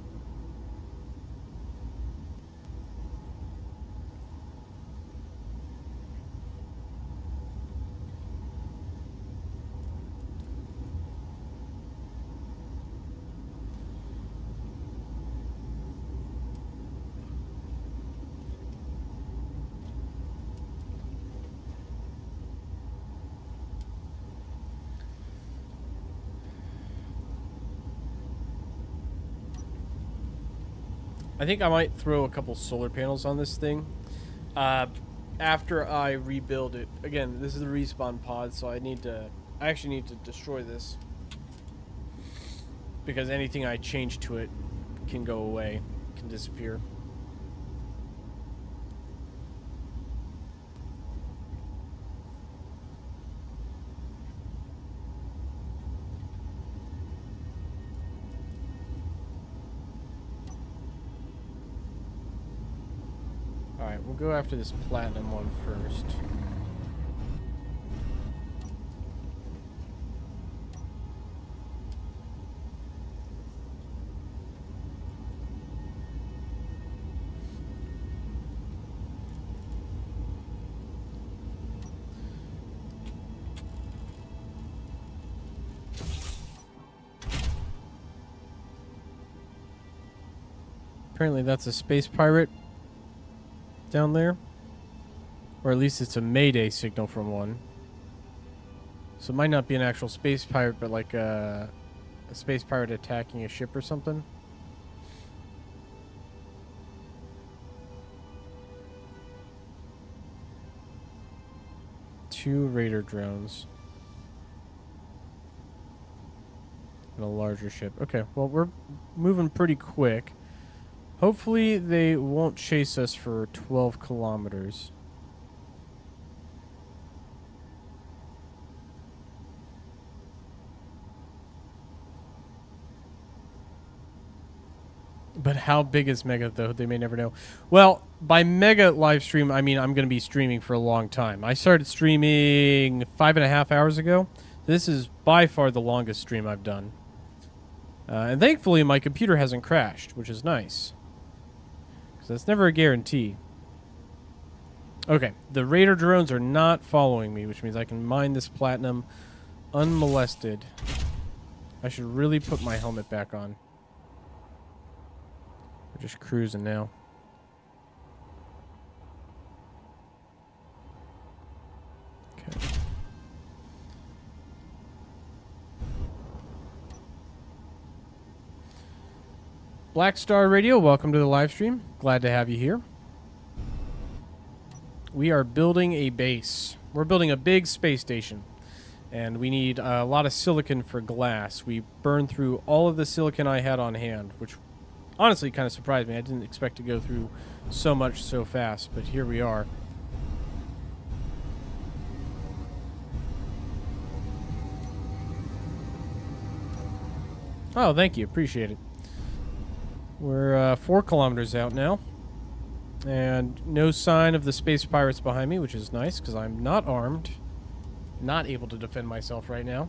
S1: I think I might throw a couple solar panels on this thing after I rebuild it. Again, this is the respawn pod, so I actually need to destroy this because anything I change to it can go away, can disappear. Alright, we'll go after this platinum one first. Apparently that's a space pirate down there. Or at least it's a Mayday signal from one. So it might not be an actual space pirate, but like a space pirate attacking a ship or something. Two Raider drones. And a larger ship. Okay, well, we're moving pretty quick. Hopefully they won't chase us for 12 kilometers. But how big is Mega, though? They may never know. Well, by Mega live stream, I mean I'm going to be streaming for a long time. I started streaming 5.5 hours ago. This is by far the longest stream I've done. And thankfully, my computer hasn't crashed, which is nice. Because that's never a guarantee. Okay, the Raider drones are not following me, which means I can mine this platinum unmolested. I should really put my helmet back on. We're just cruising now. Okay. Black Star Radio, welcome to the live stream. Glad to have you here. We are building a base. We're building a big space station. And we need a lot of silicon for glass. We burned through all of the silicon I had on hand, which honestly kind of surprised me. I didn't expect to go through so much so fast, but here we are. Oh, thank you. Appreciate it. We're 4 kilometers out now. And no sign of the space pirates behind me, which is nice because I'm not armed. Not able to defend myself right now.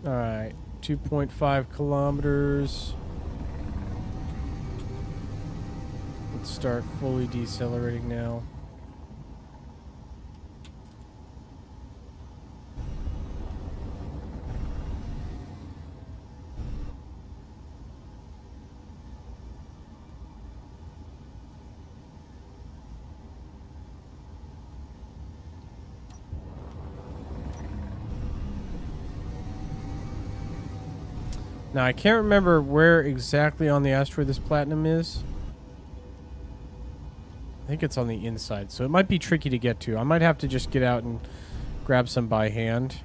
S1: Alright, 2.5 kilometers. Let's start fully decelerating now. Now, I can't remember where exactly on the asteroid this platinum is. I think it's on the inside, so it might be tricky to get to. I might have to just get out and grab some by hand.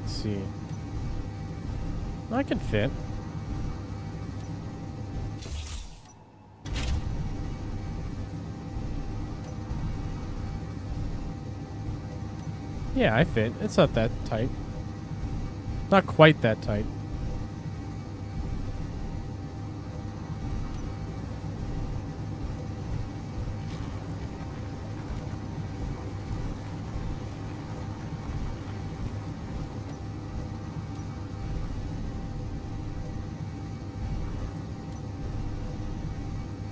S1: Let's see. I can fit. Yeah, I fit. It's not that tight. Not quite that tight.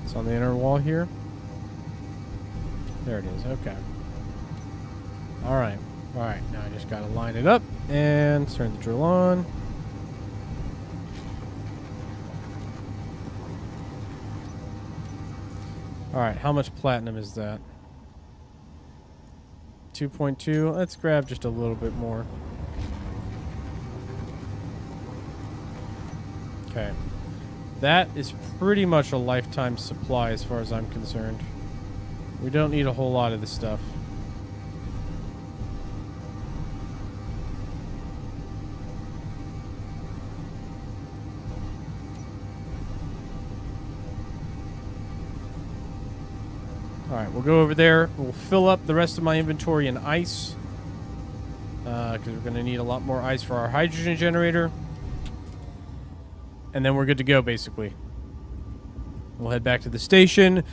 S1: It's on the inner wall here. There it is. Okay. All right. All right, now I just got to line it up and turn the drill on. All right, how much platinum is that? 2.2. Let's grab just a little bit more. Okay. That is pretty much a lifetime supply as far as I'm concerned. We don't need a whole lot of this stuff. Alright, we'll go over there. We'll fill up the rest of my inventory in ice. Because we're going to need a lot more ice for our hydrogen generator. And then we're good to go, basically. We'll head back to the station.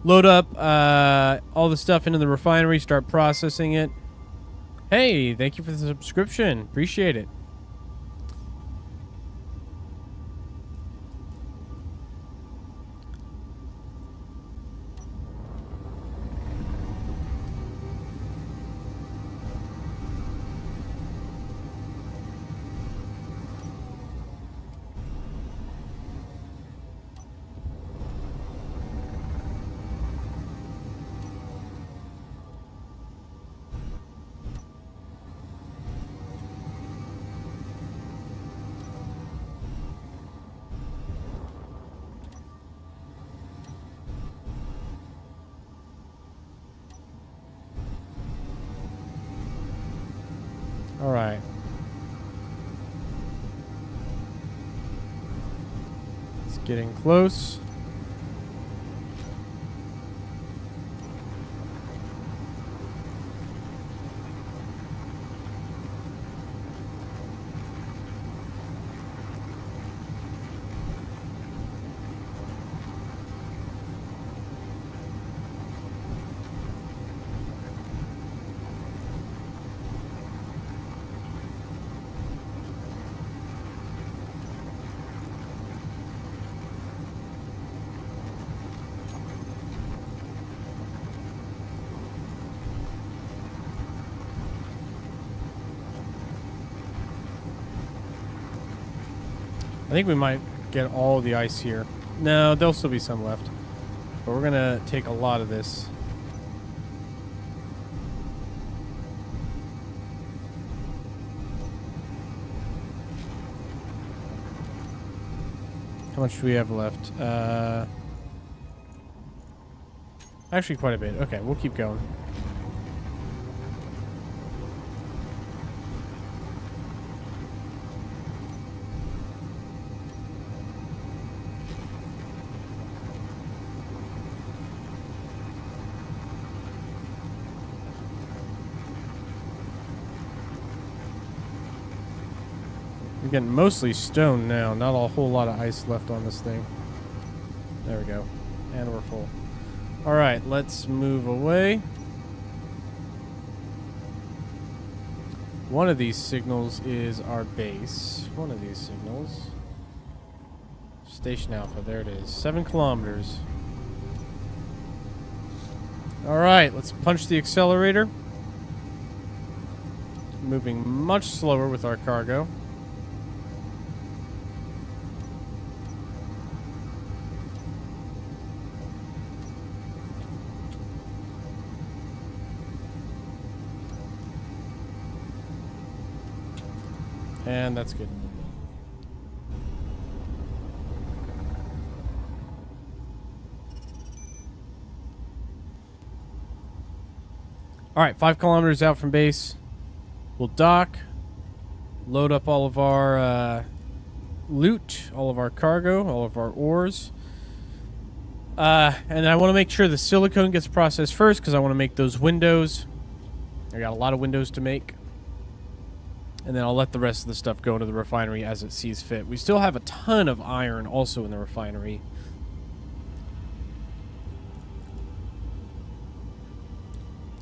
S1: Load up all the stuff into the refinery. Start processing it. Hey, thank you for the subscription. Appreciate it. Getting close. I think we might get all the ice here. No, there'll still be some left. But we're going to take a lot of this. How much do we have left? Actually, quite a bit. Okay, we'll keep going. We're getting mostly stone now. Not a whole lot of ice left on this thing. There we go. And we're full. Alright, let's move away. One of these signals is our base. One of these signals. Station Alpha. There it is. 7 kilometers. Alright, let's punch the accelerator. Moving much slower with our cargo. And that's good. All right, 5 kilometers out from base. We'll dock, load up all of our loot, all of our cargo, all of our ores. And I want to make sure the silicone gets processed first because I want to make those windows. I got a lot of windows to make. And then I'll let the rest of the stuff go into the refinery as it sees fit. We still have a ton of iron also in the refinery.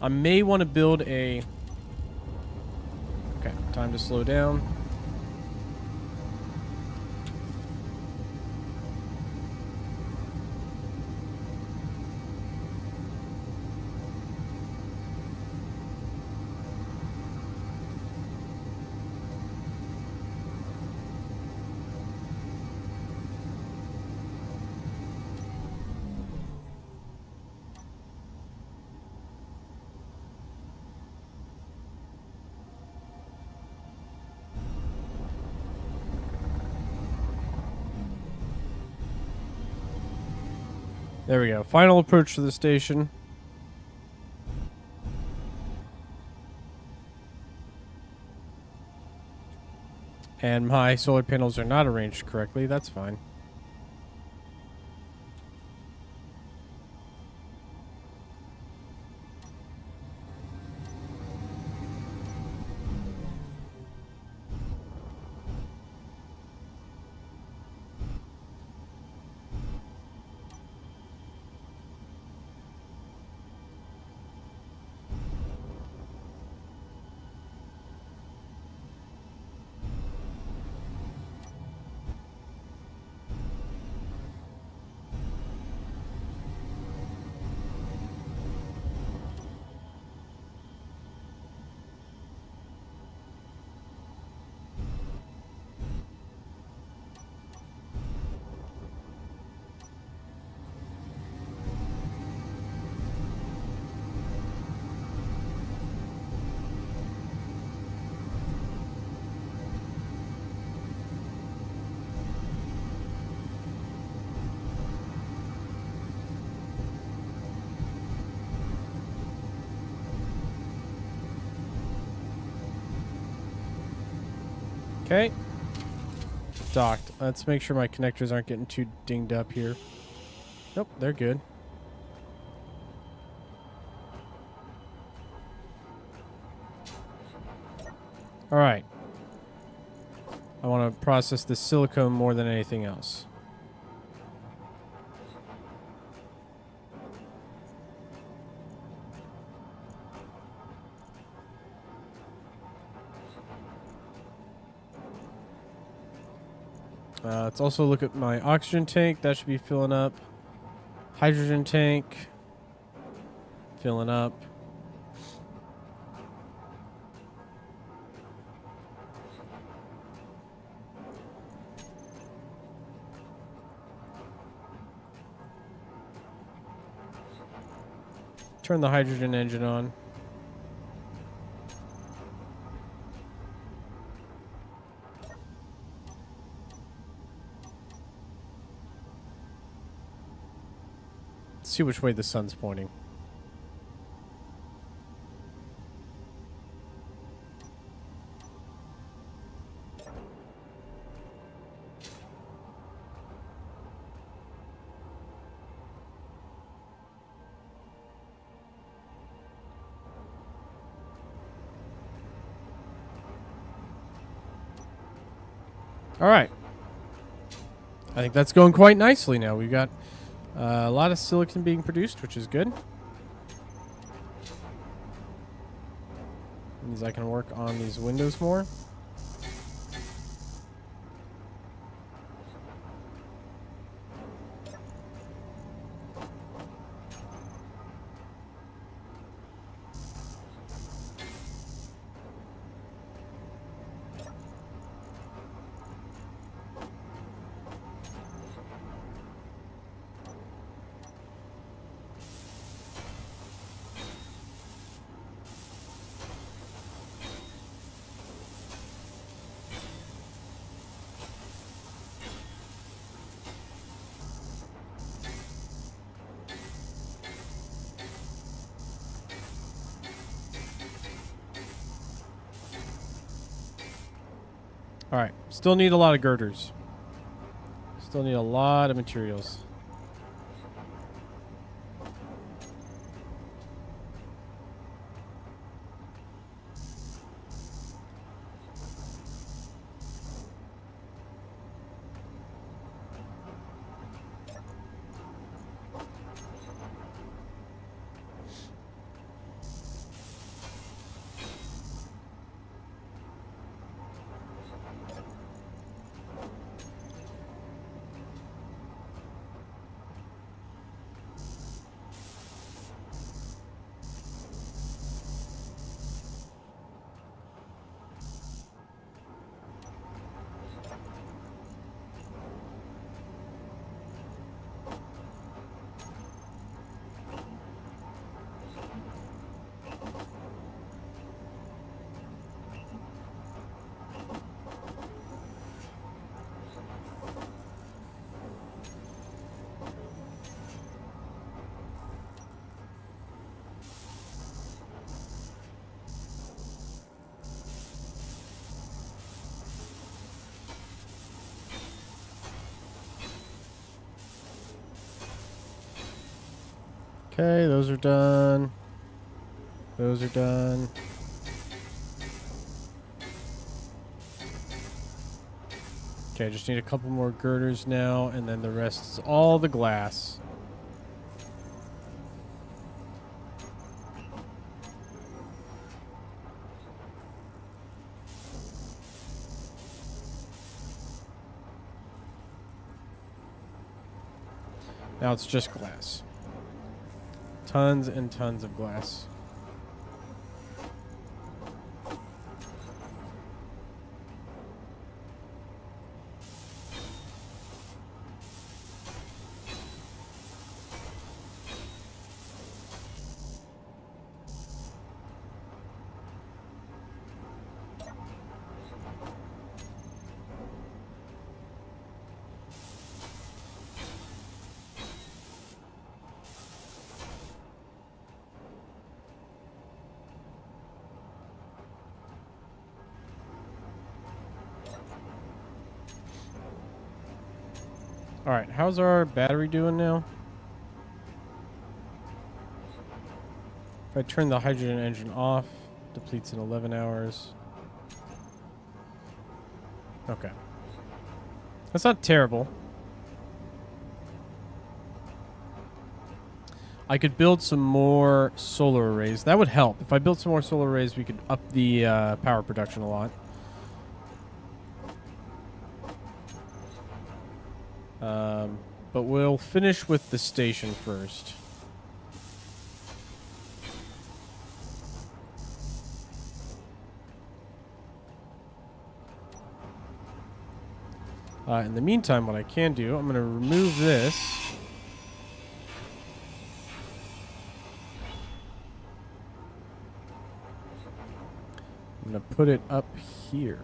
S1: I may want to build a... Okay, time to slow down. There we go. Final approach to the station. And my solar panels are not arranged correctly. That's fine. Okay. stocked. Let's make sure my connectors aren't getting too dinged up here. Nope, they're good. All right. I want to process the silicone more than anything else. Let's also look at my oxygen tank. That should be filling up. Hydrogen tank. Filling up. Turn the hydrogen engine on. See which way the sun's pointing. All right. I think that's going quite nicely now. We've got a lot of silicon being produced, which is good. Means I can work on these windows more. All right. Still need a lot of girders. Still need a lot of materials. Okay, those are done. Those are done. Okay, just need a couple more girders now, and then the rest is all the glass. Now it's just glass. Tons and tons of glass. All right, how's our battery doing now? If I turn the hydrogen engine off, depletes in 11 hours. Okay. That's not terrible. I could build some more solar arrays. That would help. If I built some more solar arrays, we could up the power production a lot. But we'll finish with the station first. In the meantime, what I can do, I'm going to remove this. I'm going to put it up here.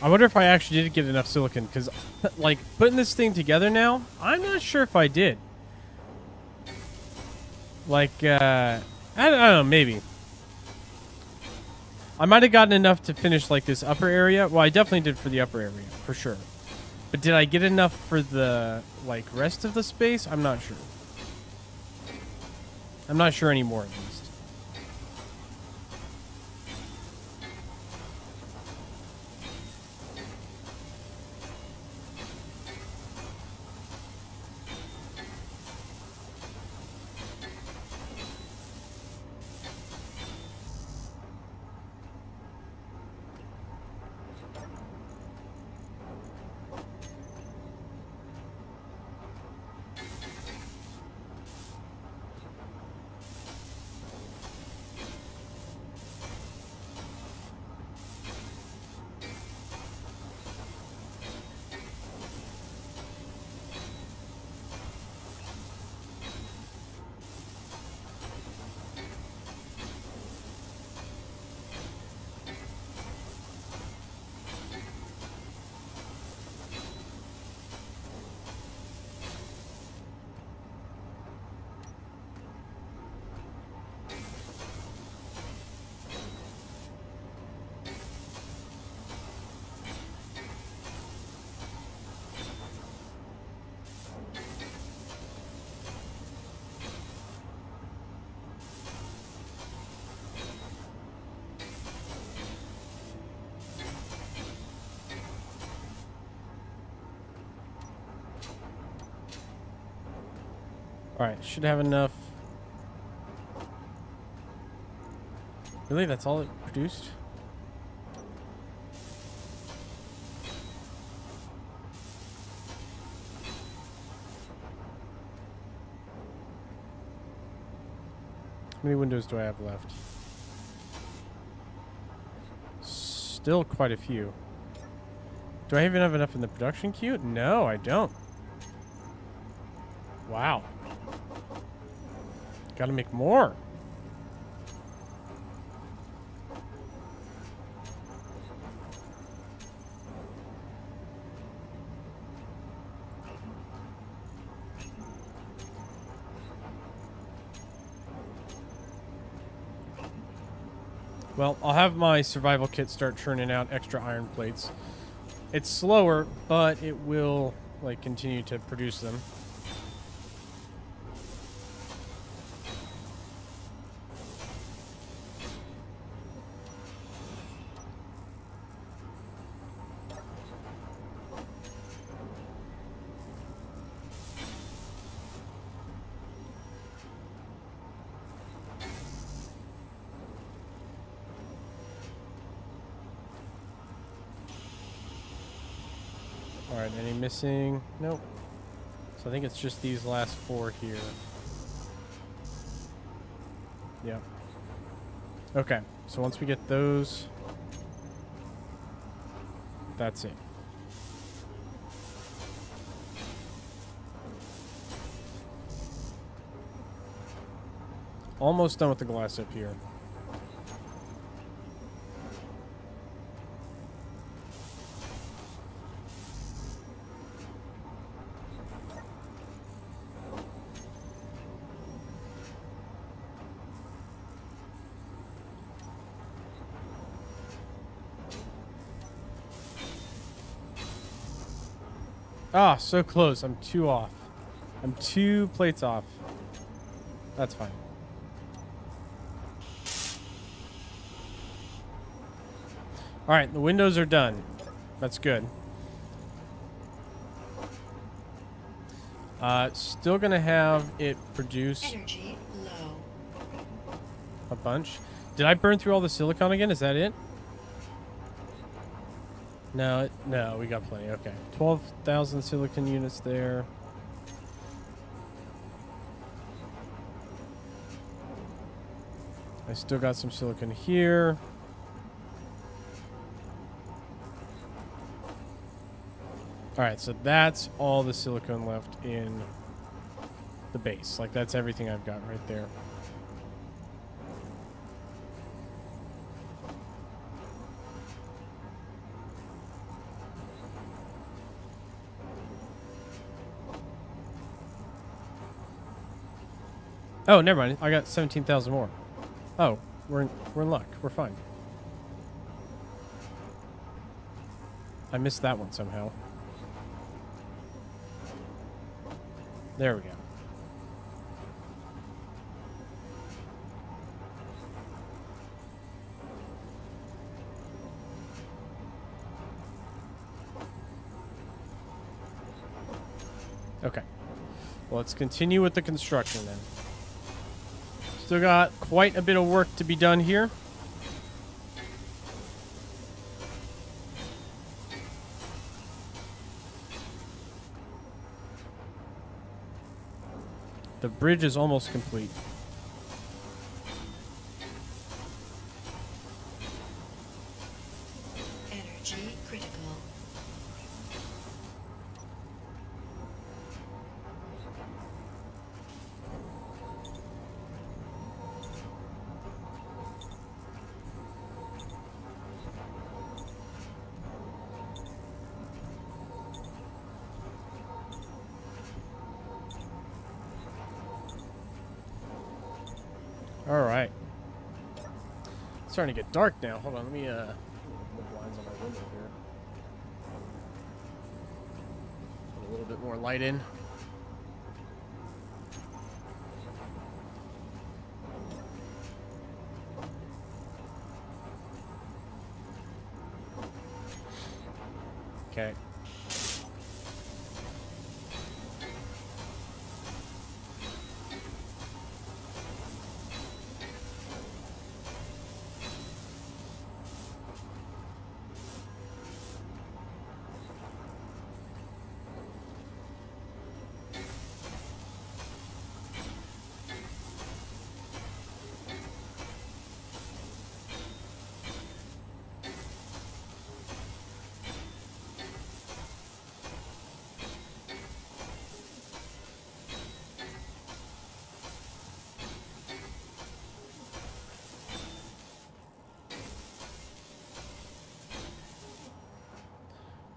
S1: I wonder if I actually did get enough silicon, because, like, putting this thing together now, I'm not sure if I did. Like, I don't know, maybe. I might have gotten enough to finish, like, this upper area. Well, I definitely did for the upper area, for sure. But did I get enough for the, like, rest of the space? I'm not sure. I'm not sure anymore, at least. Alright, should have enough. Really? That's all it produced? How many windows do I have left? Still quite a few. Do I even have enough in the production queue? No, I don't. Wow. Gotta make more. Well, I'll have my survival kit start churning out extra iron plates. It's slower, but it will like continue to produce them. Alright, any missing? Nope. So I think it's just these last 4 here. Yep. Okay, so once we get those, that's it. Almost done with the glass up here. Ah, so close. I'm 2 off. I'm 2 plates off. That's fine. Alright, the windows are done. That's good. Still gonna have it produce
S2: Energy low.
S1: a bunch. Did I burn through all the silicon again? Is that it? No, no, we got plenty. Okay. 12,000 silicon units there. I still got some silicon here. Alright, so that's all the silicon left in the base. Like, that's everything I've got right there. Oh, never mind. I got 17,000 more. Oh, we're in luck. We're fine. I missed that one somehow. There we go. Okay. Well, let's continue with the construction then. Still got quite a bit of work to be done here. The bridge is almost complete.
S2: Energy critical.
S1: All right. It's starting to get dark now. Hold on, let me put the blinds on my window here. Put a little bit more light in. Okay.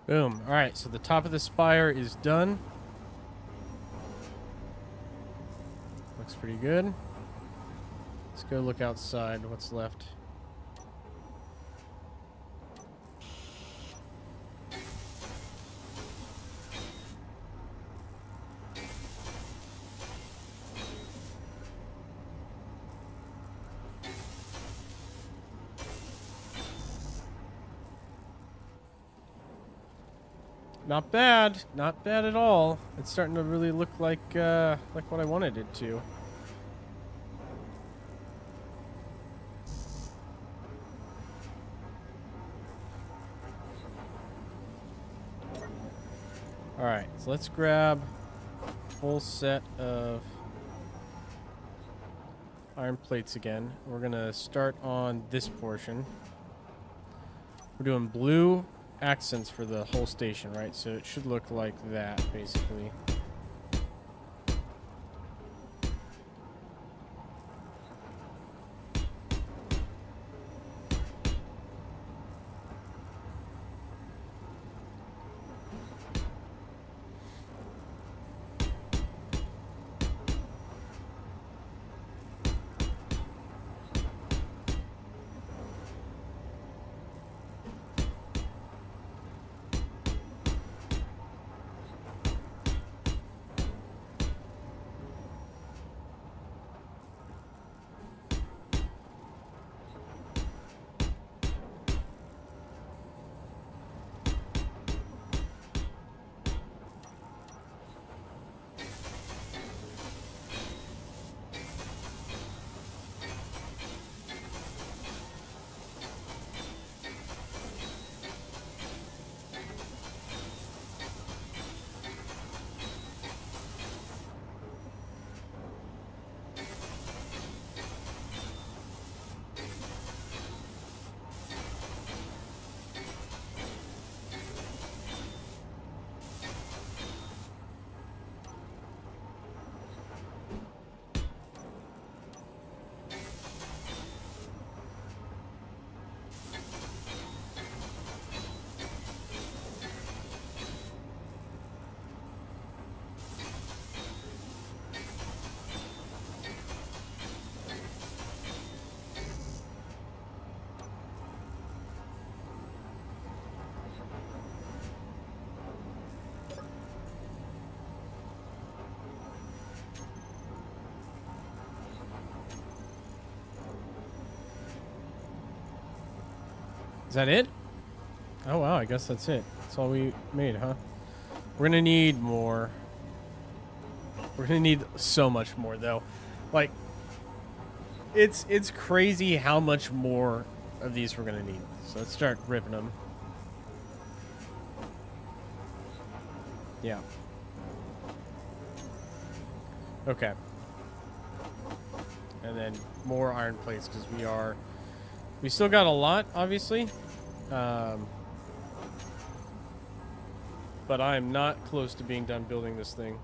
S1: Boom. All right, so the top of the spire is done. Looks pretty good. Let's go look outside. What's left? Not bad. Not bad at all. It's starting to really look like what I wanted it to. All right, so let's grab a full set of iron plates again. We're gonna start on this portion. We're doing blue accents for the whole station, right? So it should look like that, basically. Is that it? Oh, wow. I guess that's it. That's all we made, huh? We're going to need more. We're going to need so much more, though. Like, it's crazy how much more of these we're going to need. So let's start ripping them. Yeah. Okay. And then more iron plates because we still got a lot, obviously. But I'm not close to being done building this thing.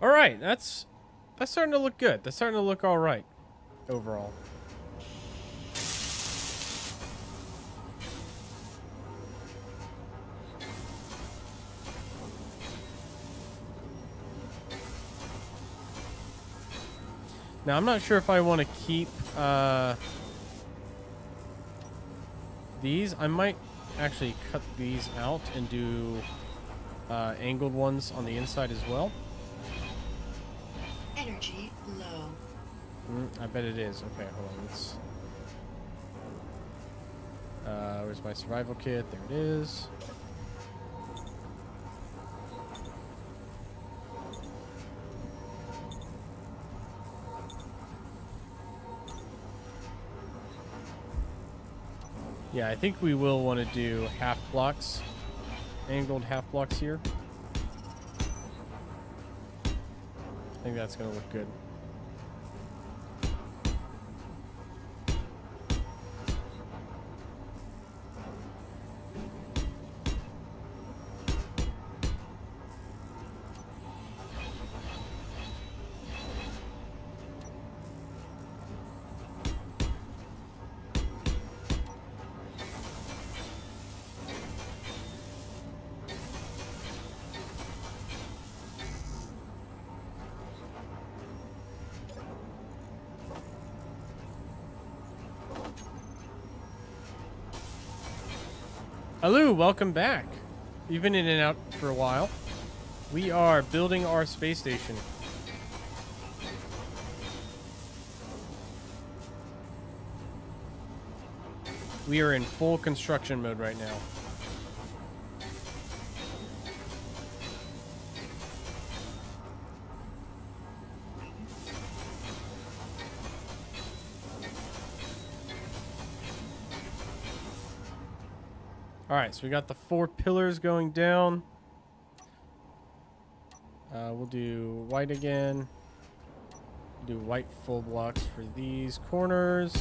S1: All right, that's starting to look good. That's starting to look all right overall. Now, I'm not sure if I want to keep these. I might actually cut these out and do angled ones on the inside as well.
S2: Energy low.
S1: I bet it is. Okay, hold on. Let's. Where's my survival kit? There it is. Yeah, I think we will want to do half blocks angled half blocks here. I think that's going to look good. Hello, welcome back. You've been in and out for a while. We are building our space station. We are in full construction mode right now. All right, so we got the 4 pillars going down. We'll do white again. Do white full blocks for these corners.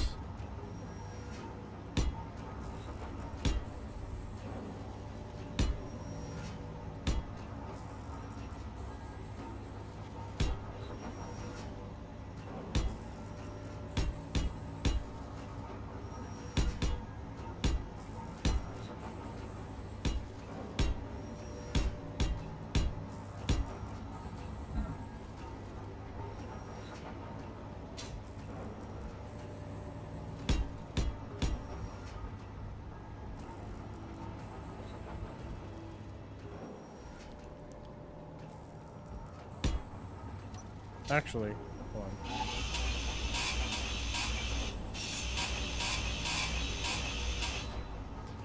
S1: Actually, hold on.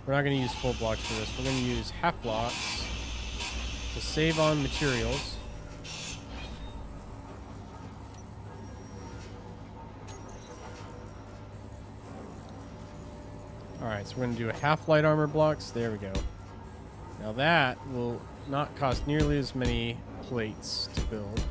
S1: We're not going to use full blocks for this. We're going to use half blocks to save on materials. Alright, so we're going to do a half light armor blocks. There we go. Now that will not cost nearly as many plates to build.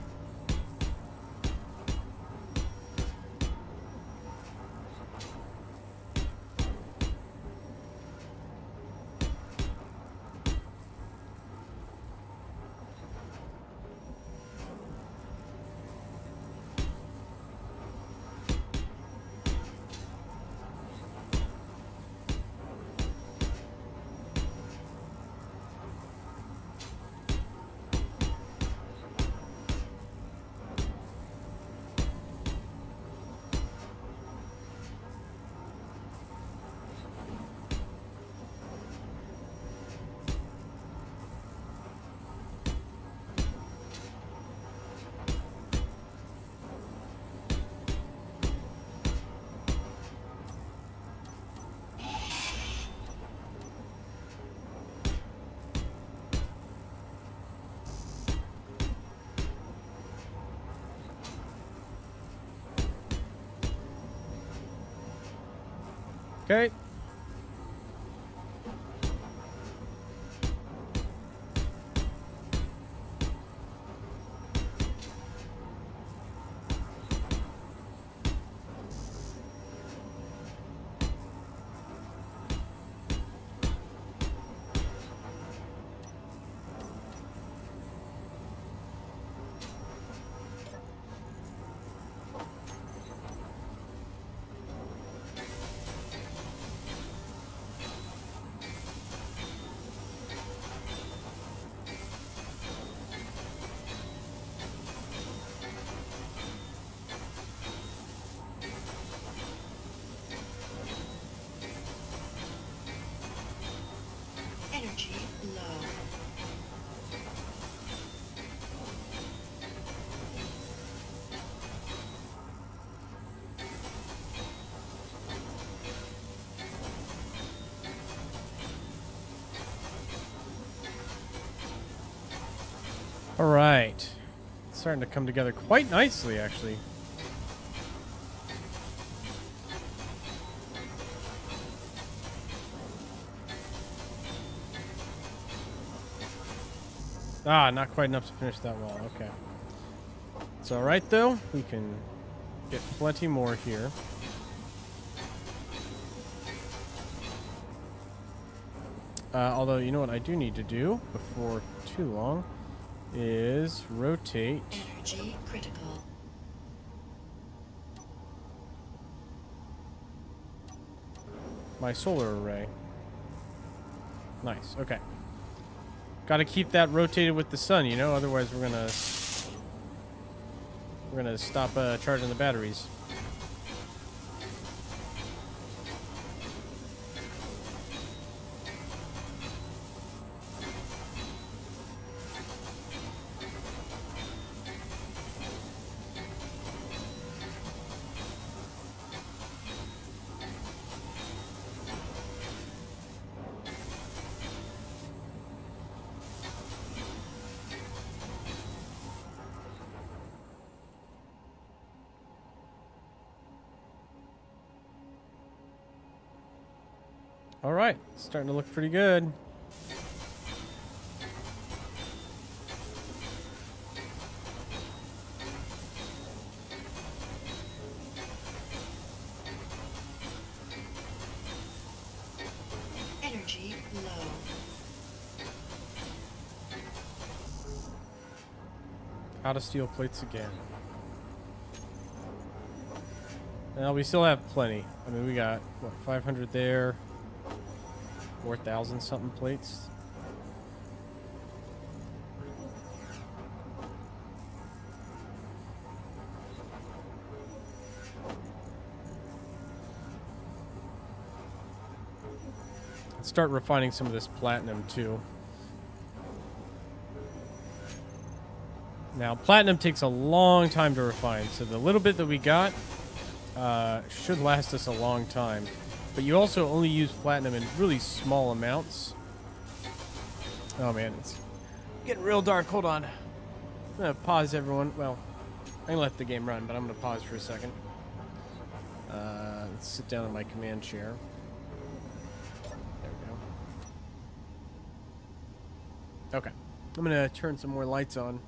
S1: Okay.
S2: Energy low.
S1: All right. It's starting to come together quite nicely, actually. Ah, not quite enough to finish that wall. Okay. It's all right, though. We can get plenty more here. Although, you know what I do need to do before too long is rotate
S2: Energy critical.
S1: my solar array. Nice. Okay. Got to keep that rotated with the sun, you know, otherwise we're gonna stop charging the batteries. All right, starting to look pretty good.
S2: Energy low.
S1: Out of steel plates again. Now we still have plenty. I mean, we got what, 500 there, 4,000 something plates. Let's start refining some of this platinum too. Now, platinum takes a long time to refine, so the little bit that we got should last us a long time. But you also only use platinum in really small amounts. Oh man, it's getting real dark. Hold on. I'm going to pause everyone. Well, I'm going to let the game run, but I'm going to pause for a second. Let's sit down in my command chair. There we go. Okay. I'm going to turn some more lights on.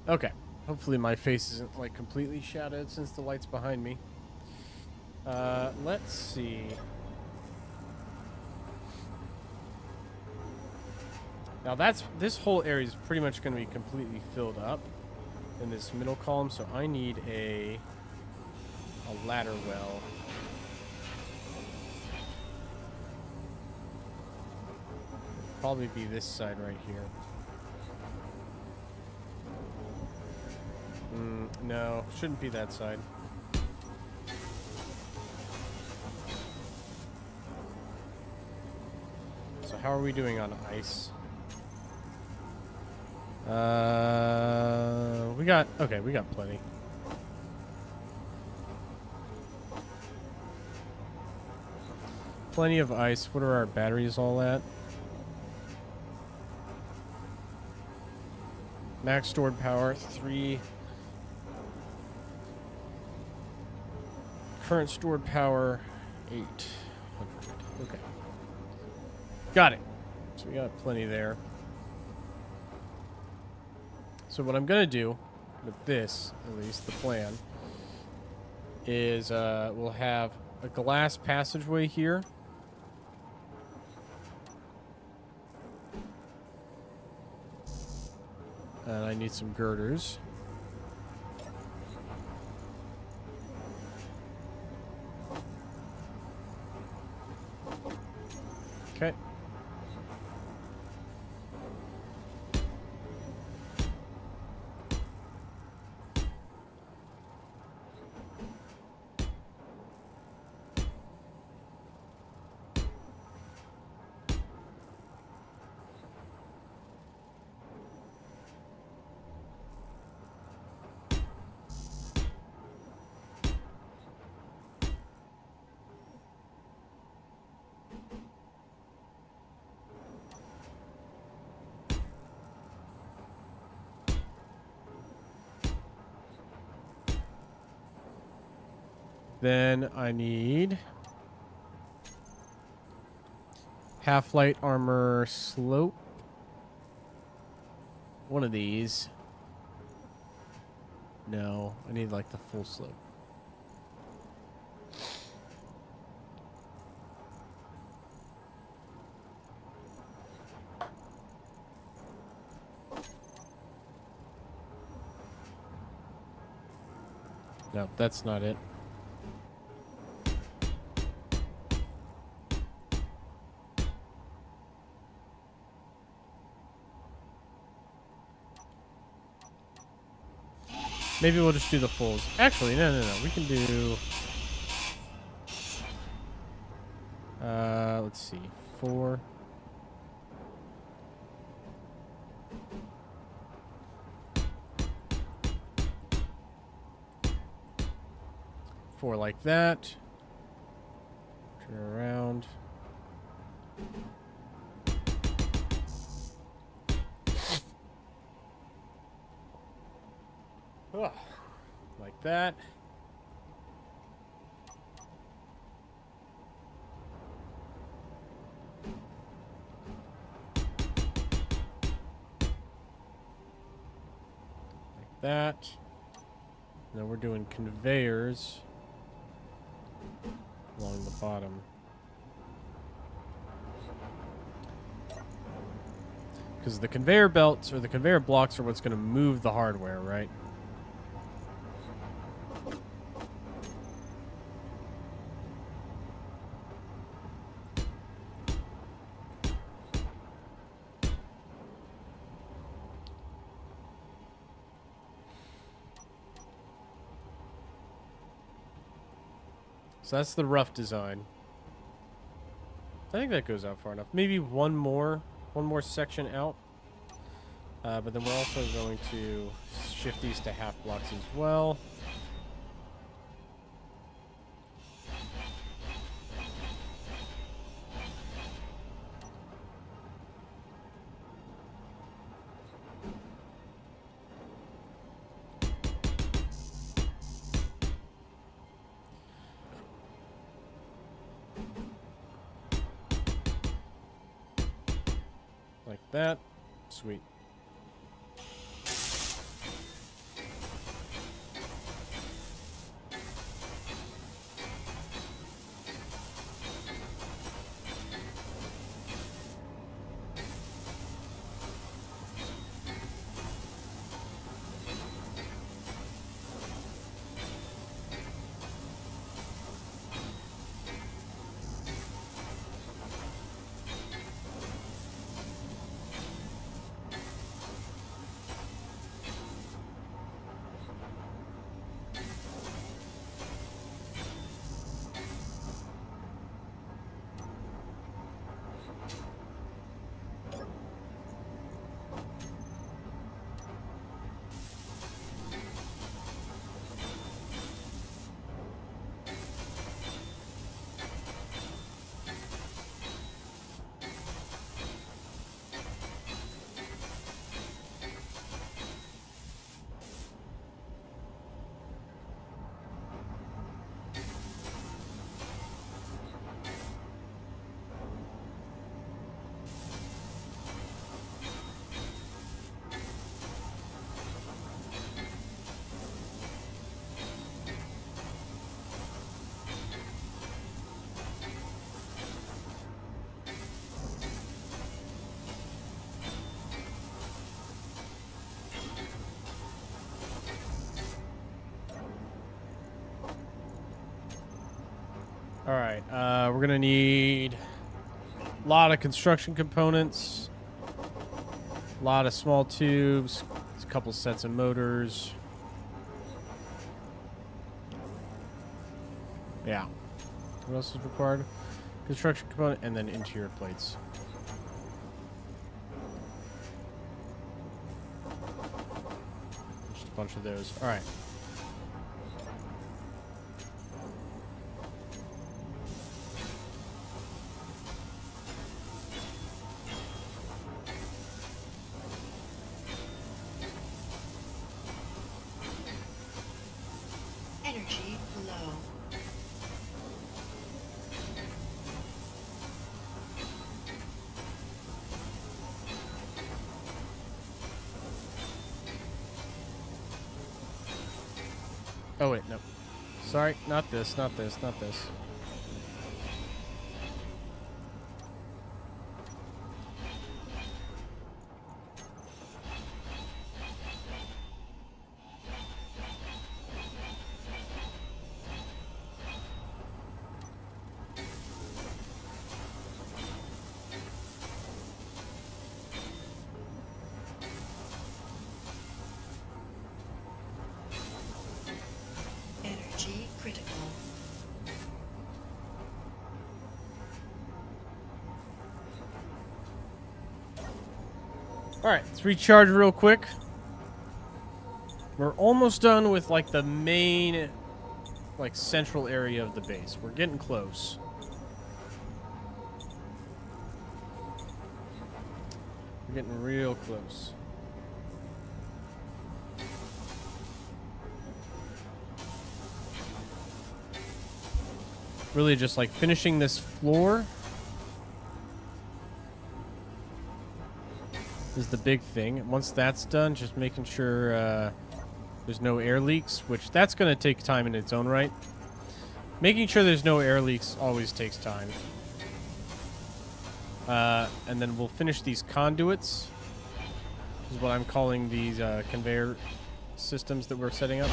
S1: Okay. Hopefully my face isn't like completely shadowed since the light's behind me. Let's see. Now this whole area is pretty much going to be completely filled up in this middle column, so I need a ladder well. Probably be this side right here. No, shouldn't be that side. So how are we doing on ice? We got plenty. Plenty of ice. What are our batteries all at? Max stored power, 3. Current stored power, 800. Okay. Got it. So we got plenty there. So what I'm going to do with this, at least the plan, is we'll have a glass passageway here. And I need some girders. Okay. Then I need half light armor slope. One of these. No, I need like the full slope. No, that's not it. Maybe we'll just do the fulls. Actually, no. We can do... let's see. 4. Four like that. Turn around. Ugh. Like that. Like that. Now we're doing conveyors along the bottom. Because the conveyor belts or the conveyor blocks are what's going to move the hardware, right? So that's the rough design. I think that goes out far enough. Maybe one more section out. But then we're also going to shift these to half blocks as well. Like that. Sweet. All right, we're gonna need a lot of construction components, a lot of small tubes, a couple sets of motors. Yeah. What else is required? Construction component and then interior plates. Just a bunch of those. All right.
S2: Energy low.
S1: Oh, wait, no. Sorry, not this, not this, not this.
S2: Energy critical.
S1: Alright, let's recharge real quick. We're almost done with, like, the main, like, central area of the base. We're getting close. We're getting real close. Really just, like, finishing this floor is the big thing. Once that's done, just making sure there's no air leaks, which that's going to take time in its own right. Making sure there's no air leaks always takes time. And then we'll finish these conduits. This is what I'm calling these conveyor systems that we're setting up.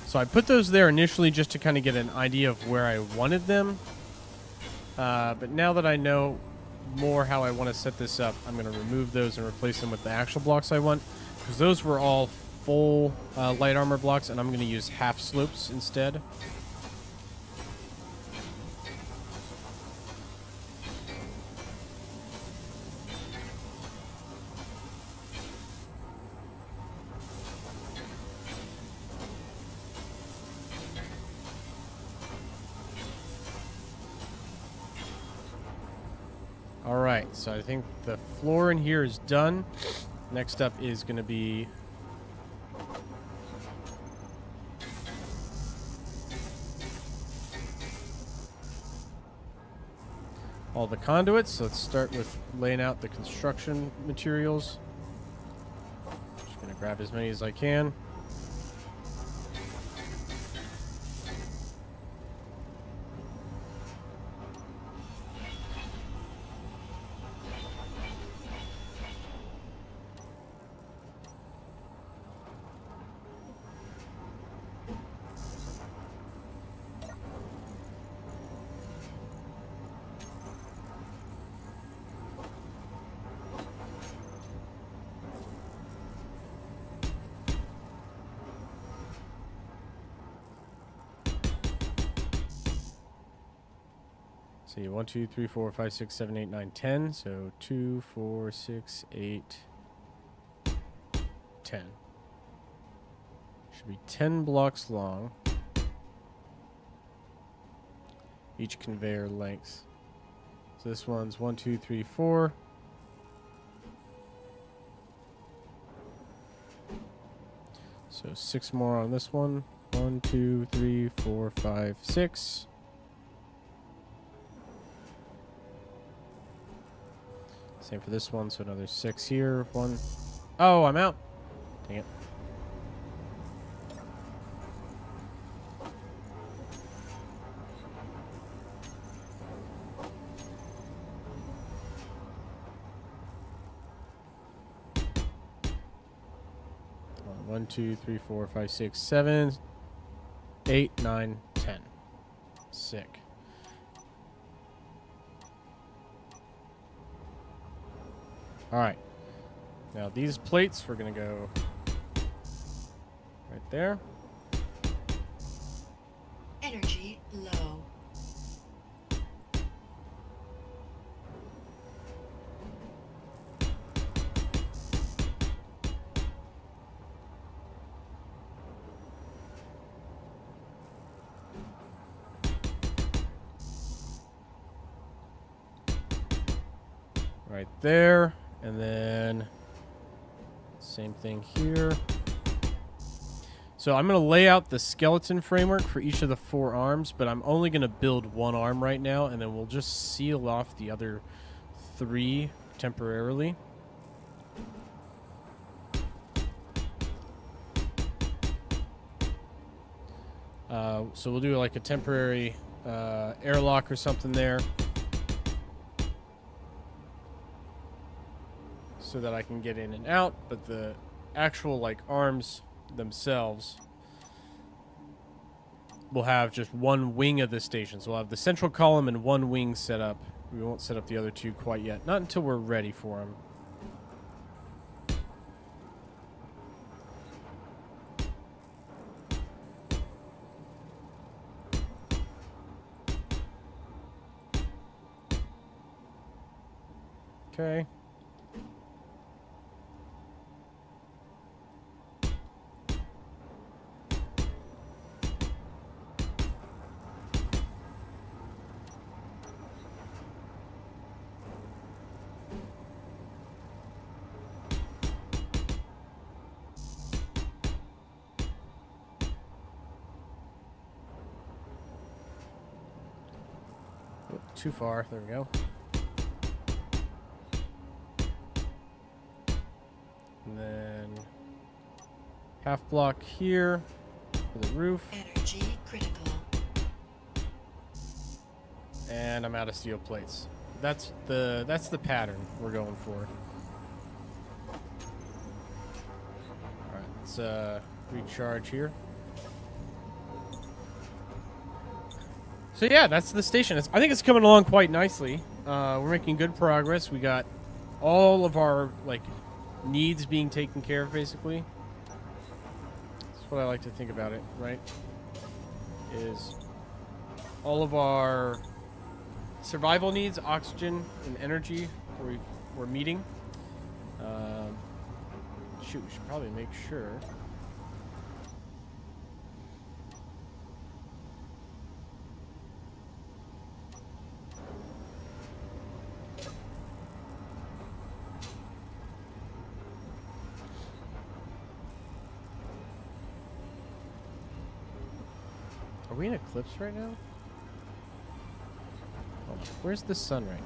S1: So I put those there initially just to kind of get an idea of where I wanted them. But now that I know more how I want to set this up, I'm going to remove those and replace them with the actual blocks I want. Because those were all full light armor blocks, and I'm going to use half slopes instead. Alright, so I think the floor in here is done. Next up is going to be all the conduits. So let's start with laying out the construction materials. Just going to grab as many as I can. See, 1, 2, 3, 4, 5, 6, 7, 8, 9, 10. So 2, 4, 6, 8, 10. Should be 10 blocks long. Each conveyor length. So this one's 1, 2, 3, 4. So 6 more on this one. 1, 2, 3, 4, 5, 6. Same for this one, so another 6 here. 1. Oh, I'm out. Dang it. One, 2, 3, 4, 5, 6, 7, 8, 9, 10. Sick. All right. Now these plates, we're going to go right there.
S2: Energy low.
S1: right there. And then same thing here. So I'm going to lay out the skeleton framework for each of the 4 arms, but I'm only going to build 1 arm right now, and then we'll just seal off the other 3 temporarily. So we'll do like a temporary airlock or something there, so that I can get in and out, but the actual like arms themselves will have just 1 wing of the station. So we'll have the central column and 1 wing set up. We won't set up the other 2 quite yet. Not until we're ready for them. Okay. Oh, too far. There we go. And then half block here for the roof.
S2: Energy critical.
S1: And I'm out of steel plates. That's the pattern we're going for. All right, let's recharge here. So yeah, that's the station. I think it's coming along quite nicely. We're making good progress. We got all of our like needs being taken care of, basically. That's what I like to think about it, right? Is all of our survival needs, oxygen and energy, we're meeting. Shoot, we should probably make sure. Are we in eclipse right now? Hold on. Where's the sun right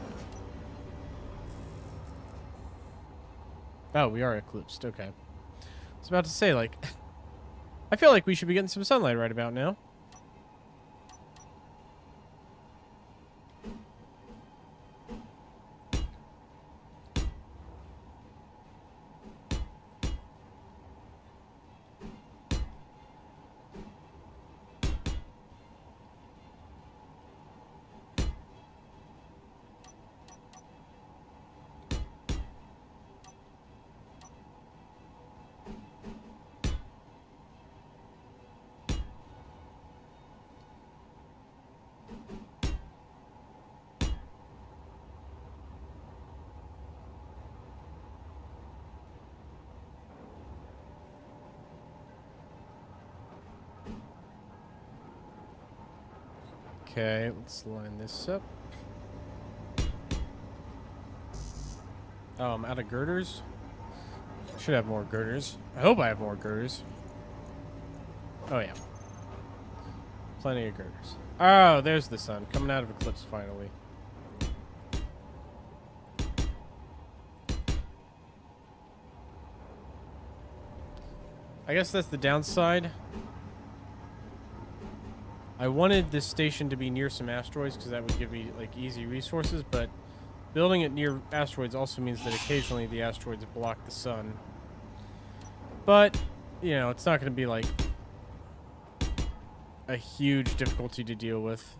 S1: now? Oh, we are eclipsed. Okay. I was about to say, like, I feel like we should be getting some sunlight right about now. Okay, let's line this up. Oh, I'm out of girders? Should have more girders. I hope I have more girders. Oh, yeah. Plenty of girders. Oh, there's the sun. Coming out of eclipse, finally. I guess that's the downside. I wanted this station to be near some asteroids because that would give me like easy resources, but building it near asteroids also means that occasionally the asteroids block the sun. But, you know, it's not going to be like a huge difficulty to deal with.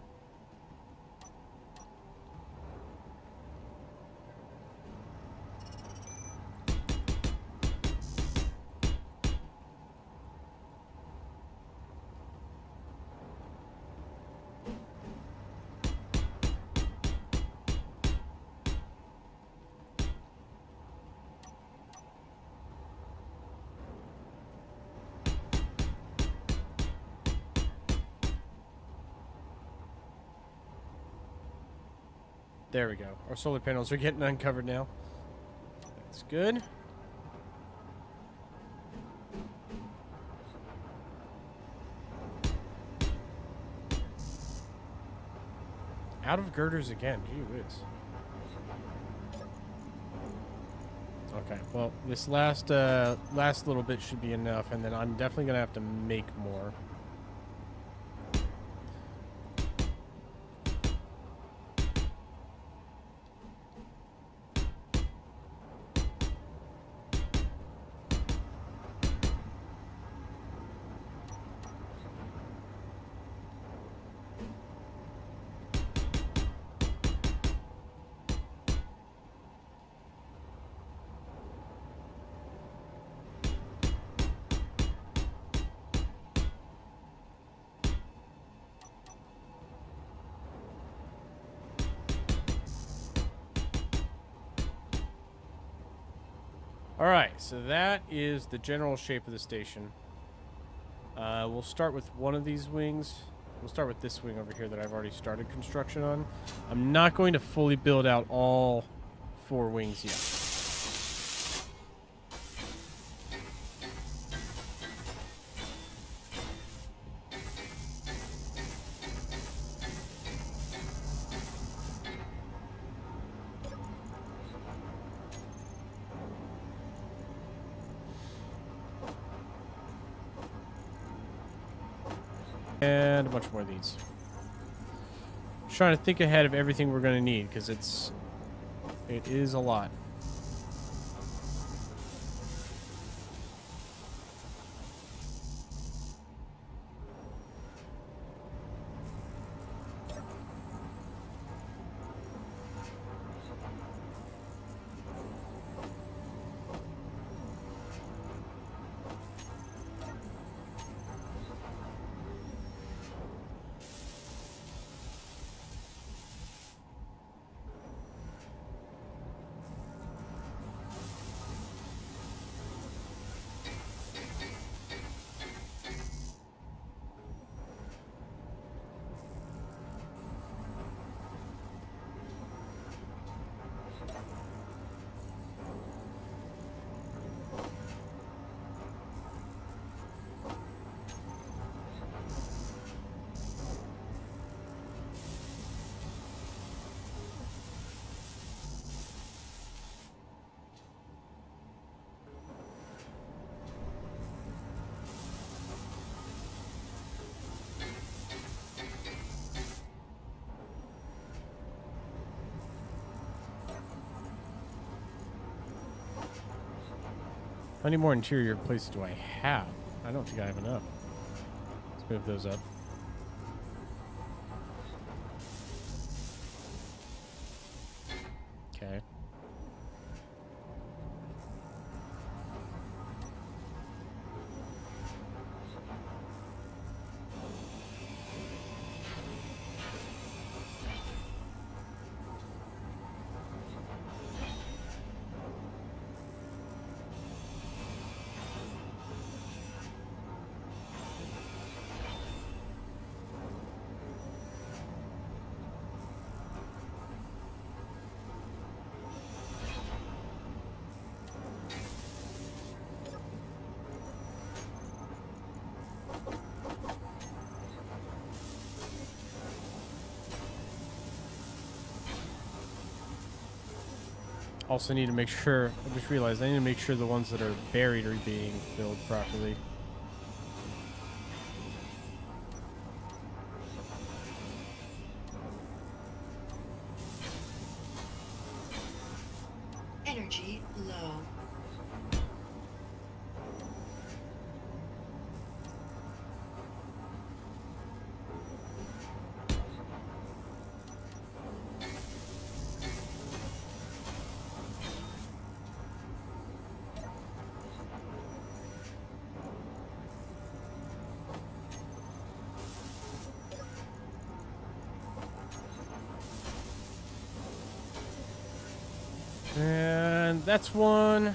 S1: There we go. Our solar panels are getting uncovered now. That's good. Out of girders again. Gee whiz. Okay, well, this last little bit should be enough, and then I'm definitely gonna have to make more. Alright, so that is the general shape of the station. We'll start with one of these wings. We'll start with this wing over here that I've already started construction on. I'm not going to fully build out all 4 wings yet. And a bunch more of these. Just trying to think ahead of everything we're going to need, because it is a lot. How many more interior places do I have? I don't think I have enough. Let's move those up. Okay. Also need to make sure, I just realized I need to make sure the ones that are buried are being filled properly.
S2: Energy low.
S1: And that's one.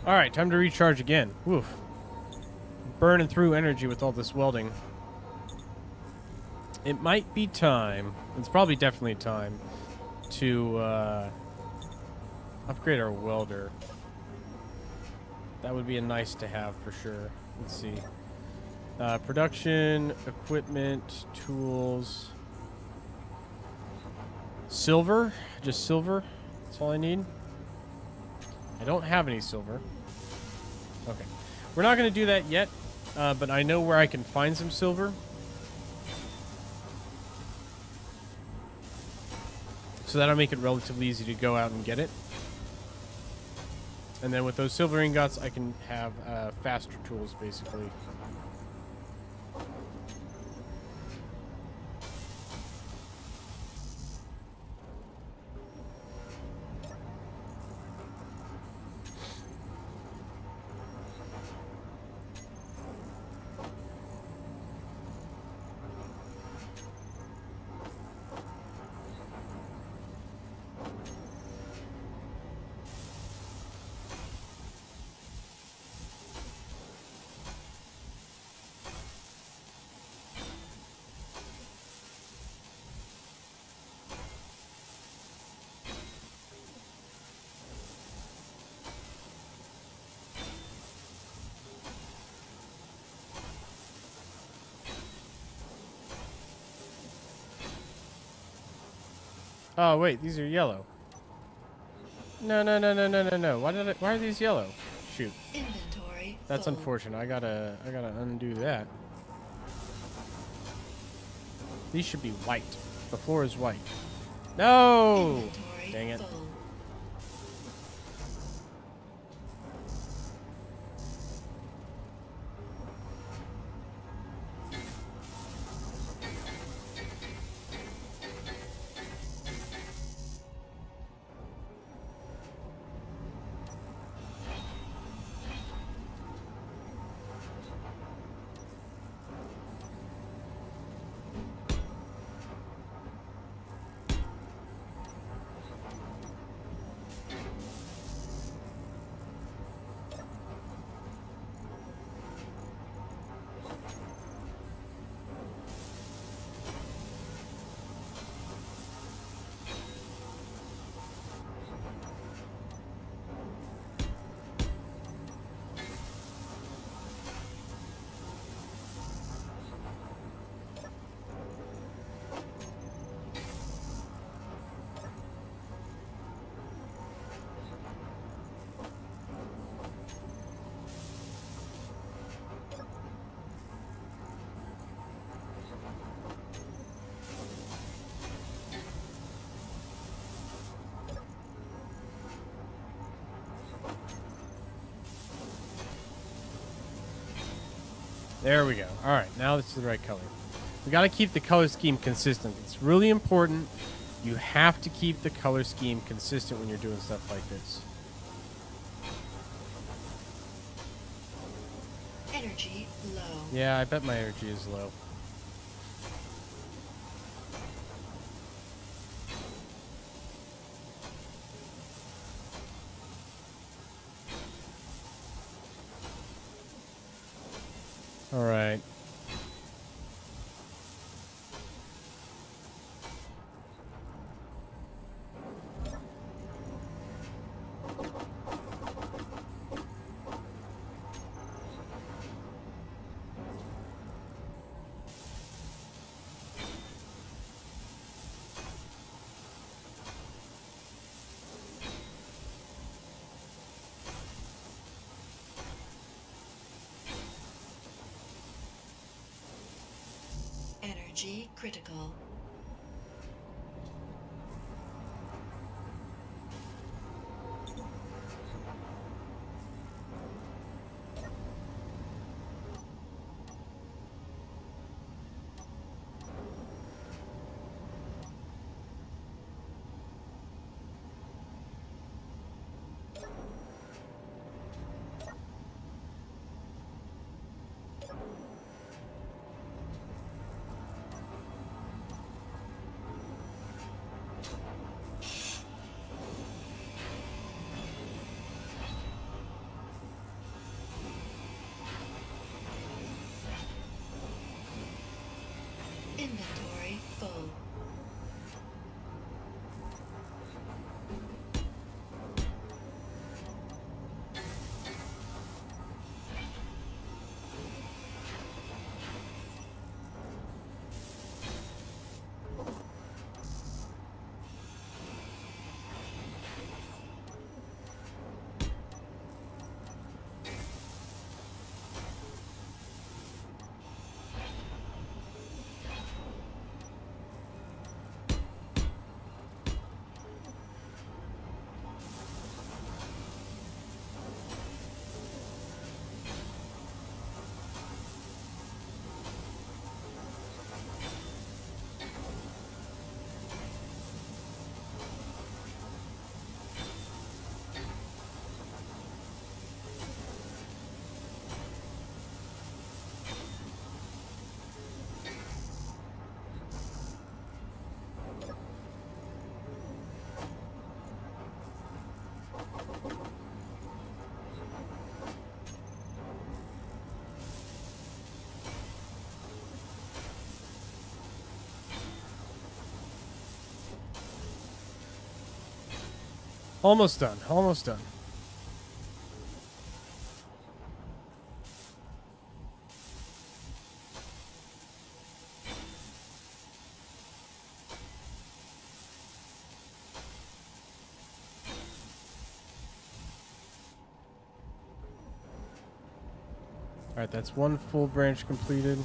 S1: All right, time to recharge again. Woof. Burning through energy with all this welding. It might be time. It's probably definitely time to upgrade our welder. That would be a nice to have for sure. Let's see. Production, equipment, tools. Silver. Just silver. That's all I need. I don't have any silver. Okay. We're not going to do that yet, but I know where I can find some silver. So that'll make it relatively easy to go out and get it. And then with those silver ingots, I can have faster tools, basically. Oh, wait, these are yellow. No. Why are these yellow? Shoot.
S2: Inventory.
S1: That's
S2: full.
S1: unfortunate. I gotta undo that. These should be white. The floor is white. No!
S2: Inventory
S1: Dang it.
S2: full.
S1: There we go. All right, now this is the right color. We got to keep the color scheme consistent. It's really important. You have to keep the color scheme consistent when you're doing stuff like this.
S2: Energy low.
S1: Yeah, I bet my energy is low. All right.
S2: Energy critical.
S1: Almost done. Almost done. All right, that's one full branch completed.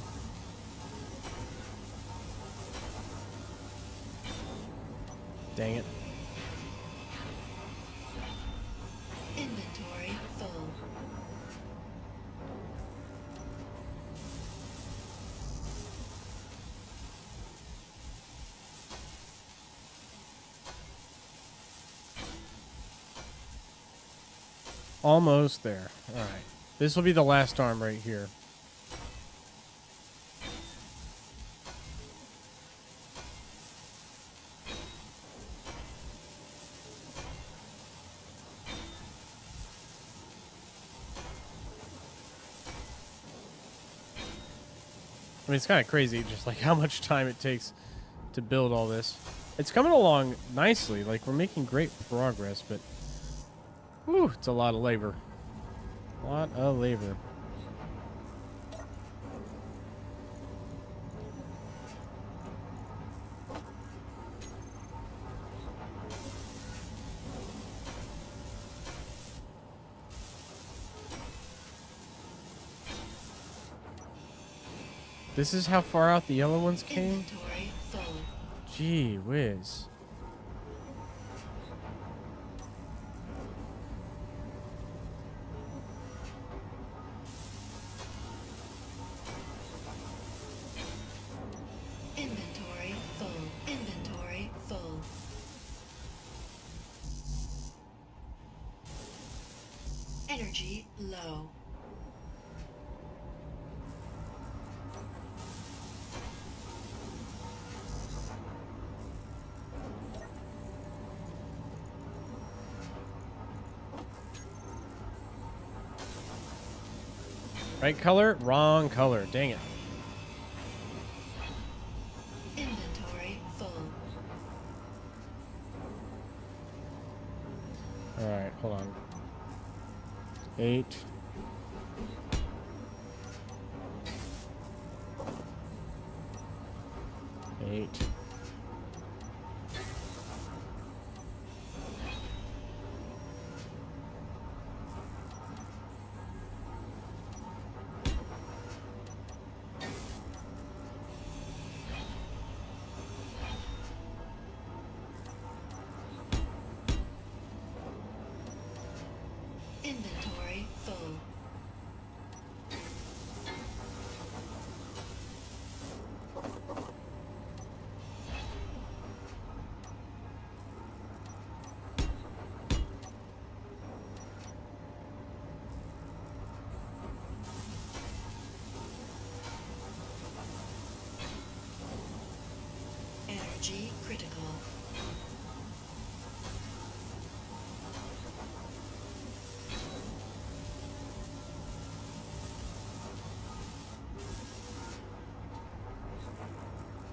S1: Dang it.
S2: Inventory full.
S1: Almost there. All right. This will be the last arm right here. I mean, it's kind of crazy just like how much time it takes to build all this. It's coming along nicely. Like, we're making great progress, but whew, it's a lot of labor. A lot of labor. This is how far out the yellow ones came?
S2: Inventory full.
S1: Gee whiz.
S2: Inventory full. Inventory full. Energy low.
S1: Right color? Wrong color. Dang it.
S2: Inventory full.
S1: Alright, hold on. 8.
S2: Inventory full. Energy critical.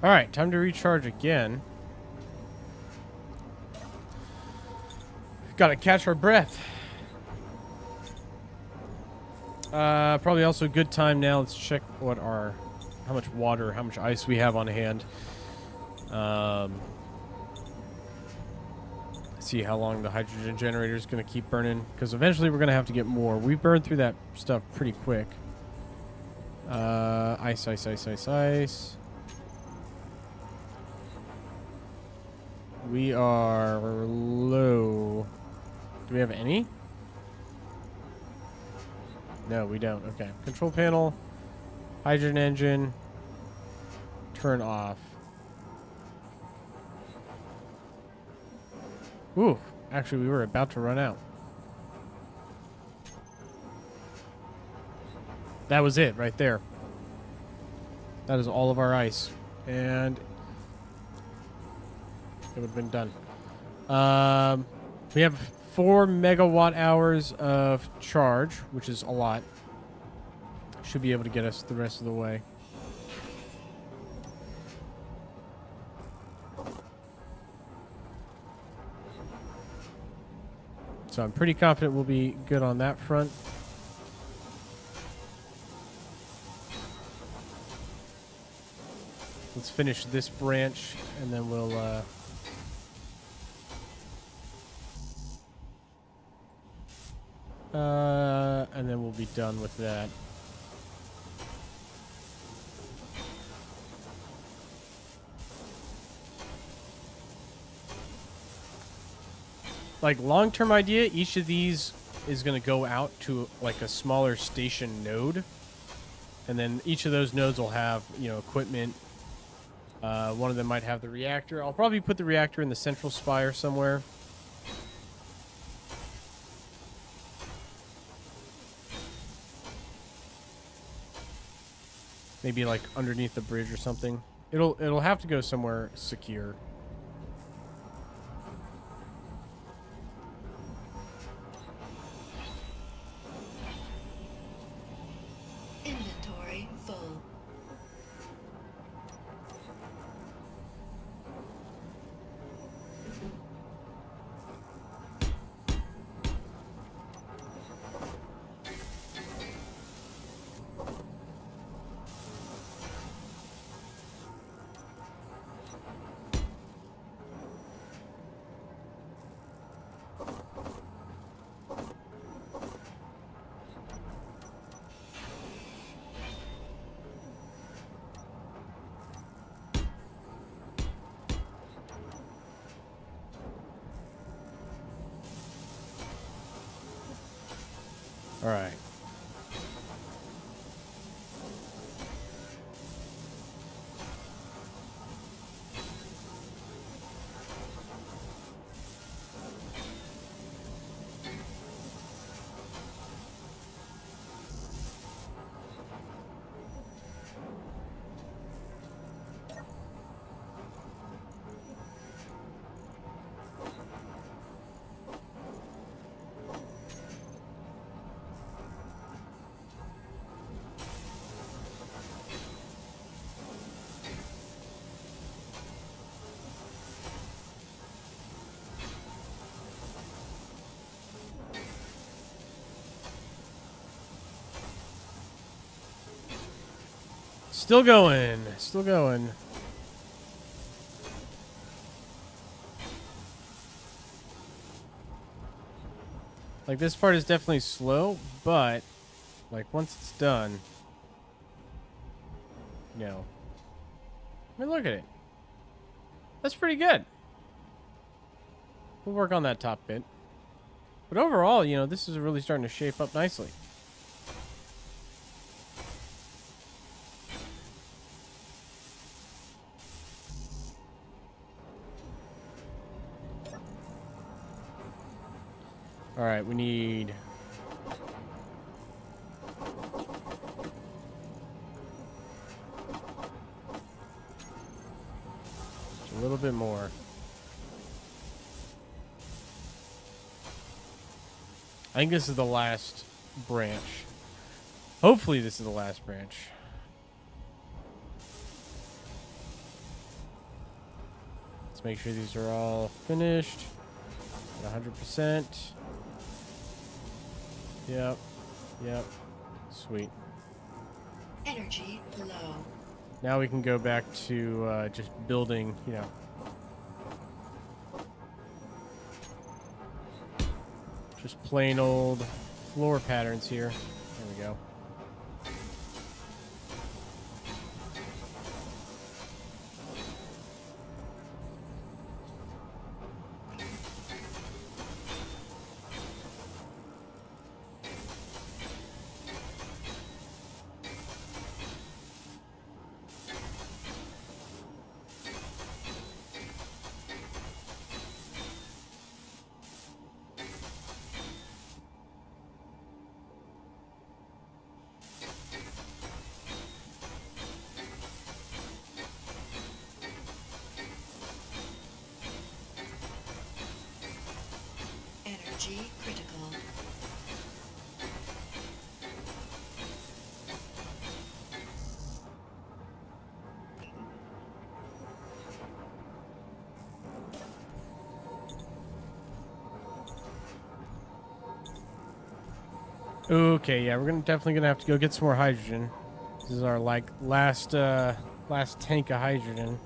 S1: Alright, time to recharge again. Gotta catch our breath. Probably also a good time now. Let's check what our, how much water, how much ice we have on hand. See how long the hydrogen generator is going to keep burning, because eventually we're going to have to get more. We burned through that stuff pretty quick. Ice, ice, ice, ice, ice. We are low. Do we have any? No, we don't. Okay. Control panel. Hydrogen engine. Turn off. Ooh. Actually, we were about to run out. That was it right there. That is all of our ice. And it would have been done. We have 4 megawatt hours of charge, which is a lot. Should be able to get us the rest of the way. So I'm pretty confident we'll be good on that front. Let's finish this branch, and then we'll... and then we'll be done with that. Like, long-term idea, each of these is going to go out to, like, a smaller station node. And then each of those nodes will have, you know, equipment. One of them might have the reactor. I'll probably put the reactor in the central spire somewhere. Maybe, like, underneath the bridge or something. It'll have to go somewhere secure.
S2: Inventory full.
S1: All right. Still going. Still going. Like, this part is definitely slow, but, like, once it's done, you know. I mean, look at it. That's pretty good. We'll work on that top bit. But overall, you know, this is really starting to shape up nicely. All right, we need... a little bit more. I think this is the last branch. Hopefully this is the last branch. Let's make sure these are all finished. 100%. Yep. Yep. Sweet.
S2: Energy low.
S1: Now we can go back to just building, you know. Just plain old floor patterns here. There we go.
S2: Energy critical.
S1: Okay, yeah, we're definitely gonna have to go get some more hydrogen. This is our like last tank of hydrogen.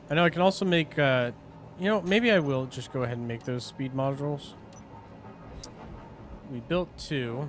S1: I know I can also make maybe I will just go ahead and make those speed modules. We built 2.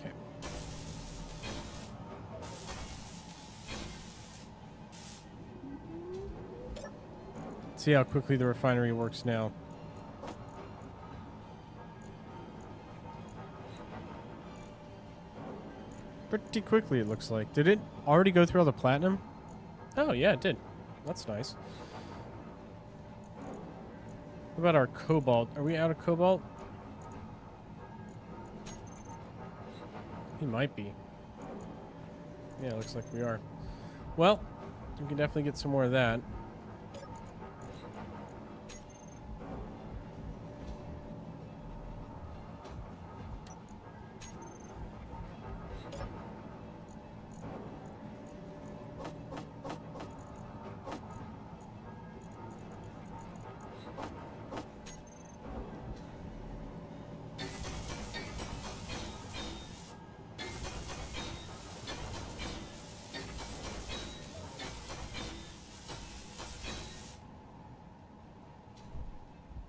S1: Okay. See how quickly the refinery works now. Pretty quickly, it looks like. Did it already go through all the platinum? Oh, yeah, it did. That's nice. What about our cobalt? Are we out of cobalt? We might be. Yeah, it looks like we are. Well, we can definitely get some more of that.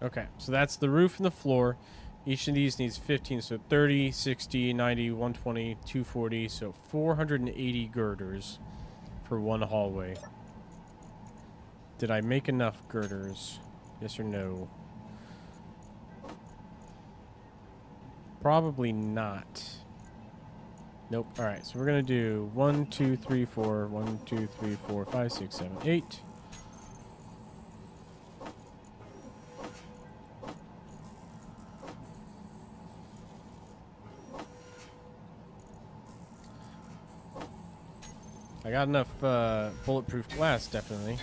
S1: Okay, so that's the roof and the floor. Each of these needs 15, so 30, 60, 90, 120, 240, so 480 girders for one hallway. Did I make enough girders? Yes or no? Probably not. Nope. All right, so we're going to do 1, 2, 3, 4, 1, 2, 3, 4, 5, 6, 7, 8. I got enough bulletproof glass, definitely.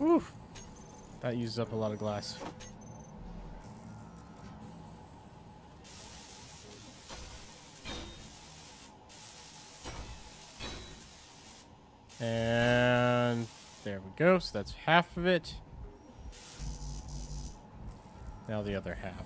S1: Oof. That uses up a lot of glass. And there we go. So that's half of it. Now the other half.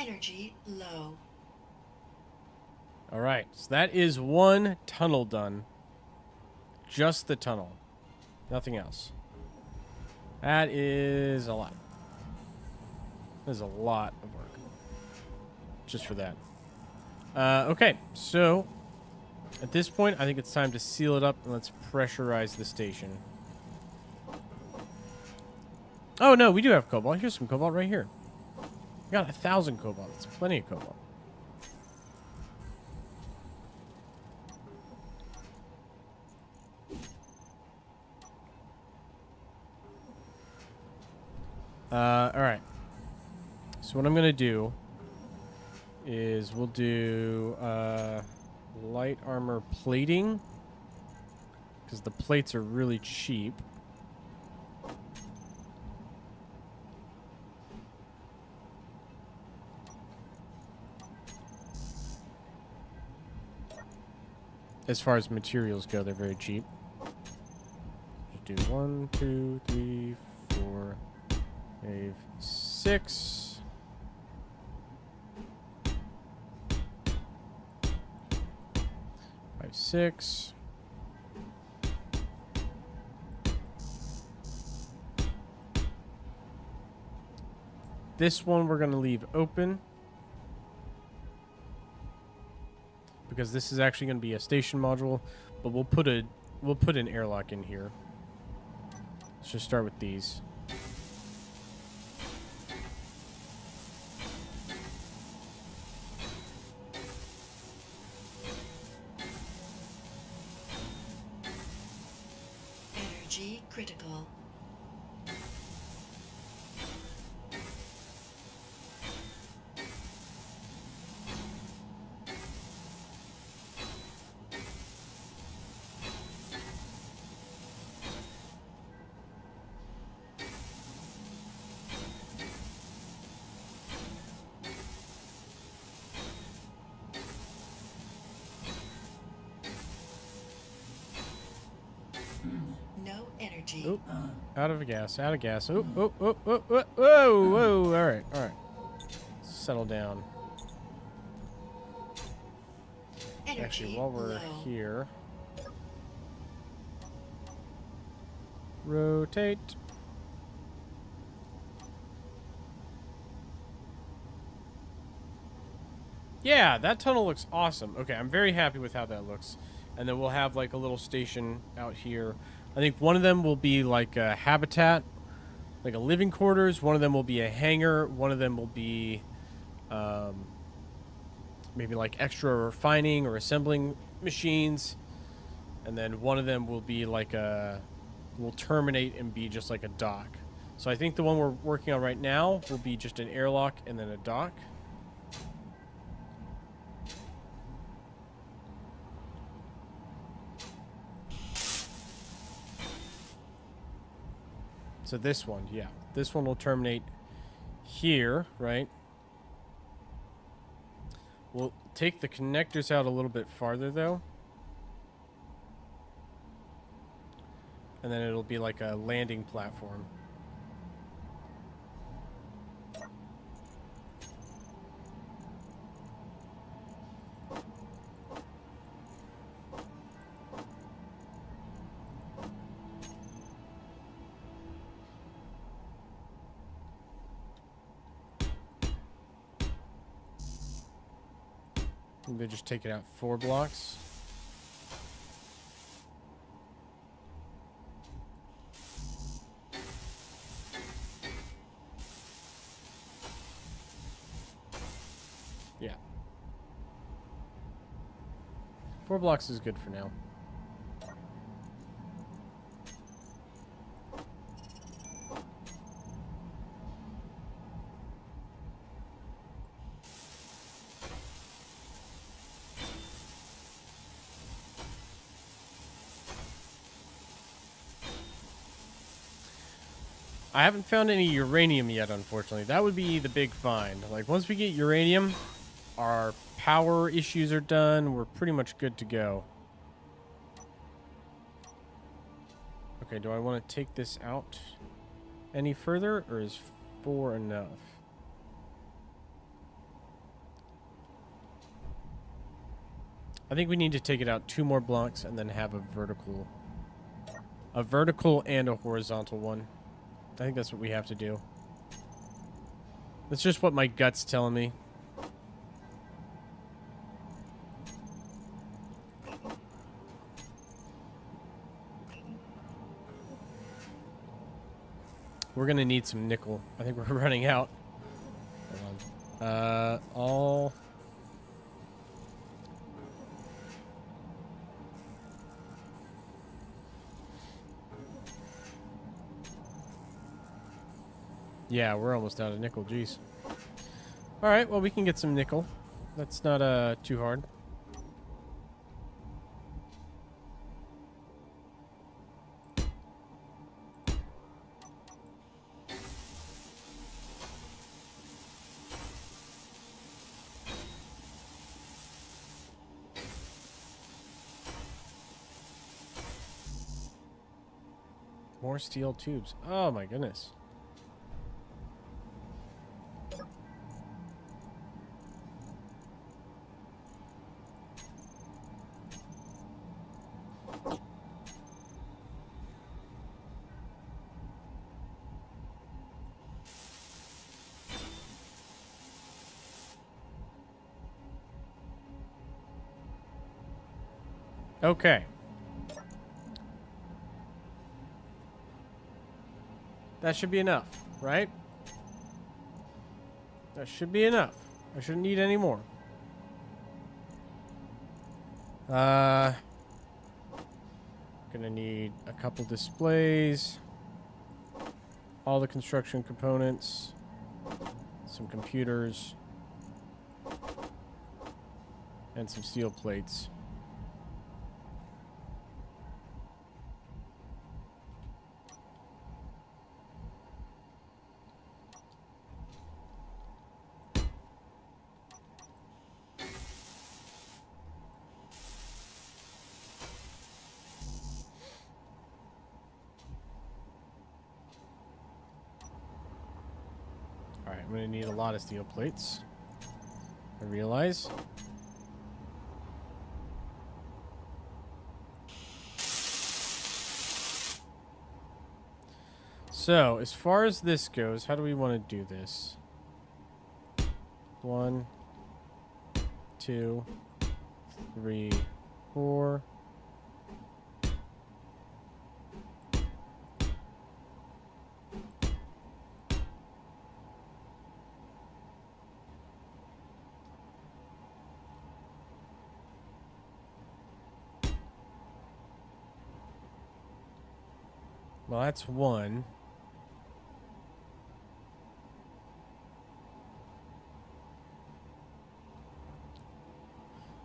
S2: Energy low.
S1: All right, so that is one tunnel done. Just the tunnel. Nothing else. That is a lot. There's a lot of work. Just for that. Okay, so at this point, I think it's time to seal it up and let's pressurize the station. Oh, no, we do have cobalt. Here's some cobalt right here. We got 1,000 cobalt. That's plenty of cobalt. All right. So what I'm going to do is we'll do light armor plating because the plates are really cheap. As far as materials go, they're very cheap. Just do 1, 2, 3, 4, 5, 6. 5, 6. This one we're going to leave open because this is actually going to be a station module, but we'll put an airlock in here. Let's just start with these.
S2: Energy critical. No energy.
S1: Oop. Out of gas. Out of gas. Oop, oop, oop, oop, oop. Whoa, whoa. All right, all right. Settle down.
S2: Energy
S1: Actually, while we're
S2: low.
S1: here, rotate. Yeah, that tunnel looks awesome. Okay, I'm very happy with how that looks. And then we'll have like a little station out here. I think one of them will be like a habitat, like a living quarters. One of them will be a hangar. One of them will be maybe like extra refining or assembling machines. And then one of them will be like will terminate and be just like a dock. So I think the one we're working on right now will be just an airlock and then a dock. So this one, yeah. This one will terminate here, right? We'll take the connectors out a little bit farther, though. And then it'll be like a landing platform. Maybe just take it out 4 blocks. Yeah. 4 blocks is good for now. I haven't found any uranium yet, unfortunately. That would be the big find. Like, once we get uranium, our power issues are done. We're pretty much good to go. Okay, do I want to take this out any further, or is 4 enough? I think we need to take it out 2 more blocks and then have a vertical and a horizontal one. I think that's what we have to do. That's just what my gut's telling me. We're gonna need some nickel. I think we're running out. Hold on. All... Yeah, we're almost out of nickel, jeez. Alright, well, we can get some nickel. That's not too hard. More steel tubes. Oh my goodness. Okay. That should be enough, right? That should be enough. I shouldn't need any more. Gonna need a couple displays, all the construction components, some computers, and some steel plates. Alright, I'm going to need a lot of steel plates. I realize. So, as far as this goes, how do we want to do this? 1, 2, 3, 4. Well, that's 1.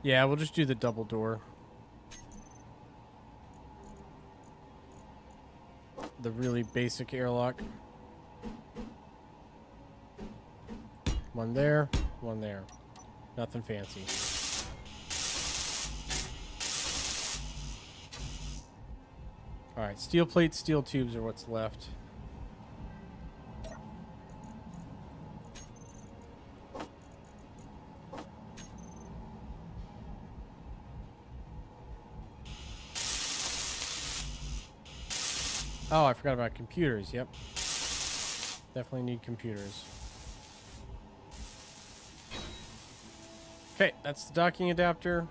S1: Yeah, we'll just do the double door. The really basic airlock. 1 there, 1 there. Nothing fancy. Alright, steel plates, steel tubes are what's left. Oh, I forgot about computers. Yep. Definitely need computers. Okay, that's the docking adapter.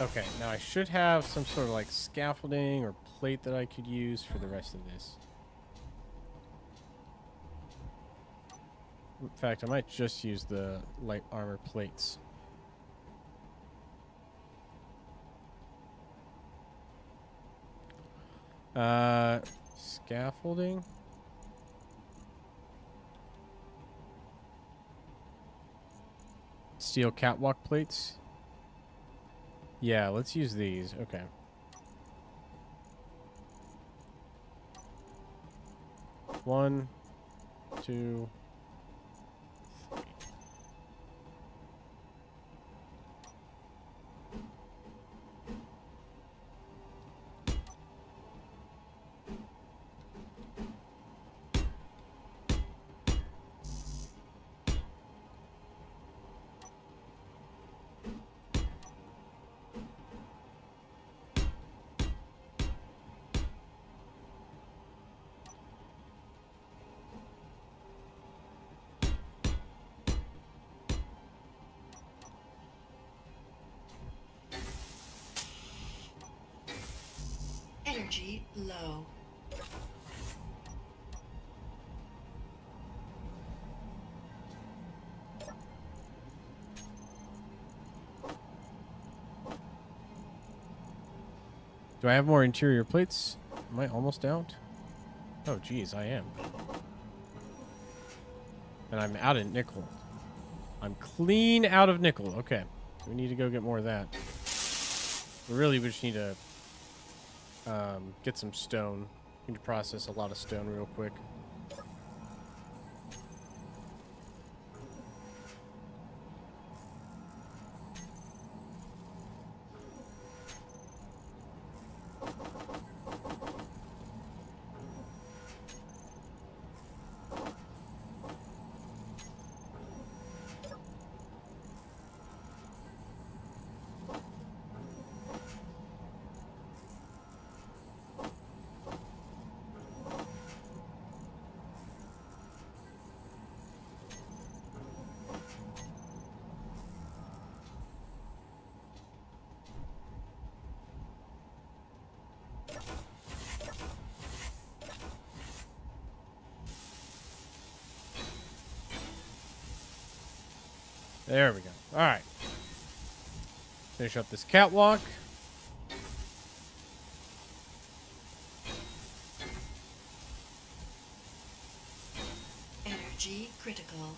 S1: Okay, now I should have some sort of like scaffolding or plate that I could use for the rest of this. In fact, I might just use the light armor plates. Scaffolding. Steel catwalk plates. Yeah, let's use these. Okay. One, two, three.
S2: Energy low.
S1: Do I have more interior plates? Am I almost out? Oh, geez, I am. And I'm out of nickel. I'm clean out of nickel. Okay. So we need to go get more of that. Really, we just need to get some stone. We need to process a lot of stone real quick. There we go. All right. Finish up this catwalk.
S2: Energy critical.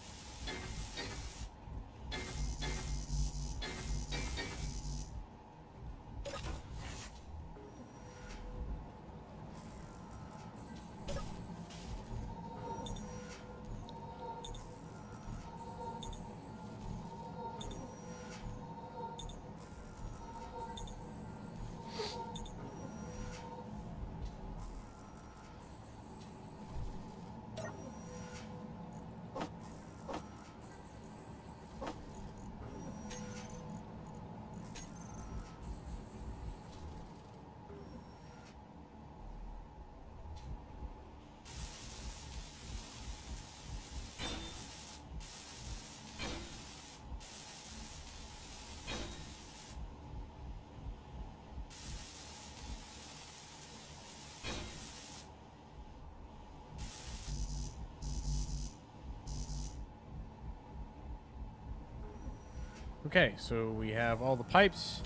S1: Okay, so we have all the pipes.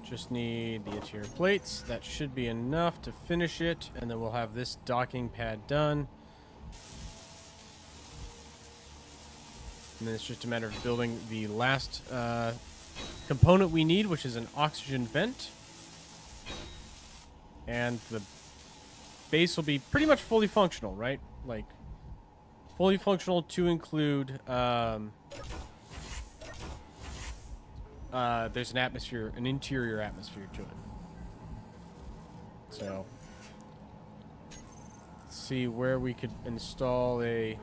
S1: Just need the interior plates. That should be enough to finish it, and then we'll have this docking pad done. And then it's just a matter of building the last component we need, which is an oxygen vent. And the base will be pretty much fully functional, right? Like, fully functional to include... there's an interior atmosphere to it. So, let's see where we could install a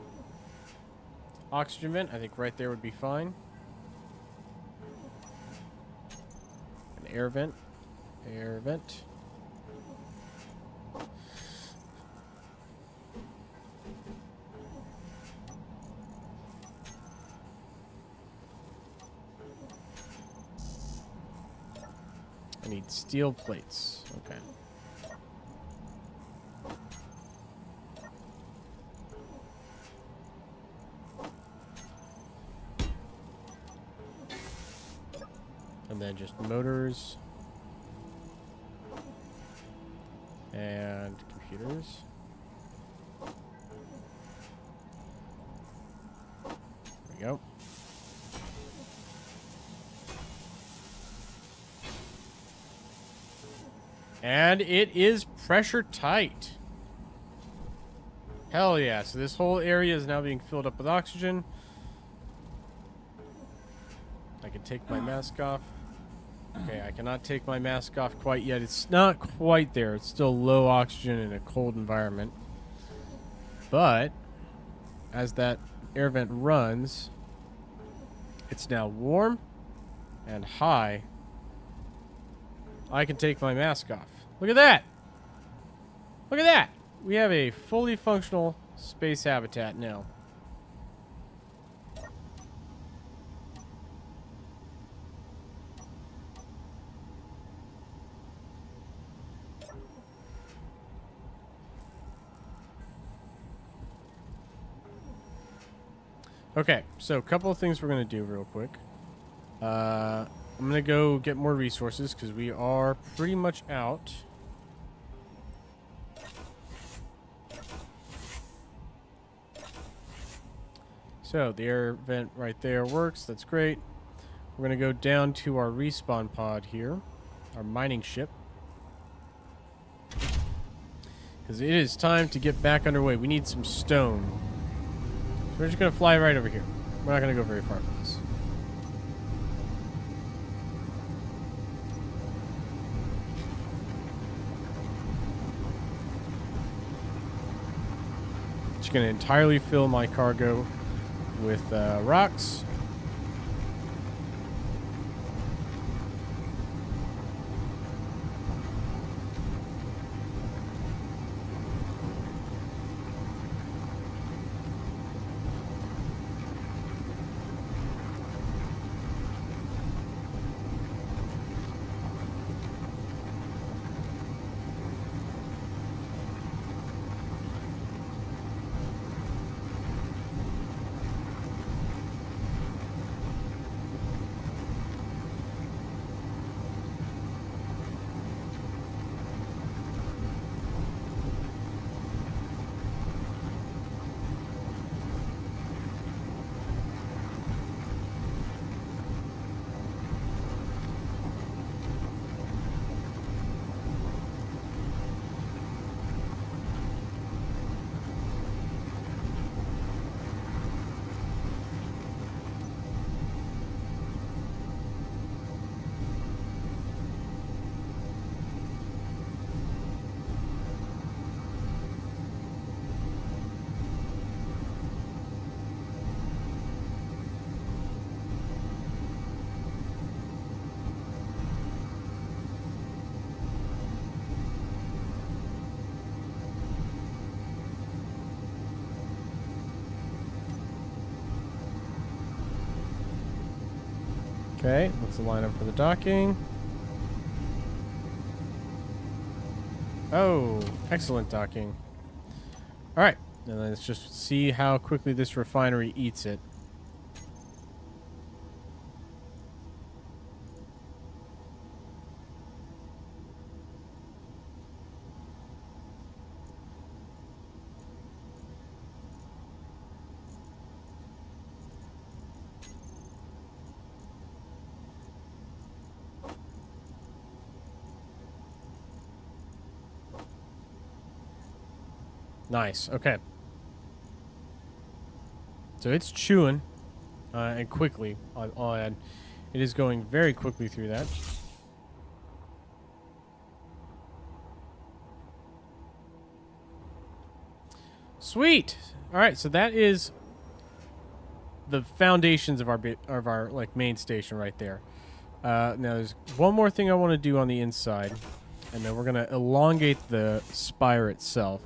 S1: oxygen vent. I think right there would be fine. An air vent. Air vent. I need steel plates. Okay. And then just motors. And computers. There we go. And it is pressure tight. Hell yeah. So this whole area is now being filled up with oxygen. I can take my mask off. Okay, I cannot take my mask off quite yet. It's not quite there. It's still low oxygen in a cold environment. But as that air vent runs, it's now warm and high. I can take my mask off. Look at that. Look at that. We have a fully functional space habitat now. Okay, so a couple of things we're going to do real quick. I'm going to go get more resources because we are pretty much out. So the air vent right there works. That's great. We're going to go down to our respawn pod here, our mining ship. Because it is time to get back underway. We need some stone. So we're just going to fly right over here. We're not going to go very far from this. Just going to entirely fill my cargo with rocks. Okay, let's line up for the docking. Oh, excellent docking. All right, and let's just see how quickly this refinery eats it. Nice. Okay. So it's chewing, and quickly. I'll add. It is going very quickly through that. Sweet. All right. So that is the foundations of our like main station right there. Now there's one more thing I want to do on the inside, and then we're gonna elongate the spire itself.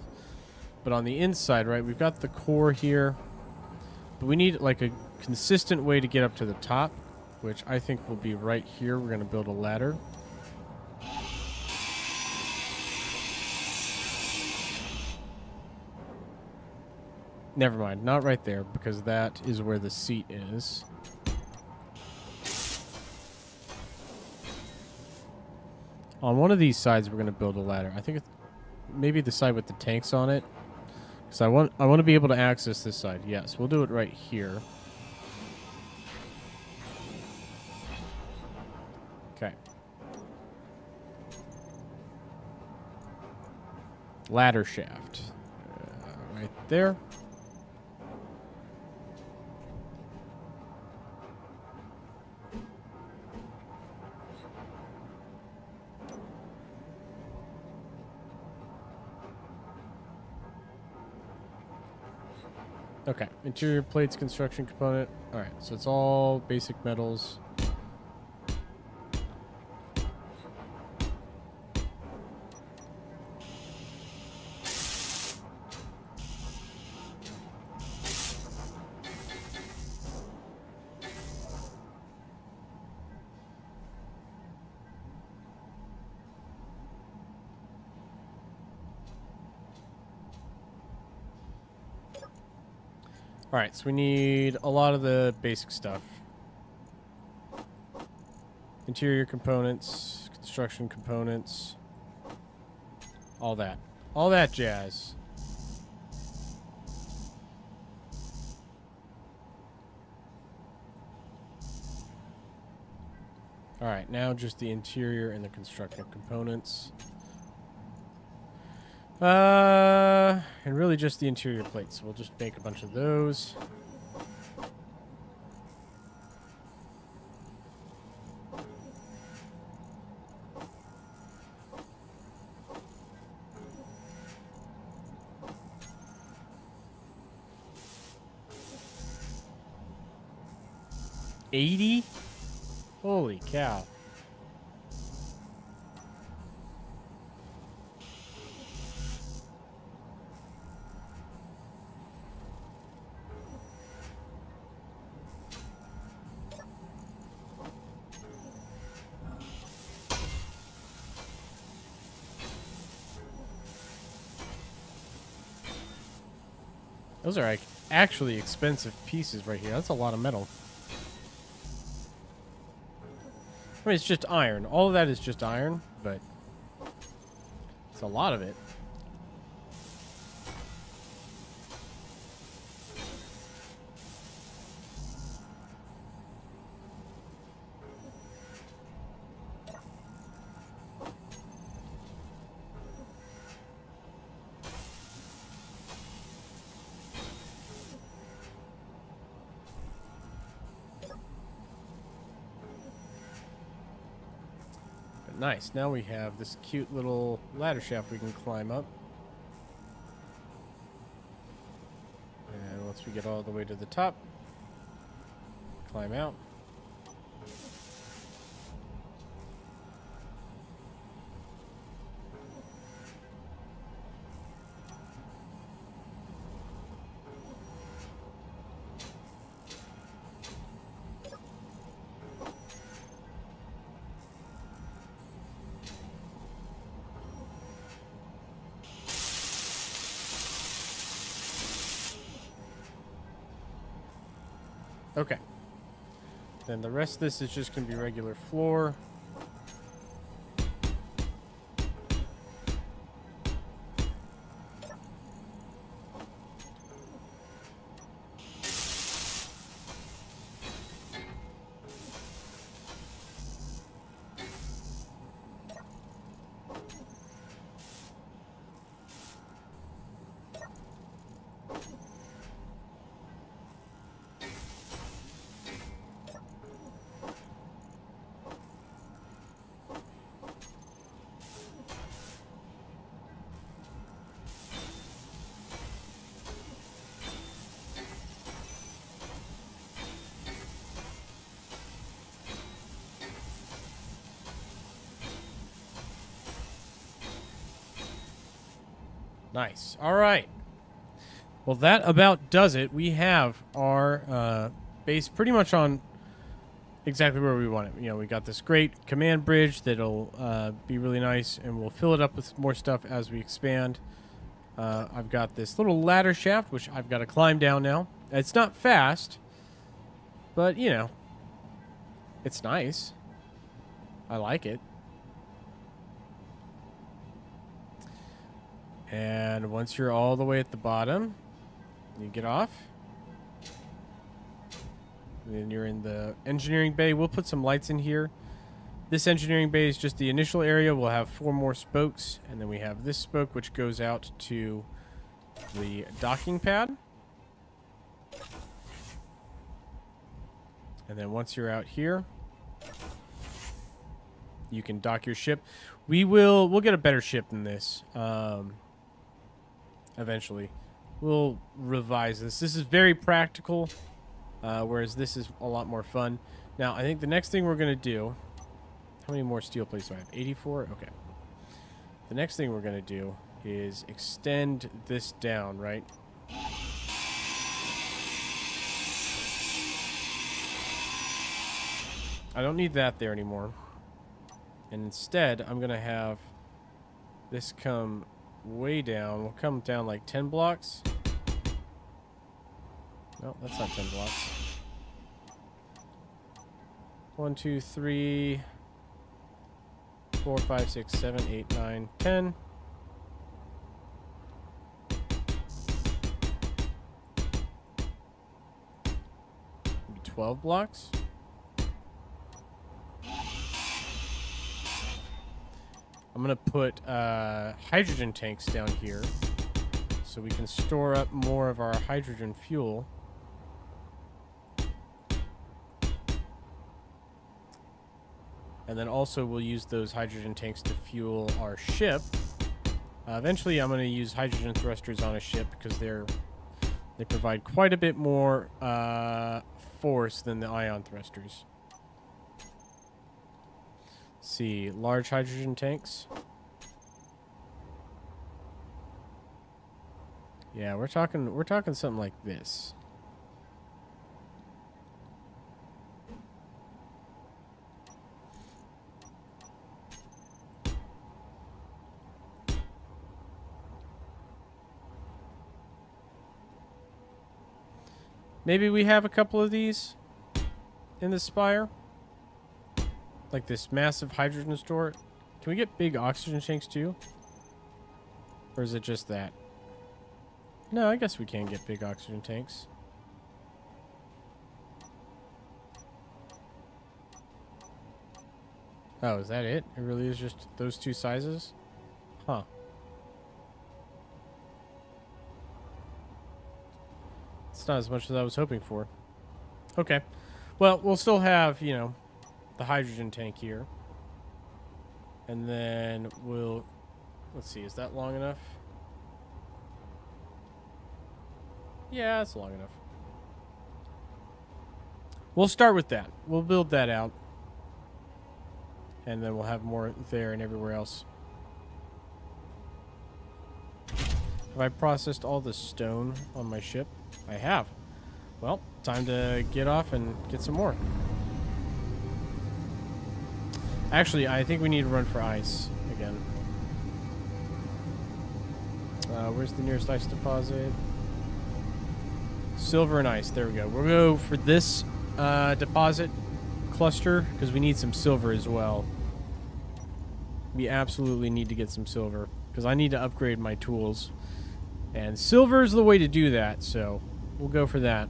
S1: But on the inside, right, we've got the core here. But we need, like, a consistent way to get up to the top, which I think will be right here. We're going to build a ladder. Never mind. Not right there, because that is where the seat is. On one of these sides, we're going to build a ladder. I think it's maybe the side with the tanks on it. Because I want to be able to access this side. Yes, we'll do it right here. Okay. Ladder shaft. Right there. Okay, interior plates, construction component. All right, so it's all basic metals. All right, so we need a lot of the basic stuff. Interior components, construction components, all that. All that jazz. All right, now just the interior and the construction components. And really just the interior plates. So we'll just make a bunch of those. $80? Holy cow. Those are like actually expensive pieces right here. That's a lot of metal. I mean, it's just iron. All of that is just iron, but it's a lot of it. Nice. Now we have this cute little ladder shaft we can climb up. And once we get all the way to the top, climb out. Okay. Then the rest of this is just going to be regular floor. Nice. All right. Well, that about does it. We have our base pretty much on exactly where we want it. You know, we got this great command bridge that'll be really nice, and we'll fill it up with more stuff as we expand. I've got this little ladder shaft, which I've got to climb down now. It's not fast, but, you know, it's nice. I like it. And once you're all the way at the bottom, you get off. And then you're in the engineering bay. We'll put some lights in here. This engineering bay is just the initial area. We'll have 4 more spokes. And then we have this spoke, which goes out to the docking pad. And then once you're out here, you can dock your ship. We'll get a better ship than this. Eventually. We'll revise this. This is very practical, whereas this is a lot more fun. Now, I think the next thing we're going to do... How many more steel plates do I have? 84? Okay. The next thing we're going to do is extend this down, right? I don't need that there anymore. And instead, I'm going to have this come way down. We'll come down like 10 blocks. No, that's not 10 blocks. 1, 2, 3, 4, 5, 6, 7, 8, 9, 10. Maybe 12 blocks. I'm going to put hydrogen tanks down here so we can store up more of our hydrogen fuel. And then also we'll use those hydrogen tanks to fuel our ship. Eventually I'm going to use hydrogen thrusters on a ship because they provide quite a bit more force than the ion thrusters. See, large hydrogen tanks. Yeah, we're talking something like this. Maybe we have a couple of these in the spire. Like this massive hydrogen store. Can we get big oxygen tanks too? Or is it just that? No, I guess we can get big oxygen tanks. Oh, is that it? It really is just those 2 sizes? Huh. It's not as much as I was hoping for. Okay. Well, we'll still have, you know, the hydrogen tank here. And then we'll... Let's see, is that long enough? Yeah, it's long enough. We'll start with that. We'll build that out. And then we'll have more there and everywhere else. Have I processed all the stone on my ship? I have. Well, time to get off and get some more. Actually, I think we need to run for ice again. Where's the nearest ice deposit? Silver and ice. There we go. We'll go for this deposit cluster because we need some silver as well. We absolutely need to get some silver because I need to upgrade my tools. And silver is the way to do that, so we'll go for that.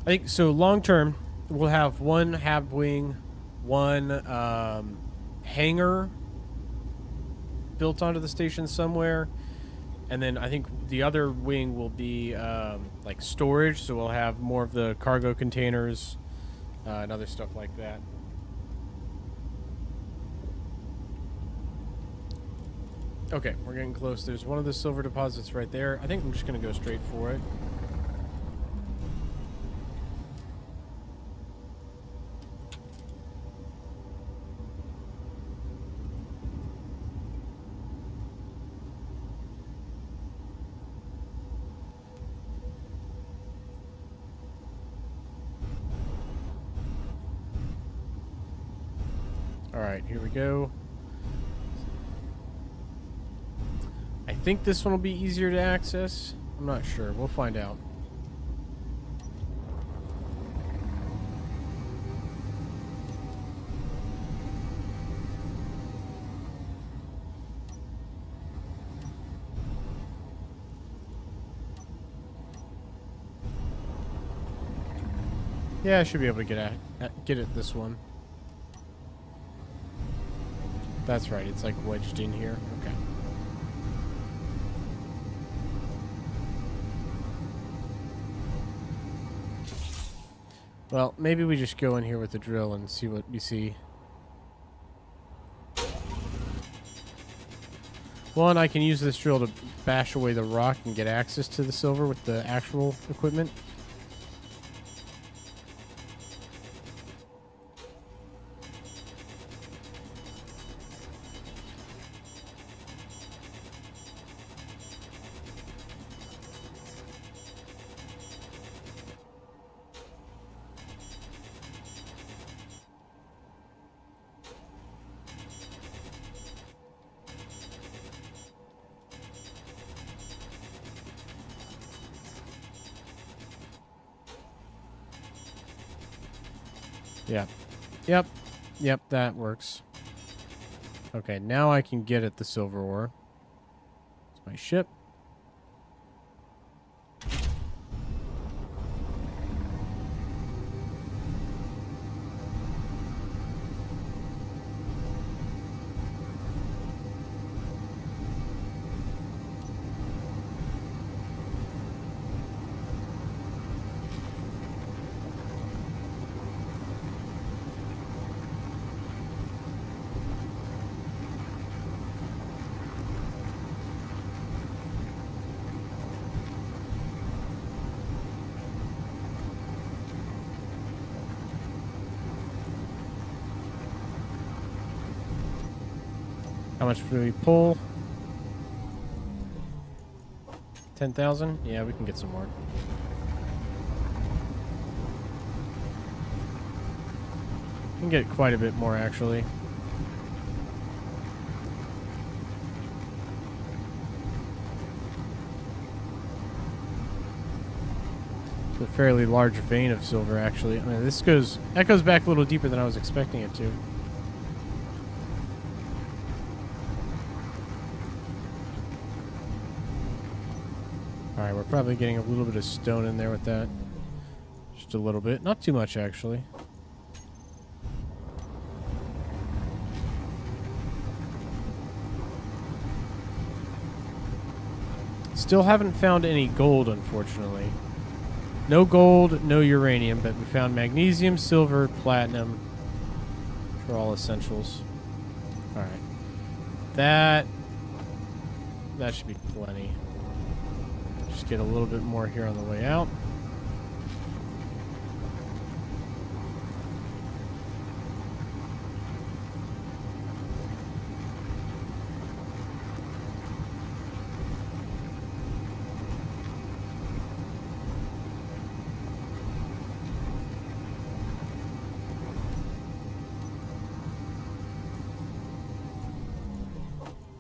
S1: I think so. Long term, we'll have one hab wing, one hangar built onto the station somewhere, and then I think the other wing will be like storage. So we'll have more of the cargo containers and other stuff like that. Okay, we're getting close. There's one of the silver deposits right there. I think I'm just going to go straight for it. Alright, here we go. I think this one will be easier to access. I'm not sure. We'll find out. Yeah, I should be able to get at this one. That's right. It's like wedged in here. Okay. Well, maybe we just go in here with the drill and see what we see. One, I can use this drill to bash away the rock and get access to the silver with the actual equipment. Yeah. Yep, that works. Okay, now I can get at the silver ore. It's my ship. How much do we pull? 10,000? Yeah, we can get some more. We can get quite a bit more, actually. It's a fairly large vein of silver, actually. I mean, that goes back a little deeper than I was expecting it to. Alright, we're probably getting a little bit of stone in there with that. Just a little bit. Not too much, actually. Still haven't found any gold, unfortunately. No gold, no uranium, but we found magnesium, silver, platinum. For all essentials. Alright. That should be plenty. Just get a little bit more here on the way out.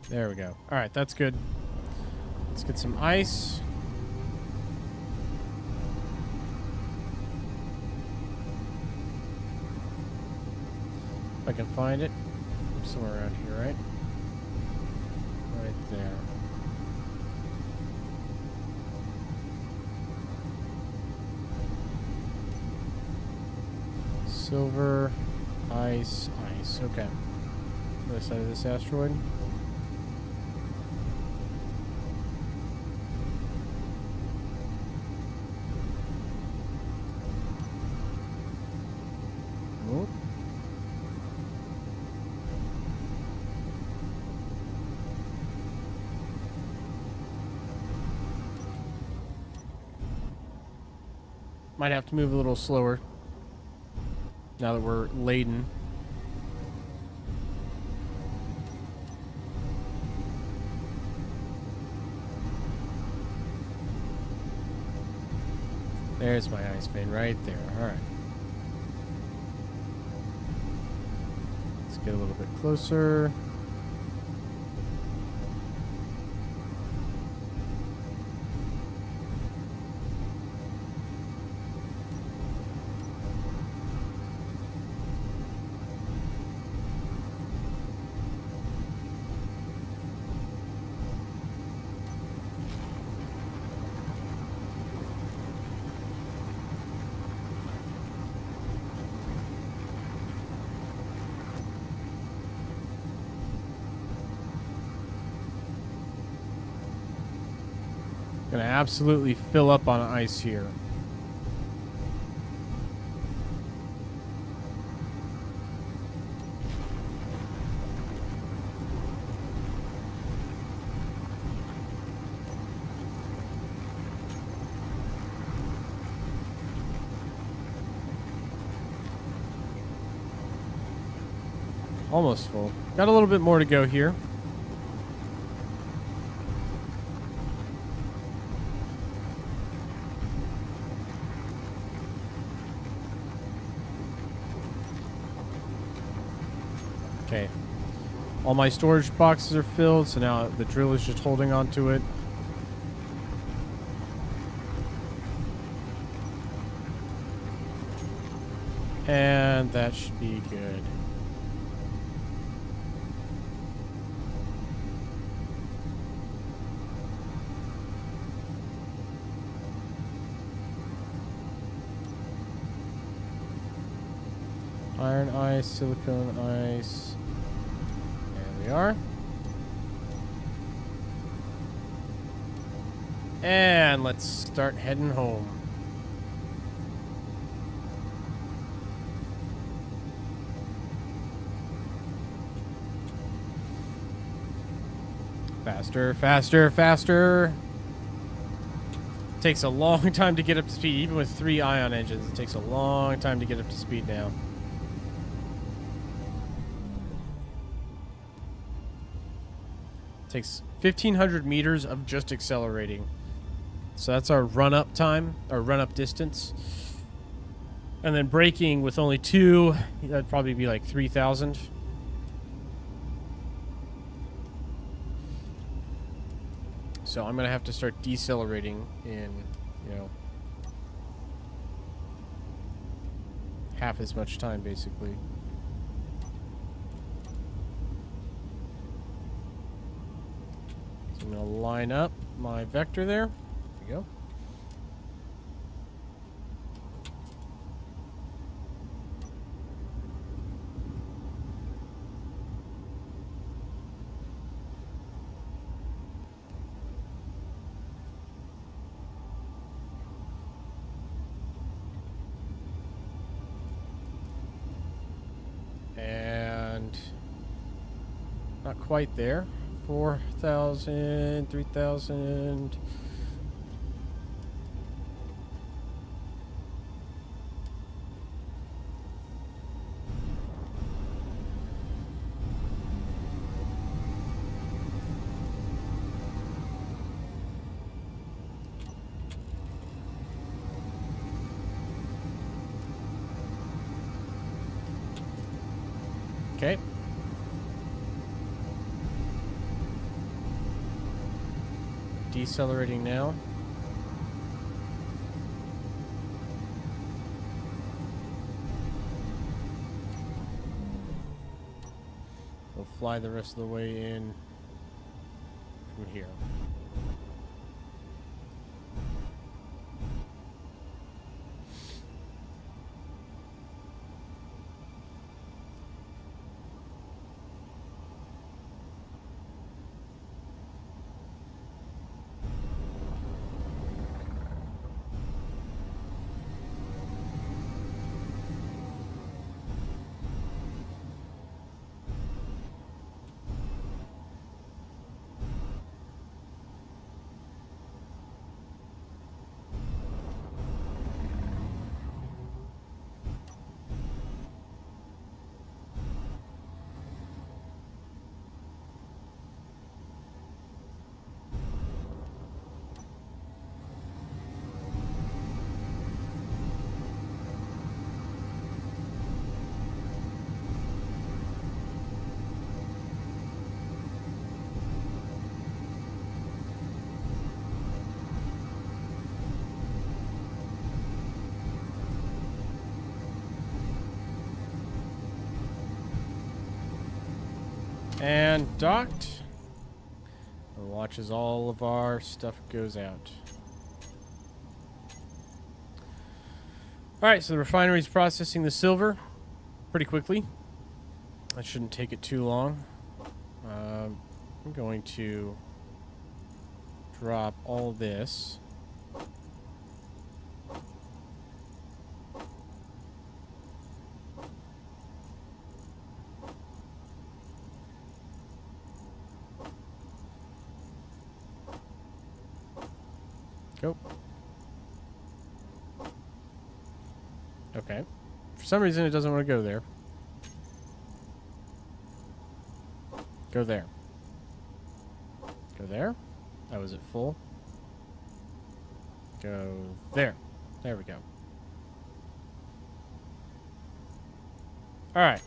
S1: There we go. All right, that's good. Let's get some ice. If I can find it. Somewhere around here, right? Right there. Silver, ice, ice. Okay. Other side of this asteroid. Nope. Might have to move a little slower now that we're laden. There's my ice vein right there. All right. Let's get a little bit closer. Gonna absolutely fill up on ice here. Almost full. Got a little bit more to go here. Okay. All my storage boxes are filled, so now the drill is just holding on to it. And that should be good. Iron ice, silicone ice. There we are. And let's start heading home. Faster, faster, faster. Takes a long time to get up to speed. Even with 3 ion engines, it takes a long time to get up to speed now. Takes 1,500 meters of just accelerating. So that's our run-up time, our run-up distance. And then braking with only 2, that'd probably be like 3,000. So I'm going to have to start decelerating in, you know, half as much time, basically. So I'm going to line up my vector there. There we go. And not quite there. 4,000, 3,000. Okay. Decelerating now. We'll fly the rest of the way in from here. And docked. And watch as all of our stuff goes out. Alright, so the refinery's processing the silver pretty quickly. That shouldn't take it too long. I'm going to drop all this. Go. Okay. For some reason, it doesn't want to go there. Go there. Go there. Oh, is it full? Go there. There we go. Alright.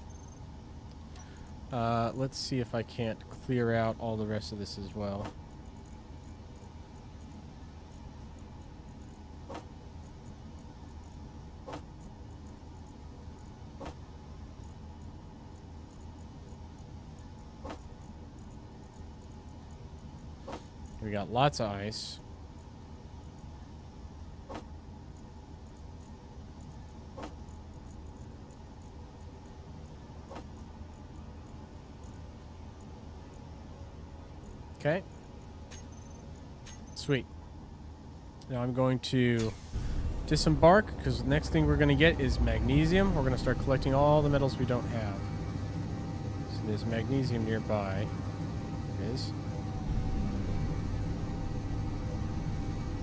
S1: Let's see if I can't clear out all the rest of this as well. We got lots of ice. Okay. Sweet. Now I'm going to disembark because the next thing we're going to get is magnesium. We're going to start collecting all the metals we don't have. So there's magnesium nearby. There it is.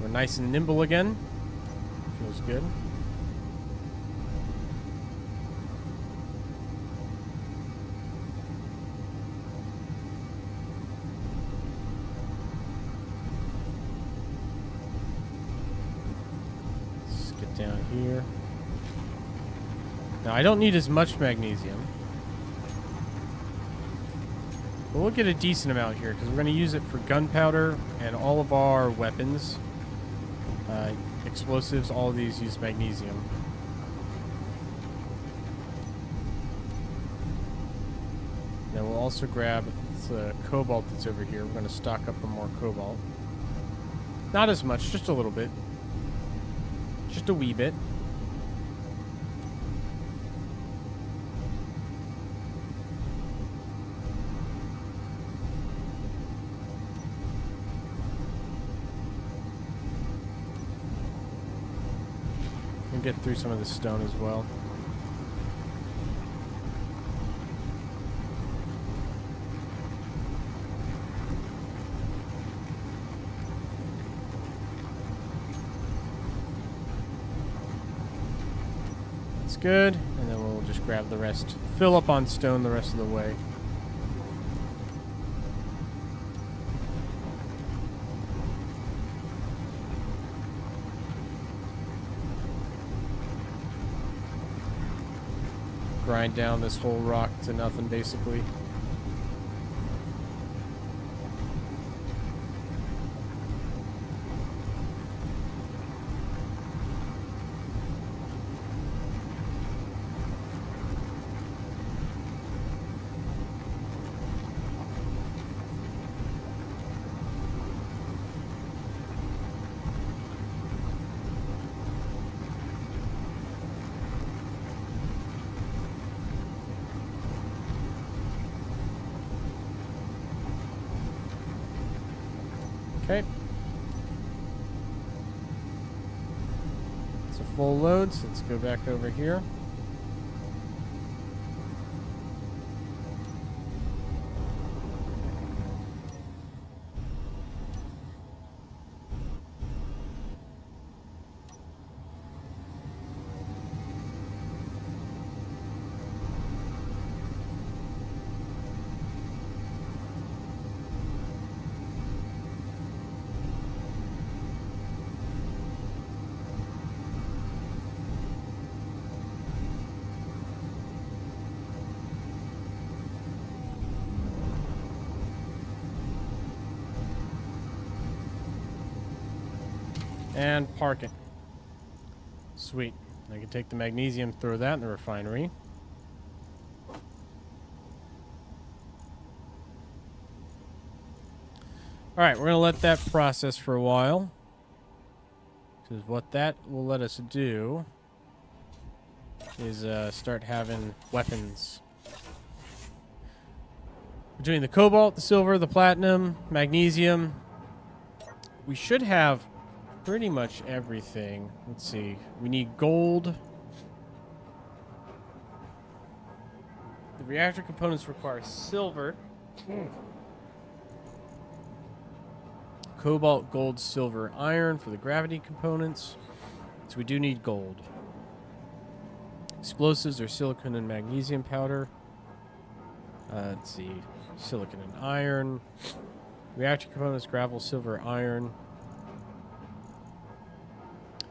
S1: We're nice and nimble again. Feels good. Let's get down here. Now, I don't need as much magnesium. But we'll get a decent amount here because we're going to use it for gunpowder and all of our weapons. Explosives, all of these use magnesium. Then we'll also grab the cobalt that's over here. We're going to stock up on more cobalt. Not as much, just a little bit. Just a wee bit. Get through some of the stone as well. That's good. And then we'll just grab the rest. Fill up on stone the rest of the way. Grind down this whole rock to nothing, basically. Okay. It's a full load, so let's go back over here. And park it. Sweet. I can take the magnesium, throw that in the refinery. All right, we're going to let that process for a while. Because what that will let us do is start having weapons. We're doing the cobalt, the silver, the platinum, magnesium. We should have pretty much everything. Let's see. We need gold. The reactor components require silver. Cobalt, gold, silver, iron for the gravity components. So we do need gold. Explosives are silicon and magnesium powder. Let's see. Silicon and iron. Reactor components, gravel, silver, iron.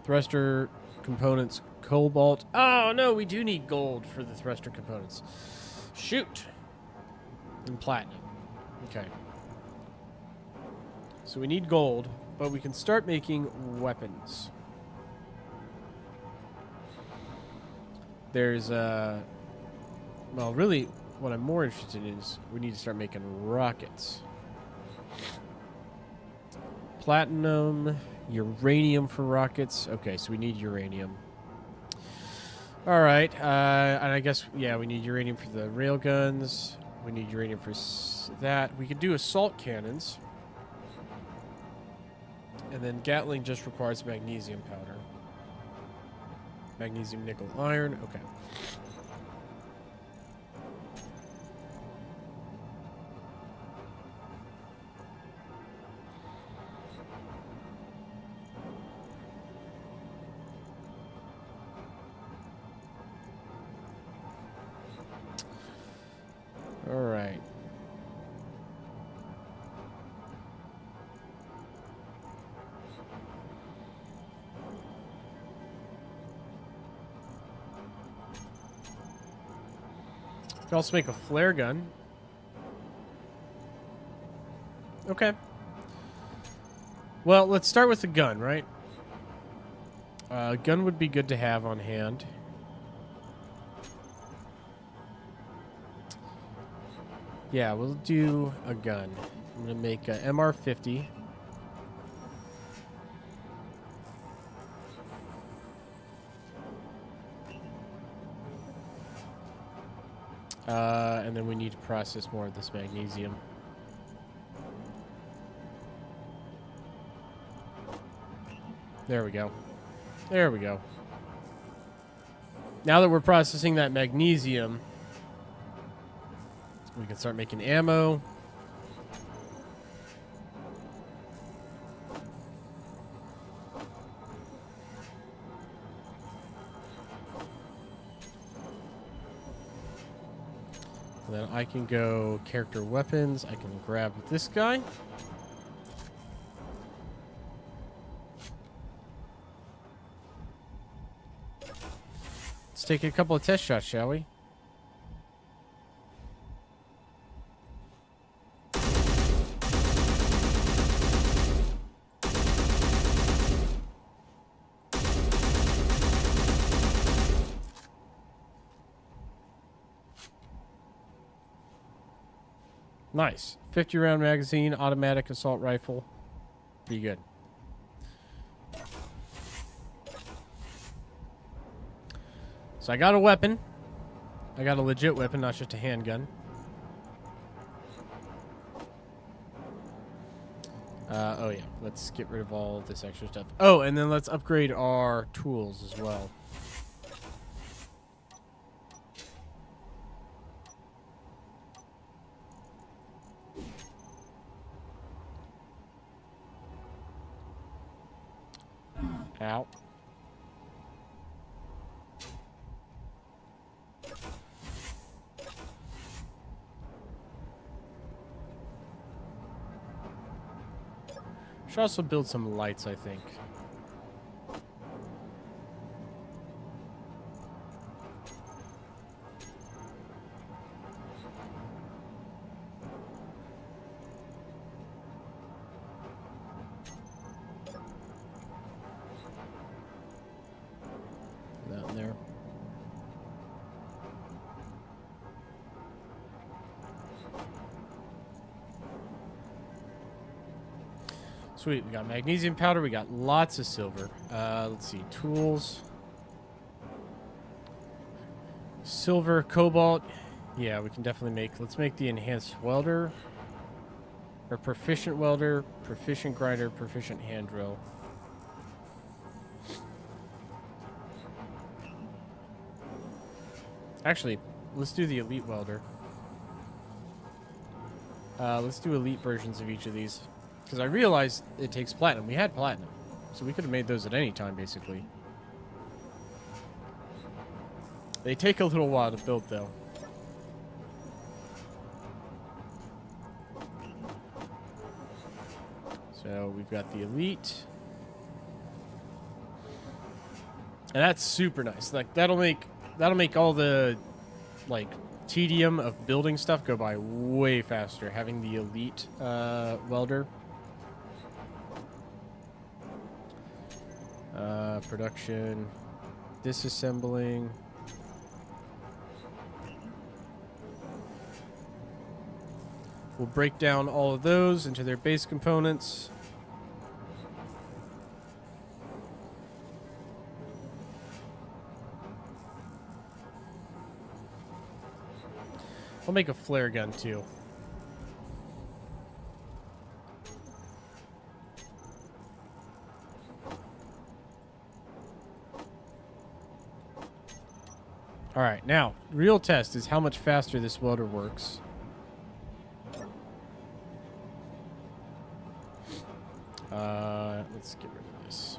S1: Thruster components, cobalt. Oh, no, we do need gold for the thruster components. Shoot. And platinum. Okay. So we need gold, but we can start making weapons. There's, well, really, what I'm more interested in is we need to start making rockets. Platinum, uranium for rockets. Okay, so we need uranium. All right, and I guess, yeah, we need uranium for the railguns. We need uranium for that. We could do assault cannons. And then Gatling just requires magnesium powder. Magnesium, nickel, iron. Okay. All right. We can also make a flare gun. Okay. Well, let's start with the gun, right? A gun would be good to have on hand. Yeah, we'll do a gun. I'm going to make a MR50. And then we need to process more of this magnesium. There we go. There we go. Now that we're processing that magnesium, we can start making ammo. And then I can go character weapons. I can grab this guy. Let's take a couple of test shots, shall we? Nice. 50 round magazine, automatic assault rifle. Pretty good. So I got a weapon. I got a legit weapon, not just a handgun. Oh yeah, let's get rid of all this extra stuff. Oh, and then let's upgrade our tools as well. Ow. Should also build some lights, I think. That in there. Sweet, we got magnesium powder, we got lots of silver. Let's see, tools. Silver, cobalt. Yeah, we can definitely make, let's make the enhanced welder. Or proficient welder, proficient grinder, proficient hand drill. Actually, let's do the elite welder. Let's do elite versions of each of these. Because I realized it takes platinum. We had platinum. So we could have made those at any time, basically. They take a little while to build, though. So we've got the elite. And that's super nice. Like that'll make all the like tedium of building stuff go by way faster, having the elite welder. Production, disassembling. We'll break down all of those into their base components. I'll make a flare gun too. All right, now, real test is how much faster this welder works. Let's get rid of this.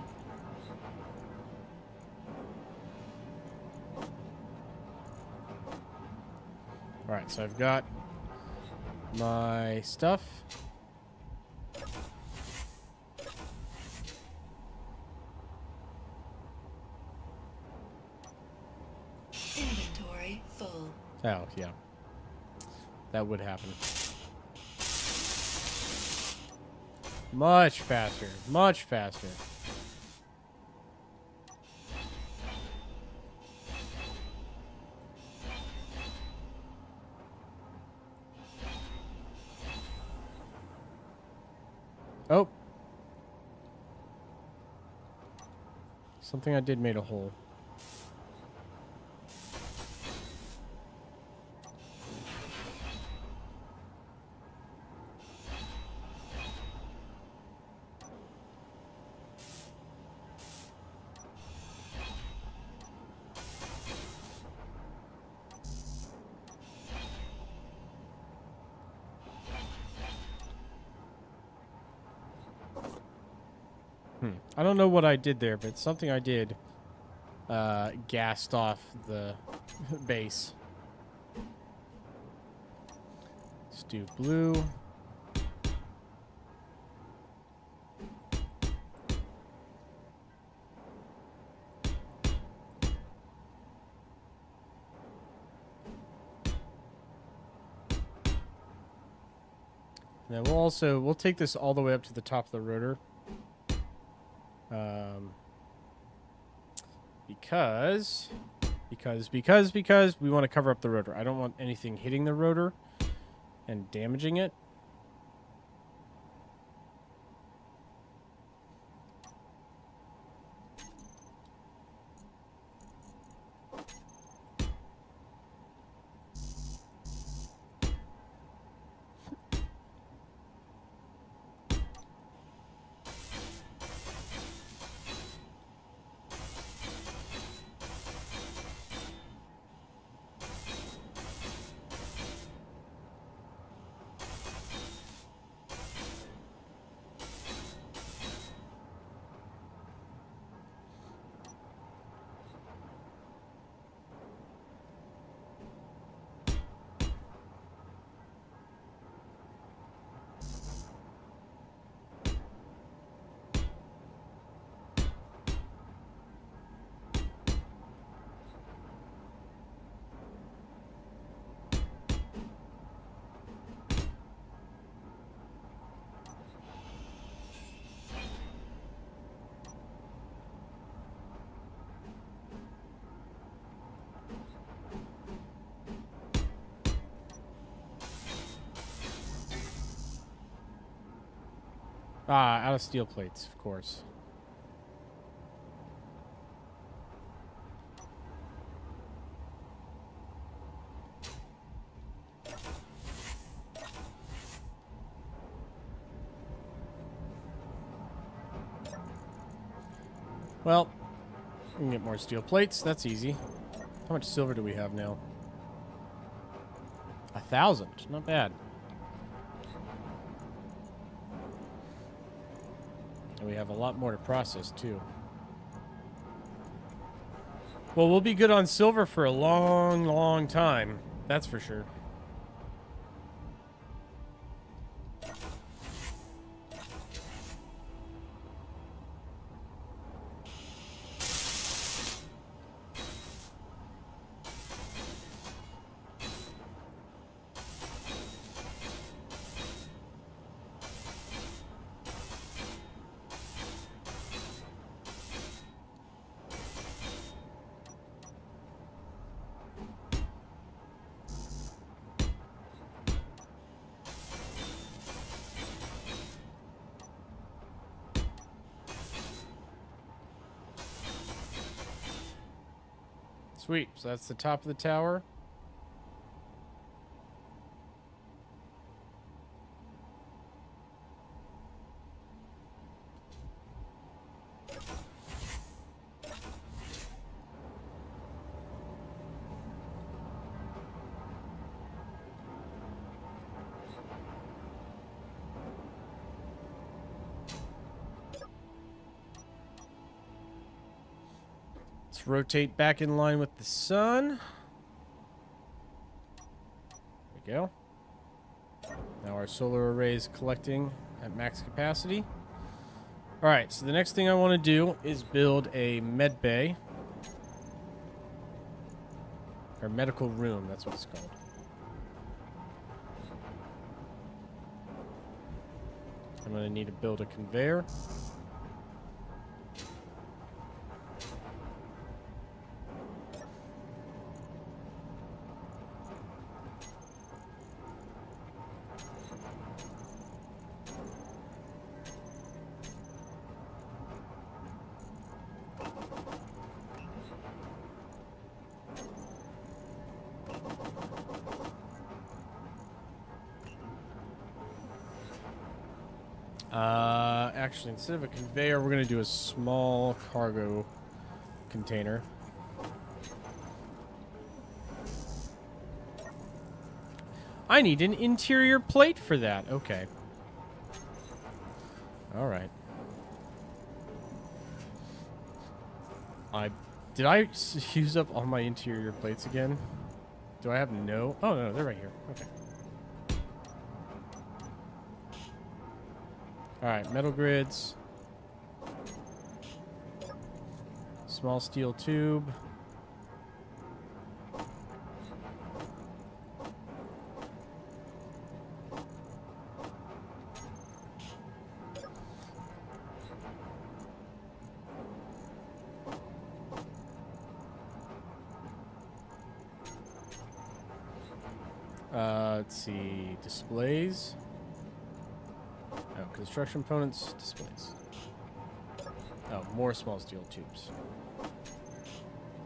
S1: All right, so I've got my stuff.
S2: Inventory full.
S1: Oh, yeah. That would happen. Much faster. Much faster. Oh. Something I did made a hole. I don't know what I did there, but something I did gassed off the base. Let's do blue. And then we'll take this all the way up to the top of the rotor. Because we want to cover up the rotor. I don't want anything hitting the rotor and damaging it. Ah, out of steel plates, of course. Well, we can get more steel plates. That's easy. How much silver do we have now? 1,000. Not bad. And we have a lot more to process, too. Well, we'll be good on silver for a long, long time. That's for sure. Sweet. So that's the top of the tower. Let's rotate back in line with the sun. There we go. Now our solar array is collecting at max capacity. All right, so the next thing I want to do is build a med bay. Or medical room, that's what it's called. I'm going to need to build a conveyor. Actually, instead of a conveyor, we're going to do a small cargo container. I need an interior plate for that. Okay. All right. Did I use up all my interior plates again? Do I have no? Oh, no, they're right here. Okay. All right, metal grids. Small steel tube. Let's see, displays. Oh, construction components, displays. Oh, more small steel tubes.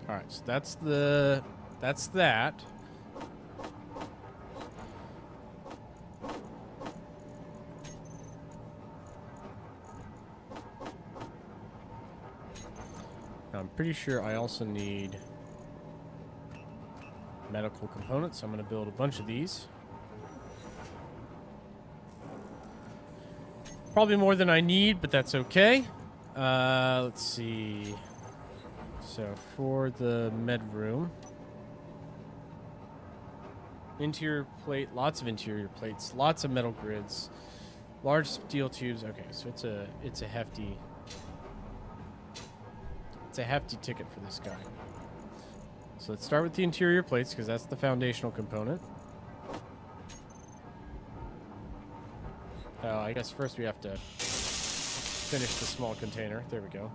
S1: All right, so that's that. Now, I'm pretty sure I also need medical components. So I'm going to build a bunch of these. Probably more than I need, but that's okay. Let's see. So for the med room, interior plate, lots of interior plates, lots of metal grids, large steel tubes. Okay, so it's a hefty ticket for this guy. So let's start with the interior plates because that's the foundational component. Oh, I guess first we have to finish the small container. There we go.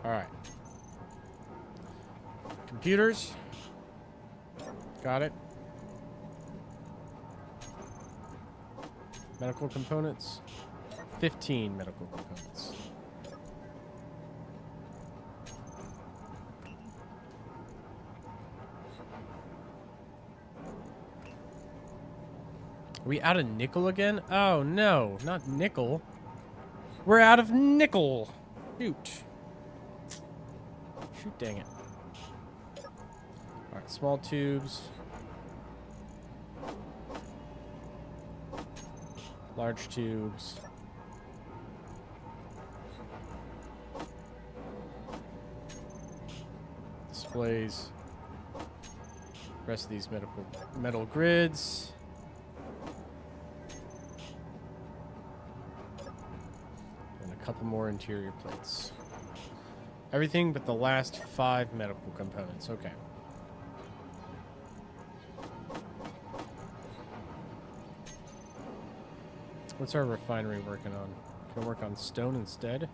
S1: All right. Computers. Got it. Medical components. 15 medical components. Are we out of nickel again? Oh, no. Not nickel. We're out of nickel. Shoot. Shoot, dang it. Alright, small tubes. Large tubes. Displays. Rest of these metal grids. And a couple more interior plates. Everything but the last 5 medical components. Okay. What's our refinery working on? Can I work on stone instead?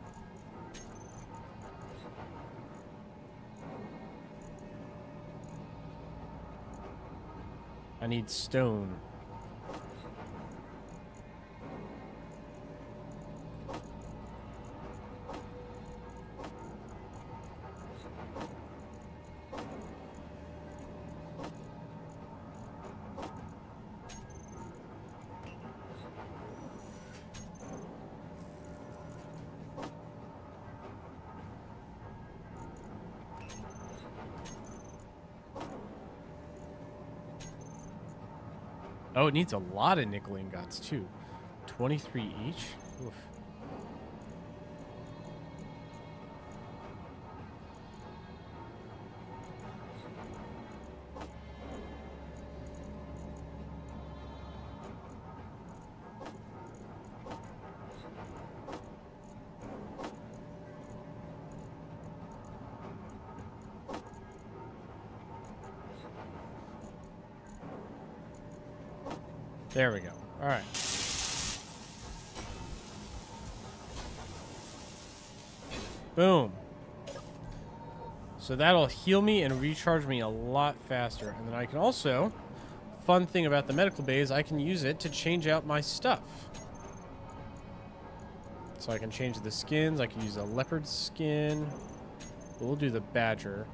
S1: I need stone. Oh, it needs a lot of nickel ingots, too. 23 each? Oof. There we go. All right. Boom. So that'll heal me and recharge me a lot faster. And then I can also, fun thing about the medical bay is I can use it to change out my stuff. So I can change the skins. I can use a leopard skin. We'll do the badger.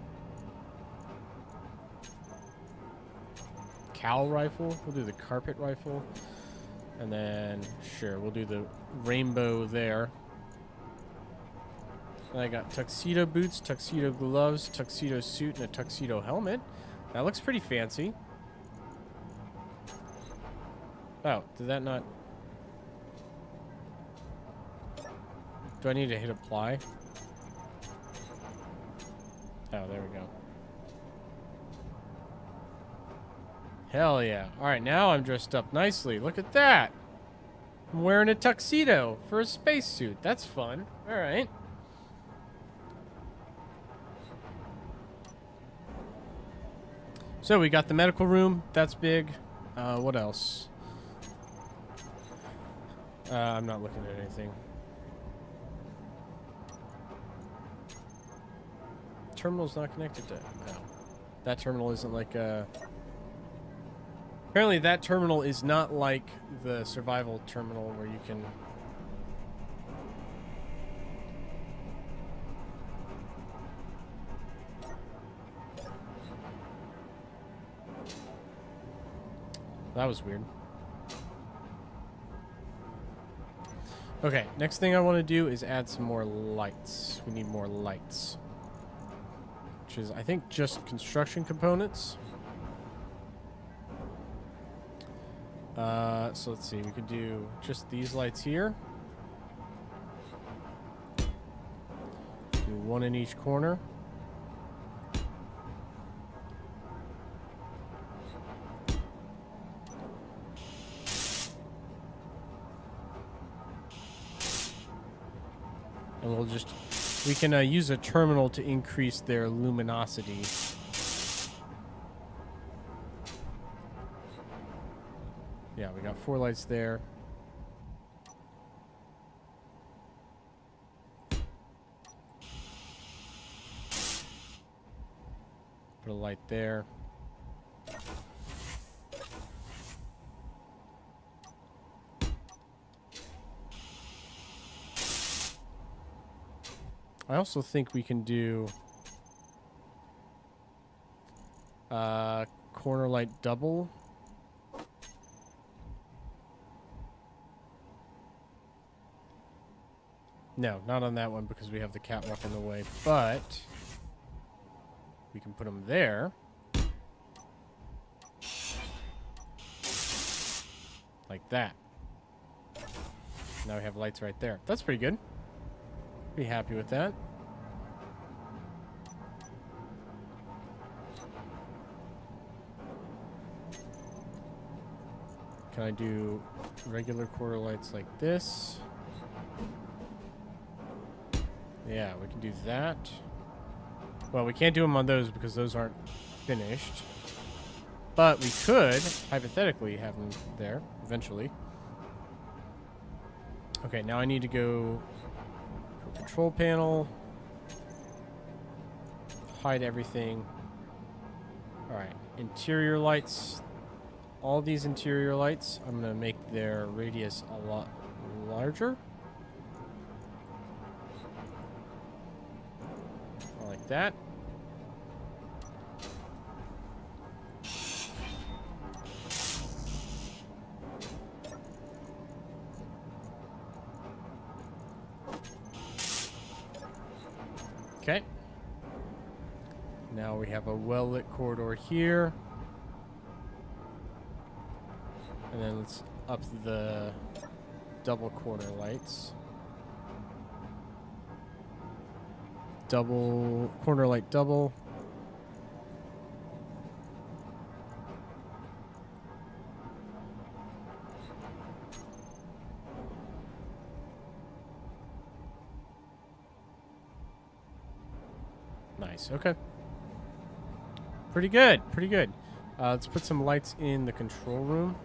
S1: Cow rifle. We'll do the carpet rifle. And then, sure, we'll do the rainbow there. And I got tuxedo boots, tuxedo gloves, tuxedo suit, and a tuxedo helmet. That looks pretty fancy. Oh, did that not... Do I need to hit apply? Oh, there we go. Hell yeah. Alright, now I'm dressed up nicely. Look at that. I'm wearing a tuxedo for a spacesuit. That's fun. Alright. So we got the medical room. That's big. What else? I'm not looking at anything. Terminal's not connected to... No. That terminal isn't like a... Apparently that terminal is not like the survival terminal where you can... That was weird. Okay, next thing I want to do is add some more lights. We need more lights. Which is, I think, just construction components. So let's see, we could do just these lights here. Do one in each corner. And we'll just, we can use a terminal to increase their luminosity. Yeah, we got 4 lights there. Put a light there. I also think we can do corner light double. No, not on that one because we have the catwalk in the way, but we can put them there. Like that. Now we have lights right there. That's pretty good. Be happy with that. Can I do regular quarter lights like this? Yeah, we can do that. Well, we can't do them on those because those aren't finished. But we could, hypothetically, have them there eventually. Okay, now I need to go control panel. Hide everything. Alright, interior lights. All these interior lights, I'm going to make their radius a lot larger. Like that. Okay. Now we have a well-lit corridor here. And then let's up the double corner lights. Double corner light double. Nice. Okay. Pretty good. Pretty good. Let's put some lights in the control room.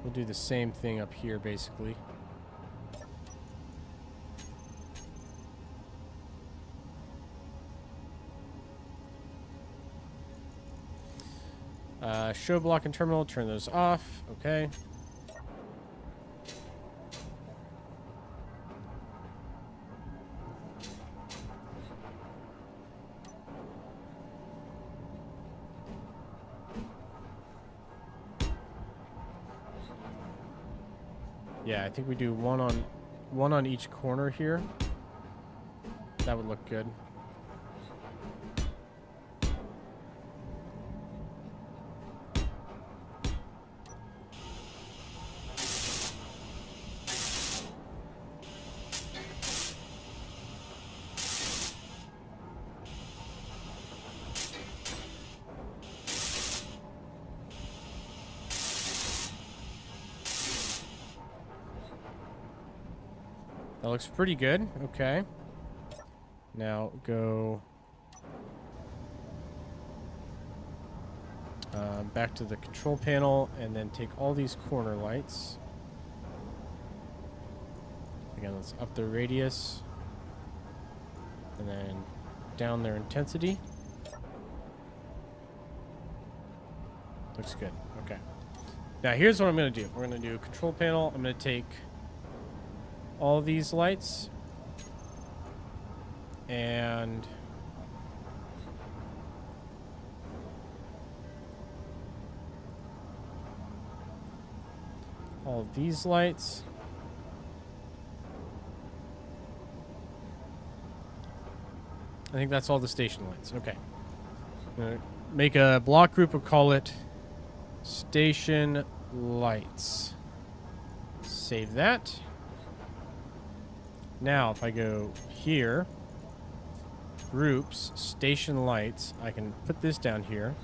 S1: We'll do the same thing up here, basically. Show block and terminal, turn those off. Okay. Yeah, I think we do one on each corner here. That would look good. That looks pretty good. Okay. Now go back to the control panel and then take all these corner lights. Again, let's up their radius and then down their intensity. Looks good. Okay. Now here's what I'm going to do. We're going to do a control panel. I'm going to take all these lights and all of these lights. I think that's all the station lights. Okay. I'm gonna make a block group and call it station lights. Save that. Now, if I go here, groups, station lights, I can put this down here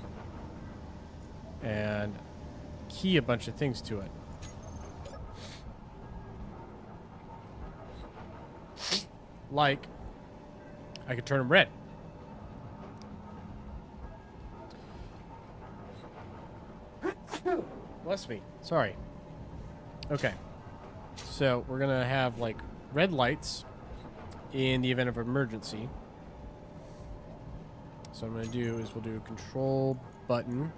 S1: and key a bunch of things to it. Like, I could turn them red. Bless me. Sorry. Okay. So, we're going to have, like, red lights in the event of emergency. So what I'm going to do is we'll do a control button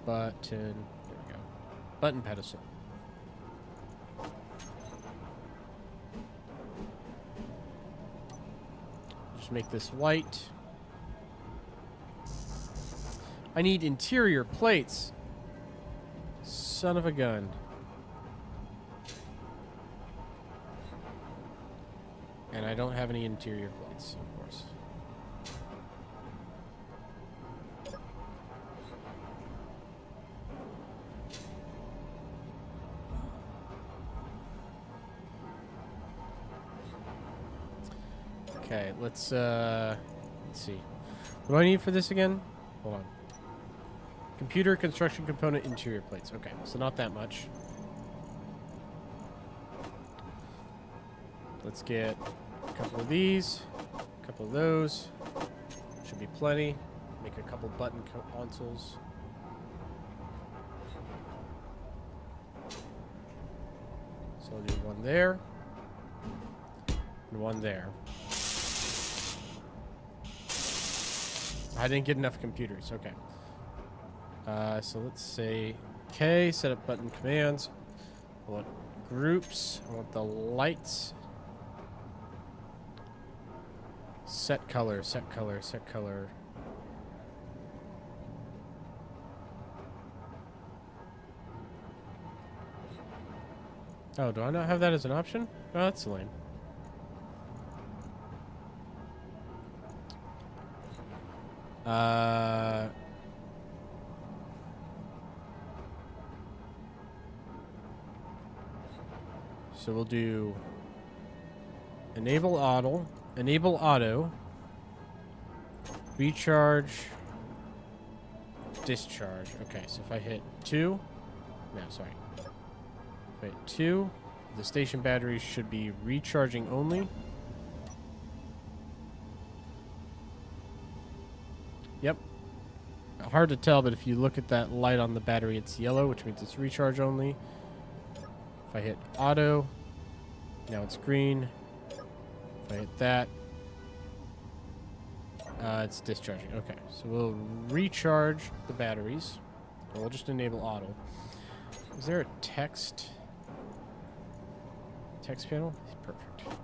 S1: button. There we go. Button pedestal. Just make this white. I need interior plates. Son of a gun. And I don't have any interior plates, of course. Okay, let's see. What do I need for this again? Hold on. Computer, construction component, interior plates. Okay, so not that much. Let's get a couple of these, a couple of those. Should be plenty. Make a couple button consoles. So I'll do one there and one there. I didn't get enough computers. Okay. So let's say K, set up button commands. I want groups. I want the lights. Set color, set color, set color. Oh, do I not have that as an option? Oh, that's lame. So we'll do enable auto, recharge, discharge. Okay, so if I hit 2, no, sorry. If I hit 2, the station batteries should be recharging only. Yep. Hard to tell, but if you look at that light on the battery, it's yellow, which means it's recharge only. If I hit auto, now it's green. If I hit that, it's discharging. Okay, so we'll recharge the batteries, or we'll just enable auto. Is there a text panel? Perfect.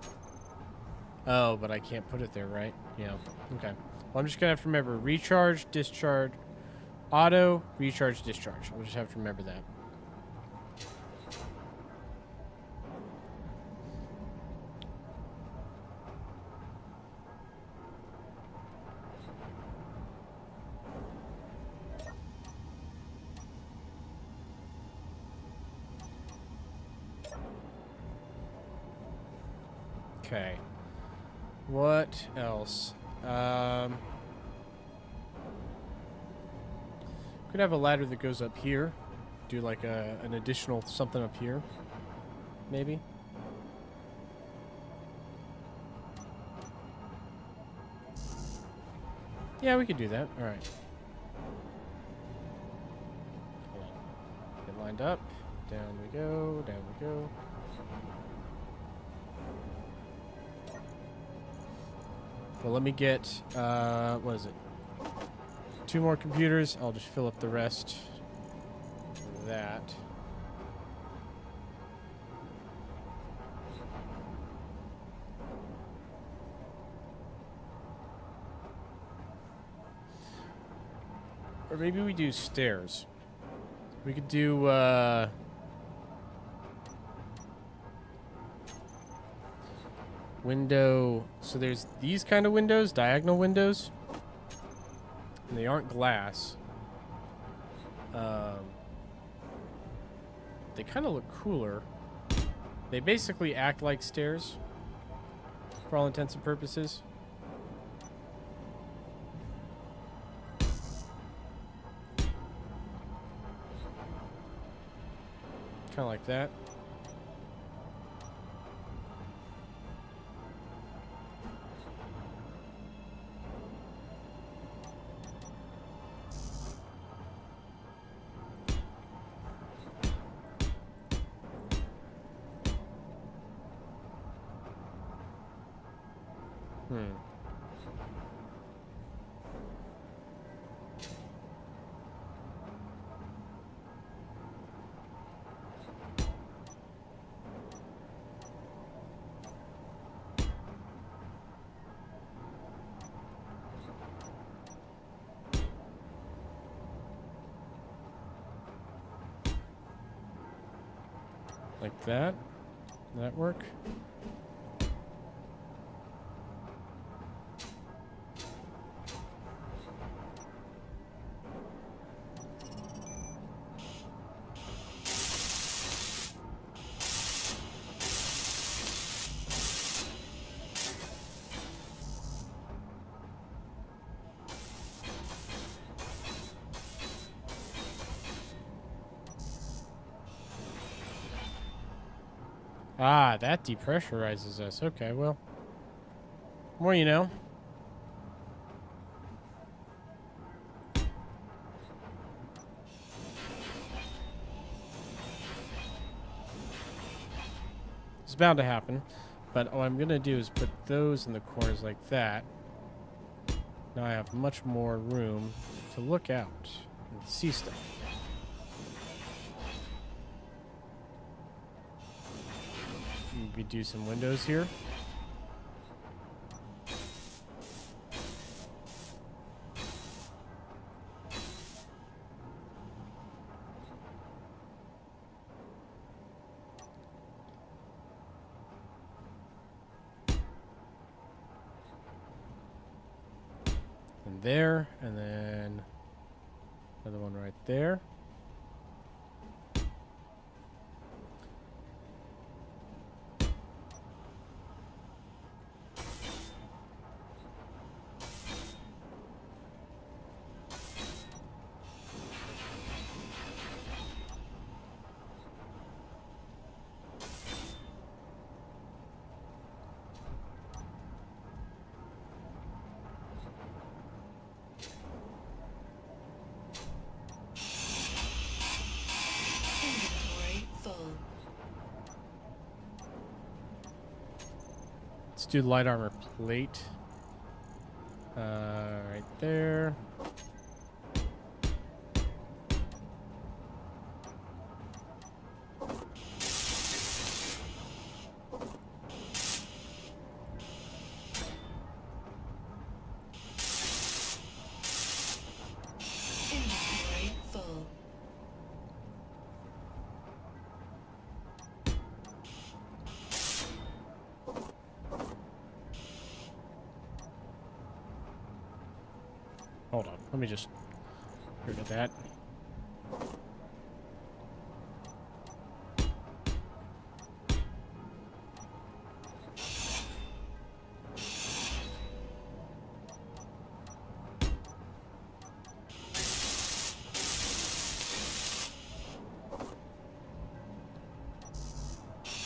S1: Oh, but I can't put it there, right? Yeah. Okay. Well, I'm just gonna have to remember recharge, discharge, auto, recharge, discharge. I'll just have to remember that. Okay. What else? Could have a ladder that goes up here. Do like an additional something up here. Maybe. Yeah, we could do that. All right. Hold on. Get lined up. Down we go. Down we go. Well, let me get, what is it? 2 more computers. I'll just fill up the rest of that. Or maybe we do stairs. We could do, window. So there's these kind of windows, diagonal windows. And they aren't glass. They kind of look cooler. They basically act like stairs for all intents and purposes. Kind of like that. Like that. Does that work? Ah, that depressurizes us. Okay, well. More you know. It's bound to happen. But what I'm going to do is put those in the corners like that. Now I have much more room to look out and see stuff. Maybe do some windows here. And there, and then another one right there.
S2: Inventory full.
S1: Let's do light armor plate. Right there.
S2: Inventory full.
S1: Hold on. Let me just rid of that.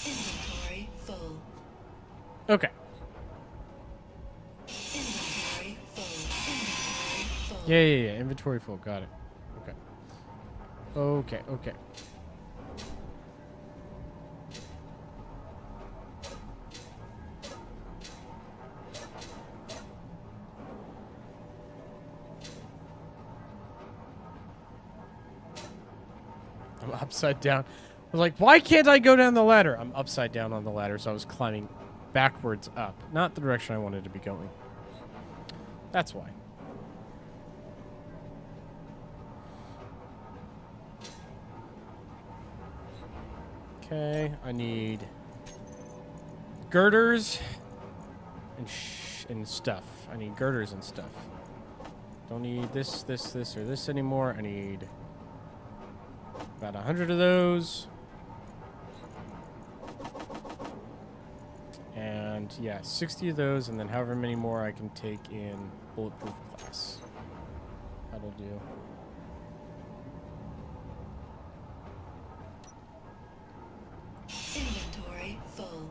S2: Inventory full.
S1: Okay.
S2: Inventory full. Inventory full.
S1: Yeah. Inventory full. Got it. Okay. I'm upside down. I was like, why can't I go down the ladder? I'm upside down on the ladder, so I was climbing backwards up. Not the direction I wanted to be going. That's why. Okay, I need girders and stuff. I need girders and stuff. Don't need this, or this anymore. I need about 100 of those. And yeah, 60 of those, and then however many more I can take in bulletproof glass. That'll do.
S2: Inventory full.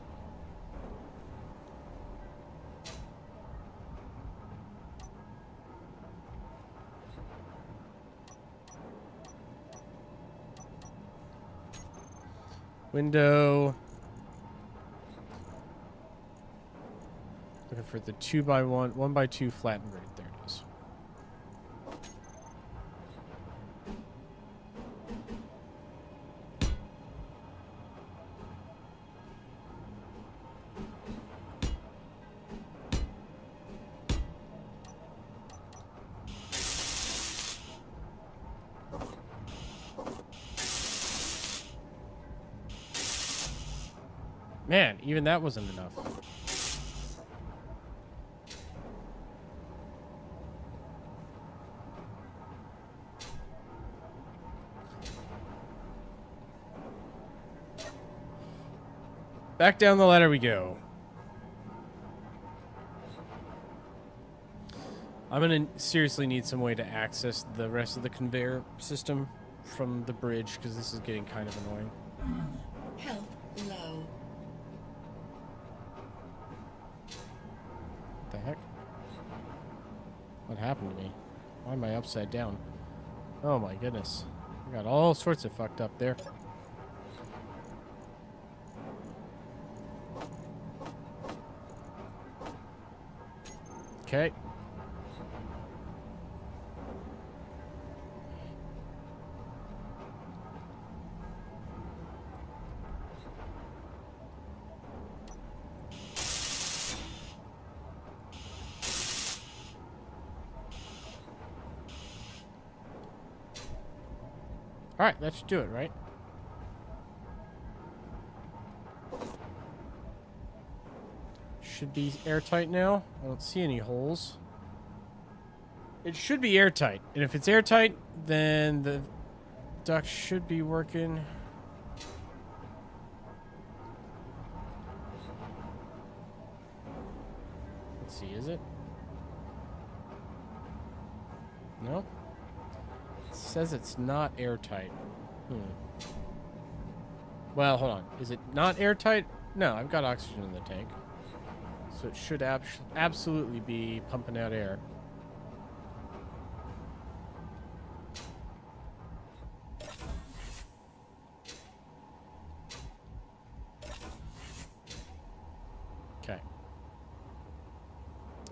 S1: Window. Looking for the 2x1, 1x2 flattened right there. It is. Man, even that wasn't enough. Back down the ladder we go. I'm gonna seriously need some way to access the rest of the conveyor system from the bridge, because this is getting kind of annoying.
S2: Health low.
S1: What the heck? What happened to me? Why am I upside down? Oh my goodness. I got all sorts of fucked up there. Okay. All right, that should do it, right? Should be airtight now. I don't see any holes. It should be airtight. And if it's airtight, then the duct should be working. Let's see, is it? No? It says it's not airtight. Well, hold on. Is it not airtight? No, I've got oxygen in the tank. So it should absolutely be pumping out air. Okay.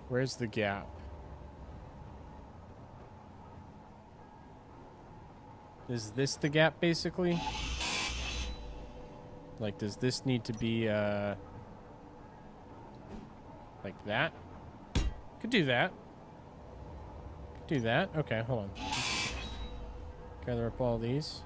S1: Where's the gap? Is this the gap, basically? Like, does this need to be, like that? Could do that. Could do that. Okay, hold on. Gather up all these.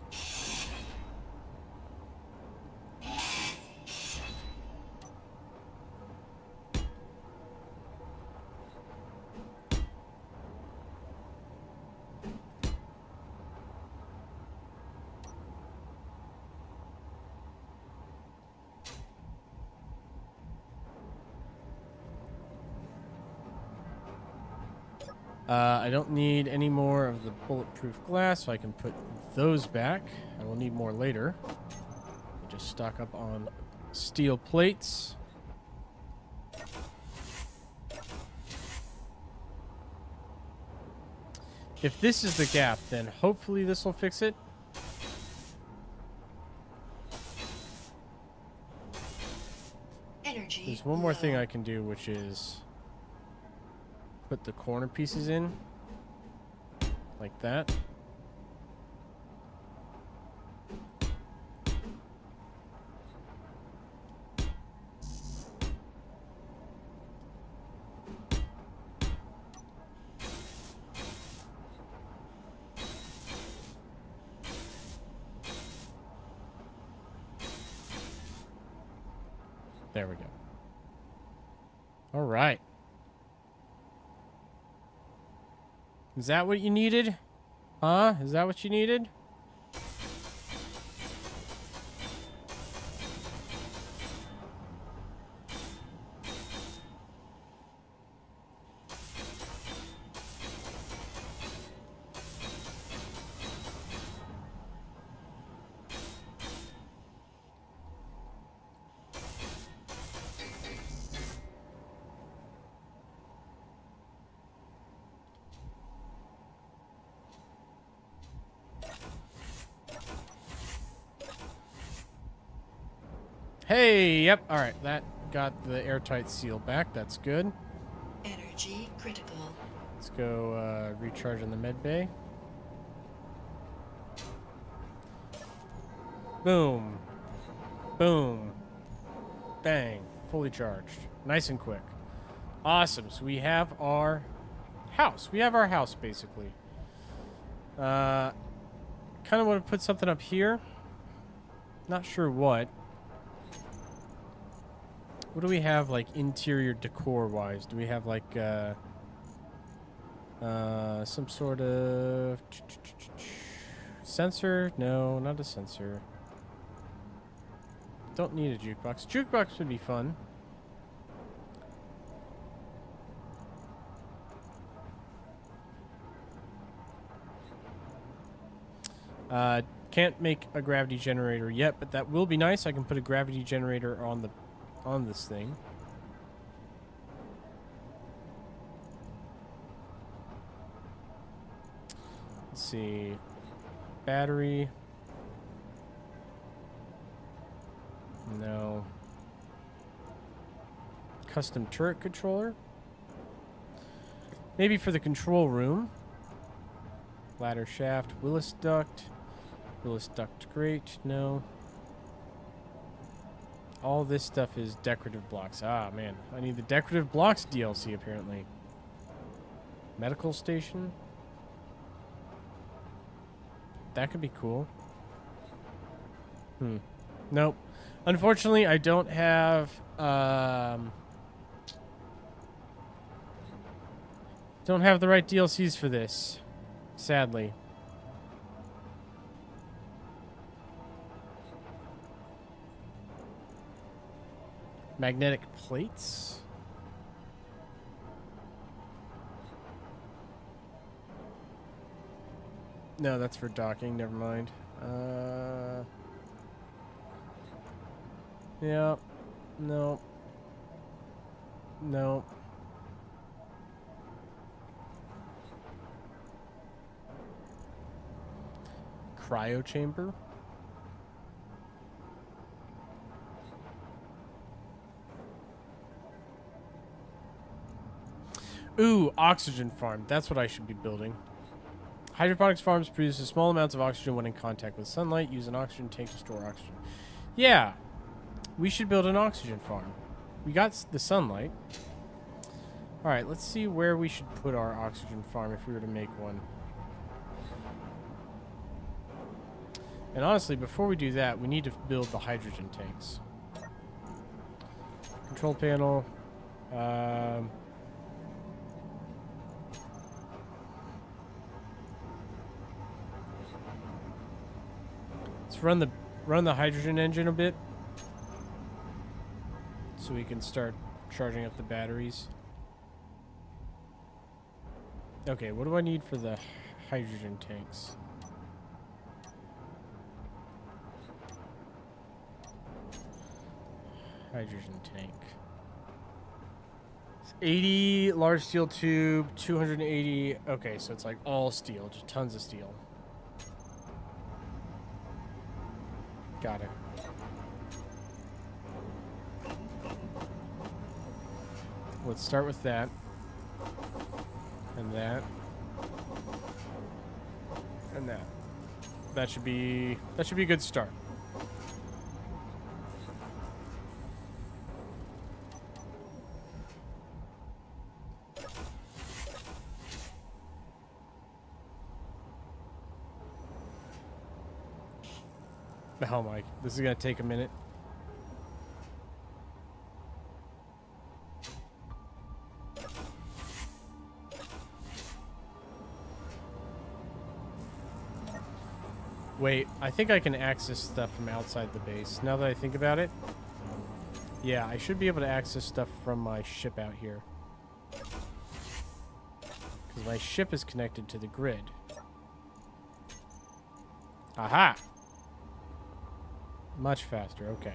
S1: I don't need any more of the bulletproof glass, so I can put those back. I will need more later. Just stock up on steel plates. If this is the gap, then hopefully this will fix it.
S2: Energy.
S1: There's one more
S2: low.
S1: thing I can do, which is put the corner pieces in like that. There we go. All right. Is that what you needed? Huh? Is that what you needed? Hey, yep. All right, that got the airtight seal back. That's good.
S2: Energy critical.
S1: Let's go recharge in the med bay. Boom. Boom. Bang. Fully charged. Nice and quick. Awesome. So we have our house. We have our house, basically. Kind of want to put something up here. Not sure what. What do we have, like, interior decor-wise? Do we have, like, some sort of sensor? No, not a sensor. Don't need a jukebox. Jukebox would be fun. Can't make a gravity generator yet, but that will be nice. I can put a gravity generator on this thing. Let's see. Battery. No. Custom turret controller. Maybe for the control room. Ladder shaft. Willis duct. Willis duct grate. No. All this stuff is decorative blocks. Ah, man. I need the decorative blocks DLC, apparently. Medical station. That could be cool. Nope. Unfortunately, I don't have... don't have the right DLCs for this. Sadly. Magnetic plates? No, that's for docking. Never mind. Yeah. No. No. Cryo chamber? Ooh, oxygen farm. That's what I should be building. Hydroponics farms produce small amounts of oxygen when in contact with sunlight. Use an oxygen tank to store oxygen. Yeah. We should build an oxygen farm. We got the sunlight. Alright, let's see where we should put our oxygen farm if we were to make one. And honestly, before we do that, we need to build the hydrogen tanks. Control panel. Let's run the hydrogen engine a bit, so we can start charging up the batteries. Okay, what do I need for the hydrogen tanks? Hydrogen tank. It's 80 large steel tube, 280. Okay, so it's like all steel, just tons of steel. Got it. Let's start with that. And that. And that. That should be a good start. Oh my, this is gonna take a minute. Wait, I think I can access stuff from outside the base. Now that I think about it. Yeah, I should be able to access stuff from my ship out here. Because my ship is connected to the grid. Aha! Much faster, okay.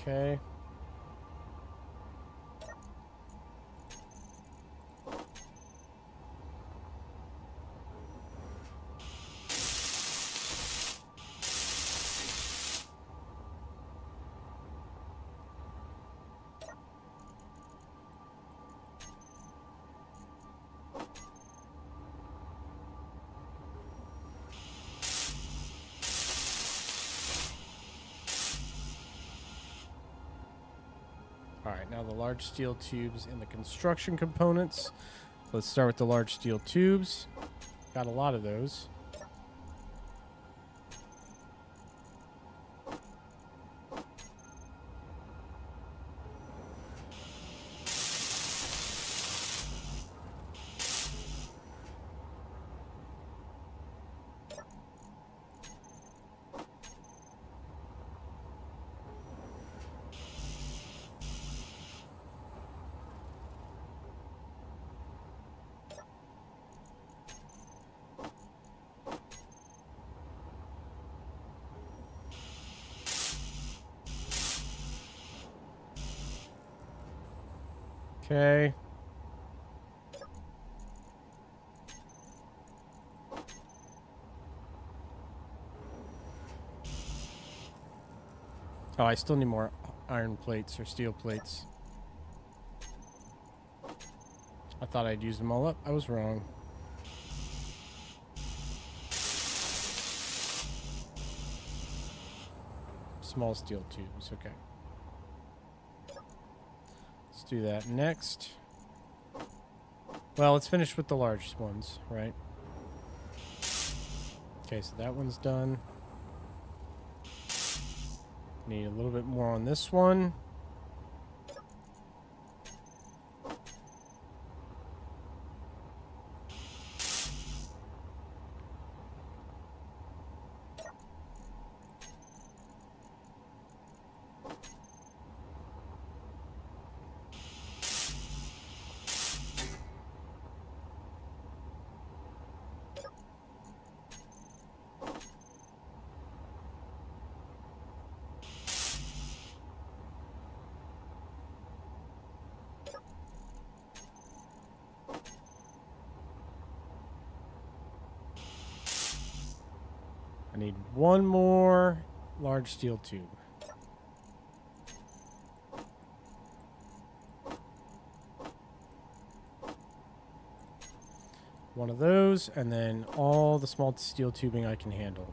S1: Okay. All right, now the large steel tubes and the construction components. Let's start with the large steel tubes. Got a lot of those. Okay. Oh, I still need more iron plates or steel plates. I thought I'd used them all up. I was wrong. Small steel tubes, okay. Let's do that next. Well, let's finish with the largest ones, right? Okay, so that one's done. Need a little bit more on this one. I need one more large steel tube. One of those, and then all the small steel tubing I can handle.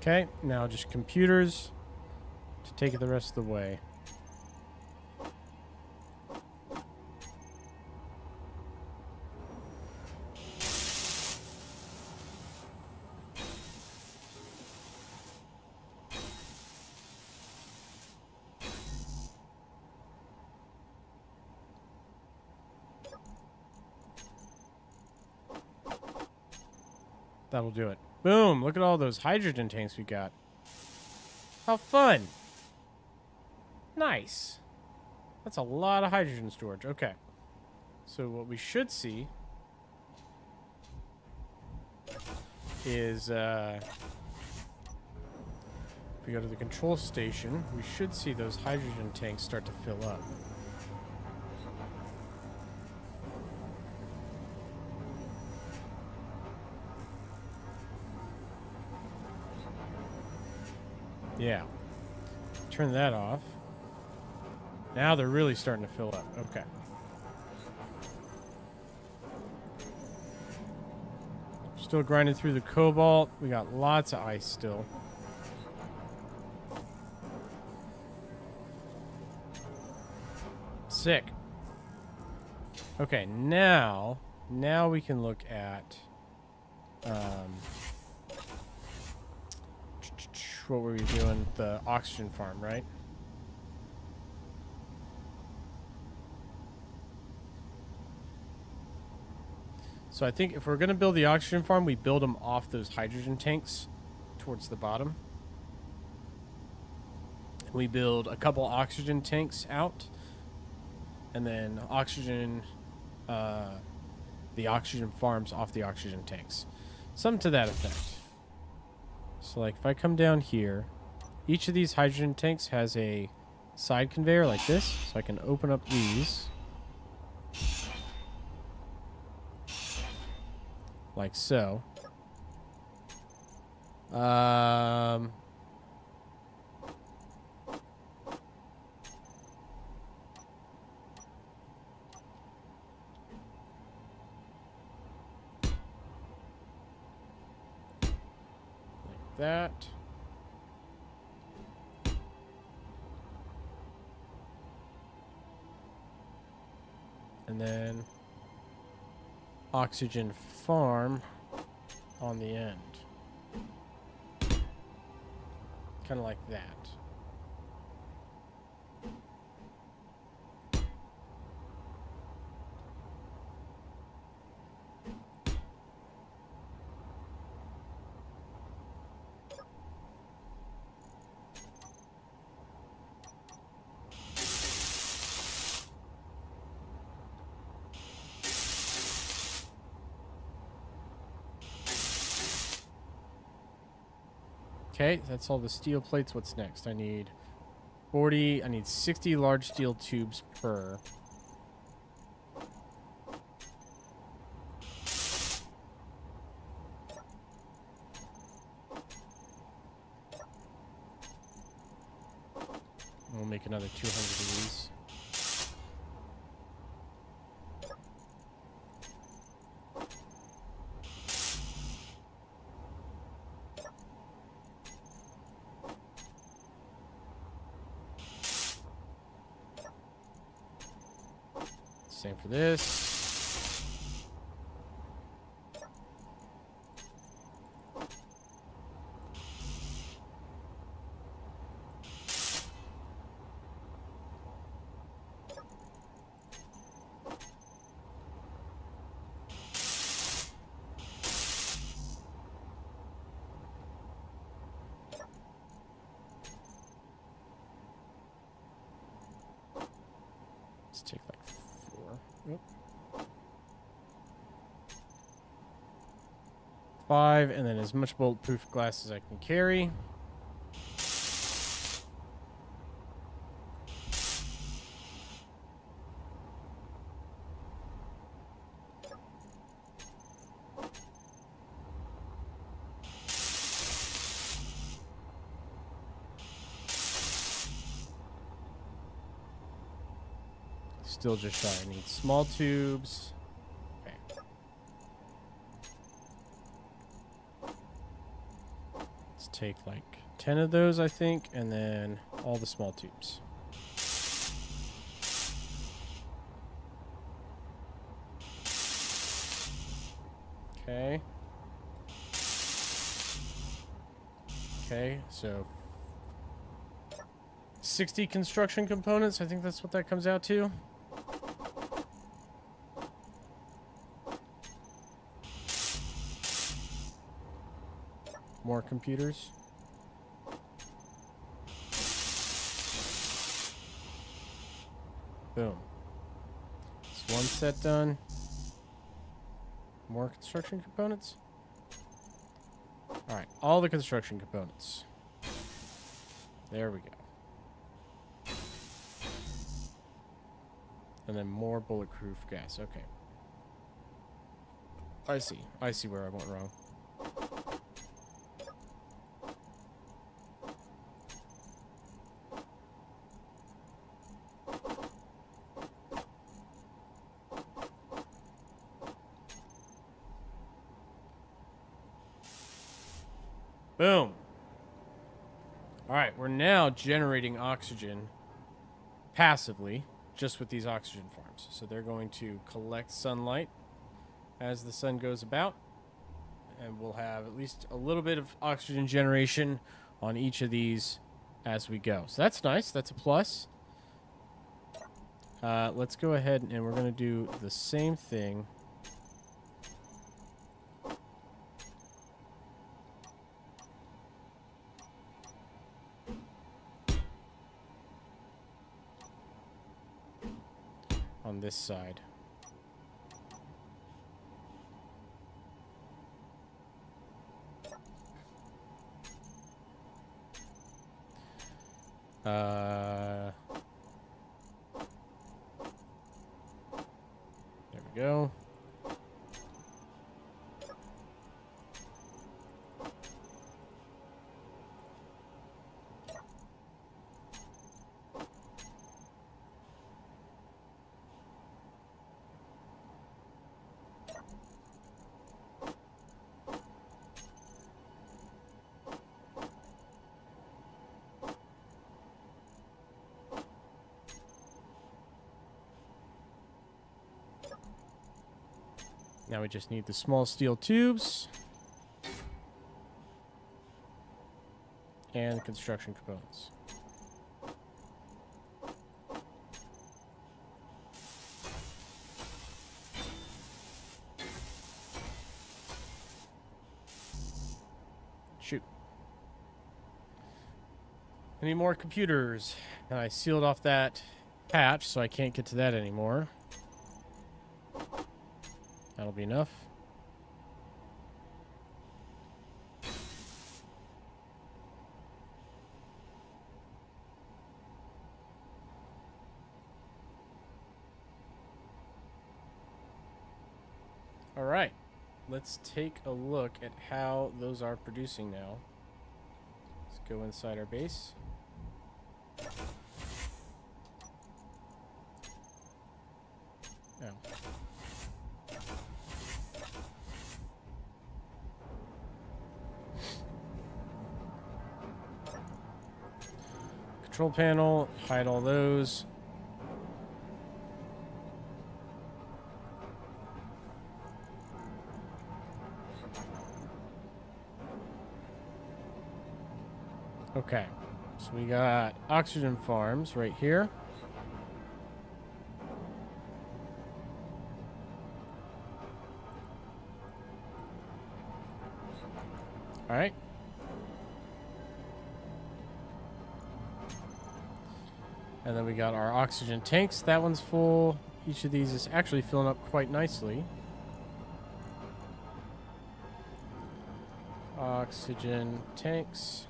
S1: Okay, now just computers to take it the rest of the way. That'll do it. Boom! Look at all those hydrogen tanks we got. How fun! Nice. That's a lot of hydrogen storage. Okay. So what we should see is if we go to the control station, we should see those hydrogen tanks start to fill up. Yeah. Turn that off. Now they're really starting to fill up. Okay. Still grinding through the cobalt. We got lots of ice still. Sick. Okay, now we can look at what were we doing? The oxygen farm, right? So I think if we're going to build the oxygen farm, we build them off those hydrogen tanks towards the bottom. We build a couple oxygen tanks out, and then the oxygen farms off the oxygen tanks. Something to that effect. So like if I come down here, each of these hydrogen tanks has a side conveyor like this, so I can open up these. Like so. that. And then oxygen farm on the end. Kind of like that. Okay, that's all the steel plates. What's next? I need 40. I need 60 large steel tubes per. We'll make another 200 of these. Same for this. Let's take like 4. Oop. 5, and then as much bulletproof glass as I can carry. Still just shy. I need small tubes. Okay. Let's take like 10 of those, I think, and then all the small tubes. Okay. Okay, so 60 construction components. I think that's what that comes out to. More computers. Boom. It's one set done. More construction components. All right, all the construction components. There we go. And then more bulletproof gas. Okay. I see. I see where I went wrong. Boom. All right, we're now generating oxygen passively just with these oxygen farms. So they're going to collect sunlight as the sun goes about, and we'll have at least a little bit of oxygen generation on each of these as we go. So that's nice. That's a plus. Let's go ahead and we're going to do the same thing. On this side. There we go. Now we just need the small steel tubes. And construction components. Shoot. Any more computers? And I sealed off that hatch, so I can't get to that anymore. That'll be enough. All right. Let's take a look at how those are producing now. Let's go inside our base. Oh. Control panel, hide all those. Okay, so we got oxygen farms right here. All right. And then we got our oxygen tanks. That one's full. Each of these is actually filling up quite nicely. Oxygen tanks.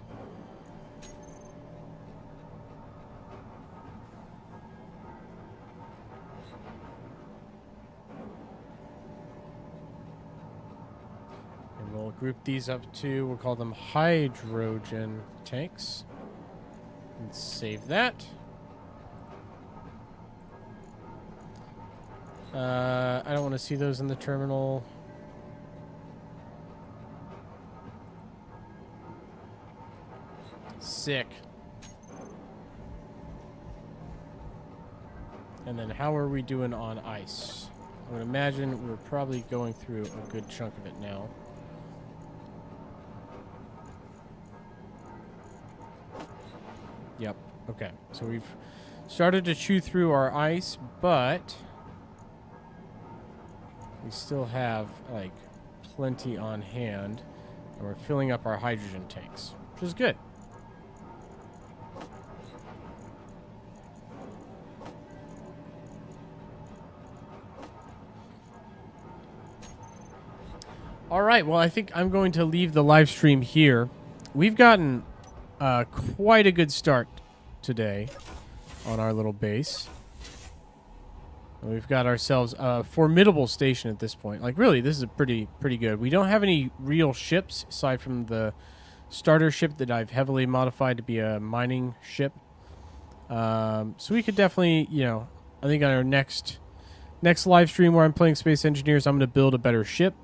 S1: And we'll group these up too. We'll call them hydrogen tanks. And save that. I don't want to see those in the terminal. Sick. And then how are we doing on ice? I would imagine we're probably going through a good chunk of it now. Yep. Okay. So we've started to chew through our ice, but we still have, like, plenty on hand. And we're filling up our hydrogen tanks, which is good. All right, well, I think I'm going to leave the live stream here. We've gotten quite a good start today on our little base. And we've got ourselves a formidable station at this point. Like, really, this is pretty good. We don't have any real ships aside from the starter ship that I've heavily modified to be a mining ship. So we could definitely, you know, I think on our next live stream where I'm playing Space Engineers, I'm going to build a better ship.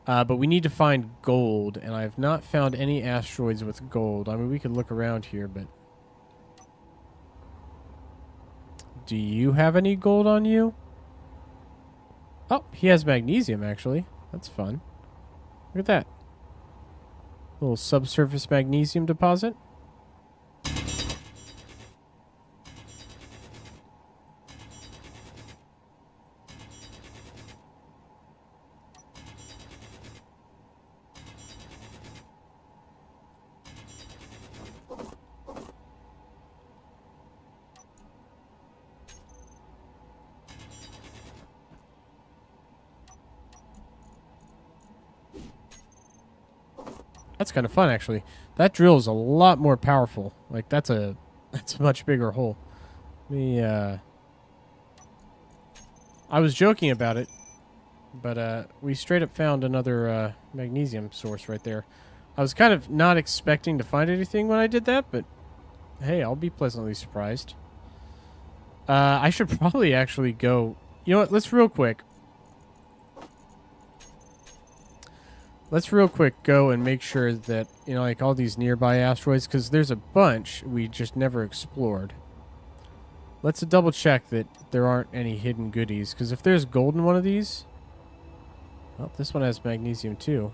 S1: But we need to find gold, and I have not found any asteroids with gold. I mean, we could look around here, but... Do you have any gold on you? Oh, he has magnesium, actually. That's fun. Look at that. Little subsurface magnesium deposit. That's kind of fun, actually. That drill is a lot more powerful. Like, that's a much bigger hole. I was joking about it, but we straight up found another magnesium source right there. I was kind of not expecting to find anything when I did that, but hey, I'll be pleasantly surprised. I should probably actually go... You know what? Let's real quick go and make sure that, you know, like all these nearby asteroids, because there's a bunch we just never explored. Let's double check that there aren't any hidden goodies, because if there's gold in one of these, Oh, this one has magnesium too.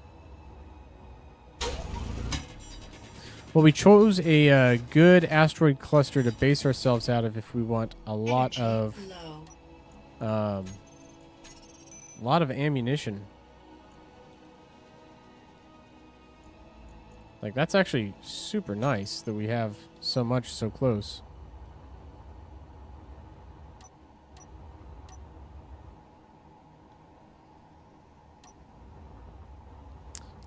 S1: Well, we chose a good asteroid cluster to base ourselves out of if we want a lot
S2: Energy
S1: of
S2: low.
S1: ammunition. Like, that's actually super nice that we have so much so close.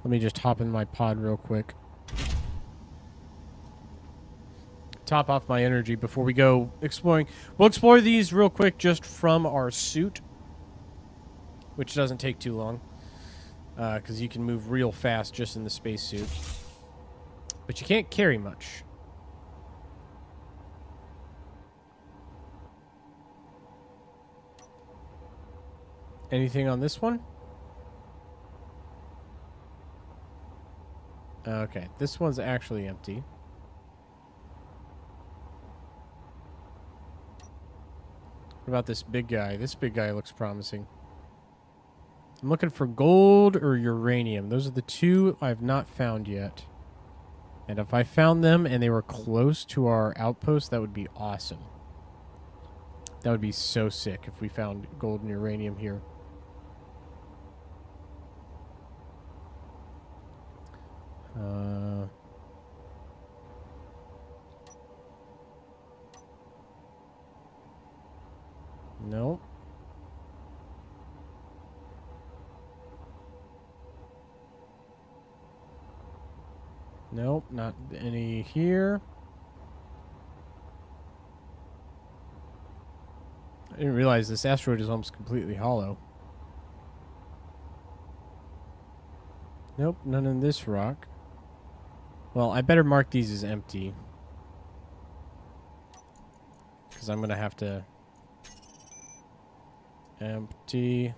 S1: Let me just hop in my pod real quick. Top off my energy before we go exploring. We'll explore these real quick just from our suit, which doesn't take too long, because you can move real fast just in the spacesuit. But you can't carry much. Anything on this one? Okay, this one's actually empty. What about this big guy? This big guy looks promising. I'm looking for gold or uranium. Those are the two I've not found yet. And if I found them and they were close to our outpost, that would be awesome. That would be so sick if we found gold and uranium here. No. Nope, not any here. I didn't realize this asteroid is almost completely hollow. Nope, none in this rock. Well, I better mark these as empty, because I'm going to have to empty.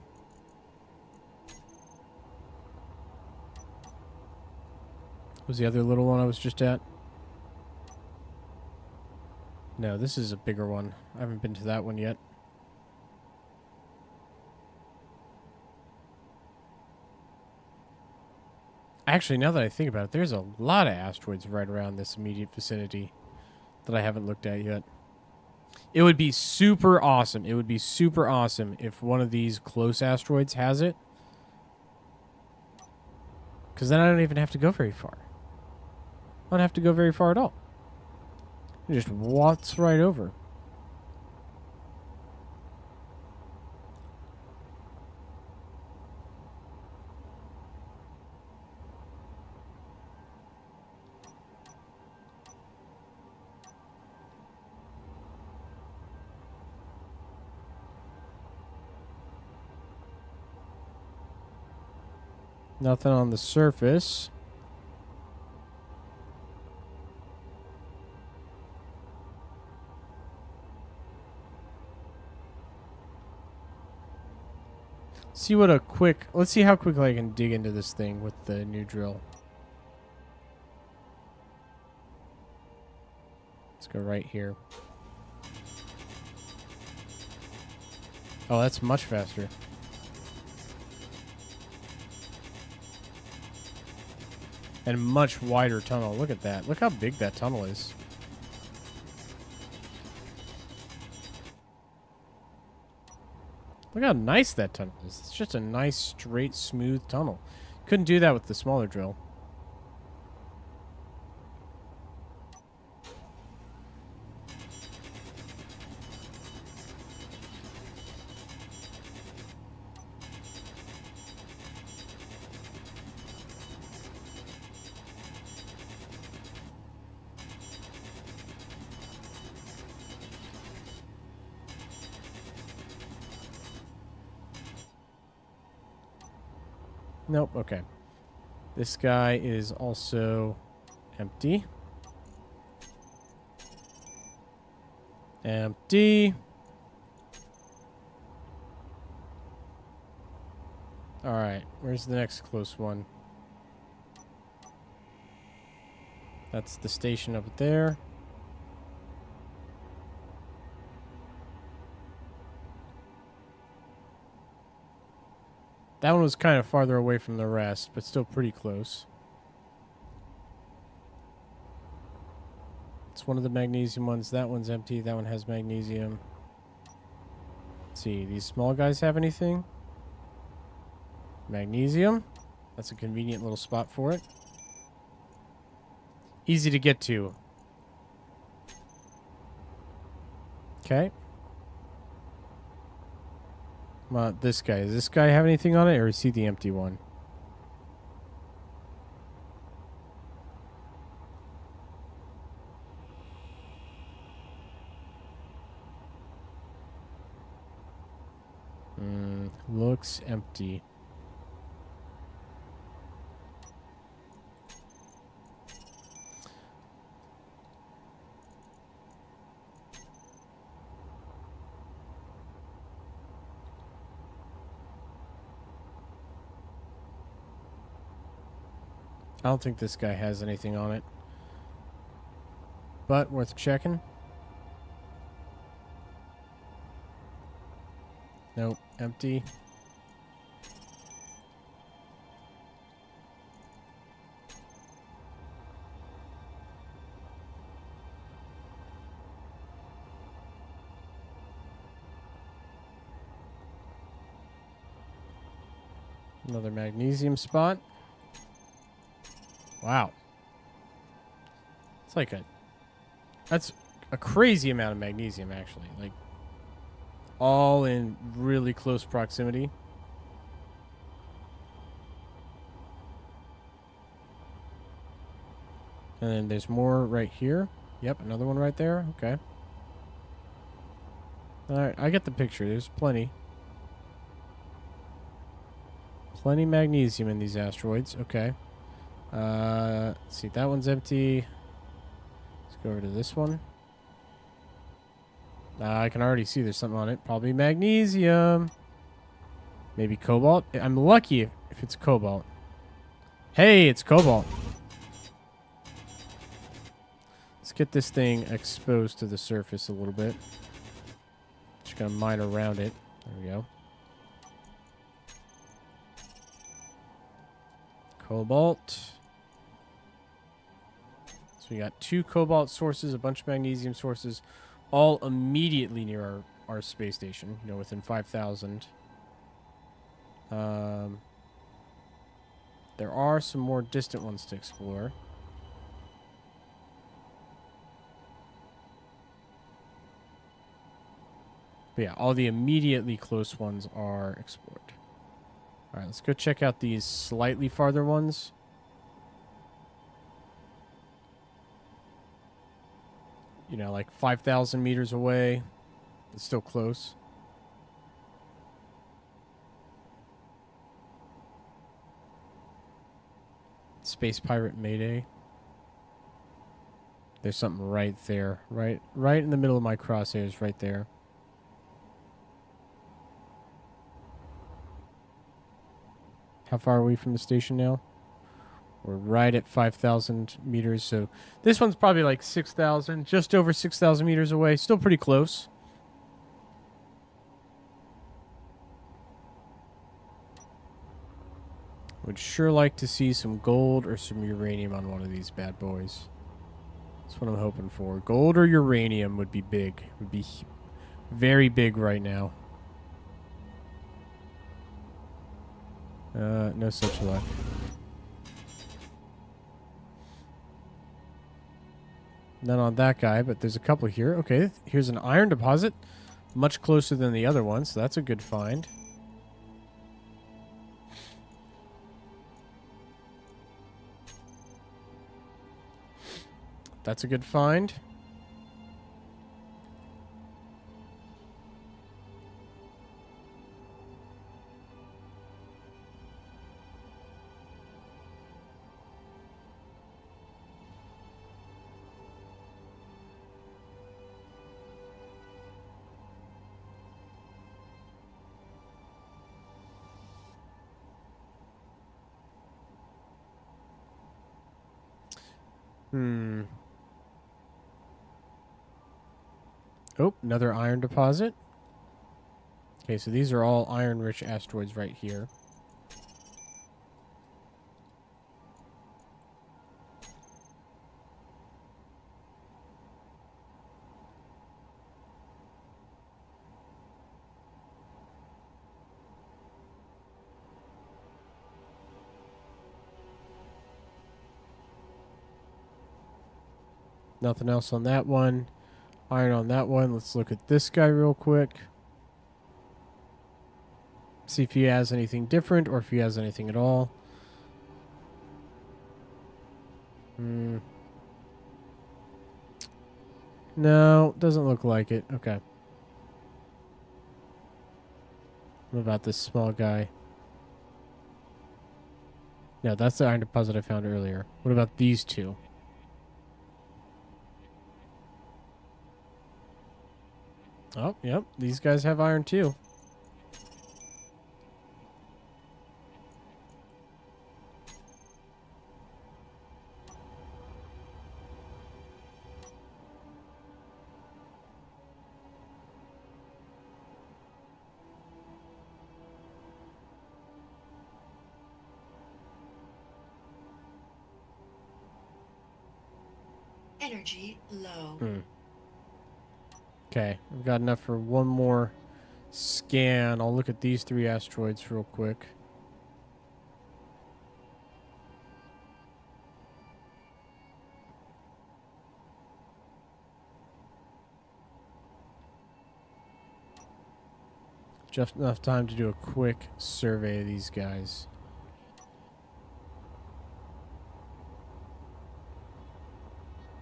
S1: What was the other little one I was just at? No, this is a bigger one. I haven't been to that one yet. Actually, now that I think about it, there's a lot of asteroids right around this immediate vicinity that I haven't looked at yet. It would be super awesome. It would be super awesome if one of these close asteroids has it. Because then I don't even have to go very far. I don't have to go very far at all. It just waltz right over. Nothing on the surface. See what a quick... Let's see how quickly I can dig into this thing with the new drill. Let's go right here. Oh, that's much faster. And much wider tunnel. Look at that. Look how big that tunnel is. Look how nice that tunnel is. It's just a nice, straight, smooth tunnel. Couldn't do that with the smaller drill. Nope, okay. This guy is also empty. Empty. Alright, where's the next close one? That's the station up there. That one was kind of farther away from the rest, but still pretty close. It's one of the magnesium ones. That one's empty. That one has magnesium. Let's see. These small guys have anything? Magnesium. That's a convenient little spot for it. Easy to get to. Okay. This guy. Does this guy have anything on it, or is he the empty one? Looks empty. I don't think this guy has anything on it. But worth checking. Nope, empty. Another magnesium spot. Wow. It's like that's a crazy amount of magnesium, actually. Like, all in really close proximity. And then there's more right here. Yep, another one right there. Okay. Alright, I get the picture. There's plenty. Plenty magnesium in these asteroids. Okay. Let's see. That one's empty. Let's go over to this one. I can already see there's something on it. Probably magnesium. Maybe cobalt. I'm lucky if it's cobalt. Hey, it's cobalt. Let's get this thing exposed to the surface a little bit. Just gonna mine around it. There we go. Cobalt. So we got 2 cobalt sources, a bunch of magnesium sources, all immediately near our space station, you know, within 5,000. There are some more distant ones to explore. But yeah, all the immediately close ones are explored. All right, let's go check out these slightly farther ones. You know, like 5,000 meters away. It's still close. Space Pirate Mayday. There's something right there. Right in the middle of my crosshairs right there. How far are we from the station now? We're right at 5,000 meters. So this one's probably like 6,000, just over 6,000 meters away. Still pretty close. Would sure like to see some gold or some uranium on one of these bad boys. That's what I'm hoping for. Gold or uranium would be big. Would be very big right now. No such luck. None on that guy, but there's a couple here. Okay, here's an iron deposit. Much closer than the other one, so that's a good find. That's a good find. Oh, another iron deposit. Okay, so these are all iron-rich asteroids right here. Nothing else on that one. Iron on that one. Let's look at this guy real quick. See if he has anything different or if he has anything at all. No, doesn't look like it. Okay. What about this small guy? No, that's the iron deposit I found earlier. What about these two? Oh, yep. These guys have iron too.
S2: Energy low.
S1: Okay, we've got enough for one more scan. I'll look at these 3 asteroids real quick. Just enough time to do a quick survey of these guys.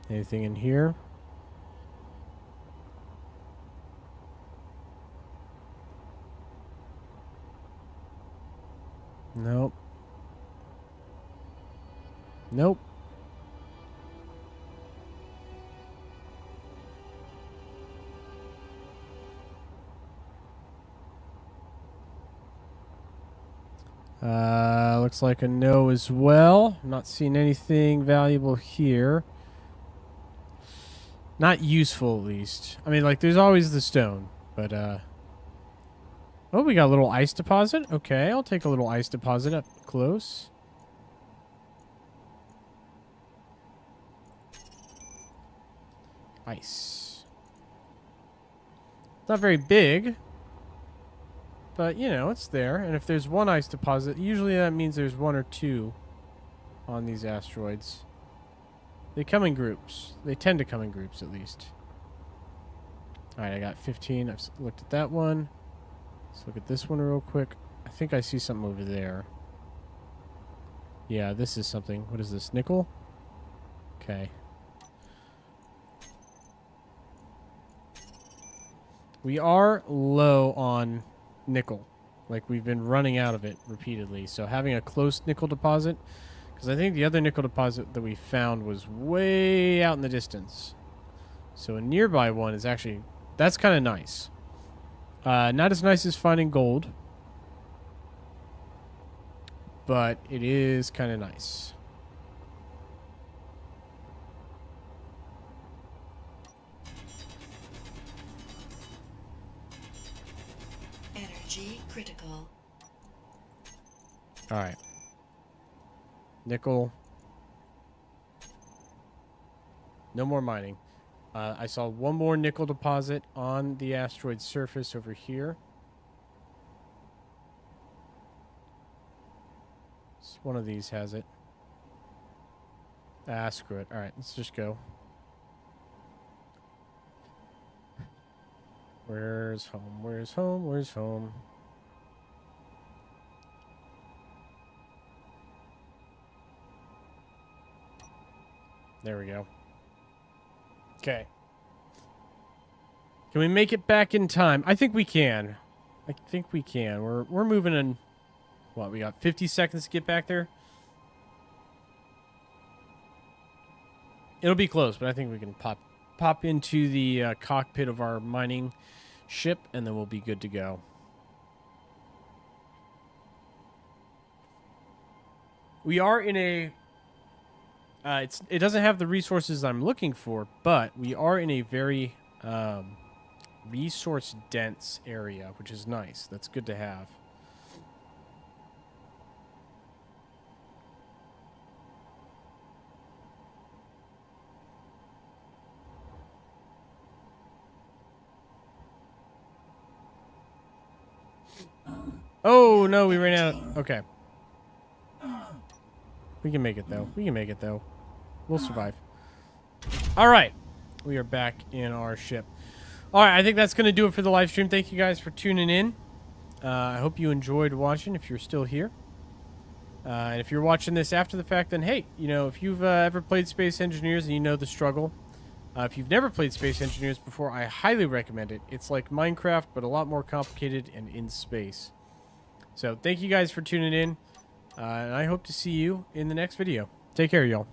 S1: Anything in here? Nope. Nope. Looks like a no as well. I'm not seeing anything valuable here. Not useful, at least. I mean, like, there's always the stone, but, oh, we got a little ice deposit. Okay, I'll take a little ice deposit up close. Ice. It's not very big, but, you know, it's there. And if there's one ice deposit, usually that means there's 1 or 2 on these asteroids. They come in groups. They tend to come in groups, at least. Alright, I got 15. I've looked at that one. Let's look at this one real quick. I think I see something over there. Yeah, this is something. What is this? Nickel? Okay. We are low on nickel. Like, we've been running out of it repeatedly. So having a close nickel deposit... Because I think the other nickel deposit that we found was way out in the distance. So a nearby one is actually... That's kind of nice. Not as nice as finding gold. But it is kind of nice.
S2: Energy critical.
S1: Alright. Nickel. No more mining. I saw one more nickel deposit on the asteroid surface over here. One of these has it. Ah, screw it. Alright, let's just go. Where's home? Where's home? Where's home? There we go. Okay. Can we make it back in time? I think we can. I think we can. We're moving in. What, we got 50 seconds to get back there? It'll be close, but I think we can pop into the cockpit of our mining ship, and then we'll be good to go. We are in a... it doesn't have the resources I'm looking for, but we are in a very resource-dense area, which is nice. That's good to have. Oh, no, we ran out of... Okay. We can make it, though. We can make it, though. We'll survive. All right. We are back in our ship. All right, I think that's going to do it for the live stream. Thank you guys for tuning in. I hope you enjoyed watching if you're still here. And if you're watching this after the fact, then hey, you know, if you've ever played Space Engineers and you know the struggle, if you've never played Space Engineers before, I highly recommend it. It's like Minecraft, but a lot more complicated and in space. So thank you guys for tuning in, and I hope to see you in the next video. Take care, y'all.